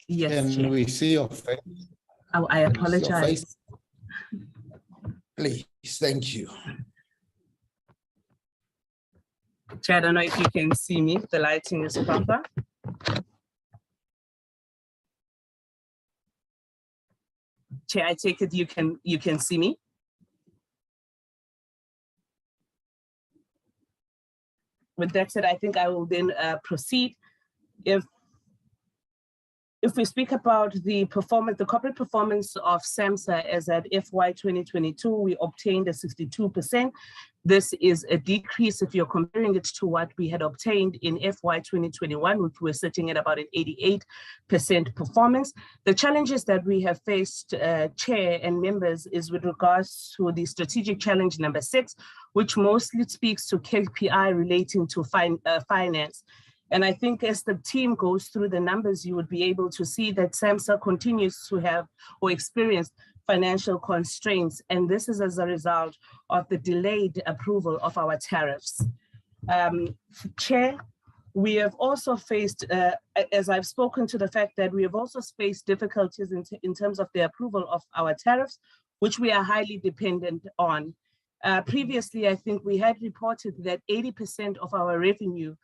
Speaker 11: Yes,
Speaker 3: Can
Speaker 11: Chair.
Speaker 3: we see your face?
Speaker 11: Oh, I apologize.
Speaker 3: Please, thank you.
Speaker 11: Chair, I don't know if you can see me, if the lighting is proper. Chair, I take it you can see me. With that said, I think I will then proceed. If we speak about the performance, the corporate performance of SAMSA as at FY 2022, we obtained a 62%. This is a decrease if you're comparing it to what we had obtained in FY 2021, which we're sitting at about an 88% performance. The challenges that we have faced, Chair and members, is with regards to the strategic challenge number 6, which mostly speaks to KPI relating to finance. And I think as the team goes through the numbers, you would be able to see that SAMSA continues to have or experience financial constraints. And this is as a result of the delayed approval of our tariffs. Chair, we have also faced, as I've spoken to the fact that we have also faced difficulties in terms of the approval of our tariffs, which we are highly dependent on. Previously, I think we had reported that 80% of our revenue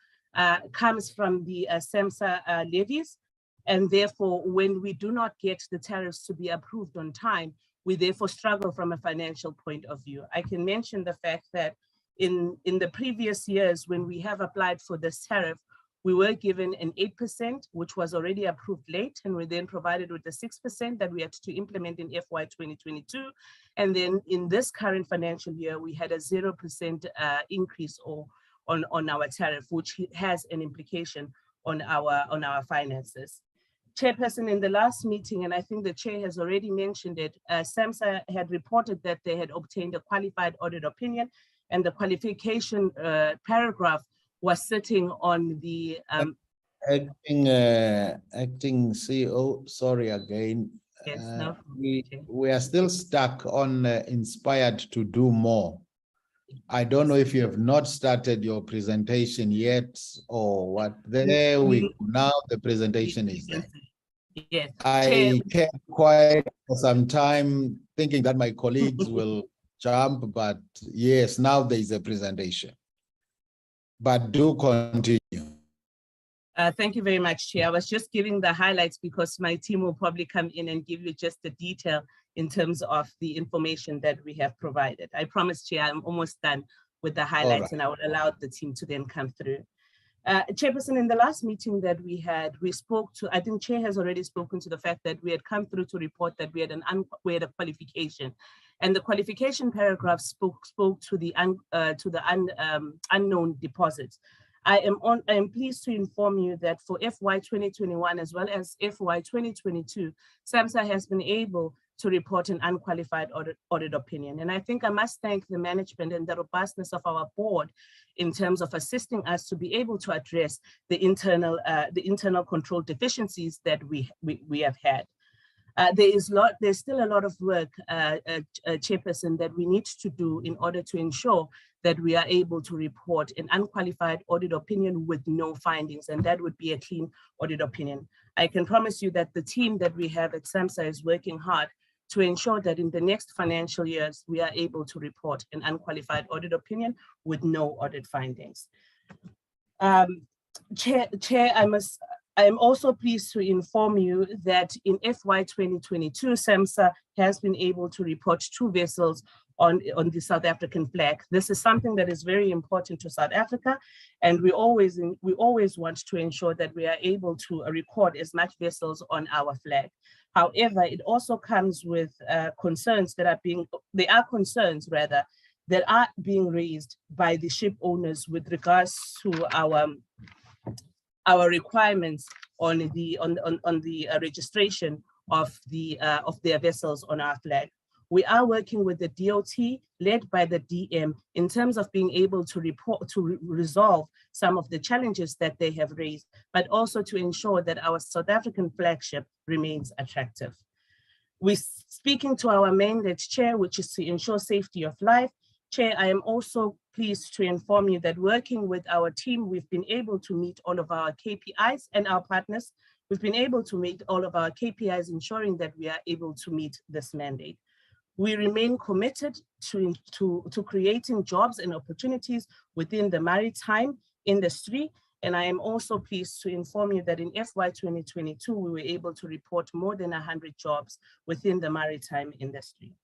Speaker 11: comes from the SAMSA levies. And therefore, when we do not get the tariffs to be approved on time, we therefore struggle from a financial point of view. I can mention the fact that in the previous years, when we have applied for this tariff, we were given an 8%, which was already approved late, and we then provided with the 6% that we had to implement in FY 2022. And then in this current financial year, we had a 0% increase on our tariff, which has an implication on our finances. Chairperson, in the last meeting, and I think the chair has already mentioned it, SAMSA had reported that they had obtained a qualified audit opinion, and the qualification paragraph was sitting on the
Speaker 3: acting CEO. Sorry again.
Speaker 11: Yes, no.
Speaker 3: We are still stuck on inspired to do more. I don't know if you have not started your presentation yet or what. There we go. Now the presentation is there.
Speaker 11: Yes.
Speaker 3: I kept quiet for some time thinking that my colleagues will jump, but yes, now there is a presentation. But do continue.
Speaker 11: Thank you very much, Chair. I was just giving the highlights because my team will probably come in and give you just the detail in terms of the information that we have provided. I promise, Chair, I'm almost done with the highlights, and I will allow the team to then come through. Chairperson, in the last meeting that we had, we spoke to, I think Chair has already spoken to the fact that we had come through to report that we had a qualification, and the qualification paragraph spoke to the unknown deposits. I am pleased to inform you that for FY 2021 as well as FY 2022, SAMSA has been able to report an unqualified audit opinion. And I think I must thank the management and the robustness of our board in terms of assisting us to be able to address the internal control deficiencies that we have had. There's still a lot of work, Chairperson, that we need to do in order to ensure that we are able to report an unqualified audit opinion with no findings, and that would be a clean audit opinion. I can promise you that the team that we have at SAMSA is working hard to ensure that in the next financial years, we are able to report an unqualified audit opinion with no audit findings. Chair, I am also pleased to inform you that in FY 2022, SAMSA has been able to report 2 vessels on the South African flag. This is something that is very important to South Africa, and we always want to ensure that we are able to record as much vessels on our flag. However, it also comes with concerns that are being raised by the ship owners with regards to our requirements on the registration of their vessels on our flag. We are working with the DOT led by the DM in terms of being able to resolve some of the challenges that they have raised, but also to ensure that our South African flagship remains attractive. We're speaking to our mandate, Chair, which is to ensure safety of life. Chair, I am also pleased to inform you that working with our team, we've been able to meet all of our KPIs, and our partners, we've been able to meet all of our KPIs, ensuring that we are able to meet this mandate. We remain committed to creating jobs and opportunities within the maritime industry. And I am also pleased to inform you that in FY 2022, we were able to report more than 100 jobs within the maritime industry.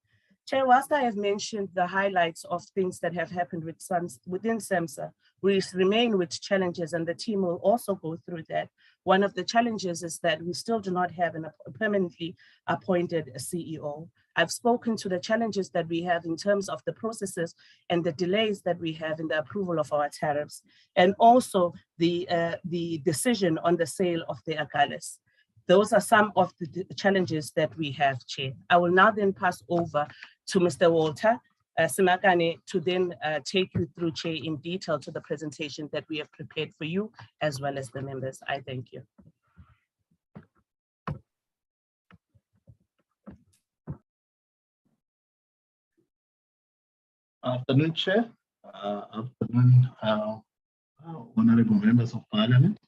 Speaker 11: Chair, whilst I have mentioned the highlights of things that have happened within SAMSA, we remain with challenges, and the team will also go through that. One of the challenges is that we still do not have a permanently appointed CEO. I've spoken to the challenges that we have in terms of the processes and the delays that we have in the approval of our tariffs, and also the decision on the sale of the Agalis. Those are some of the challenges that we have, Chair. I will now then pass over to Mr. Walter Simakane to then take you through, Chair, in detail to the presentation that we have prepared for you, as well as the members. I thank you.
Speaker 23: Afternoon, Chair. Afternoon, honorable members of Parliament.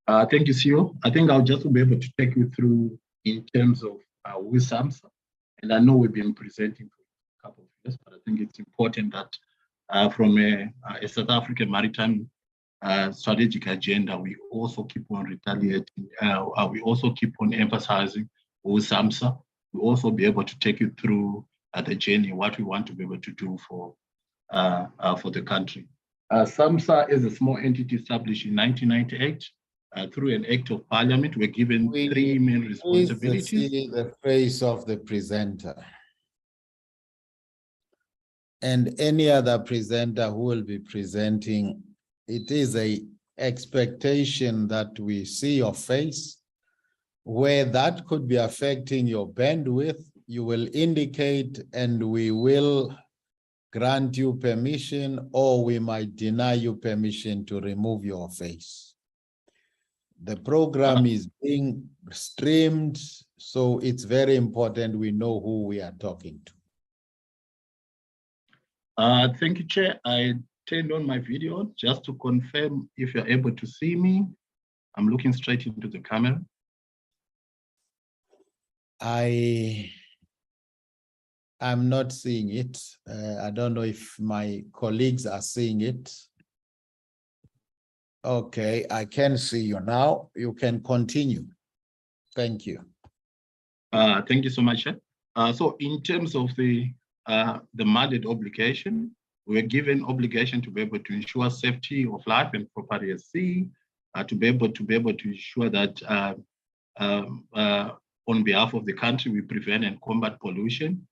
Speaker 23: Thank you, CEO. I think I'll just be able to take you through in terms of with SAMSA. And I know we've been presenting for a couple of years, but I think it's important that from a South African maritime strategic agenda, we also keep on retaliating. We also keep on emphasizing with SAMSA. We'll also be able to take you through the journey, what we want to be able to do for the country. SAMSA is a small entity established in 1998 through an act of parliament. We're given three main responsibilities.
Speaker 3: See the face of the presenter. And any other presenter who will be presenting, it is an expectation that we see your face. Where that could be affecting your bandwidth, you will indicate, and we will grant you permission, or we might deny you permission to remove your face. The program is being streamed, so it's very important we know who we are talking to.
Speaker 23: Thank you, Chair. I turned on my video just to confirm if you're able to see me. I'm looking straight into the camera.
Speaker 3: I'm not seeing it. I don't know if my colleagues are seeing it. Okay, I can see you now. You can continue. Thank you.
Speaker 23: Thank you so much. So in terms of the mandate obligation, we're given obligation to be able to ensure safety of life and property at sea, to be able to ensure that on behalf of the country, we prevent and combat pollution,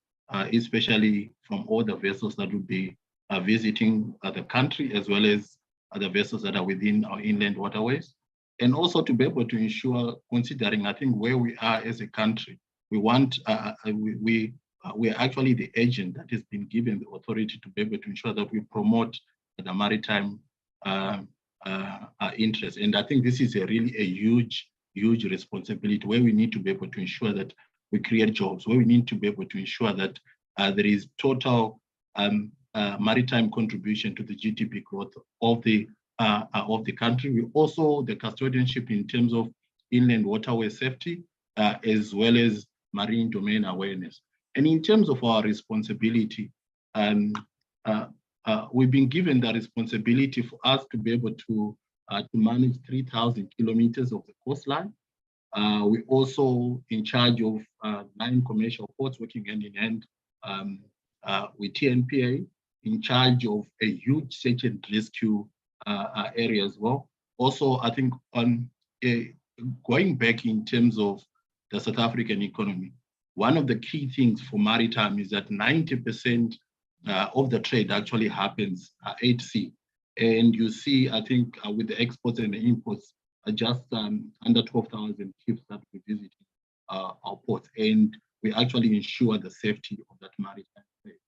Speaker 23: especially from all the vessels that will be visiting the country, as well as other vessels that are within our inland waterways. And also to be able to ensure, considering, I think, where we are as a country, we want, we are actually the agent that has been given the authority to be able to ensure that we promote the maritime interest. And I think this is really a huge responsibility, where we need to be able to ensure that we create jobs, where we need to be able to ensure that there is total maritime contribution to the GDP growth of the country. We also, the custodianship in terms of inland waterway safety, as well as marine domain awareness. And in terms of our responsibility, we've been given the responsibility for us to be able to manage 3,000 kilometers of the coastline. We're also in charge of 9 commercial ports, working hand in hand with TNPA, in charge of a huge search and rescue area as well. Also, I think on going back in terms of the South African economy, one of the key things for maritime is that 90% of the trade actually happens at sea. And you see, I think with the exports and the imports, just under 12,000 ships that we visit our ports, and we actually ensure the safety of that maritime trade.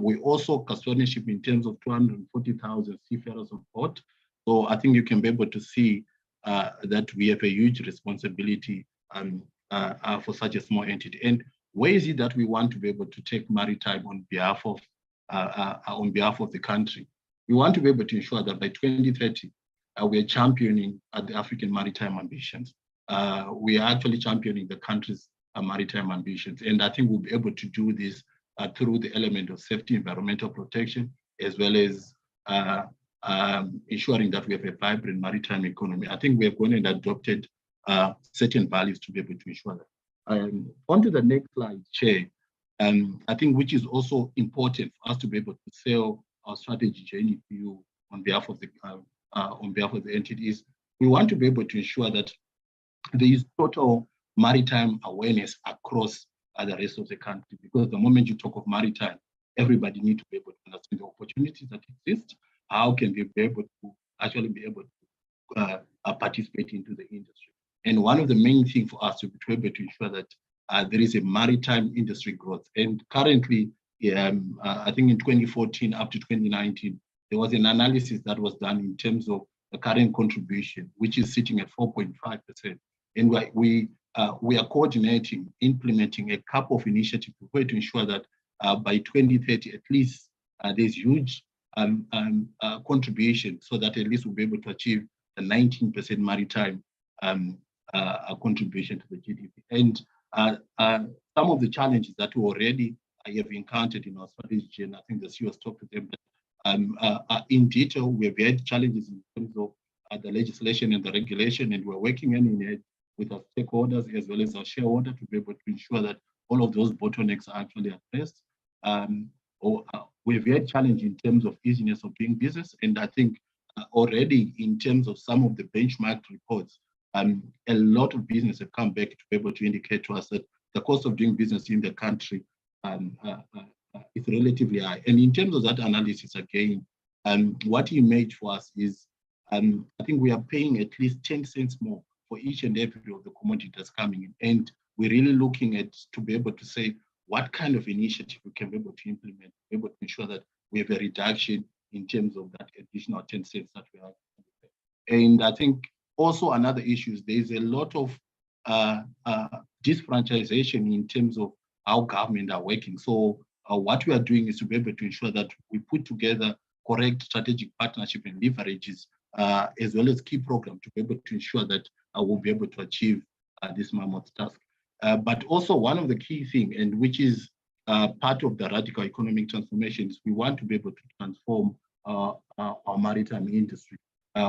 Speaker 23: We also custodianship in terms of 240,000 seafarers on board. So I think you can be able to see that we have a huge responsibility
Speaker 5: for such a small entity. And where is it that we want to be able to take maritime on behalf of the country? We want to be able to ensure that by 2030, we are championing the African maritime ambitions. We are actually championing the country's maritime ambitions. And I think we'll be able to do this through the element of safety, environmental protection, as well as ensuring that we have a vibrant maritime economy. I think we have gone and adopted certain values to be able to ensure that. On to the next slide, Chair. I think which is also important for us to be able to sell our strategy journey to you on behalf of the entities. We want to be able to ensure that there is total maritime awareness across the rest of the country, because the moment you talk of maritime, everybody needs to be able to understand the opportunities that exist. How can they be able to actually be able to participate into the industry? And one of the main things for us to be able to ensure that there is a maritime industry growth. And currently, I think in 2014 up to 2019, there was an analysis that was done in terms of the current contribution, which is sitting at 4.5%. And we are coordinating, implementing a couple of initiatives to ensure that by 2030, at least there's huge contribution, so that at least we'll be able to achieve the 19% maritime contribution to the GDP. And some of the challenges that we already have encountered in our strategy, and I think the CEO has talked to them, in detail, we have had challenges in terms of the legislation and the regulation, and we're working hand in hand with our stakeholders as well as our shareholder to be able to ensure that all of those bottlenecks are actually addressed. We've had challenge in terms of easiness of doing business, and I think already in terms of some of the benchmark reports, a lot of business have come back to be able to indicate to us that the cost of doing business in the country is relatively high. And in terms of that analysis, again, what he made for us is, I think we are paying at least 10 cents more for each and every of the commodity that's coming in. And we're really looking at to be able to say what kind of initiative we can be able to implement, be able to ensure that we have a reduction in terms of that additional 10 cents that we have. And I think also another issue is there's a lot of disfranchisation in terms of how government are working. So what we are doing is to be able to ensure that we put together correct strategic partnership and leverages, as well as key programs to be able to ensure that we'll be able to achieve this mammoth task. But also one of the key things, and which is part of the radical economic transformation, is we want to be able to transform our maritime industry.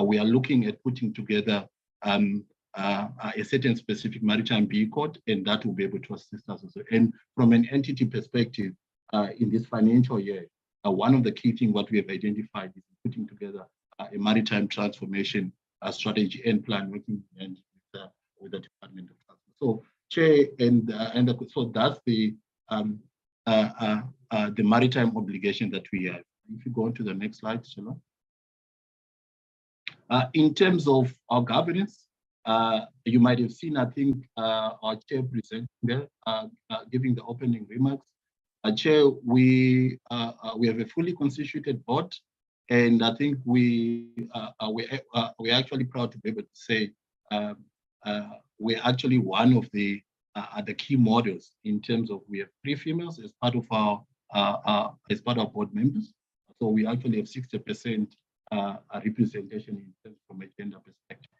Speaker 5: We are looking at putting together a certain specific maritime B code, and that will be able to assist us also. And from an entity perspective, in this financial year, one of the key things what we have identified is putting together a maritime transformation strategy and plan, working with the Department of Transport. So, Chair, so that's the maritime obligation that we have. If you go on to the next slide, Shelo. In terms of our governance, you might have seen, I think, our chair presenting there, giving the opening remarks. Chair, we have a fully constituted board, and I think we're actually proud to be able to say we're actually one of the key models in terms of we have 3 females as part of our board members. So we actually have 60% representation in terms from a gender perspective.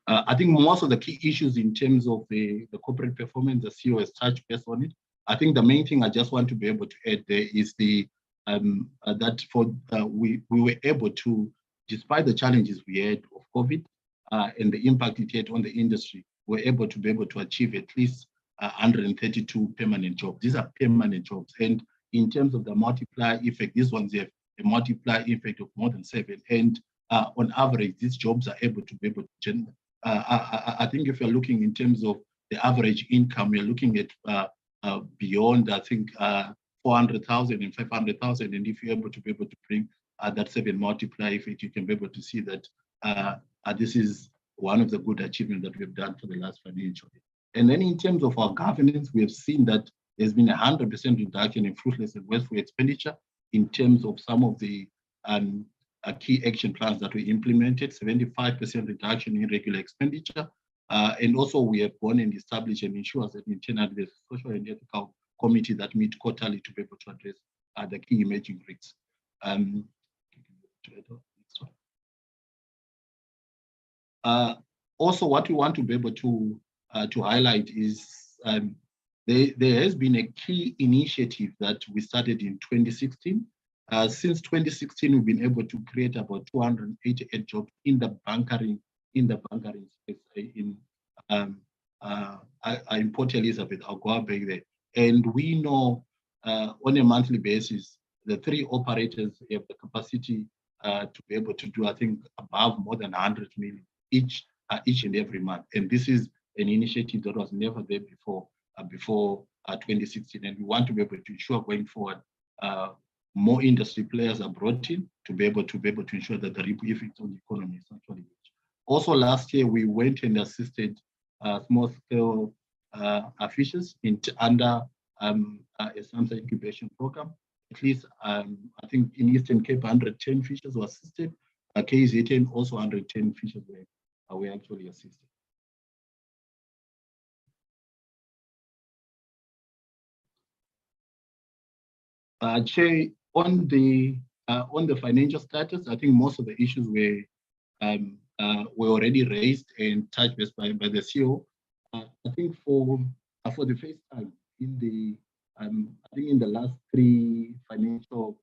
Speaker 5: I think most of the key issues in terms of the corporate performance, the CEO has touched base on it. I think the main thing I just want to be able to add there is the that for we were able to, despite the challenges we had of COVID and the impact it had on the industry, we're able to achieve at least 132 permanent jobs. These are permanent jobs, and in terms of the multiplier effect, these ones have a multiplier effect of more than 7. And on average, these jobs are able to be able to generate. I think if you're looking in terms of the average income, we're looking at beyond, I think, 400,000 and 500,000. And if you're able to be able to bring that 7 multiplier effect, you can be able to see that this is one of the good achievements that we've done for the last financial year. And then in terms of our governance, we have seen that there's been 100% reduction in fruitless and wasteful expenditure in terms of some of the key action plans that we implemented, 75% reduction in regular expenditure. And also we have gone and established and ensures that internally there's a social and ethical committee that meet quarterly to be able to address the key emerging risks. Also, what we want to be able to highlight is there has been a key initiative that we started in 2016. Since 2016, we've been able to create about 288 jobs in the bunkering space in Port Elizabeth. I'll go back there. And we know on a monthly basis, the 3 operators have the capacity to be able to do, I think, above more than 100 million each and every month. And this is an initiative that was never there before 2016. And we want to be able to ensure going forward, more industry players are brought in to be able to ensure that the ripple effect on the economy is actually huge. Also, last year we went and assisted small-scale fishers under a SAMSA incubation program. At least, I think in Eastern Cape, 110 fishers were assisted. KZN also 110 fishers were actually assisted. Chair, on the financial status, I think most of the issues were already raised and touched base by the CEO. I think for the first time in the I think in the last 3 financial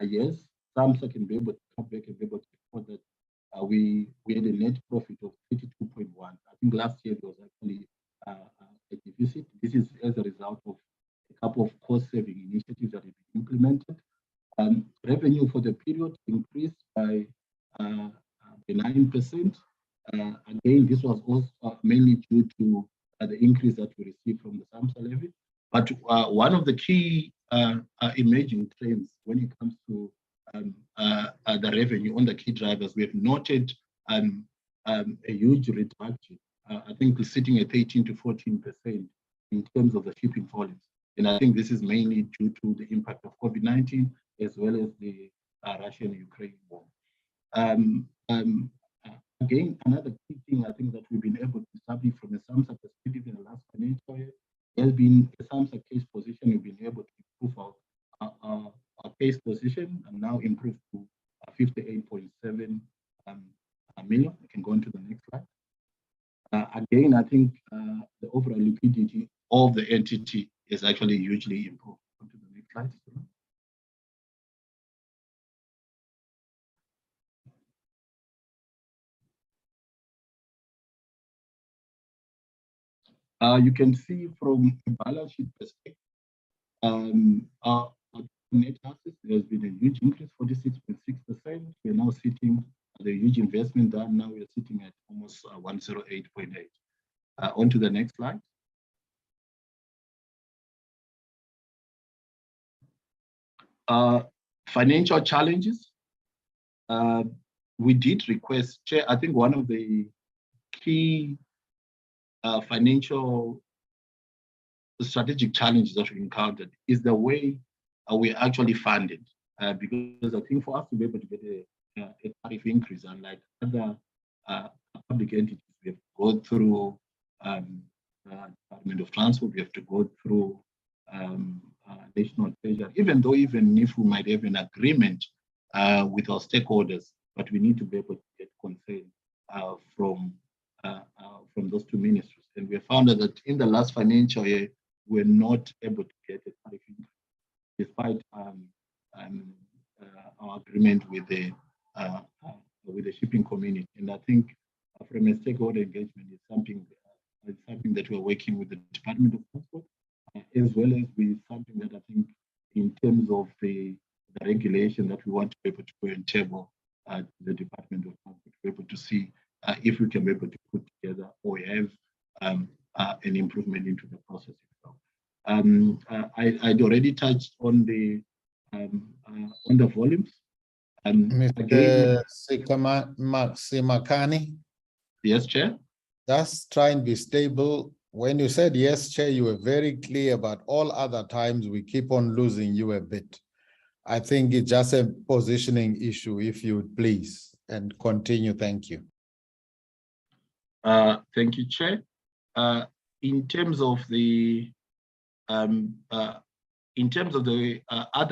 Speaker 5: years, SAMSA can be able to come back and be able to report that we had a net profit of 32.1. I think last year there was actually a deficit. This is as a result of a couple of cost-saving initiatives that have been implemented. Revenue for the period increased by 9%. Again, this was also mainly due to the increase that we received from the SAMSA levy. But one of the key emerging trends when it comes to the revenue on the key drivers, we have noted a huge reduction. I think we're sitting at 18 to 14% in terms of the shipping volumes. And I think this is mainly due to the impact of COVID-19 as well as the Russian-Ukraine war. Again, another key thing I think that we've been able to establish from a SAMSA perspective in the last financial year has been a SAMSA case position. We've been able to improve our case position and now improved to 58.7 million. I can go into the next slide. Again, I think the overall liquidity of the entity is actually hugely improved. Go to the next slide. You can see from a balance sheet perspective, our net assets, there's been a huge increase, 46.6%. We're now sitting at a huge investment done. Now we're sitting at almost 108.8. On to the next slide. Financial challenges. We did request, Chair, I think one of the key financial strategic challenges that we encountered is the way we actually funded. Because I think for us to be able to get a tariff increase, unlike other public entities, we have to go through Department of Transport, we have to go through National Treasury, even if we might have an agreement with our stakeholders, but we need to be able to get consent from those 2 ministries. And we found that in the last financial year, we're not able to get a tariff increase, despite our agreement with the shipping community. And I think from a stakeholder engagement, it's something that we're working with the Department of Transport, as well as with something that I think in terms of the regulation that we want to be able to put on table at the Department of Transport, to be able to see if we can be able to put together or have an improvement into the process itself. I'd already touched on the volumes.
Speaker 3: Mr. Simakani.
Speaker 5: Yes, Chair.
Speaker 3: Just try and be stable. When you said yes, Chair, you were very clear, but all other times we keep on losing you a bit. I think it's just a positioning issue, if you would please, and continue. Thank you.
Speaker 5: Thank you, Chair. In terms of the other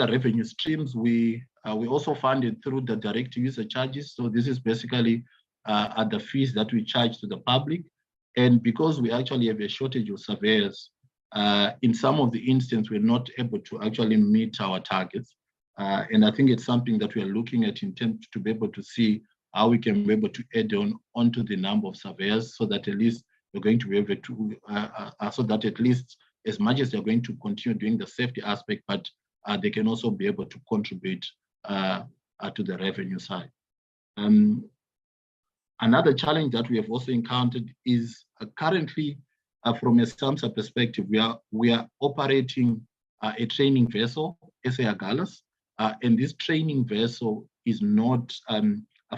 Speaker 5: revenue streams, we also funded through the direct user charges. So this is basically the fees that we charge to the public. And because we actually have a shortage of surveyors, in some of the instances, we're not able to actually meet our targets. And I think it's something that we are looking at in terms to be able to see how we can be able to add onto the number of surveyors, so that at least we're going to be able to, so that at least as much as they're going to continue doing the safety aspect, but they can also be able to contribute to the revenue side. Another challenge that we have also encountered is currently, from a SAMSA perspective, we are operating a training vessel, AGSA, and this training vessel is not,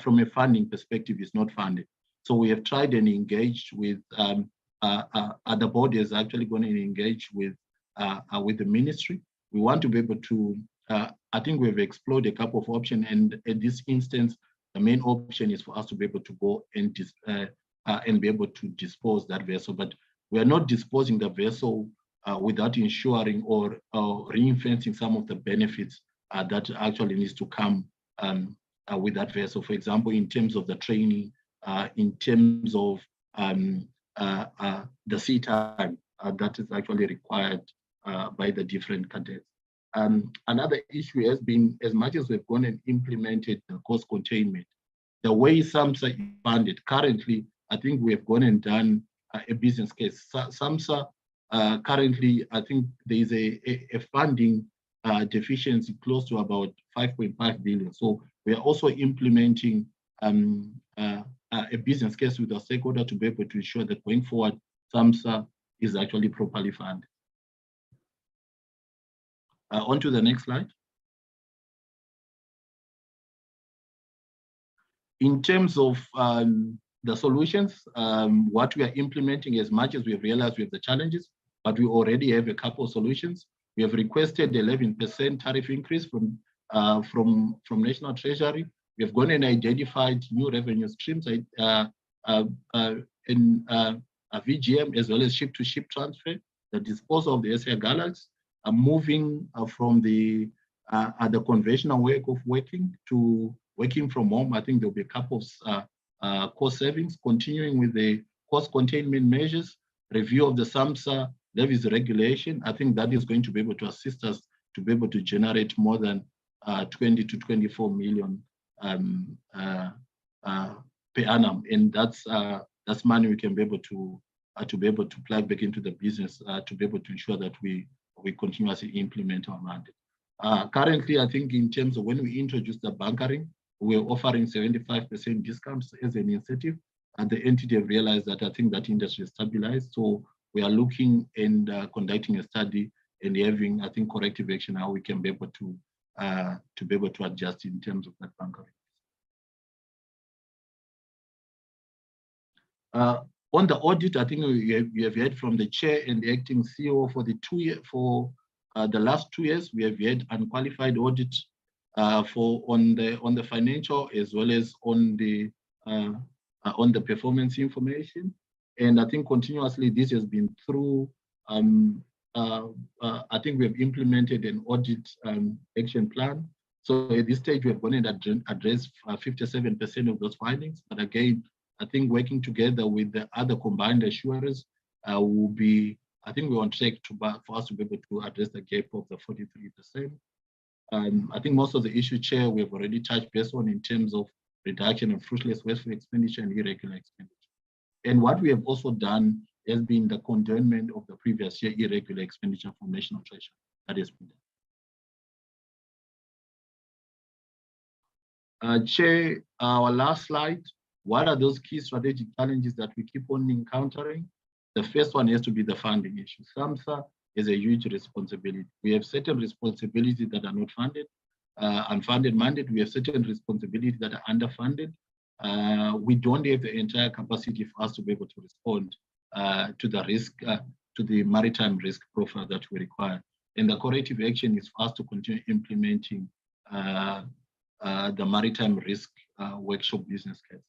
Speaker 5: from a funding perspective, is not funded. So we have tried and engaged with, the board is actually going to engage with the ministry. We want to be able to, I think we've explored a couple of options, and at this instance, the main option is for us to be able to go and be able to dispose that vessel. But we are not disposing the vessel without ensuring or reinforcing some of the benefits that actually needs to come with that vessel. For example, in terms of the training, in terms of the sea time that is actually required by the different cadets. Another issue has been, as much as we've gone and implemented the cost containment, the way SAMSA is funded currently, I think we have gone and done a business case. SAMSA currently, I think there is a funding deficiency close to about 5.5 billion. So we are also implementing a business case with our stakeholder to be able to ensure that going forward, SAMSA is actually properly funded. On to the next slide. In terms of the solutions, what we are implementing, as much as we have realized we have the challenges, but we already have a couple of solutions. We have requested 11% tariff increase from National Treasury. We have gone and identified new revenue streams in VGM, as well as ship-to-ship transfer, the disposal of the SA Galaxy, moving from the conventional way of working to working from home. I think there'll be a couple of cost savings, continuing with the cost containment measures, review of the SAMSA levies regulation. I think that is going to be able to assist us to be able to generate more than 20 to 24 million per annum, and that's money we can be able to plug back into the business to be able to ensure that we continuously implement our mandate. Currently, I think in terms of when we introduced the bunkering, we're offering 75% discounts as an incentive, and the entity have realized that I think that industry is stabilized. So we are looking and conducting a study and having, I think, corrective action how we can be able to adjust in terms of that bunkering. On the audit, I think we have heard from the chair and the acting CEO for the the last 2 years. We have had unqualified audit on the financial as well as on the performance information, and I think continuously this has been through. I think we have implemented an audit action plan. So at this stage, we have gone and addressed 57% of those findings. But again, I think working together with the other combined assurers will be, I think we're on track for us to be able to address the gap of the 43%. I think most of the issue, Chair, we have already touched base on in terms of reduction of fruitless wasteful expenditure and irregular expenditure. And what we have also done has been the condonment of the previous year irregular expenditure from National Treasury. That has been done. Chair, our last slide. What are those key strategic challenges that we keep on encountering? The first one has to be the funding issue. SAMSA is a huge responsibility. We have certain responsibilities that are not funded. Unfunded mandate, we have certain responsibilities that are underfunded. We don't have the entire capacity for us to be able to respond to the risk, to the maritime risk profile that we require. And the corrective action is for us to continue implementing the maritime risk workshop business case.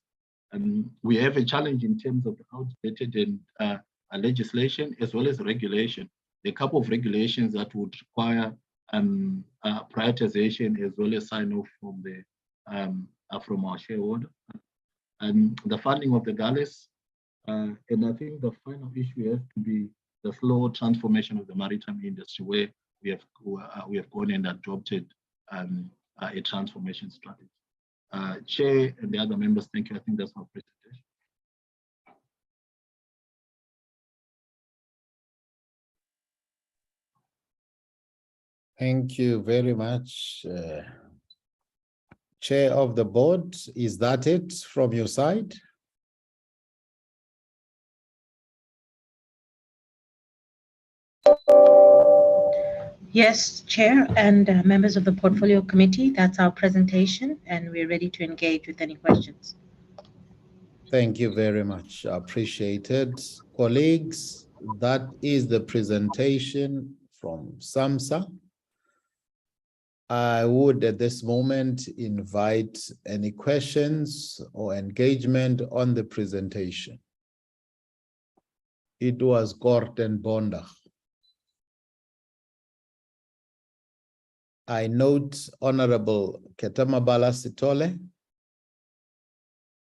Speaker 5: We have a challenge in terms of outdated and legislation as well as regulation. A couple of regulations that would require prioritization as well as sign off from the from our shareholder. The funding of the galleys, and I think the final issue has to be the slow transformation of the maritime industry, where we have gone and adopted a transformation strategy. Chair and the other members, thank you. I think that's my presentation.
Speaker 3: Thank you very much. Chair of the board, is that it from your side?
Speaker 9: Yes, Chair and members of the Portfolio Committee, that's our presentation, and we're ready to engage with any questions.
Speaker 3: Thank you very much. Appreciated. Colleagues, that is the presentation from SAMSA. I would at this moment invite any questions or engagement on the presentation. It was Gordon Bonda. I note Honorable Ketamabala Sitole.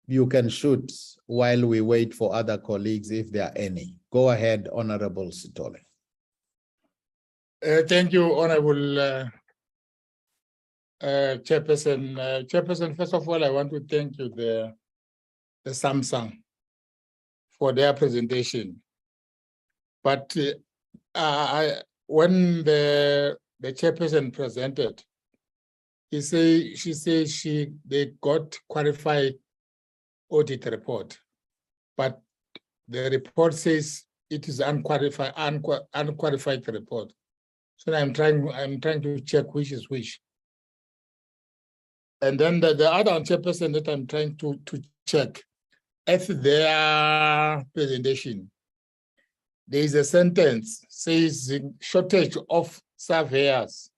Speaker 3: You can shoot while we wait for other colleagues if there are any. Go ahead, Honorable Sitole.
Speaker 6: Thank you, Honorable Chairperson. Chairperson, first of all, I want to thank you, the SAMSA, for their presentation. But when the chairperson presented, she said they got qualified audit report, but the report says it is unqualified report. So I'm trying to check which is which. And then the other chairperson that I'm trying to check, at their presentation, there is a sentence says shortage of surveyors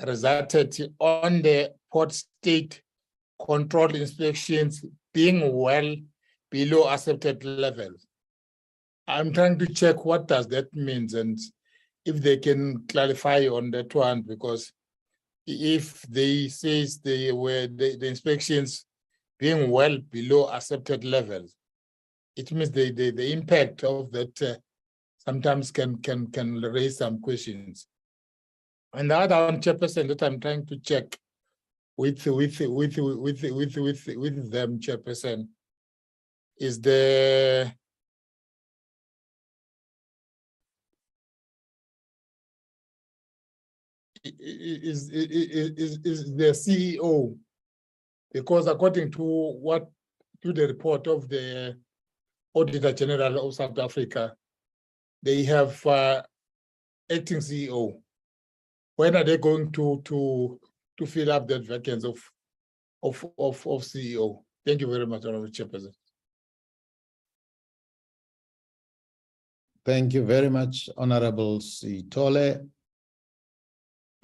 Speaker 6: resulted on the port state control inspections being well below accepted levels. I'm trying to check what does that mean, and if they can clarify on that one, because if they says they were the inspections being well below accepted levels, it means the impact of that sometimes can raise some questions. And the other one, chairperson, that I'm trying to check with them, chairperson, is the CEO, because according to the report of the Auditor-General of South Africa, they have acting CEO. When are they going to fill up that vacancy of CEO? Thank you very much, Honorable Chairperson.
Speaker 3: Thank you very much, Honorable Sitole.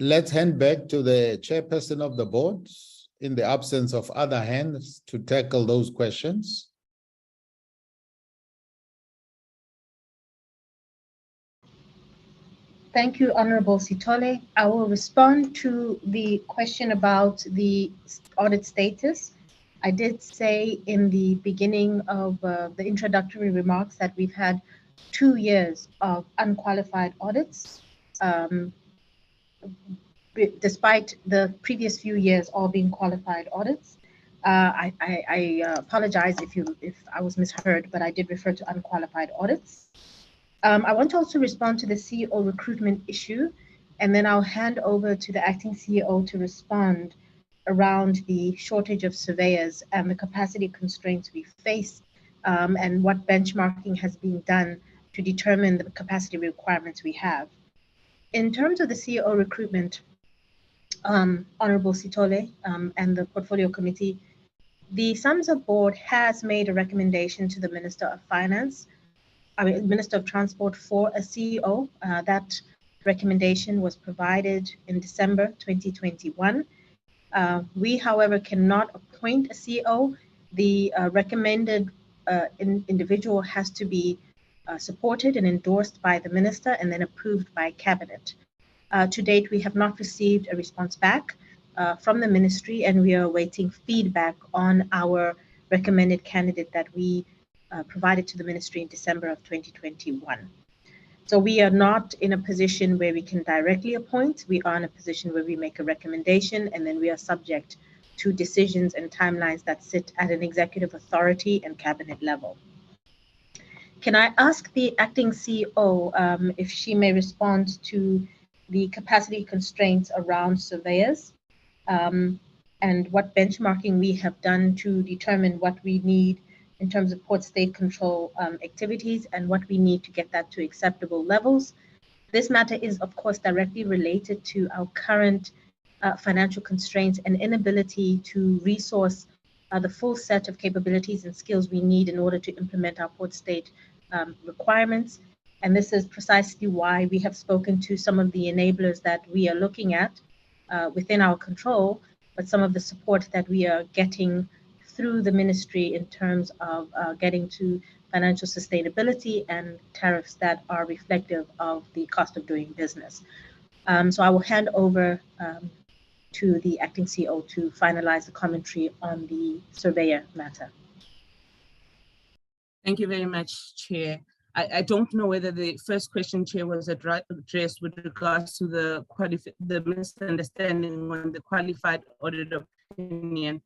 Speaker 3: Let's hand back to the chairperson of the board in the absence of other hands to tackle those questions.
Speaker 9: Thank you, Honorable Sitole. I will respond to the question about the audit status. I did say in the beginning of the introductory remarks that we've had 2 years of unqualified audits, despite the previous few years all being qualified audits. I apologize if I was misheard, but I did refer to unqualified audits. I want to also respond to the CEO recruitment issue, and then I'll hand over to the acting CEO to respond around the shortage of surveyors and the capacity constraints we face, and what benchmarking has been done to determine the capacity requirements we have. In terms of the CEO recruitment, Honorable Sitole and the Portfolio Committee, the SAMSA board has made a recommendation to the Minister of Minister of Transport for a CEO. That recommendation was provided in December 2021. We, however, cannot appoint a CEO. The recommended individual has to be supported and endorsed by the minister and then approved by cabinet. To date, we have not received a response back from the ministry, and we are awaiting feedback on our recommended candidate that we provided to the ministry in December of 2021. So we are not in a position where we can directly appoint. We are in a position where we make a recommendation, and then we are subject to decisions and timelines that sit at an executive authority and cabinet level. Can I ask the acting CEO if she may respond to the capacity constraints around surveyors and what benchmarking we have done to determine what we need in terms of port state control activities and what we need to get that to acceptable levels. This matter is, of course, directly related to our current financial constraints and inability to resource the full set of capabilities and skills we need in order to implement our port state requirements. And this is precisely why we have spoken to some of the enablers that we are looking at within our control, but some of the support that we are getting through the ministry in terms of getting to financial sustainability and tariffs that are reflective of the cost of doing business. So I will hand over to the acting CEO to finalize the commentary on the surveyor matter.
Speaker 11: Thank you very much, Chair. I don't know whether the first question, Chair, was addressed with regards to the misunderstanding on the qualified audit opinion.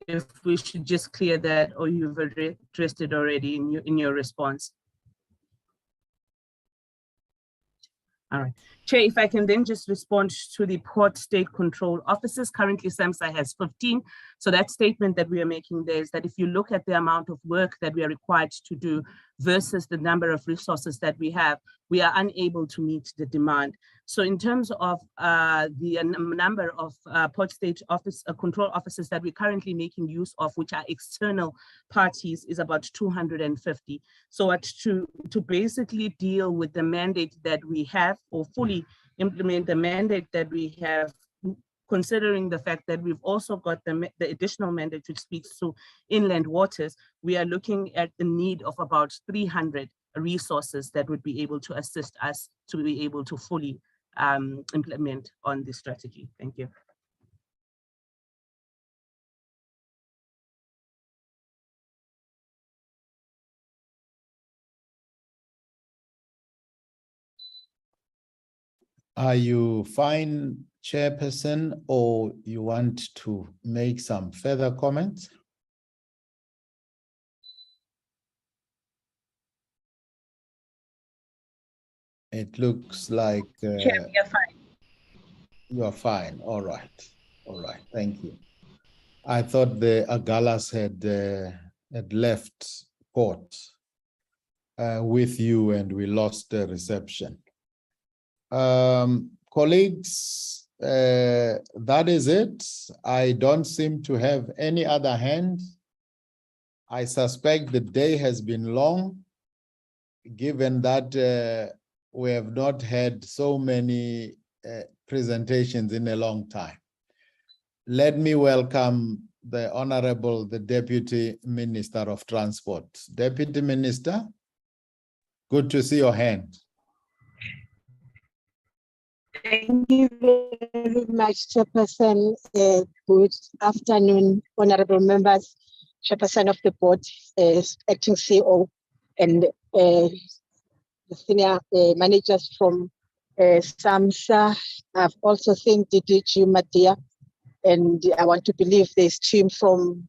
Speaker 11: If we should just clear that, or you've addressed it already in your response. All right. Chair, if I can then just respond to the port state control officers. Currently, SAMSA has 15. So that statement that we are making there is that if you look at the amount of work that we are required to do versus the number of resources that we have, we are unable to meet the demand. So in terms of the number of port state control officers that we're currently making use of, which are external parties, is about 250. So to basically deal with the mandate that we have, or fully implement the mandate that we have, considering the fact that we've also got the additional mandate which speaks to inland waters, we are looking at the need of about 300 resources that would be able to assist us to be able to fully implement on this strategy. Thank you.
Speaker 3: Are you fine, Chairperson, or you want to make some further comments? It looks like
Speaker 9: Chair, we are fine.
Speaker 3: You are fine. All right. All right. Thank you. I thought the Agalas had left port with you and we lost the reception. Colleagues, that is it. I don't seem to have any other hand. I suspect the day has been long, given that we have not had so many presentations in a long time. Let me welcome the Honorable, the Deputy Minister of Transport. Deputy Minister, good to see your hand.
Speaker 8: Thank you very much, Chairperson. Good afternoon, honorable members, Chairperson of the board, acting CEO, and the senior managers from SAMSA. I've also seen DDG Madia, and I want to believe there's team from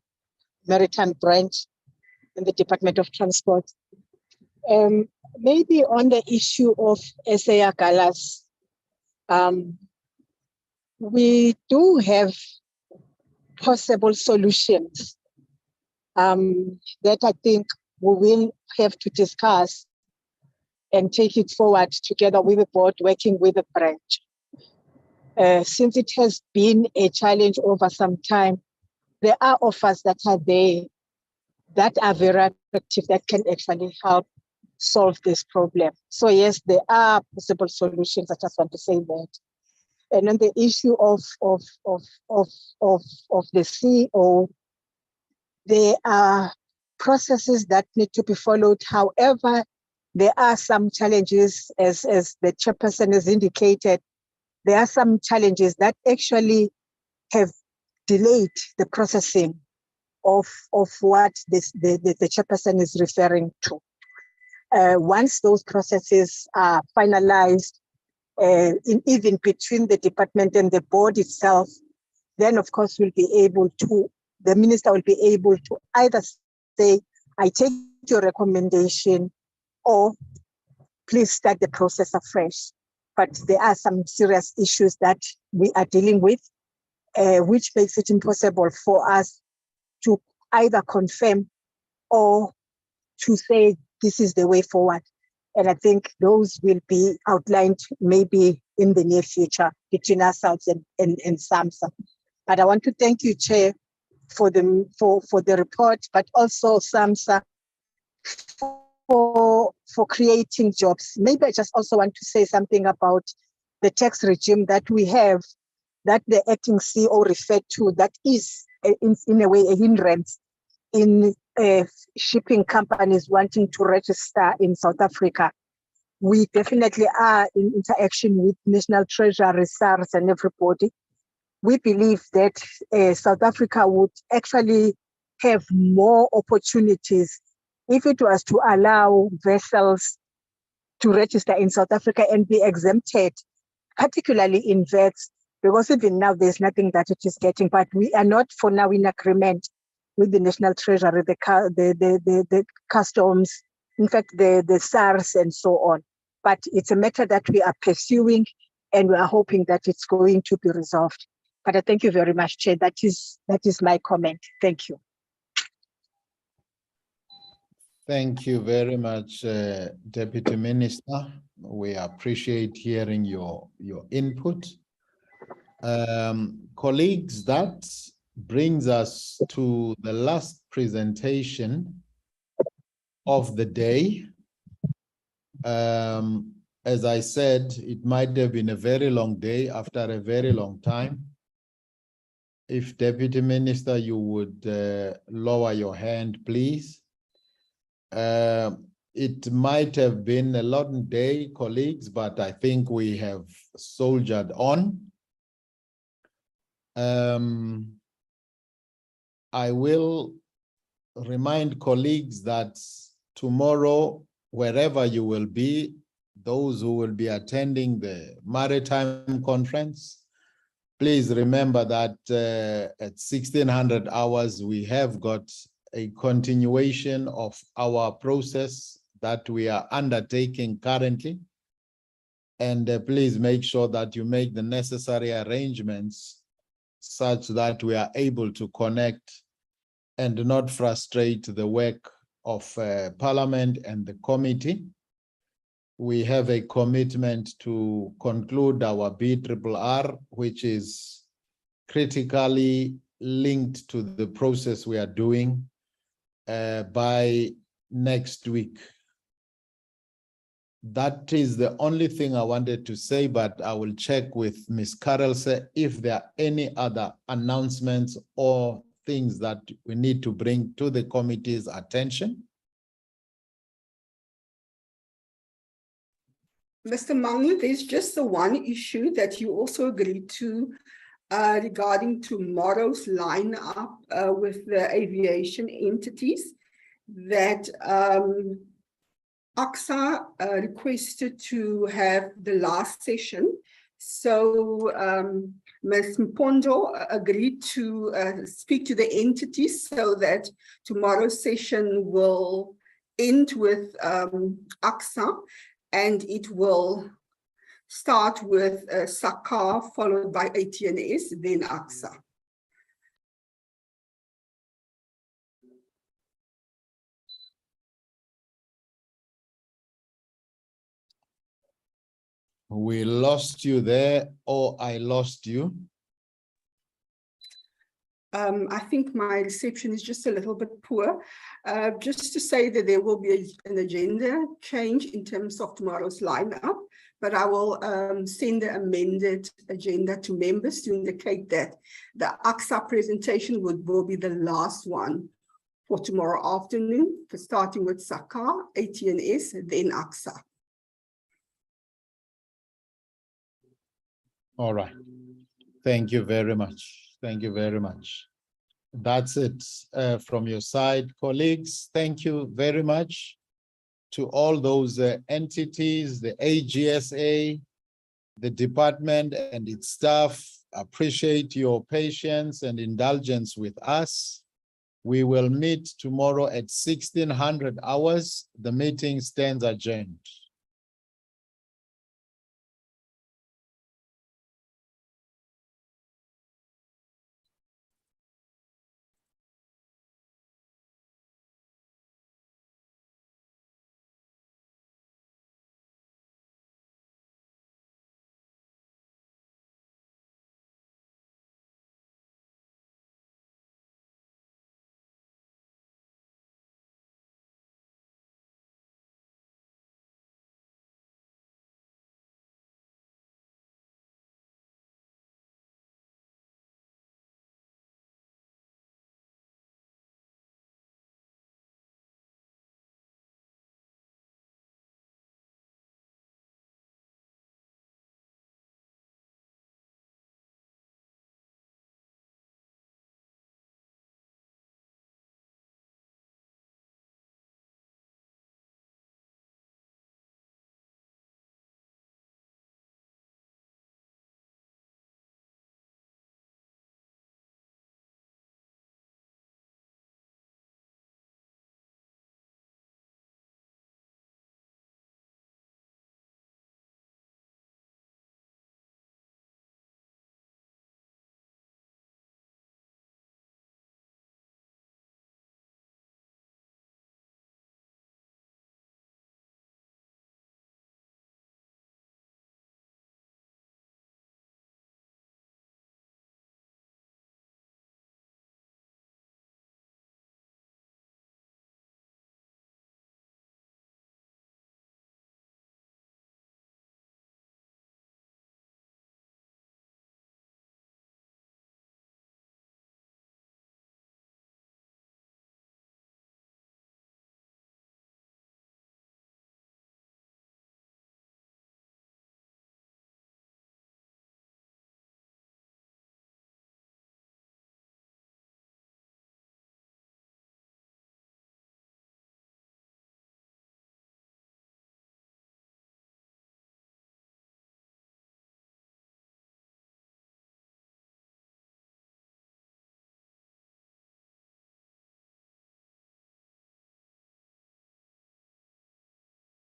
Speaker 8: Maritime branch in the Department of Transport. Maybe on the issue of SA Agalas, we do have possible solutions that I think we will have to discuss and take it forward together with the board, working with the branch. Since it has been a challenge over some time, there are offers that are there that are very effective that can actually help solve this problem. So yes, there are possible solutions. I just want to say that. And on the issue of the CEO, there are processes that need to be followed. However, there are some challenges, as the chairperson has indicated. There are some challenges that actually have delayed the processing of what the chairperson is referring to. Once those processes are finalized, even between the department and the board itself, then of course the minister will be able to either say, I take your recommendation, or please start the process afresh. But there are some serious issues that we are dealing with, which makes it impossible for us to either confirm or to say this is the way forward. And I think those will be outlined maybe in the near future between ourselves and SAMSA. But I want to thank you, Chair, for the report, but also SAMSA for creating jobs. Maybe I just also want to say something about the tax regime that we have, that the acting CEO referred to, that is in a way a hindrance in shipping companies wanting to register in South Africa. We definitely are in interaction with National Treasury, SARS, and everybody. We believe that South Africa would actually have more opportunities if it was to allow vessels to register in South Africa and be exempted, particularly in VETs, because even now there's nothing that it is getting, but we are not for now in agreement with the National Treasury, the customs, in fact, the SARS and so on. But it's a matter that we are pursuing, and we are hoping that it's going to be resolved. But I thank you very much, Chair. That is my comment. Thank you.
Speaker 3: Thank you very much, Deputy Minister. We appreciate hearing your input. Colleagues, that brings us to the last presentation of the day. As I said, it might have been a very long day after a very long time. If Deputy Minister, you would lower your hand, please. It might have been a long day, colleagues, but I think we have soldiered on. I will remind colleagues that tomorrow, wherever you will be, those who will be attending the Maritime conference, please remember that at 1600 hours, we have got a continuation of our process that we are undertaking currently. And please make sure that you make the necessary arrangements such that we are able to connect and not frustrate the work of Parliament and the committee. We have a commitment to conclude our BRRR, which is critically linked to the process we are doing by next week. That is the only thing I wanted to say, but I will check with Ms. Carelse if there are any other announcements or things that we need to bring to the committee's attention.
Speaker 19: Mr. Manglu, there's just the one issue that you also agreed to regarding tomorrow's lineup with the aviation entities, that AGSA requested to have the last session. So Ms. Mpondo agreed to speak to the entities so that tomorrow's session will end with AGSA, and it will start with SACA, followed by ATNS, then AGSA.
Speaker 3: We lost you there, or I lost you.
Speaker 19: I think my reception is just a little bit poor. Just to say that there will be an agenda change in terms of tomorrow's lineup, but I will send the amended agenda to members to indicate that the AGSA presentation will be the last one for tomorrow afternoon, starting with SACA, AT&S, then AGSA.
Speaker 3: All right. Thank you very much. Thank you very much. That's it from your side, colleagues. Thank you very much to all those entities, the AGSA, the department and its staff. Appreciate your patience and indulgence with us. We will meet tomorrow at 1600 hours. The meeting stands adjourned.